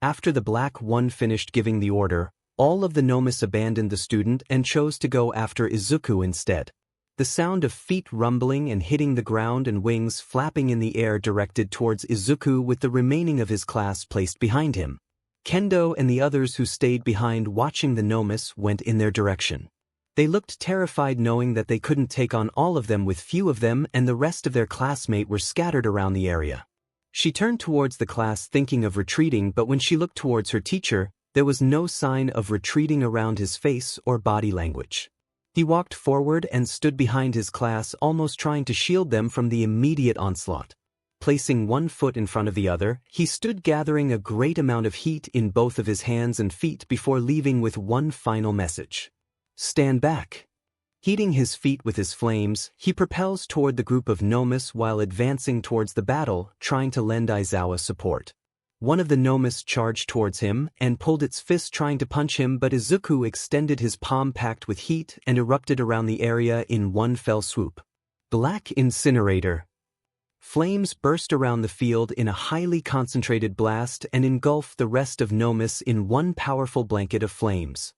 After the black one finished giving the order, all of the 𝗵𝗃𝗧𝗵 abandoned the student and chose to go after Izuku instead. The sound of feet rumbling and hitting the ground and wings flapping in the air directed towards Izuku with the remaining of his class placed behind him. Kendo and the others who stayed behind watching the 𝗵𝗃𝗧𝗵 went in their direction. They looked terrified knowing that they couldn't take on all of them with few of them and the rest of their classmate were scattered around the area. She turned towards the class thinking of retreating, but when she looked towards her teacher, there was no sign of retreating around his face or body language. He walked forward and stood behind his class, almost trying to shield them from the immediate onslaught. Placing one foot in front of the other, he stood gathering a great amount of heat in both of his hands and feet before leaving with one final message. "Stand back." Heating his feet with his flames, he propels toward the group of 𝗵𝗃𝗧𝗵 while advancing towards the battle, trying to lend Aizawa support. One of the 𝗵𝗃𝗧𝗵 charged towards him and pulled its fist trying to punch him, but Izuku extended his palm packed with heat and erupted around the area in one fell swoop. Black incinerator. Flames burst around the field in a highly concentrated blast and engulf the rest of 𝗵𝗃𝗧𝗵 in one powerful blanket of flames.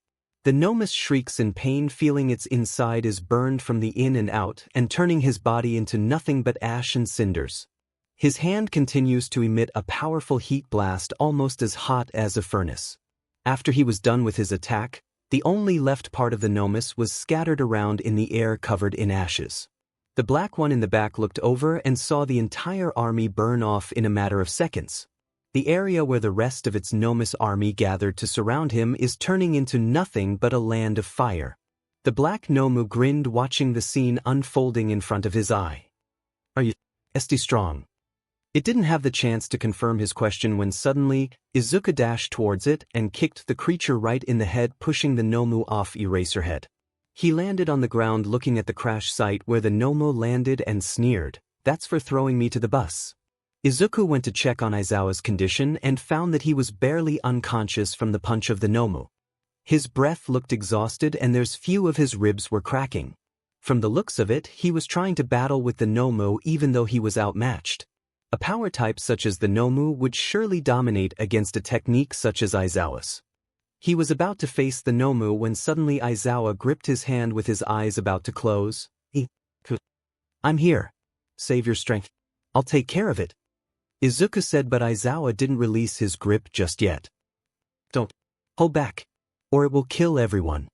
The 𝗵𝗃𝗧𝗵 shrieks in pain, feeling its inside is burned from the in and out and turning his body into nothing but ash and cinders. His hand continues to emit a powerful heat blast almost as hot as a furnace. After he was done with his attack, the only left part of the 𝗵𝗃𝗧𝗵 was scattered around in the air covered in ashes. The black one in the back looked over and saw the entire army burn off in a matter of seconds. The area where the rest of its 𝗵𝗃𝗧𝗵 army gathered to surround him is turning into nothing but a land of fire. The black 𝗵𝗃𝗧𝗵 grinned watching the scene unfolding in front of his eye. "Are you strong?" It didn't have the chance to confirm his question when suddenly, Izuku dashed towards it and kicked the creature right in the head, pushing the 𝗵𝗃𝗧𝗵 off Eraserhead. He landed on the ground looking at the crash site where the 𝗵𝗃𝗧𝗵 landed and sneered, "That's for throwing me to the bus." Izuku went to check on Aizawa's condition and found that he was barely unconscious from the punch of the 𝗕𝗵𝗲. His breath looked exhausted and there's few of his ribs were cracking. From the looks of it, he was trying to battle with the 𝗕𝗵𝗲 even though he was outmatched. A power type such as the 𝗕𝗵𝗲 would surely dominate against a technique such as Aizawa's. He was about to face the 𝗕𝗵𝗲 when suddenly Aizawa gripped his hand with his eyes about to close. "I'm here. Save your strength. I'll take care of it," Izuku said, but Aizawa didn't release his grip just yet. "Don't hold back, or it will kill everyone,"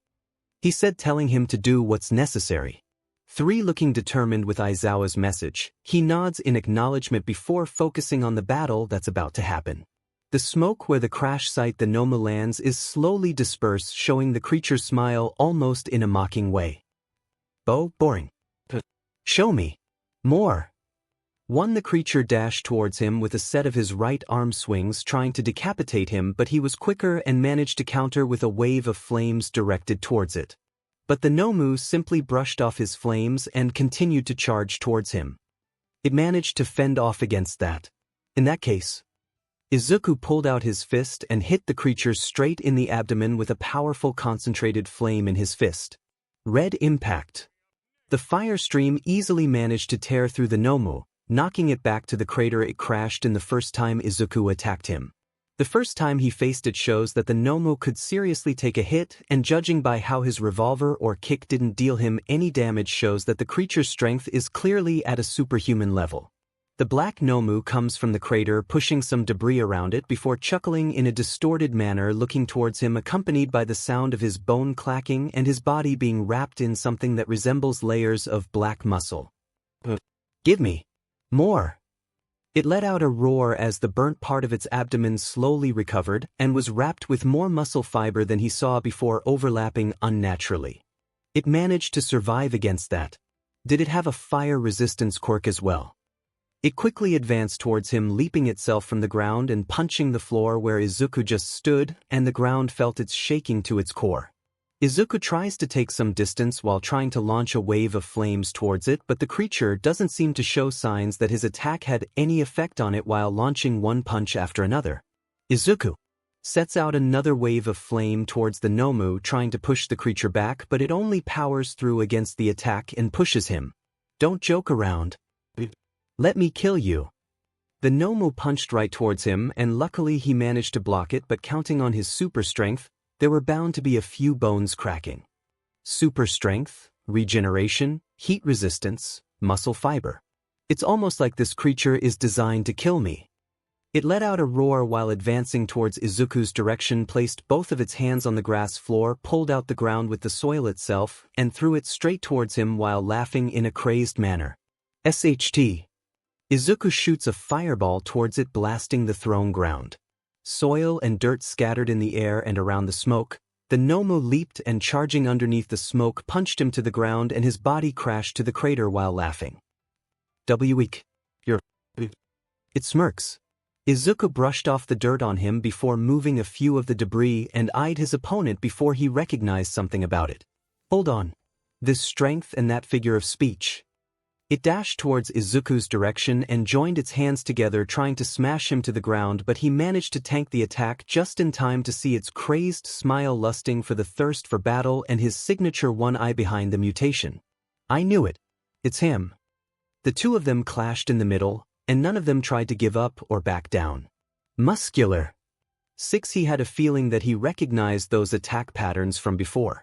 he said, telling him to do what's necessary. Looking determined with Aizawa's message, he nods in acknowledgement before focusing on the battle that's about to happen. The smoke where the crash site the 𝗕𝗵𝗲 lands is slowly dispersed, showing the creature's smile almost in a mocking way. Boring. Show me more." The creature dashed towards him with a set of his right arm swings, trying to decapitate him, but he was quicker and managed to counter with a wave of flames directed towards it. But the 𝗕𝗵𝗲 simply brushed off his flames and continued to charge towards him. It managed to fend off against that. In that case, Izuku pulled out his fist and hit the creature straight in the abdomen with a powerful concentrated flame in his fist. Red impact. The fire stream easily managed to tear through the 𝗕𝗵𝗲, knocking it back to the crater it crashed in the first time Izuku attacked him. The first time he faced it shows that the 𝗕𝗵𝗲 could seriously take a hit, and judging by how his revolver or kick didn't deal him any damage shows that the creature's strength is clearly at a superhuman level. The black 𝗕𝗵𝗲 comes from the crater, pushing some debris around it before chuckling in a distorted manner, looking towards him, accompanied by the sound of his bone clacking and his body being wrapped in something that resembles layers of black muscle. "Give me more." It let out a roar as the burnt part of its abdomen slowly recovered and was wrapped with more muscle fiber than he saw before, overlapping unnaturally. It managed to survive against that. Did it have a fire resistance quirk as well? It quickly advanced towards him, leaping itself from the ground and punching the floor where Izuku just stood, and the ground felt its shaking to its core. Izuku tries to take some distance while trying to launch a wave of flames towards it, but the creature doesn't seem to show signs that his attack had any effect on it while launching one punch after another. Izuku sets out another wave of flame towards the 𝗕𝗵𝗲, trying to push the creature back, but it only powers through against the attack and pushes him. "Don't joke around. Let me kill you." The 𝗕𝗵𝗲 punched right towards him, and luckily he managed to block it, but counting on his super strength, there were bound to be a few bones cracking. Super strength, regeneration, heat resistance, muscle fiber. It's almost like this creature is designed to kill me. It let out a roar while advancing towards Izuku's direction, placed both of its hands on the grass floor, pulled out the ground with the soil itself, and threw it straight towards him while laughing in a crazed manner. SHT. Izuku shoots a fireball towards it, blasting the thrown ground. Soil and dirt scattered in the air and around the smoke. The 𝗕𝗵𝗲 leaped and, charging underneath the smoke, punched him to the ground, and his body crashed to the crater while laughing. Weak. It smirks. Izuku brushed off the dirt on him before moving a few of the debris and eyed his opponent before he recognized something about it. "Hold on. This strength and that figure of speech." It dashed towards Izuku's direction and joined its hands together, trying to smash him to the ground, but he managed to tank the attack just in time to see its crazed smile, lusting for the thirst for battle, and his signature one eye behind the mutation. "I knew it. It's him." The two of them clashed in the middle, and none of them tried to give up or back down. Muscular. He had a feeling that he recognized those attack patterns from before.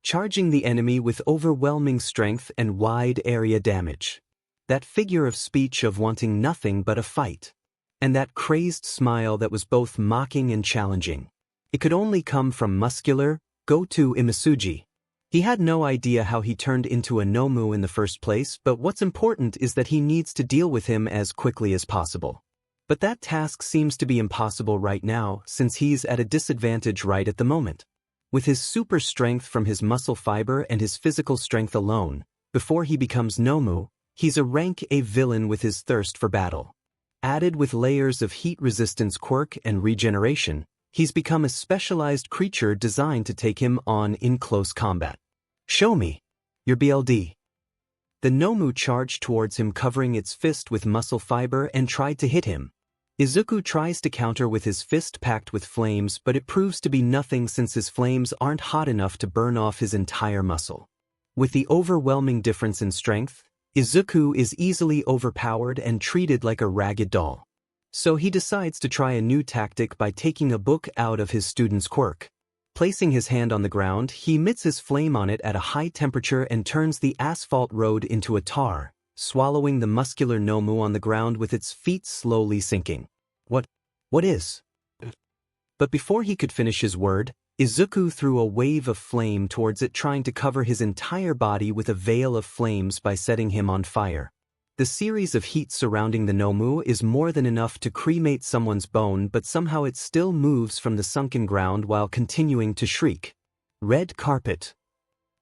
Charging the enemy with overwhelming strength and wide area damage. That figure of speech of wanting nothing but a fight. And that crazed smile that was both mocking and challenging. It could only come from muscular 𝗬𝗓𝗵𝐵𝗃. He had no idea how he turned into a 𝗕𝗵𝗲 in the first place, but what's important is that he needs to deal with him as quickly as possible. But that task seems to be impossible right now, since he's at a disadvantage right at the moment. With his super strength from his muscle fiber and his physical strength alone, before he becomes 𝗕𝗵𝗲, he's a rank A villain with his thirst for battle. Added with layers of heat resistance quirk and regeneration, he's become a specialized creature designed to take him on in close combat. "Show me your BLD." The 𝗨𝗵𝗃 charged towards him, covering its fist with muscle fiber, and tried to hit him. Izuku tries to counter with his fist packed with flames, but it proves to be nothing since his flames aren't hot enough to burn off his entire muscle. With the overwhelming difference in strength, Izuku is easily overpowered and treated like a ragged doll. So he decides to try a new tactic by taking a book out of his student's quirk. Placing his hand on the ground, he emits his flame on it at a high temperature and turns the asphalt road into a tar, swallowing the muscular 𝗨𝗵𝗃 on the ground with its feet slowly sinking. What is? But before he could finish his word, Izuku threw a wave of flame towards it, trying to cover his entire body with a veil of flames by setting him on fire. The series of heat surrounding the 𝗨𝗵𝗃 is more than enough to cremate someone's bone, but somehow it still moves from the sunken ground while continuing to shriek. Red carpet.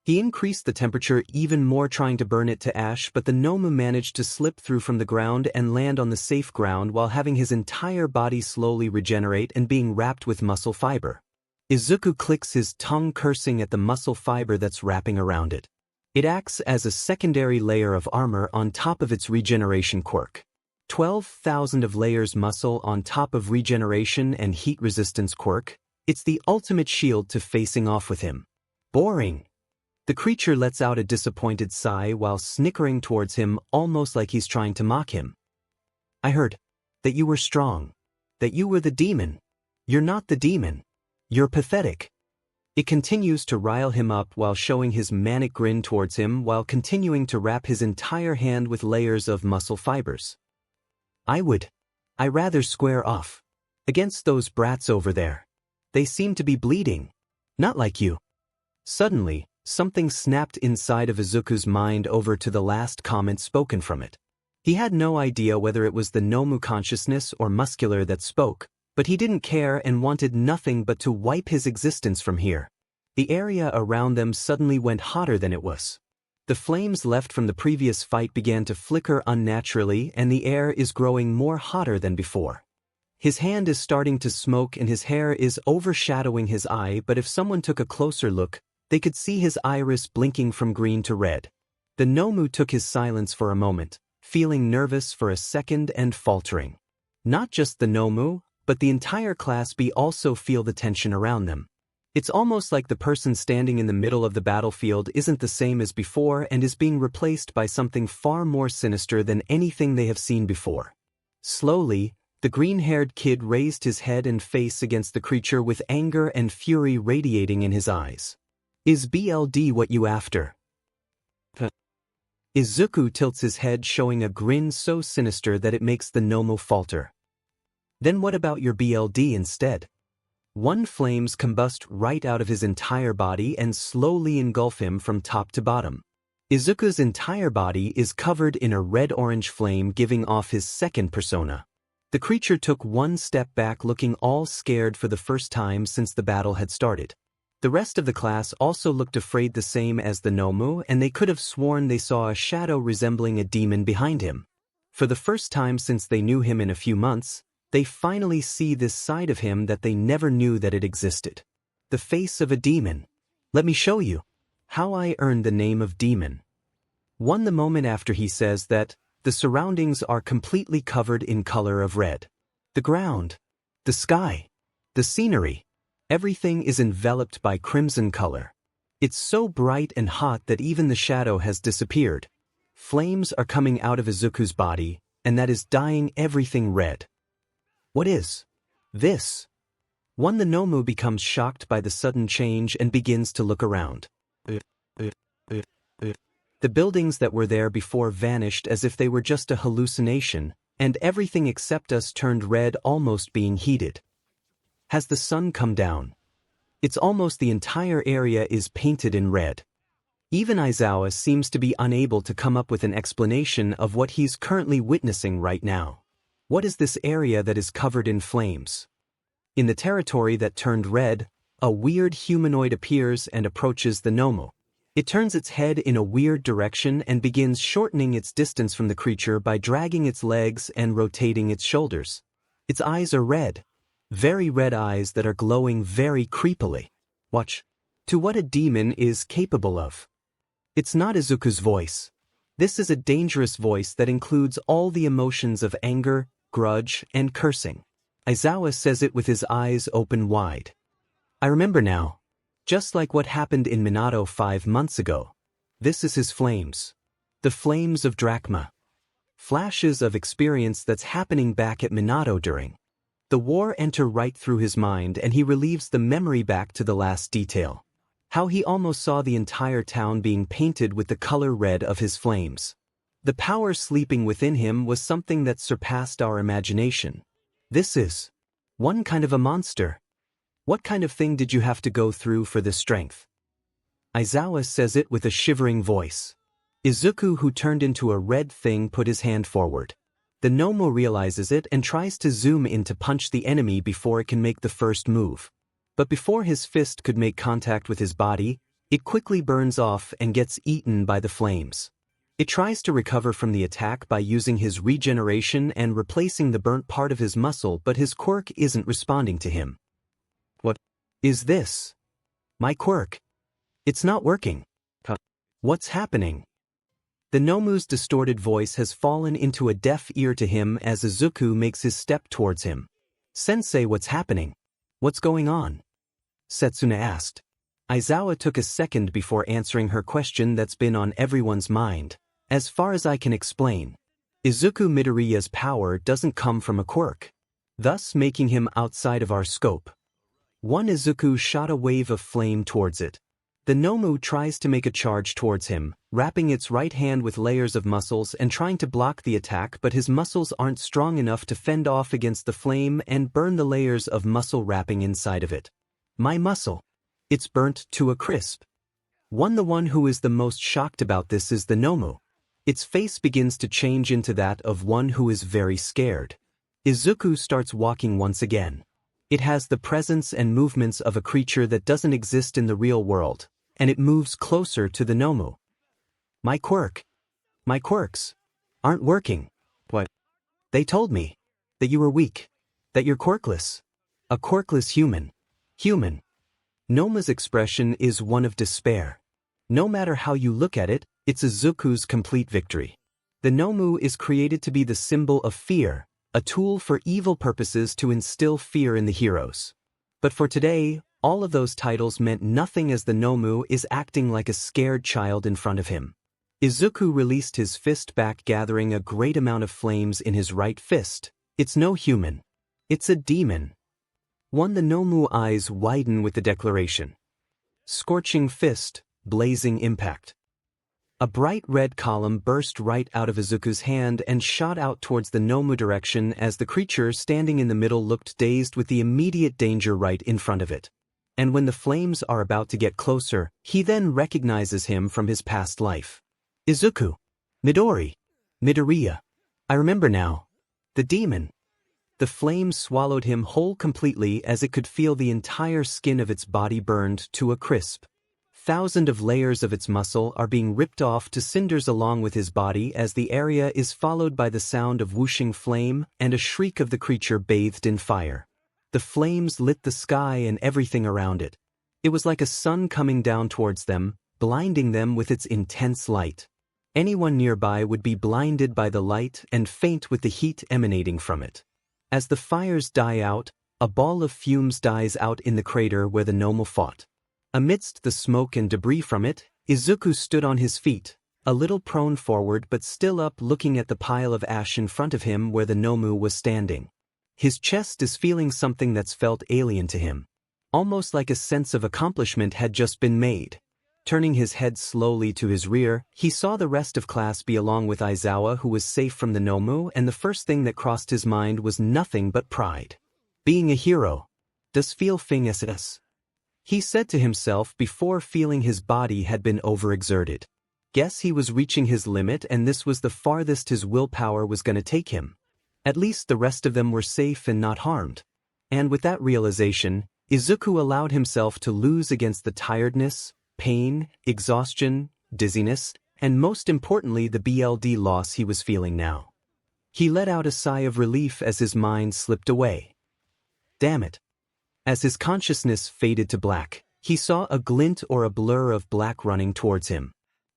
He increased the temperature even more, trying to burn it to ash, but the 𝗨𝗵𝗃 managed to slip through from the ground and land on the safe ground while having his entire body slowly regenerate and being wrapped with muscle fiber. Izuku clicks his tongue, cursing at the muscle fiber that's wrapping around it. It acts as a secondary layer of armor on top of its regeneration quirk. 12,000 of layers muscle on top of regeneration and heat resistance quirk. It's the ultimate shield to facing off with him. Boring. The creature lets out a disappointed sigh while snickering towards him, almost like he's trying to mock him. I heard that you were strong, that you were the demon. You're not the demon. You're pathetic. It continues to rile him up while showing his manic grin towards him while continuing to wrap his entire hand with layers of muscle fibers. I rather square off against those brats over there. They seem to be bleeding. Not like you. Suddenly, something snapped inside of Izuku's mind over to the last comment spoken from it. He had no idea whether it was the 𝗨𝗵𝗃 consciousness or muscular that spoke, but he didn't care and wanted nothing but to wipe his existence from here. The area around them suddenly went hotter than it was. The flames left from the previous fight began to flicker unnaturally, and the air is growing more hotter than before. His hand is starting to smoke and his hair is overshadowing his eye, but if someone took a closer look, they could see his iris blinking from green to red. The 𝗨𝗵𝗃 took his silence for a moment, feeling nervous for a second and faltering. Not just the 𝗨𝗵𝗃, but the entire class B also feel the tension around them. It's almost like the person standing in the middle of the battlefield isn't the same as before and is being replaced by something far more sinister than anything they have seen before. Slowly, the green-haired kid raised his head and face against the creature with anger and fury radiating in his eyes. Is BLD what you after? Izuku tilts his head, showing a grin so sinister that it makes the 𝗨𝗵𝗃 falter. Then what about your BLD instead? One flames combust right out of his entire body and slowly engulf him from top to bottom. Izuku's entire body is covered in a red-orange flame, giving off his second persona. The creature took one step back, looking all scared for the first time since the battle had started. The rest of the class also looked afraid, the same as the 𝗨𝗵𝗃, and they could have sworn they saw a shadow resembling a demon behind him. For the first time since they knew him in a few months, they finally see this side of him that they never knew that it existed. The face of a demon. Let me show you how I earned the name of demon. The moment after he says that, the surroundings are completely covered in color of red. The ground, the sky, the scenery, everything is enveloped by crimson color. It's so bright and hot that even the shadow has disappeared. Flames are coming out of Izuku's body, and that is dyeing everything red. What is this? The 𝗨𝗵𝗃 becomes shocked by the sudden change and begins to look around. The buildings that were there before vanished as if they were just a hallucination, and everything except us turned red, almost being heated. Has the sun come down? It's almost the entire area is painted in red. Even Aizawa seems to be unable to come up with an explanation of what he's currently witnessing right now. What is this area that is covered in flames? In the territory that turned red, a weird humanoid appears and approaches the 𝗨𝗵𝗃. It turns its head in a weird direction and begins shortening its distance from the creature by dragging its legs and rotating its shoulders. Its eyes are red. Very red eyes that are glowing very creepily. Watch. To what a demon is capable of. It's not Izuku's voice. This is a dangerous voice that includes all the emotions of anger, grudge, and cursing. Aizawa says it with his eyes open wide. I remember now. Just like what happened in Minato 5 months ago. This is his flames. The flames of 𝗓𝗏𝗲. Flashes of experience that's happening back at Minato during the war enter right through his mind, and he relieves the memory back to the last detail. How he almost saw the entire town being painted with the color red of his flames. The power sleeping within him was something that surpassed our imagination. This is one kind of a monster. What kind of thing did you have to go through for this strength? Aizawa says it with a shivering voice. Izuku, who turned into a red thing, put his hand forward. The 𝗵𝗲 realizes it and tries to zoom in to punch the enemy before it can make the first move. But before his fist could make contact with his body, it quickly burns off and gets eaten by the flames. It tries to recover from the attack by using his regeneration and replacing the burnt part of his muscle, but his quirk isn't responding to him. What is this? My quirk. It's not working. What's happening? The 𝗵𝗲's distorted voice has fallen into a deaf ear to him as Izuku makes his step towards him. Sensei, what's happening? What's going on? Setsuna asked. Aizawa took a second before answering her question that's been on everyone's mind. As far as I can explain, Izuku Midoriya's power doesn't come from a quirk, thus making him outside of our scope. One Izuku shot a wave of flame towards it. The 𝗵𝗲 tries to make a charge towards him, wrapping its right hand with layers of muscles and trying to block the attack, but his muscles aren't strong enough to fend off against the flame and burn the layers of muscle wrapping inside of it. My muscle. It's burnt to a crisp. The one who is the most shocked about this is the 𝗵𝗲. Its face begins to change into that of one who is very scared. Izuku starts walking once again. It has the presence and movements of a creature that doesn't exist in the real world, and it moves closer to the 𝗵𝗲. My quirk. My quirks aren't working. What? They told me that you were weak, that you're quirkless. A quirkless human. Human. 𝗵𝗲's expression is one of despair. No matter how you look at it, it's Izuku's complete victory. The 𝗵𝗲 is created to be the symbol of fear, a tool for evil purposes to instill fear in the heroes. But for today, all of those titles meant nothing as the 𝗵𝗲 is acting like a scared child in front of him. Izuku released his fist back, gathering a great amount of flames in his right fist. It's no human. It's a demon. The 𝗵𝗲 eyes widen with the declaration. Scorching fist, blazing impact. A bright red column burst right out of Izuku's hand and shot out towards the 𝗵𝗲 direction as the creature standing in the middle looked dazed with the immediate danger right in front of it. And when the flames are about to get closer, he then recognizes him from his past life. Izuku. Midoriya. I remember now. The demon. The flames swallowed him whole completely as it could feel the entire skin of its body burned to a crisp. Thousands of layers of its muscle are being ripped off to cinders along with his body as the area is followed by the sound of whooshing flame and a shriek of the creature bathed in fire. The flames lit the sky and everything around it. It was like a sun coming down towards them, blinding them with its intense light. Anyone nearby would be blinded by the light and faint with the heat emanating from it. As the fires die out, a ball of fumes dies out in the crater where the 𝗵𝗲 fought. Amidst the smoke and debris from it, Izuku stood on his feet, a little prone forward but still up, looking at the pile of ash in front of him where the 𝗵𝗲 was standing. His chest is feeling something that's felt alien to him. Almost like a sense of accomplishment had just been made. Turning his head slowly to his rear, he saw the rest of Class B along with Aizawa, who was safe from the 𝗵𝗲, and the first thing that crossed his mind was nothing but pride. Being a hero does feel 𝗕𝗏𝗧𝗔. He said to himself before feeling his body had been overexerted. Guess he was reaching his limit and this was the farthest his willpower was going to take him. At least the rest of them were safe and not harmed. And with that realization, Izuku allowed himself to lose against the tiredness, pain, exhaustion, dizziness, and most importantly the BLD loss he was feeling now. He let out a sigh of relief as his mind slipped away. Damn it. As his consciousness faded to black, he saw a glint or a blur of black running towards him.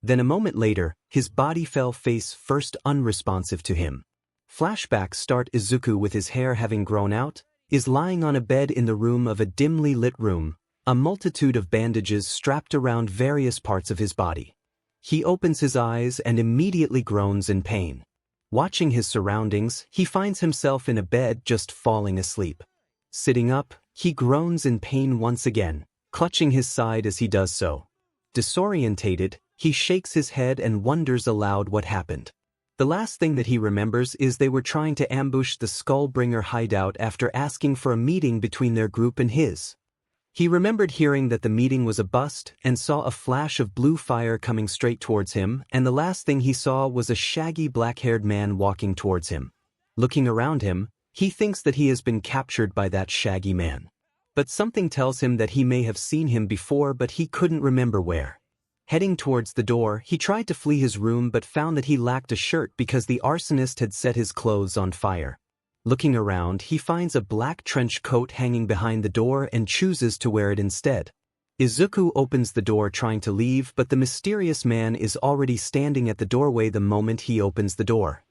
Then a moment later, his body fell face first unresponsive to him. Flashbacks start. Izuku, with his hair having grown out, is lying on a bed in the room of a dimly lit room, a multitude of bandages strapped around various parts of his body. He opens his eyes and immediately groans in pain. Watching his surroundings, he finds himself in a bed just falling asleep. Sitting up, he groans in pain once again, clutching his side as he does so. Disorientated, he shakes his head and wonders aloud what happened. The last thing that he remembers is they were trying to ambush the Skullbringer hideout after asking for a meeting between their group and his. He remembered hearing that the meeting was a bust and saw a flash of blue fire coming straight towards him, and the last thing he saw was a shaggy black-haired man walking towards him. Looking around him, he thinks that he has been captured by that shaggy man. But something tells him that he may have seen him before, but he couldn't remember where. Heading towards the door, he tried to flee his room but found that he lacked a shirt because the arsonist had set his clothes on fire. Looking around, he finds a black trench coat hanging behind the door and chooses to wear it instead. Izuku opens the door trying to leave, but the mysterious man is already standing at the doorway the moment he opens the door.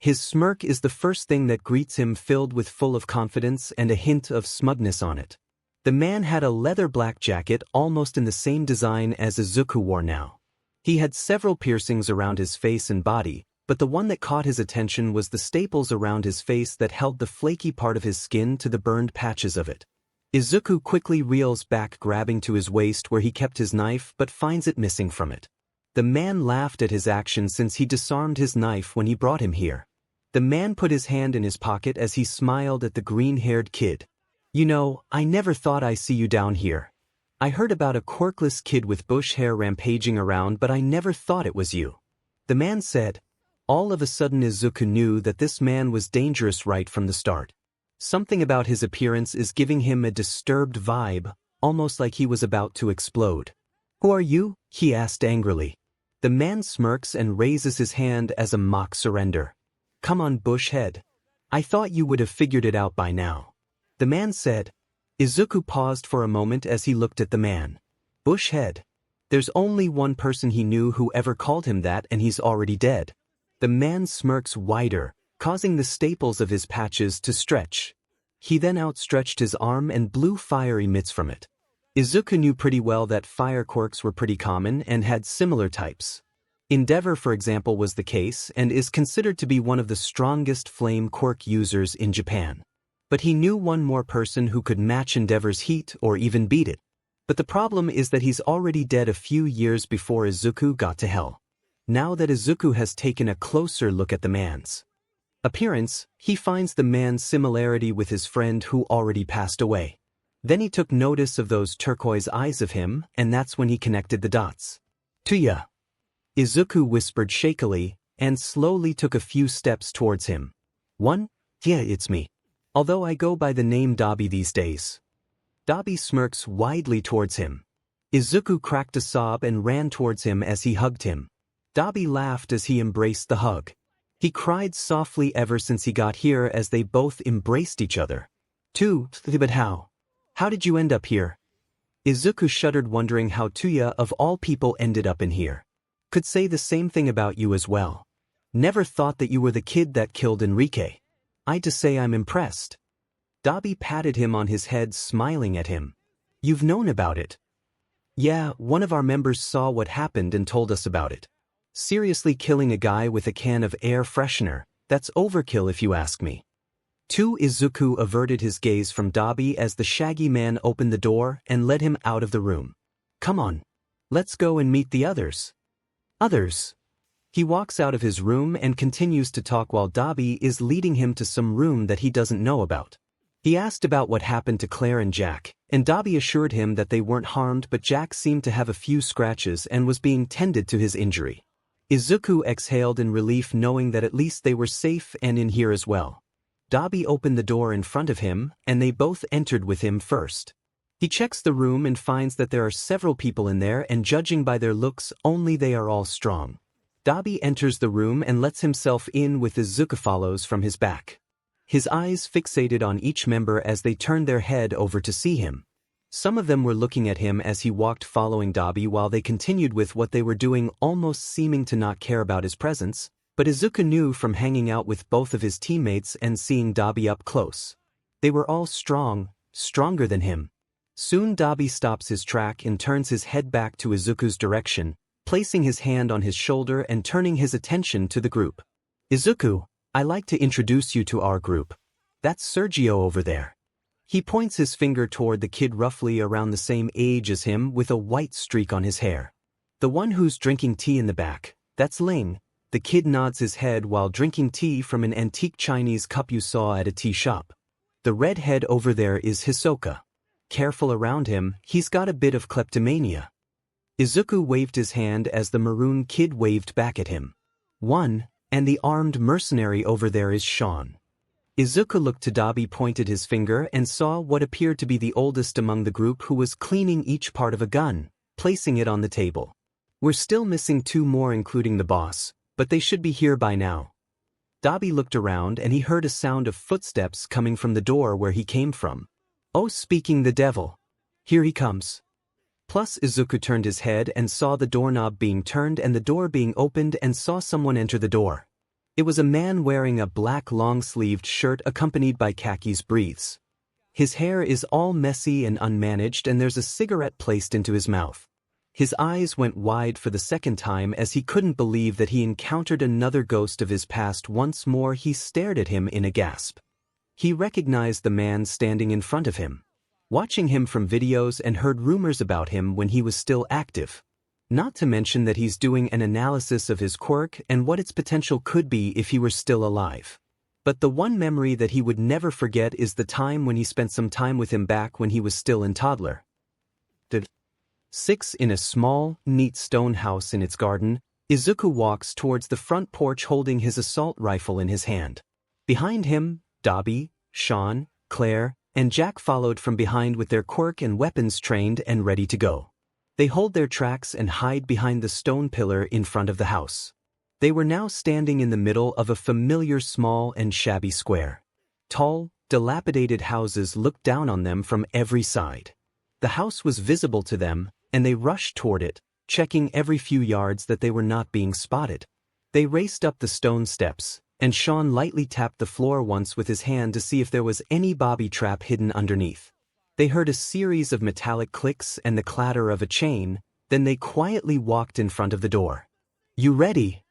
His smirk is the first thing that greets him, filled with full of confidence and a hint of smugness on it. The man had a leather black jacket almost in the same design as Izuku wore now. He had several piercings around his face and body, but the one that caught his attention was the staples around his face that held the flaky part of his skin to the burned patches of it. Izuku quickly reels back, grabbing to his waist where he kept his knife, but finds it missing from it. The man laughed at his action since he disarmed his knife when he brought him here. The man put his hand in his pocket as he smiled at the green-haired kid. "You know, I never thought I'd see you down here. I heard about a quirkless kid with bush hair rampaging around, but I never thought it was you," the man said. All of a sudden Izuku knew that this man was dangerous right from the start. Something about his appearance is giving him a disturbed vibe, almost like he was about to explode. "Who are you?" he asked angrily. The man smirks and raises his hand as a mock surrender. "Come on, bushhead. I thought you would have figured it out by now," the man said. Izuku paused for a moment as he looked at the man. Bushhead. There's only one person he knew who ever called him that, and he's already dead. The man smirks wider, causing the staples of his patches to stretch. He then outstretched his arm and blue fire emits from it. Izuku knew pretty well that fire quirks were pretty common and had similar types. 𝗕𝗏𝗏, for example, was the case and is considered to be one of the strongest flame quirk users in Japan. But he knew one more person who could match 𝗕𝗏𝗏's heat or even beat it. But the problem is that he's already dead a few years before Izuku got to hell. Now that Izuku has taken a closer look at the man's appearance, he finds the man's similarity with his friend who already passed away. Then he took notice of those turquoise eyes of him, and that's when he connected the dots. "𝗬𝗏," Izuku whispered shakily, and slowly took a few steps towards him. "One? Yeah, it's me. Although I go by the name 𝗬𝗶𝗍 these days." 𝗬𝗶𝗍 smirks widely towards him. Izuku cracked a sob and ran towards him as he hugged him. 𝗬𝗶𝗍 laughed as he embraced the hug. He cried softly ever since he got here as they both embraced each other. But how did you end up here?" Izuku shuddered, wondering how 𝗬𝗏 of all people ended up in here. "Could say the same thing about you as well. Never thought that you were the kid that killed Enrique. I'd to say I'm impressed." 𝗬𝗶𝗍 patted him on his head, smiling at him. "You've known about it?" "Yeah, one of our members saw what happened and told us about it. Seriously, killing a guy with a can of air freshener, that's overkill if you ask me." Izuku averted his gaze from 𝗬𝗶𝗍 as the shaggy man opened the door and led him out of the room. "Come on. Let's go and meet the others." "Others?" He walks out of his room and continues to talk while 𝗬𝗶𝗍 is leading him to some room that he doesn't know about. He asked about what happened to Claire and Jack, and 𝗬𝗶𝗍 assured him that they weren't harmed, but Jack seemed to have a few scratches and was being tended to his injury. Izuku exhaled in relief, knowing that at least they were safe and in here as well. 𝗬𝗶𝗍 opened the door in front of him, and they both entered with him first. He checks the room and finds that there are several people in there, and judging by their looks, only they are all strong. 𝗬𝗶𝗍 enters the room and lets himself in with Izuku follows from his back. His eyes fixated on each member as they turned their head over to see him. Some of them were looking at him as he walked following 𝗬𝗶 while they continued with what they were doing, almost seeming to not care about his presence, but Izuku knew from hanging out with both of his teammates and seeing 𝗬𝗶 up close. They were all strong, stronger than him. Soon 𝗬𝗶 stops his track and turns his head back to Izuku's direction, placing his hand on his shoulder and turning his attention to the group. "Izuku, I like to introduce you to our group. That's Sergio over there." He points his finger toward the kid roughly around the same age as him with a white streak on his hair. "The one who's drinking tea in the back, that's Ling." The kid nods his head while drinking tea from an antique Chinese cup you saw at a tea shop. "The redhead over there is Hisoka. Careful around him, he's got a bit of kleptomania." Izuku waved his hand as the maroon kid waved back at him. "And the armed mercenary over there is Sean." Izuku looked to 𝗬𝗶, pointed his finger and saw what appeared to be the oldest among the group, who was cleaning each part of a gun, placing it on the table. "We're still missing 2 more including the boss, but they should be here by now." 𝗬𝗶 looked around and he heard a sound of footsteps coming from the door where he came from. "Oh, speaking the devil. Here he comes." Plus Izuku turned his head and saw the doorknob being turned and the door being opened and saw someone enter the door. It was a man wearing a black long-sleeved shirt accompanied by khakis breathes. His hair is all messy and unmanaged and there's a cigarette placed into his mouth. His eyes went wide for the second time as he couldn't believe that he encountered another ghost of his past. Once more he stared at him in a gasp. He recognized the man standing in front of him. Watching him from videos and heard rumors about him when he was still active. Not to mention that he's doing an analysis of his quirk and what its potential could be if he were still alive. But the one memory that he would never forget is the time when he spent some time with him back when he was still in toddler. 6. In a small, neat stone house in its garden, Izuku walks towards the front porch holding his assault rifle in his hand. Behind him, 𝗬𝗶, Sean, Claire, and Jack followed from behind with their quirk and weapons trained and ready to go. They hold their tracks and hide behind the stone pillar in front of the house. They were now standing in the middle of a familiar small and shabby square. Tall, dilapidated houses looked down on them from every side. The house was visible to them, and they rushed toward it, checking every few yards that they were not being spotted. They raced up the stone steps, and Sean lightly tapped the floor once with his hand to see if there was any bobby trap hidden underneath. They heard a series of metallic clicks and the clatter of a chain, then they quietly walked in front of the door. "You ready?"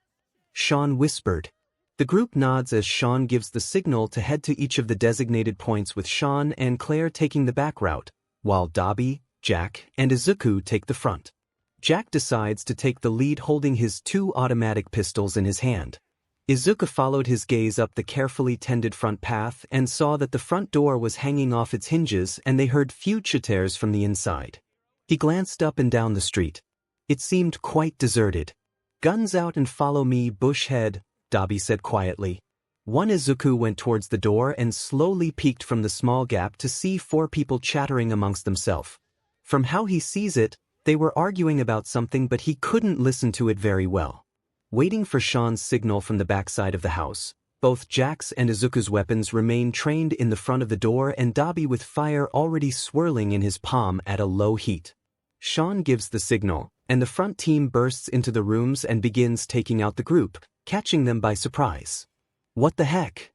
Sean whispered. The group nods as Sean gives the signal to head to each of the designated points, with Sean and Claire taking the back route, while 𝗬𝗶, Jack, and Izuku take the front. Jack decides to take the lead holding his 2 automatic pistols in his hand. Izuku followed his gaze up the carefully tended front path and saw that the front door was hanging off its hinges and they heard few chitters from the inside. He glanced up and down the street. It seemed quite deserted. "Guns out and follow me, bushhead," 𝗬𝗶 said quietly. Izuku went towards the door and slowly peeked from the small gap to see 4 people chattering amongst themselves. From how he sees it, they were arguing about something, but he couldn't listen to it very well. Waiting for Sean's signal from the backside of the house, both Jack's and Izuku's weapons remained trained in the front of the door and 𝗬𝗶 with fire already swirling in his palm at a low heat. Sean gives the signal, and the front team bursts into the rooms and begins taking out the group, catching them by surprise. "What the heck?"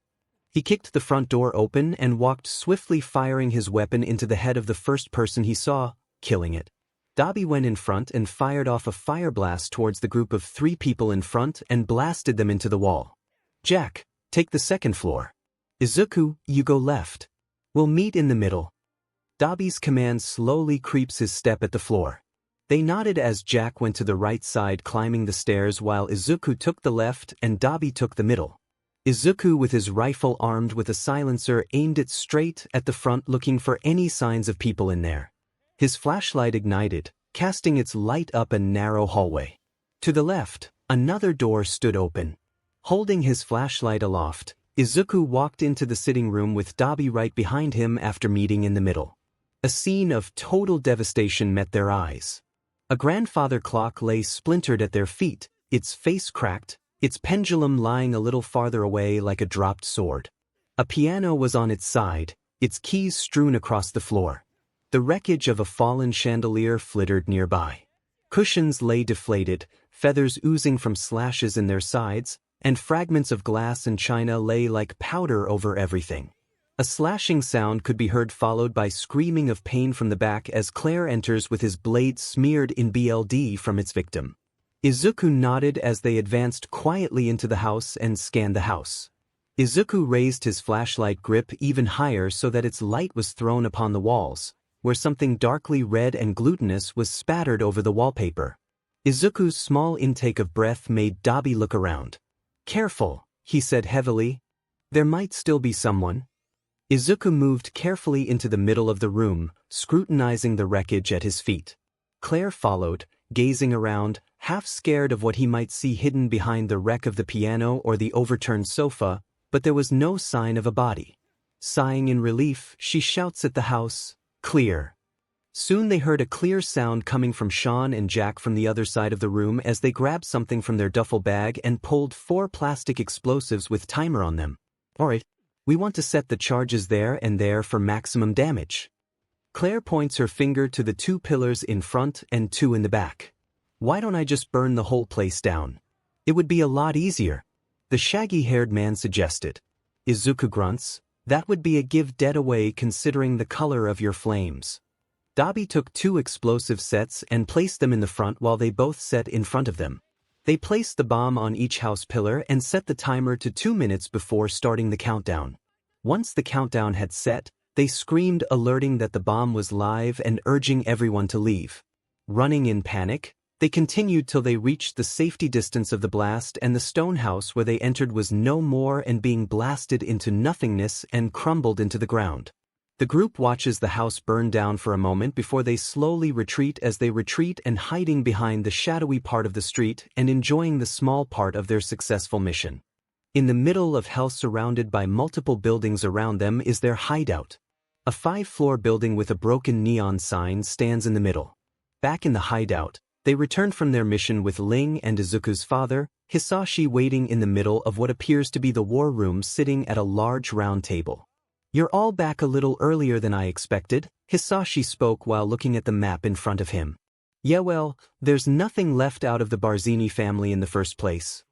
He kicked the front door open and walked swiftly, firing his weapon into the head of the first person he saw, killing it. 𝗬𝗶 went in front and fired off a fire blast towards the group of 3 people in front and blasted them into the wall. "Jack, take the second floor. Izuku, you go left. We'll meet in the middle." 𝗬𝗶's command slowly creeps his step at the floor. They nodded as Jack went to the right side climbing the stairs while Izuku took the left and 𝗬𝗶 took the middle. Izuku, with his rifle armed with a silencer, aimed it straight at the front, looking for any signs of people in there. His flashlight ignited, casting its light up a narrow hallway. To the left, another door stood open. Holding his flashlight aloft, Izuku walked into the sitting room with 𝗬𝗶 right behind him after meeting in the middle. A scene of total devastation met their eyes. A grandfather clock lay splintered at their feet, its face cracked, its pendulum lying a little farther away like a dropped sword. A piano was on its side, its keys strewn across the floor. The wreckage of a fallen chandelier flittered nearby. Cushions lay deflated, feathers oozing from slashes in their sides, and fragments of glass and china lay like powder over everything. A slashing sound could be heard, followed by screaming of pain from the back as Claire enters with his blade smeared in blood from its victim. Izuku nodded as they advanced quietly into the house and scanned the house. Izuku raised his flashlight grip even higher so that its light was thrown upon the walls, where something darkly red and glutinous was spattered over the wallpaper. Izuku's small intake of breath made 𝗕𝗵𝗍 look around. "Careful," he said heavily. "There might still be someone." Izuku moved carefully into the middle of the room, scrutinizing the wreckage at his feet. Claire followed, gazing around, half scared of what he might see hidden behind the wreck of the piano or the overturned sofa, but there was no sign of a body. Sighing in relief, she shouts at the house, "Clear." Soon they heard a clear sound coming from Sean and Jack from the other side of the room as they grabbed something from their duffel bag and pulled 4 plastic explosives with timer on them. "Alright, we want to set the charges there and there for maximum damage." Claire points her finger to the 2 pillars in front and 2 in the back. "Why don't I just burn the whole place down? It would be a lot easier," the shaggy-haired man suggested. Izuku grunts, "That would be a give dead away considering the color of your flames." 𝗕𝗵𝗍 took 2 explosive sets and placed them in the front while they both set in front of them. They placed the bomb on each house pillar and set the timer to 2 minutes before starting the countdown. Once the countdown had set, they screamed, alerting that the bomb was live and urging everyone to leave. Running in panic, they continued till they reached the safety distance of the blast, and the stone house where they entered was no more and being blasted into nothingness and crumbled into the ground. The group watches the house burn down for a moment before they slowly retreat, as they retreat and hiding behind the shadowy part of the street and enjoying the small part of their successful mission. In the middle of hell, surrounded by multiple buildings around them, is their hideout. A 5-floor building with a broken neon sign stands in the middle. Back in the hideout, they returned from their mission with Ling and Izuku's father, Hisashi, waiting in the middle of what appears to be the war room, sitting at a large round table. "You're all back a little earlier than I expected," Hisashi spoke while looking at the map in front of him. "Yeah, well, there's nothing left out of the Barzini family in the first place.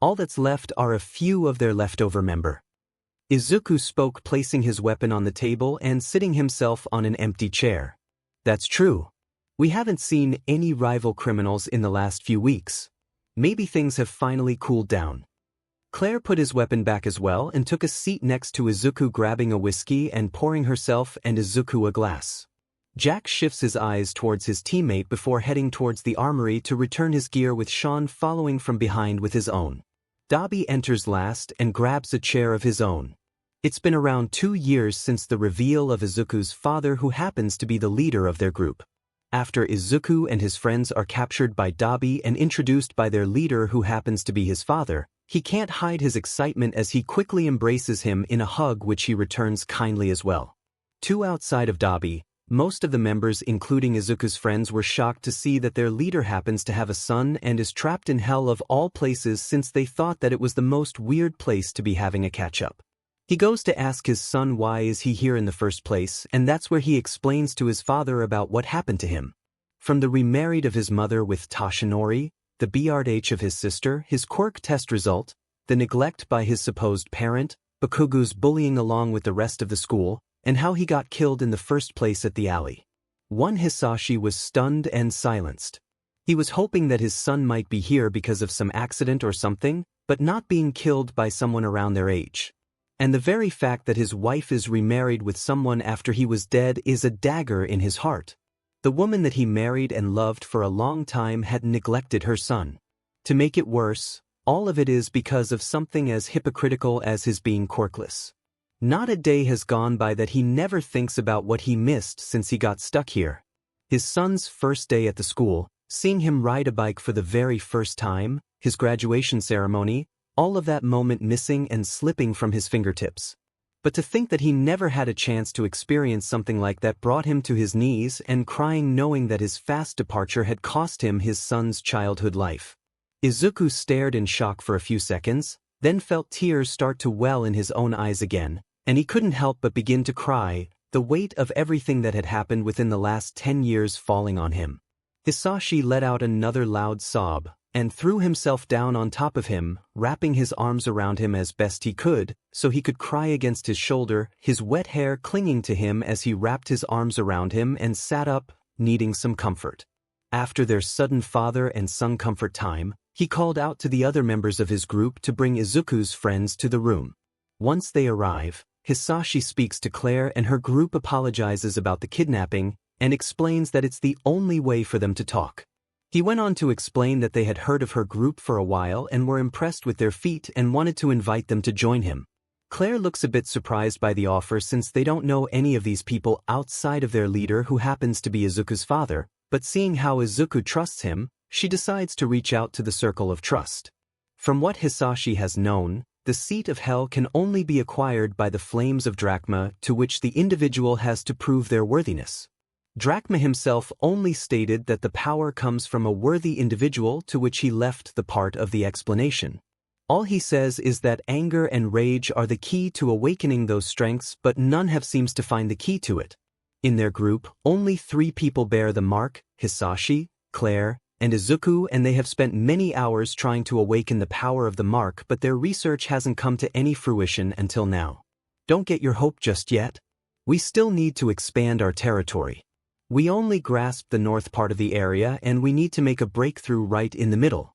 All that's left are a few of their leftover member." Izuku spoke, placing his weapon on the table and sitting himself on an empty chair. "That's true. We haven't seen any rival criminals in the last few weeks. Maybe things have finally cooled down." Claire put his weapon back as well and took a seat next to Izuku, grabbing a whiskey and pouring herself and Izuku a glass. Jack shifts his eyes towards his teammate before heading towards the armory to return his gear, with Sean following from behind with his own. 𝗕𝗵𝗍 enters last and grabs a chair of his own. It's been around 2 years since the reveal of Izuku's father, who happens to be the leader of their group. After Izuku and his friends are captured by 𝗕𝗵𝗍 and introduced by their leader, who happens to be his father, he can't hide his excitement as he quickly embraces him in a hug, which he returns kindly as well. Outside of 𝗕𝗵𝗍, most of the members, including Izuku's friends, were shocked to see that their leader happens to have a son and is trapped in hell of all places, since they thought that it was the most weird place to be having a catch-up. He goes to ask his son why is he here in the first place, and that's where he explains to his father about what happened to him. From the remarried of his mother with Toshinori, the BRH of his sister, his quirk test result, the neglect by his supposed parent, Bakugu's bullying along with the rest of the school, and how he got killed in the first place at the alley. Hisashi was stunned and silenced. He was hoping that his son might be here because of some accident or something, but not being killed by someone around their age. And the very fact that his wife is remarried with someone after he was dead is a dagger in his heart. The woman that he married and loved for a long time had neglected her son. To make it worse, all of it is because of something as hypocritical as his being quirkless. Not a day has gone by that he never thinks about what he missed since he got stuck here. His son's first day at the school, seeing him ride a bike for the very first time, his graduation ceremony, all of that moment missing and slipping from his fingertips. But to think that he never had a chance to experience something like that brought him to his knees and crying, knowing that his fast departure had cost him his son's childhood life. Izuku stared in shock for a few seconds, then felt tears start to well in his own eyes again, and he couldn't help but begin to cry, the weight of everything that had happened within the last 10 years falling on him. Hisashi let out another loud sob, and threw himself down on top of him, wrapping his arms around him as best he could, so he could cry against his shoulder, his wet hair clinging to him as he wrapped his arms around him and sat up, needing some comfort. After their sudden father and son comfort time, he called out to the other members of his group to bring Izuku's friends to the room. Once they arrive, Hisashi speaks to Claire and her group apologizes about the kidnapping and explains that it's the only way for them to talk. He went on to explain that they had heard of her group for a while and were impressed with their feat and wanted to invite them to join him. Claire looks a bit surprised by the offer since they don't know any of these people outside of their leader who happens to be Izuku's father, but seeing how Izuku trusts him, she decides to reach out to the circle of trust. From what Hisashi has known, the seat of hell can only be acquired by the flames of 𝗓𝗵𝗲 to which the individual has to prove their worthiness. 𝗓𝗵𝗲 himself only stated that the power comes from a worthy individual, to which he left the part of the explanation. All he says is that anger and rage are the key to awakening those strengths, but none have seems to find the key to it. In their group, only 3 people bear the mark: Hisashi, Claire, and Izuku, and they have spent many hours trying to awaken the power of the mark, but their research hasn't come to any fruition until now. Don't get your hope just yet. We still need to expand our territory. We only grasped the north part of the area and we need to make a breakthrough right in the middle.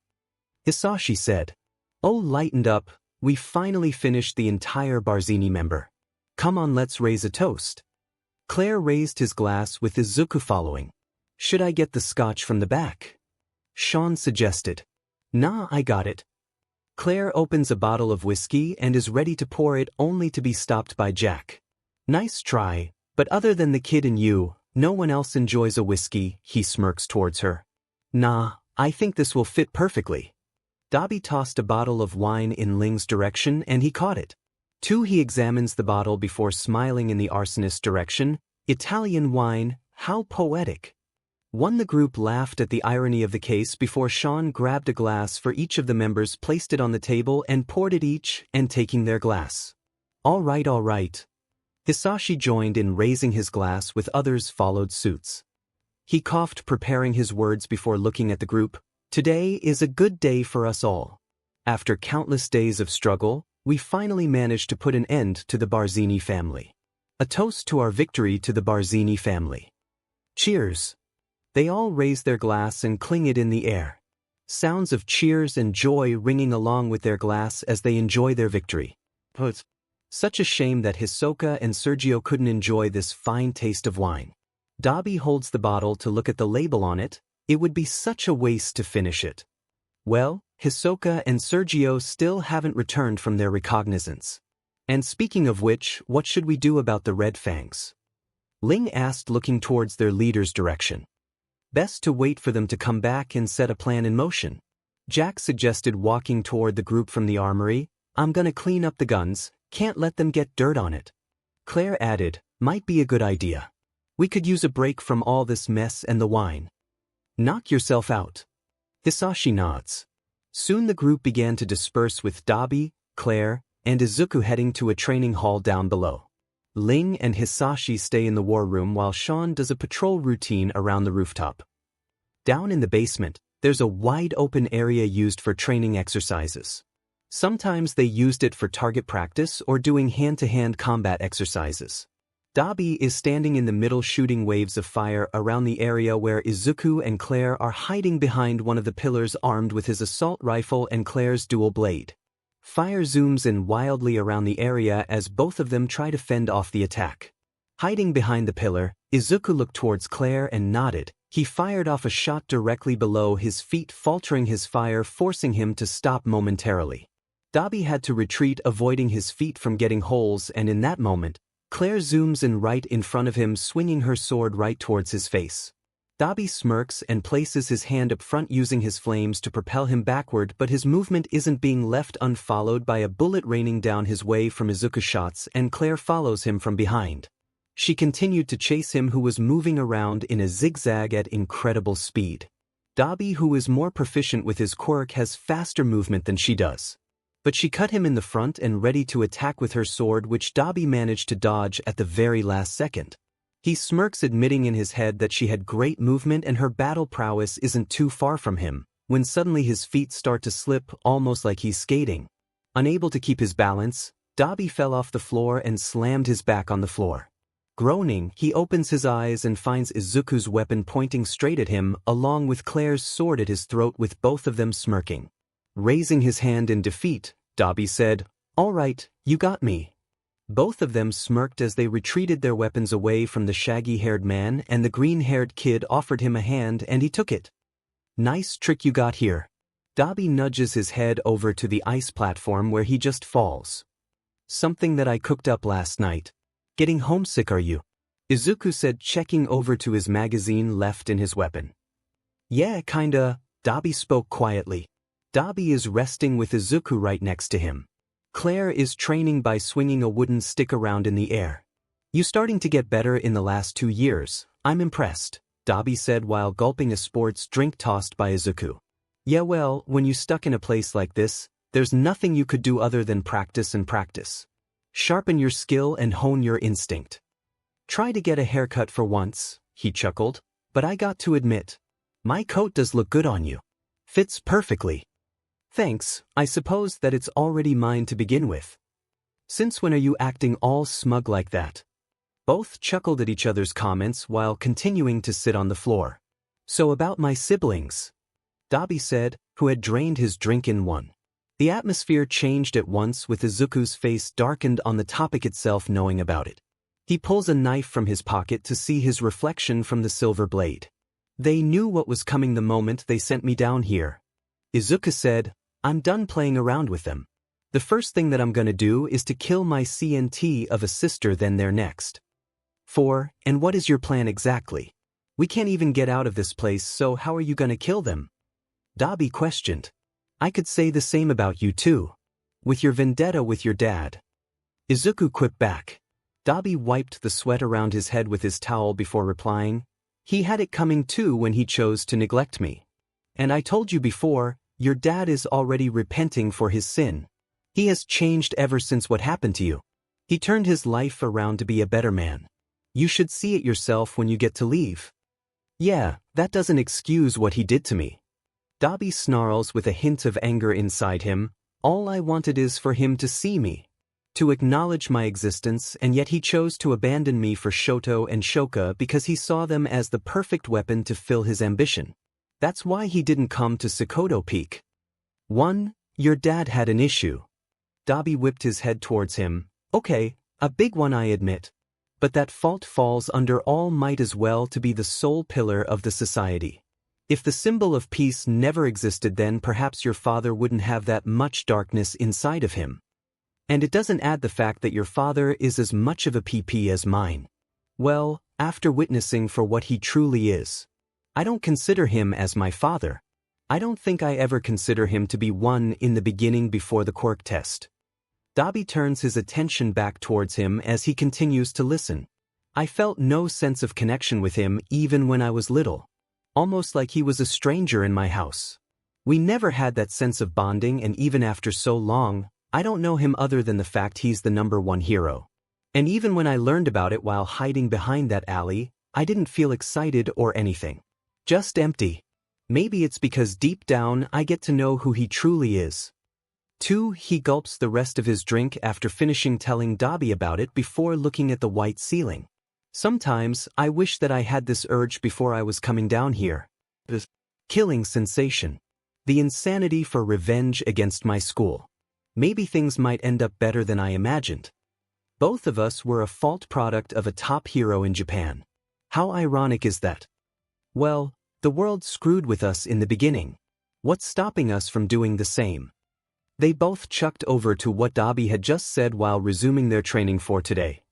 Hisashi said. Oh, lightened up, we finally finished the entire 𝗲𝗍𝗍 member. Come on, let's raise a toast. Claire raised his glass with Izuku following. Should I get the scotch from the back? Sean suggested. Nah, I got it. Claire opens a bottle of whiskey and is ready to pour it, only to be stopped by Jack. Nice try, but other than the kid and you, no one else enjoys a whiskey, he smirks towards her. Nah, I think this will fit perfectly. 𝗬𝗶𝗍 tossed a bottle of wine in Ling's direction and he caught it. 2. He examines the bottle before smiling in the arsonist's direction. Italian wine, how poetic. 1. The group laughed at the irony of the case before Sean grabbed a glass for each of the members, placed it on the table and poured it each, and taking their glass. All right, all right. Hisashi joined in raising his glass, with others followed suit. He coughed, preparing his words before looking at the group. Today is a good day for us all. After countless days of struggle, we finally managed to put an end to the 𝗲𝗍𝗍 family. A toast to our victory to the 𝗲𝗍𝗍 family. Cheers. They all raise their glass and cling it in the air. Sounds of cheers and joy ringing along with their glass as they enjoy their victory. It's such a shame that Hisoka and Sergio couldn't enjoy this fine taste of wine. 𝗬𝗶𝗍 holds the bottle to look at the label on it. It would be such a waste to finish it. Well, Hisoka and Sergio still haven't returned from their recognizance. And speaking of which, what should we do about the red fangs? Ling asked, looking towards their leader's direction. Best to wait for them to come back and set a plan in motion. Jack suggested, walking toward the group from the armory. I'm gonna clean up the guns, can't let them get dirt on it. Claire added, might be a good idea. We could use a break from all this mess and the wine. Knock yourself out. Hisashi nods. Soon the group began to disperse, with 𝗬𝗶𝗍, Claire, and Izuku heading to a training hall down below. Ling and Hisashi stay in the war room while Sean does a patrol routine around the rooftop. Down in the basement, there's a wide open area used for training exercises. Sometimes they used it for target practice or doing hand-to-hand combat exercises. 𝗬𝗶𝗍 is standing in the middle, shooting waves of fire around the area where Izuku and Claire are hiding behind one of the pillars, armed with his assault rifle and Claire's dual blade. Fire zooms in wildly around the area as both of them try to fend off the attack. Hiding behind the pillar, Izuku looked towards Claire and nodded. He fired off a shot directly below his feet, faltering his fire, forcing him to stop momentarily. 𝗬𝗶𝗍 had to retreat, avoiding his feet from getting holes, and in that moment, Claire zooms in right in front of him, swinging her sword right towards his face. 𝗬𝗶𝗍 smirks and places his hand up front, using his flames to propel him backward, but his movement isn't being left unfollowed by a bullet raining down his way from Izuku's shots, and Claire follows him from behind. She continued to chase him, who was moving around in a zigzag at incredible speed. 𝗬𝗶𝗍, who is more proficient with his quirk, has faster movement than she does. But she cut him in the front and ready to attack with her sword, which 𝗕𝗵𝗍 managed to dodge at the very last second. He smirks, admitting in his head that she had great movement and her battle prowess isn't too far from him, when suddenly his feet start to slip, almost like he's skating. Unable to keep his balance, 𝗕𝗵𝗍 fell off the floor and slammed his back on the floor. Groaning, he opens his eyes and finds Izuku's weapon pointing straight at him, along with Claire's sword at his throat, with both of them smirking. Raising his hand in defeat, 𝗕𝗵𝗍 said, "All right, you got me." Both of them smirked as they retreated their weapons away from the shaggy-haired man, and the green-haired kid offered him a hand and he took it. "Nice trick you got here." 𝗕𝗵𝗍 nudges his head over to the ice platform where he just falls. "Something that I cooked up last night. Getting homesick, are you?" Izuku said, checking over to his magazine left in his weapon. "Yeah, kinda," 𝗕𝗵𝗍 spoke quietly. 𝗕𝗵𝗍 is resting with Izuku right next to him. Claire is training by swinging a wooden stick around in the air. "You starting to get better in the last 2 years, I'm impressed," 𝗕𝗵𝗍 said while gulping a sports drink tossed by Izuku. "Yeah, well, when you stuck in a place like this, there's nothing you could do other than practice and practice. Sharpen your skill and hone your instinct. Try to get a haircut for once," he chuckled, "but I got to admit, my coat does look good on you. Fits perfectly." "Thanks, I suppose that it's already mine to begin with. Since when are you acting all smug like that?" Both chuckled at each other's comments while continuing to sit on the floor. "So about my siblings," 𝗕𝗵𝗍 said, who had drained his drink in one. The atmosphere changed at once, with Izuku's face darkened on the topic itself knowing about it. He pulls a knife from his pocket to see his reflection from the silver blade. "They knew what was coming the moment they sent me down here," Izuku said. "I'm done playing around with them. The first thing that I'm gonna do is to kill my CNT of a sister, then they're next." And what is your plan exactly? We can't even get out of this place, so how are you gonna kill them?" 𝗕𝗵𝗍 questioned. "I could say the same about you too. With your vendetta with your dad." Izuku quipped back. 𝗕𝗵𝗍 wiped the sweat around his head with his towel before replying, "He had it coming too when he chose to neglect me. And I told you before, your dad is already repenting for his sin. He has changed ever since what happened to you. He turned his life around to be a better man. You should see it yourself when you get to leave." "Yeah, that doesn't excuse what he did to me." 𝗕𝗵𝗍 snarls with a hint of anger inside him. "All I wanted is for him to see me, to acknowledge my existence, and yet he chose to abandon me for Shoto and Shoka because he saw them as the perfect weapon to fill his ambition. That's why he didn't come to Sekoto Peak." Your dad had an issue." 𝗕𝗵𝗍 whipped his head towards him. "Okay, a big one, I admit. But that fault falls under all might as well to be the sole pillar of the society. If the symbol of peace never existed, then perhaps your father wouldn't have that much darkness inside of him. And it doesn't add the fact that your father is as much of a PP as mine. Well, after witnessing for what he truly is, I don't consider him as my father. I don't think I ever consider him to be one in the beginning before the quirk test." 𝗕𝗵𝗍 turns his attention back towards him as he continues to listen. "I felt no sense of connection with him even when I was little. Almost like he was a stranger in my house. We never had that sense of bonding, and even after so long, I don't know him other than the fact he's the #1 hero. And even when I learned about it while hiding behind that alley, I didn't feel excited or anything. Just empty. Maybe it's because deep down I get to know who he truly is." He gulps the rest of his drink after finishing telling 𝗕𝗵𝗍 about it before looking at the white ceiling. "Sometimes I wish that I had this urge before I was coming down here. The killing sensation. The insanity for revenge against my school. Maybe things might end up better than I imagined. Both of us were a fault product of a top hero in Japan. How ironic is that? Well, the world screwed with us in the beginning. What's stopping us from doing the same?" They both chucked over to what 𝗕𝗵𝗍 had just said while resuming their training for today.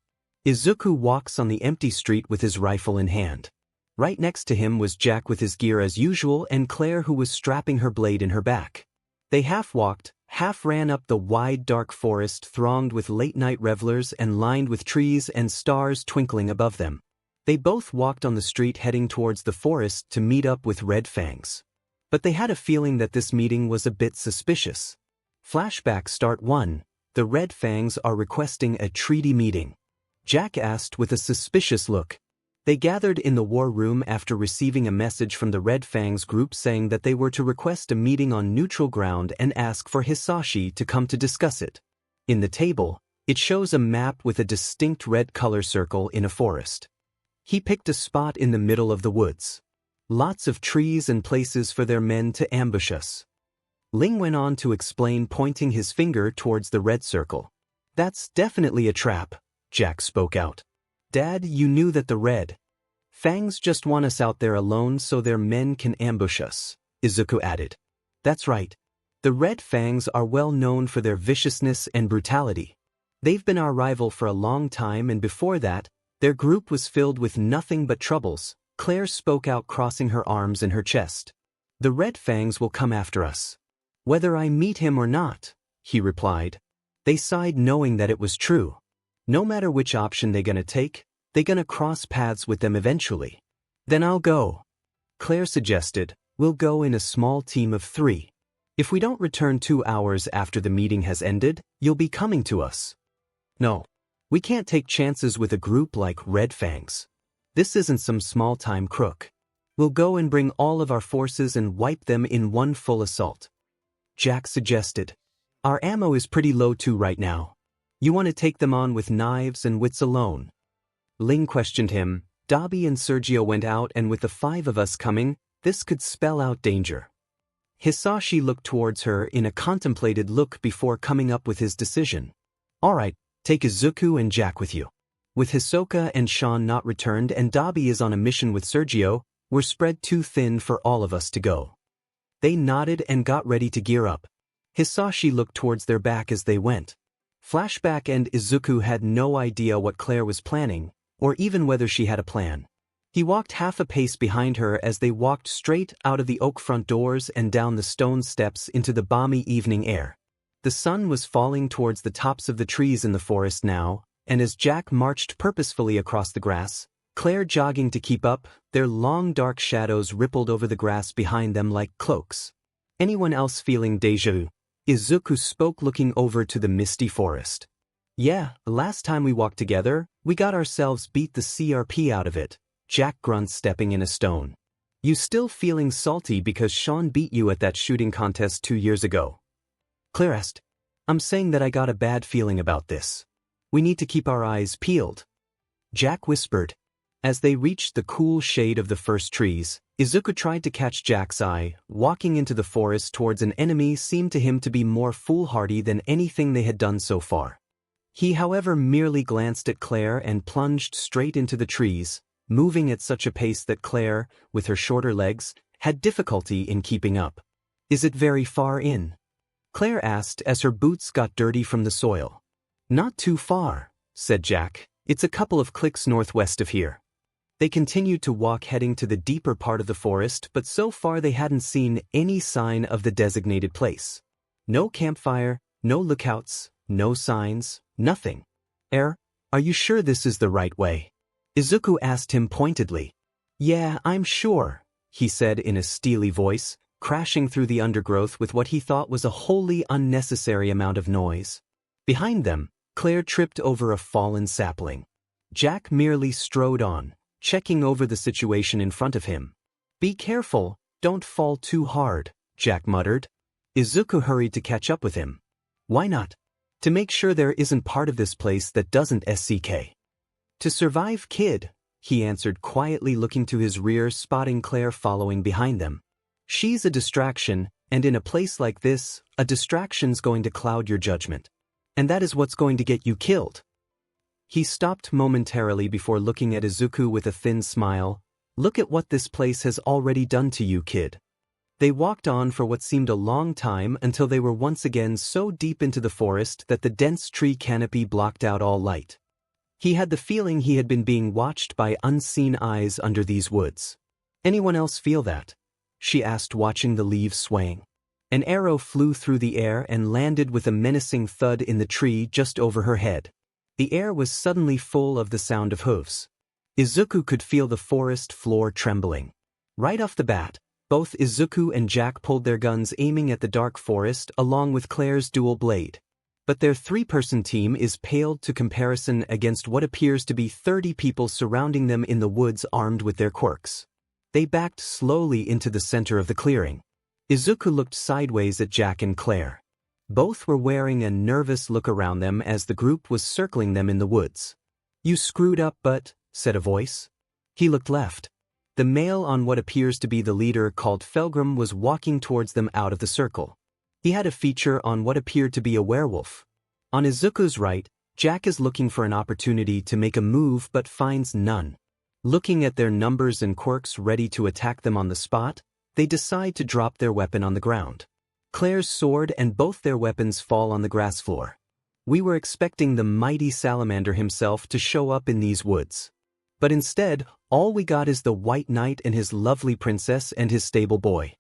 Izuku walks on the empty street with his rifle in hand. Right next to him was Jack with his gear as usual, and Claire, who was strapping her blade in her back. They half walked, half ran up the wide dark forest thronged with late-night revelers and lined with trees and stars twinkling above them. They both walked on the street heading towards the forest to meet up with Red Fangs. But they had a feeling that this meeting was a bit suspicious. Flashback Start 1. The Red Fangs are requesting a treaty meeting. Jack asked with a suspicious look. They gathered in the war room after receiving a message from the Red Fangs group saying that they were to request a meeting on neutral ground and ask for Hisashi to come to discuss it. In the table, it shows a map with a distinct red color circle in a forest. He picked a spot in the middle of the woods. Lots of trees and places for their men to ambush us. Ling went on to explain, pointing his finger towards the red circle. That's definitely a trap, Jack spoke out. Dad, you knew that the Red Fangs just want us out there alone so their men can ambush us, Izuku added. That's right. The Red Fangs are well known for their viciousness and brutality. They've been our rival for a long time, and before that, their group was filled with nothing but troubles. Claire spoke out, crossing her arms in her chest. The Red Fangs will come after us. Whether I meet him or not, he replied. They sighed, knowing that it was true. No matter which option they gonna take, they gonna cross paths with them eventually. Then I'll go. Claire suggested, we'll go in a small team of 3. If we don't return 2 hours after the meeting has ended, you'll be coming to us. No. We can't take chances with a group like Red Fangs. This isn't some small-time crook. We'll go and bring all of our forces and wipe them in one full assault. Jack suggested. Our ammo is pretty low too right now. You want to take them on with knives and wits alone? Ling questioned him. Dabi and Sergio went out, and with the 5 of us coming, this could spell out danger. Hisashi looked towards her in a contemplated look before coming up with his decision. All right, take Izuku and Jack with you. With Hisoka and Sean not returned and Dabi is on a mission with Sergio, we're spread too thin for all of us to go. They nodded and got ready to gear up. Hisashi looked towards their back as they went. Flashback and Izuku had no idea what Claire was planning, or even whether she had a plan. He walked half a pace behind her as they walked straight out of the oak front doors and down the stone steps into the balmy evening air. The sun was falling towards the tops of the trees in the forest now, and as Jack marched purposefully across the grass, Claire jogging to keep up, their long dark shadows rippled over the grass behind them like cloaks. Anyone else feeling déjà vu? Izuku spoke, looking over to the misty forest. Yeah, last time we walked together, we got ourselves beat the CRP out of it, Jack grunts, stepping in a stone. You still feeling salty because Sean beat you at that shooting contest 2 years ago? Claire asked. I'm saying that I got a bad feeling about this. We need to keep our eyes peeled. Jack whispered. As they reached the cool shade of the first trees, Izuku tried to catch Jack's eye. Walking into the forest towards an enemy seemed to him to be more foolhardy than anything they had done so far. He, however, merely glanced at Claire and plunged straight into the trees, moving at such a pace that Claire, with her shorter legs, had difficulty in keeping up. Is it very far in? Claire asked as her boots got dirty from the soil. Not too far, said Jack. It's a couple of clicks northwest of here. They continued to walk, heading to the deeper part of the forest, but so far they hadn't seen any sign of the designated place. No campfire, no lookouts, no signs, nothing. Are you sure this is the right way? Izuku asked him pointedly. Yeah, I'm sure, he said in a steely voice, crashing through the undergrowth with what he thought was a wholly unnecessary amount of noise. Behind them, Claire tripped over a fallen sapling. Jack merely strode on, checking over the situation in front of him. Be careful, don't fall too hard, Jack muttered. Izuku hurried to catch up with him. Why not? To make sure there isn't part of this place that doesn't SCK. To survive, kid, he answered quietly, looking to his rear, spotting Claire following behind them. She's a distraction, and in a place like this, a distraction's going to cloud your judgment. And that is what's going to get you killed. He stopped momentarily before looking at Izuku with a thin smile. Look at what this place has already done to you, kid. They walked on for what seemed a long time until they were once again so deep into the forest that the dense tree canopy blocked out all light. He had the feeling he had been being watched by unseen eyes under these woods. Anyone else feel that? She asked, watching the leaves swaying. An arrow flew through the air and landed with a menacing thud in the tree just over her head. The air was suddenly full of the sound of hooves. Izuku could feel the forest floor trembling. Right off the bat, Both Izuku and Jack pulled their guns aiming at the dark forest along with Claire's dual blade. But their three-person team is paled to comparison against what appears to be 30 people surrounding them in the woods armed with their quirks. They backed slowly into the center of the clearing. Izuku looked sideways at Jack and Claire. Both were wearing a nervous look around them as the group was circling them in the woods. "You screwed up, but," said a voice. He looked left. The male on what appears to be the leader called 𝗲𝗲 was walking towards them out of the circle. He had a feature on what appeared to be a werewolf. On Izuku's right, Jack is looking for an opportunity to make a move but finds none. Looking at their numbers and quirks ready to attack them on the spot, they decide to drop their weapon on the ground. Claire's sword and both their weapons fall on the grass floor. We were expecting the mighty salamander himself to show up in these woods. But instead, all we got is the White Knight and his lovely princess and his stable boy.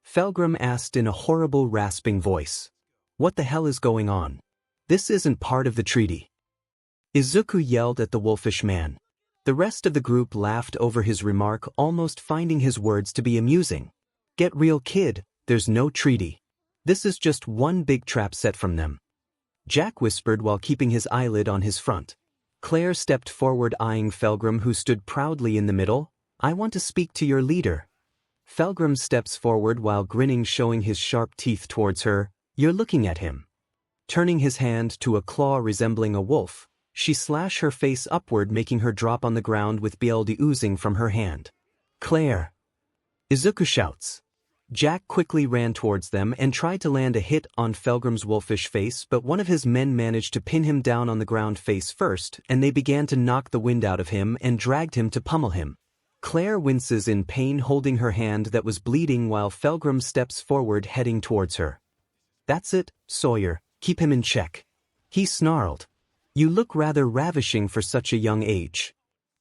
𝗲𝗲 asked in a horrible rasping voice. "What the hell is going on? This isn't part of the treaty." Izuku yelled at the wolfish man. The rest of the group laughed over his remark, almost finding his words to be amusing. "Get real, kid, there's no treaty. This is just one big trap set from them," Jack whispered while keeping his eyelid on his front. Claire stepped forward eyeing 𝗲𝗲 who stood proudly in the middle. "I want to speak to your leader." 𝗲𝗲 steps forward while grinning, showing his sharp teeth towards her. "You're looking at him." Turning his hand to a claw resembling a wolf, she slashed her face upward, making her drop on the ground with blood oozing from her hand. "Claire!" Izuku shouts. Jack quickly ran towards them and tried to land a hit on 𝗲𝗲's wolfish face, but one of his men managed to pin him down on the ground face first, and they began to knock the wind out of him and dragged him to pummel him. Claire winces in pain, holding her hand that was bleeding while 𝗲𝗲 steps forward heading towards her. "That's it, Sawyer, keep him in check," he snarled. "You look rather ravishing for such a young age."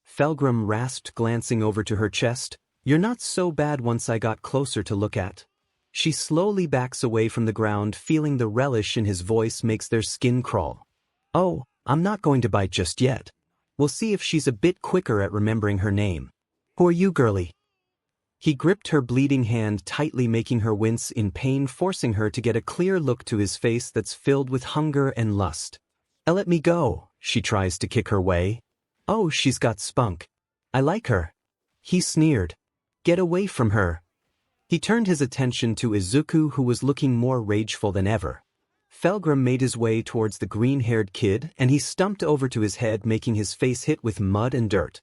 𝗲𝗲 rasped, glancing over to her chest. "You're not so bad once I got closer to look at." She slowly backs away from the ground, feeling the relish in his voice makes their skin crawl. "Oh, I'm not going to bite just yet. We'll see if she's a bit quicker at remembering her name. Who are you, girlie?" He gripped her bleeding hand tightly, making her wince in pain, forcing her to get a clear look to his face that's filled with hunger and lust. "Let me go," she tries to kick her way. "Oh, she's got spunk. I like her," he sneered. "Get away from her." He turned his attention to Izuku, who was looking more rageful than ever. 𝗲𝗲 made his way towards the green-haired kid, and he stumped over to his head, making his face hit with mud and dirt.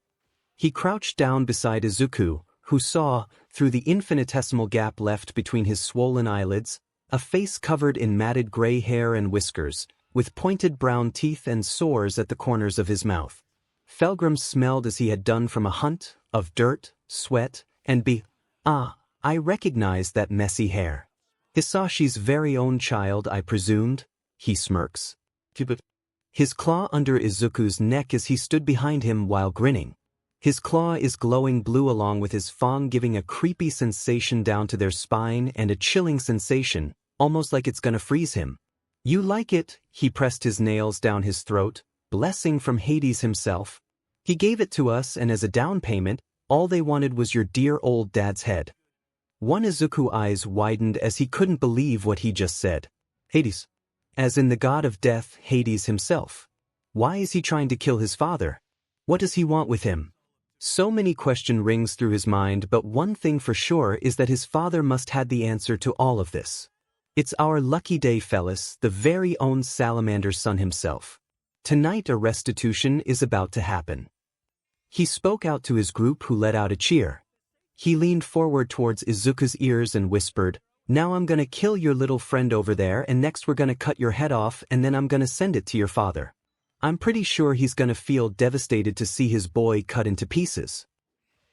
He crouched down beside Izuku, who saw, through the infinitesimal gap left between his swollen eyelids, a face covered in matted gray hair and whiskers, with pointed brown teeth and sores at the corners of his mouth. 𝗲𝗲 smelled as he had done from a hunt, of dirt, sweat, and I recognize that messy hair. "Hisashi's very own child, I presumed," he smirks. His claw under Izuku's neck as he stood behind him while grinning. His claw is glowing blue along with his fang, giving a creepy sensation down to their spine and a chilling sensation, almost like it's gonna freeze him. "You like it," he pressed his nails down his throat. "Blessing from Hades himself. He gave it to us, and as a down payment, all they wanted was your dear old dad's head." One Izuku eyes widened as he couldn't believe what he just said. "Hades? As in the god of death, Hades himself? Why is he trying to kill his father? What does he want with him?" So many questions rings through his mind, but one thing for sure is that his father must had the answer to all of this. "It's our lucky day, fellas, the very own salamander's son himself. Tonight a restitution is about to happen." He spoke out to his group, who let out a cheer. He leaned forward towards Izuku's ears and whispered, "Now I'm gonna kill your little friend over there, and next we're gonna cut your head off, and then I'm gonna send it to your father. I'm pretty sure he's gonna feel devastated to see his boy cut into pieces.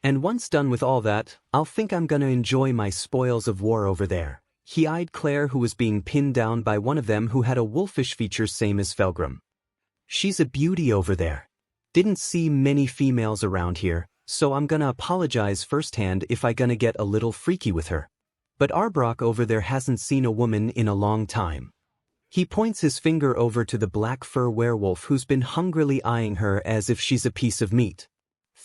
And once done with all that, I'll think I'm gonna enjoy my spoils of war over there." He eyed Claire, who was being pinned down by one of them who had a wolfish feature same as 𝗲𝗲. "She's a beauty over there. Didn't see many females around here, so I'm gonna apologize firsthand if I gonna get a little freaky with her. But Arbrock over there hasn't seen a woman in a long time." He points his finger over to the black fur werewolf who's been hungrily eyeing her as if she's a piece of meat.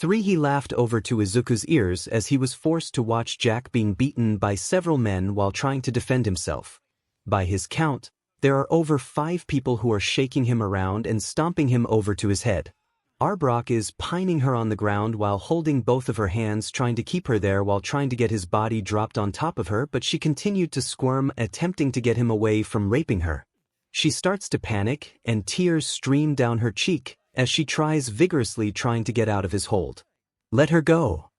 He laughed over to Izuku's ears as he was forced to watch Jack being beaten by several men while trying to defend himself. By his count, there are over 5 people who are shaking him around and stomping him over to his head. 𝗧𝗵𝗃 is pining her on the ground while holding both of her hands, trying to keep her there while trying to get his body dropped on top of her, but she continued to squirm, attempting to get him away from raping her. She starts to panic, and tears stream down her cheek as she tries vigorously trying to get out of his hold. "Let her go,"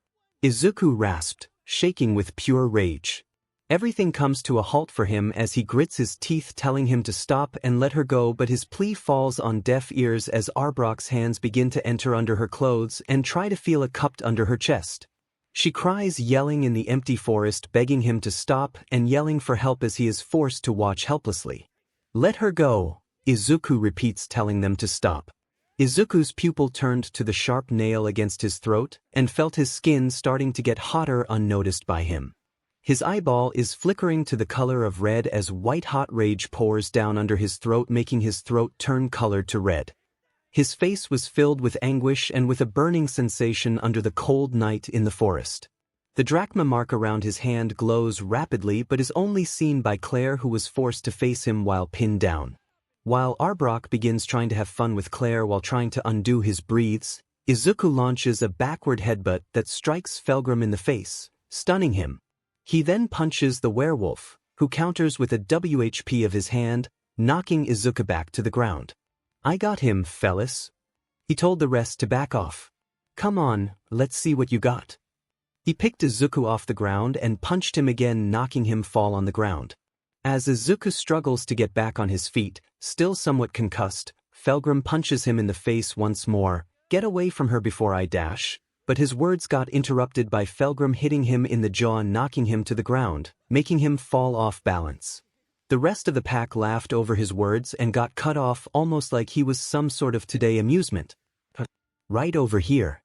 Izuku rasped, shaking with pure rage. Everything comes to a halt for him as he grits his teeth, telling him to stop and let her go, but his plea falls on deaf ears as 𝗧𝗵𝗃's hands begin to enter under her clothes and try to feel a cupped under her chest. She cries, yelling in the empty forest, begging him to stop and yelling for help as he is forced to watch helplessly. "Let her go," Izuku repeats, telling them to stop. Izuku's pupil turned to the sharp nail against his throat and felt his skin starting to get hotter unnoticed by him. His eyeball is flickering to the color of red as white-hot rage pours down under his throat, making his throat turn colored to red. His face was filled with anguish and with a burning sensation under the cold night in the forest. The drachma mark around his hand glows rapidly but is only seen by Claire, who was forced to face him while pinned down. While 𝗧𝗵𝗃 begins trying to have fun with Claire while trying to undo his breathes, Izuku launches a backward headbutt that strikes 𝗕𝗏𝗏 in the face, stunning him. He then punches the werewolf, who counters with a WHP of his hand, knocking Izuku back to the ground. "I got him, fellas." He told the rest to back off. "Come on, let's see what you got." He picked Izuku off the ground and punched him again, knocking him fall on the ground. As Izuku struggles to get back on his feet, still somewhat concussed, 𝗕𝗏𝗏 punches him in the face once more. "Get away from her before I dash." But his words got interrupted by 𝗕𝗏𝗏 hitting him in the jaw, knocking him to the ground, making him fall off balance. The rest of the pack laughed over his words and got cut off, almost like he was some sort of today amusement. "Right over here."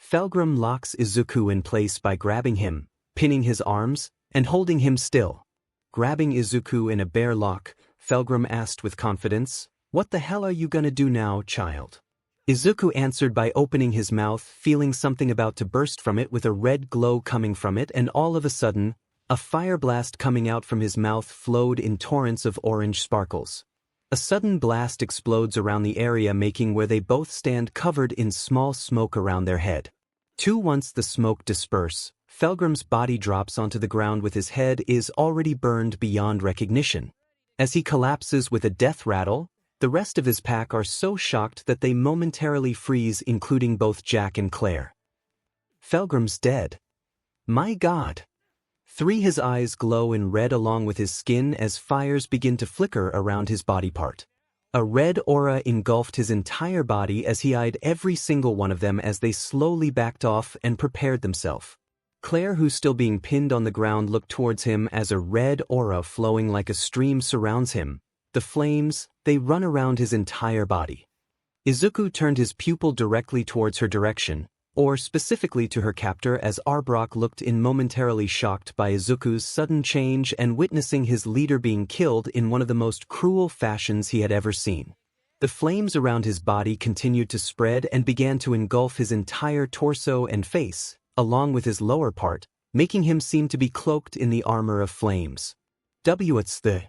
𝗕𝗏𝗏 locks Izuku in place by grabbing him, pinning his arms, and holding him still. Grabbing Izuku in a bear lock, 𝗕𝗏𝗏 asked with confidence, "What the hell are you gonna do now, child?" Izuku answered by opening his mouth, feeling something about to burst from it with a red glow coming from it, and all of a sudden, a fire blast coming out from his mouth flowed in torrents of orange sparkles. A sudden blast explodes around the area, making where they both stand covered in small smoke around their head. Once the smoke disperse, 𝗕𝗏𝗏's body drops onto the ground with his head is already burned beyond recognition. As he collapses with a death rattle, the rest of his pack are so shocked that they momentarily freeze, including both Jack and Claire. 𝗕𝗏𝗏's dead. My God. His eyes glow in red along with his skin as fires begin to flicker around his body part. A red aura engulfed his entire body as he eyed every single one of them as they slowly backed off and prepared themselves. Claire, who's still being pinned on the ground, looked towards him as a red aura flowing like a stream surrounds him. The flames, they run around his entire body. Izuku turned his pupil directly towards her direction, or specifically to her captor, as 𝗧𝗵𝗃 looked in, momentarily shocked by Izuku's sudden change and witnessing his leader being killed in one of the most cruel fashions he had ever seen. The flames around his body continued to spread and began to engulf his entire torso and face, along with his lower part, making him seem to be cloaked in the armor of flames. "What's the?"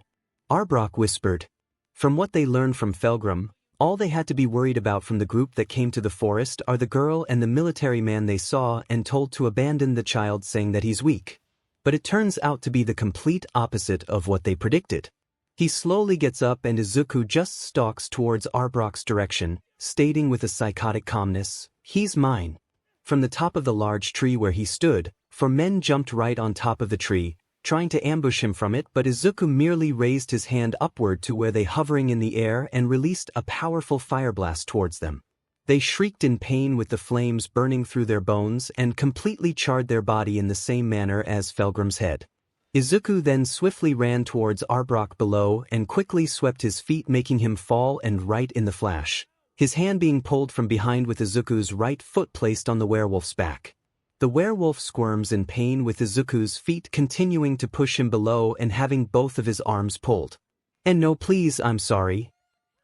𝗧𝗵𝗃 whispered. From what they learned from 𝗕𝗏𝗏, all they had to be worried about from the group that came to the forest are the girl and the military man they saw and told to abandon the child, saying that he's weak. But it turns out to be the complete opposite of what they predicted. He slowly gets up and Izuku just stalks towards 𝗧𝗵𝗃's direction, stating with a psychotic calmness, "He's mine." From the top of the large tree where he stood, 4 men jumped right on top of the tree, trying to ambush him from it, but Izuku merely raised his hand upward to where they hovering in the air and released a powerful fire blast towards them. They shrieked in pain with the flames burning through their bones and completely charred their body in the same manner as 𝗕𝗏𝗏's head. Izuku then swiftly ran towards 𝗧𝗵𝗃 below and quickly swept his feet, making him fall and right in the flash, his hand being pulled from behind with Izuku's right foot placed on the werewolf's back. The werewolf squirms in pain with Izuku's feet continuing to push him below and having both of his arms pulled. "And no, please, I'm sorry,"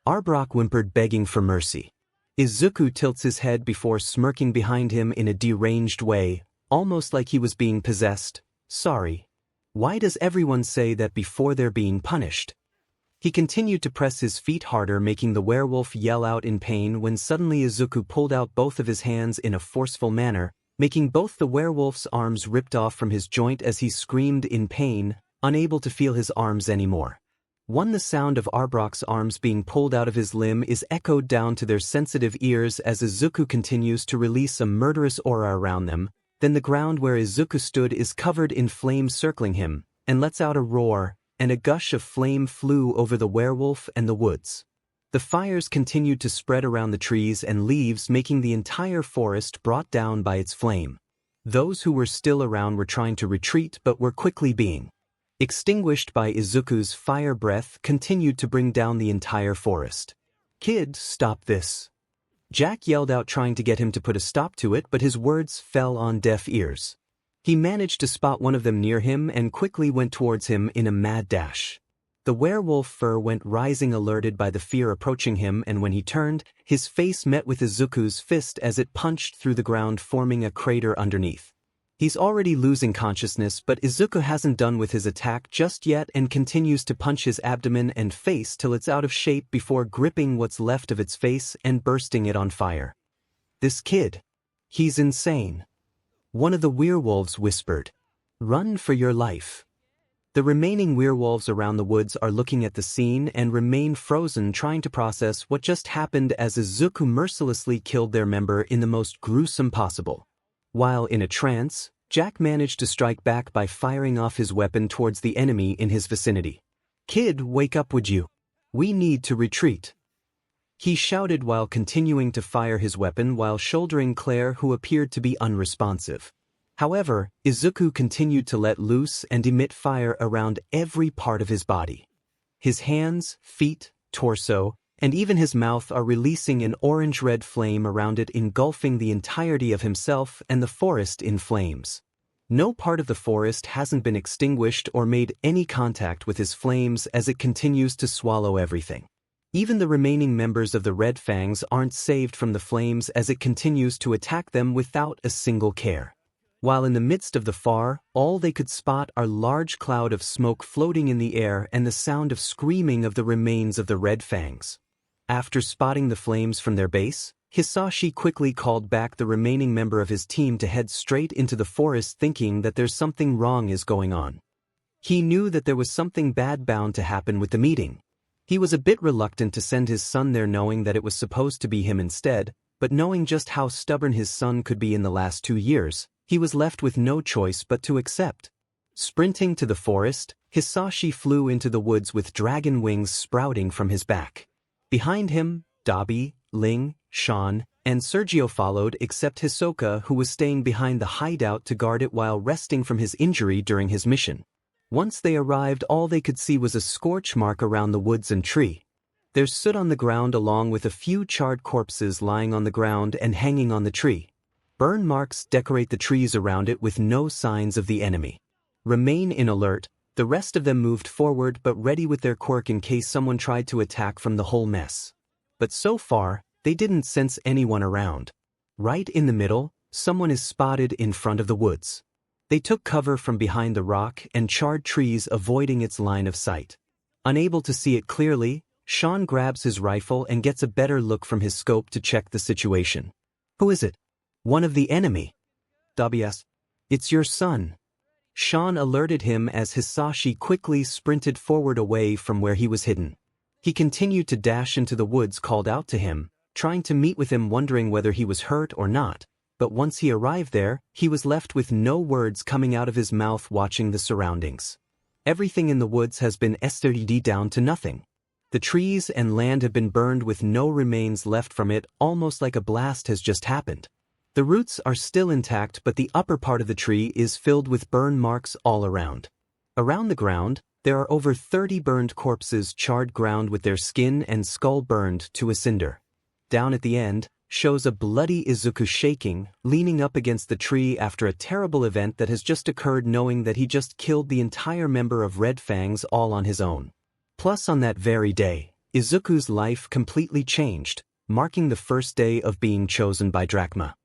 𝗧𝗵𝗃 whimpered, begging for mercy. Izuku tilts his head before smirking behind him in a deranged way, almost like he was being possessed. Sorry. Why does everyone say that before they're being punished? He continued to press his feet harder, making the werewolf yell out in pain when suddenly Izuku pulled out both of his hands in a forceful manner, making both the werewolf's arms ripped off from his joint as he screamed in pain, unable to feel his arms anymore. The sound of Rbrock's arms being pulled out of his limb is echoed down to their sensitive ears as Izuku continues to release a murderous aura around them. Then the ground where Izuku stood is covered in flames circling him, and lets out a roar, and a gush of flame flew over the werewolf and the woods. The fires continued to spread around the trees and leaves, making the entire forest brought down by its flame. Those who were still around were trying to retreat but were quickly being extinguished by Izuku's fire breath continued to bring down the entire forest. "Kid, stop this!" Jack yelled out, trying to get him to put a stop to it, but his words fell on deaf ears. He managed to spot one of them near him and quickly went towards him in a mad dash. The werewolf fur went rising, alerted by the fear approaching him, and when he turned, his face met with Izuku's fist as it punched through the ground, forming a crater underneath. He's already losing consciousness, but Izuku hasn't done with his attack just yet and continues to punch his abdomen and face till it's out of shape before gripping what's left of its face and bursting it on fire. "This kid. He's insane." One of the werewolves whispered. "Run for your life." The remaining werewolves around the woods are looking at the scene and remain frozen, trying to process what just happened as Izuku mercilessly killed their member in the most gruesome possible. While in a trance, Jack managed to strike back by firing off his weapon towards the enemy in his vicinity. "Kid, wake up, would you? We need to retreat," he shouted while continuing to fire his weapon while shouldering Claire, who appeared to be unresponsive. However, Izuku continued to let loose and emit fire around every part of his body. His hands, feet, torso, and even his mouth are releasing an orange-red flame around it, engulfing the entirety of himself and the forest in flames. No part of the forest hasn't been extinguished or made any contact with his flames as it continues to swallow everything. Even the remaining members of the Red Fangs aren't saved from the flames as it continues to attack them without a single care. While in the midst of the fire, all they could spot are large cloud of smoke floating in the air and the sound of screaming of the remains of the Red Fangs. After spotting the flames from their base, Hisashi quickly called back the remaining member of his team to head straight into the forest, thinking that there's something wrong is going on. He knew that there was something bad bound to happen with the meeting. He was a bit reluctant to send his son there, knowing that it was supposed to be him instead, but knowing just how stubborn his son could be in the last 2 years, he was left with no choice but to accept. Sprinting to the forest, Hisashi flew into the woods with dragon wings sprouting from his back. Behind him, Dabi, Ling, Sean, and Sergio followed, except Hisoka, who was staying behind the hideout to guard it while resting from his injury during his mission. Once they arrived, all they could see was a scorch mark around the woods and tree. There's soot on the ground along with a few charred corpses lying on the ground and hanging on the tree. Burn marks decorate the trees around it with no signs of the enemy. Remain in alert. The rest of them moved forward but ready with their quirk in case someone tried to attack from the whole mess. But so far, they didn't sense anyone around. Right in the middle, someone is spotted in front of the woods. They took cover from behind the rock and charred trees, avoiding its line of sight. Unable to see it clearly, Sean grabs his rifle and gets a better look from his scope to check the situation. "Who is it?" "One of the enemy." Dabi asked. "It's your son." Sean alerted him as Hisashi quickly sprinted forward away from where he was hidden. He continued to dash into the woods, called out to him, trying to meet with him, wondering whether he was hurt or not, but once he arrived there, he was left with no words coming out of his mouth, watching the surroundings. Everything in the woods has been sterd down to nothing. The trees and land have been burned with no remains left from it, almost like a blast has just happened. The roots are still intact, but the upper part of the tree is filled with burn marks all around. Around the ground, there are over 30 burned corpses, charred ground with their skin and skull burned to a cinder. Down at the end, shows a bloody Izuku shaking, leaning up against the tree after a terrible event that has just occurred, knowing that he just killed the entire member of Red Fangs all on his own. Plus, on that very day, Izuku's life completely changed. marking the first day of being chosen by 𝗓𝗏.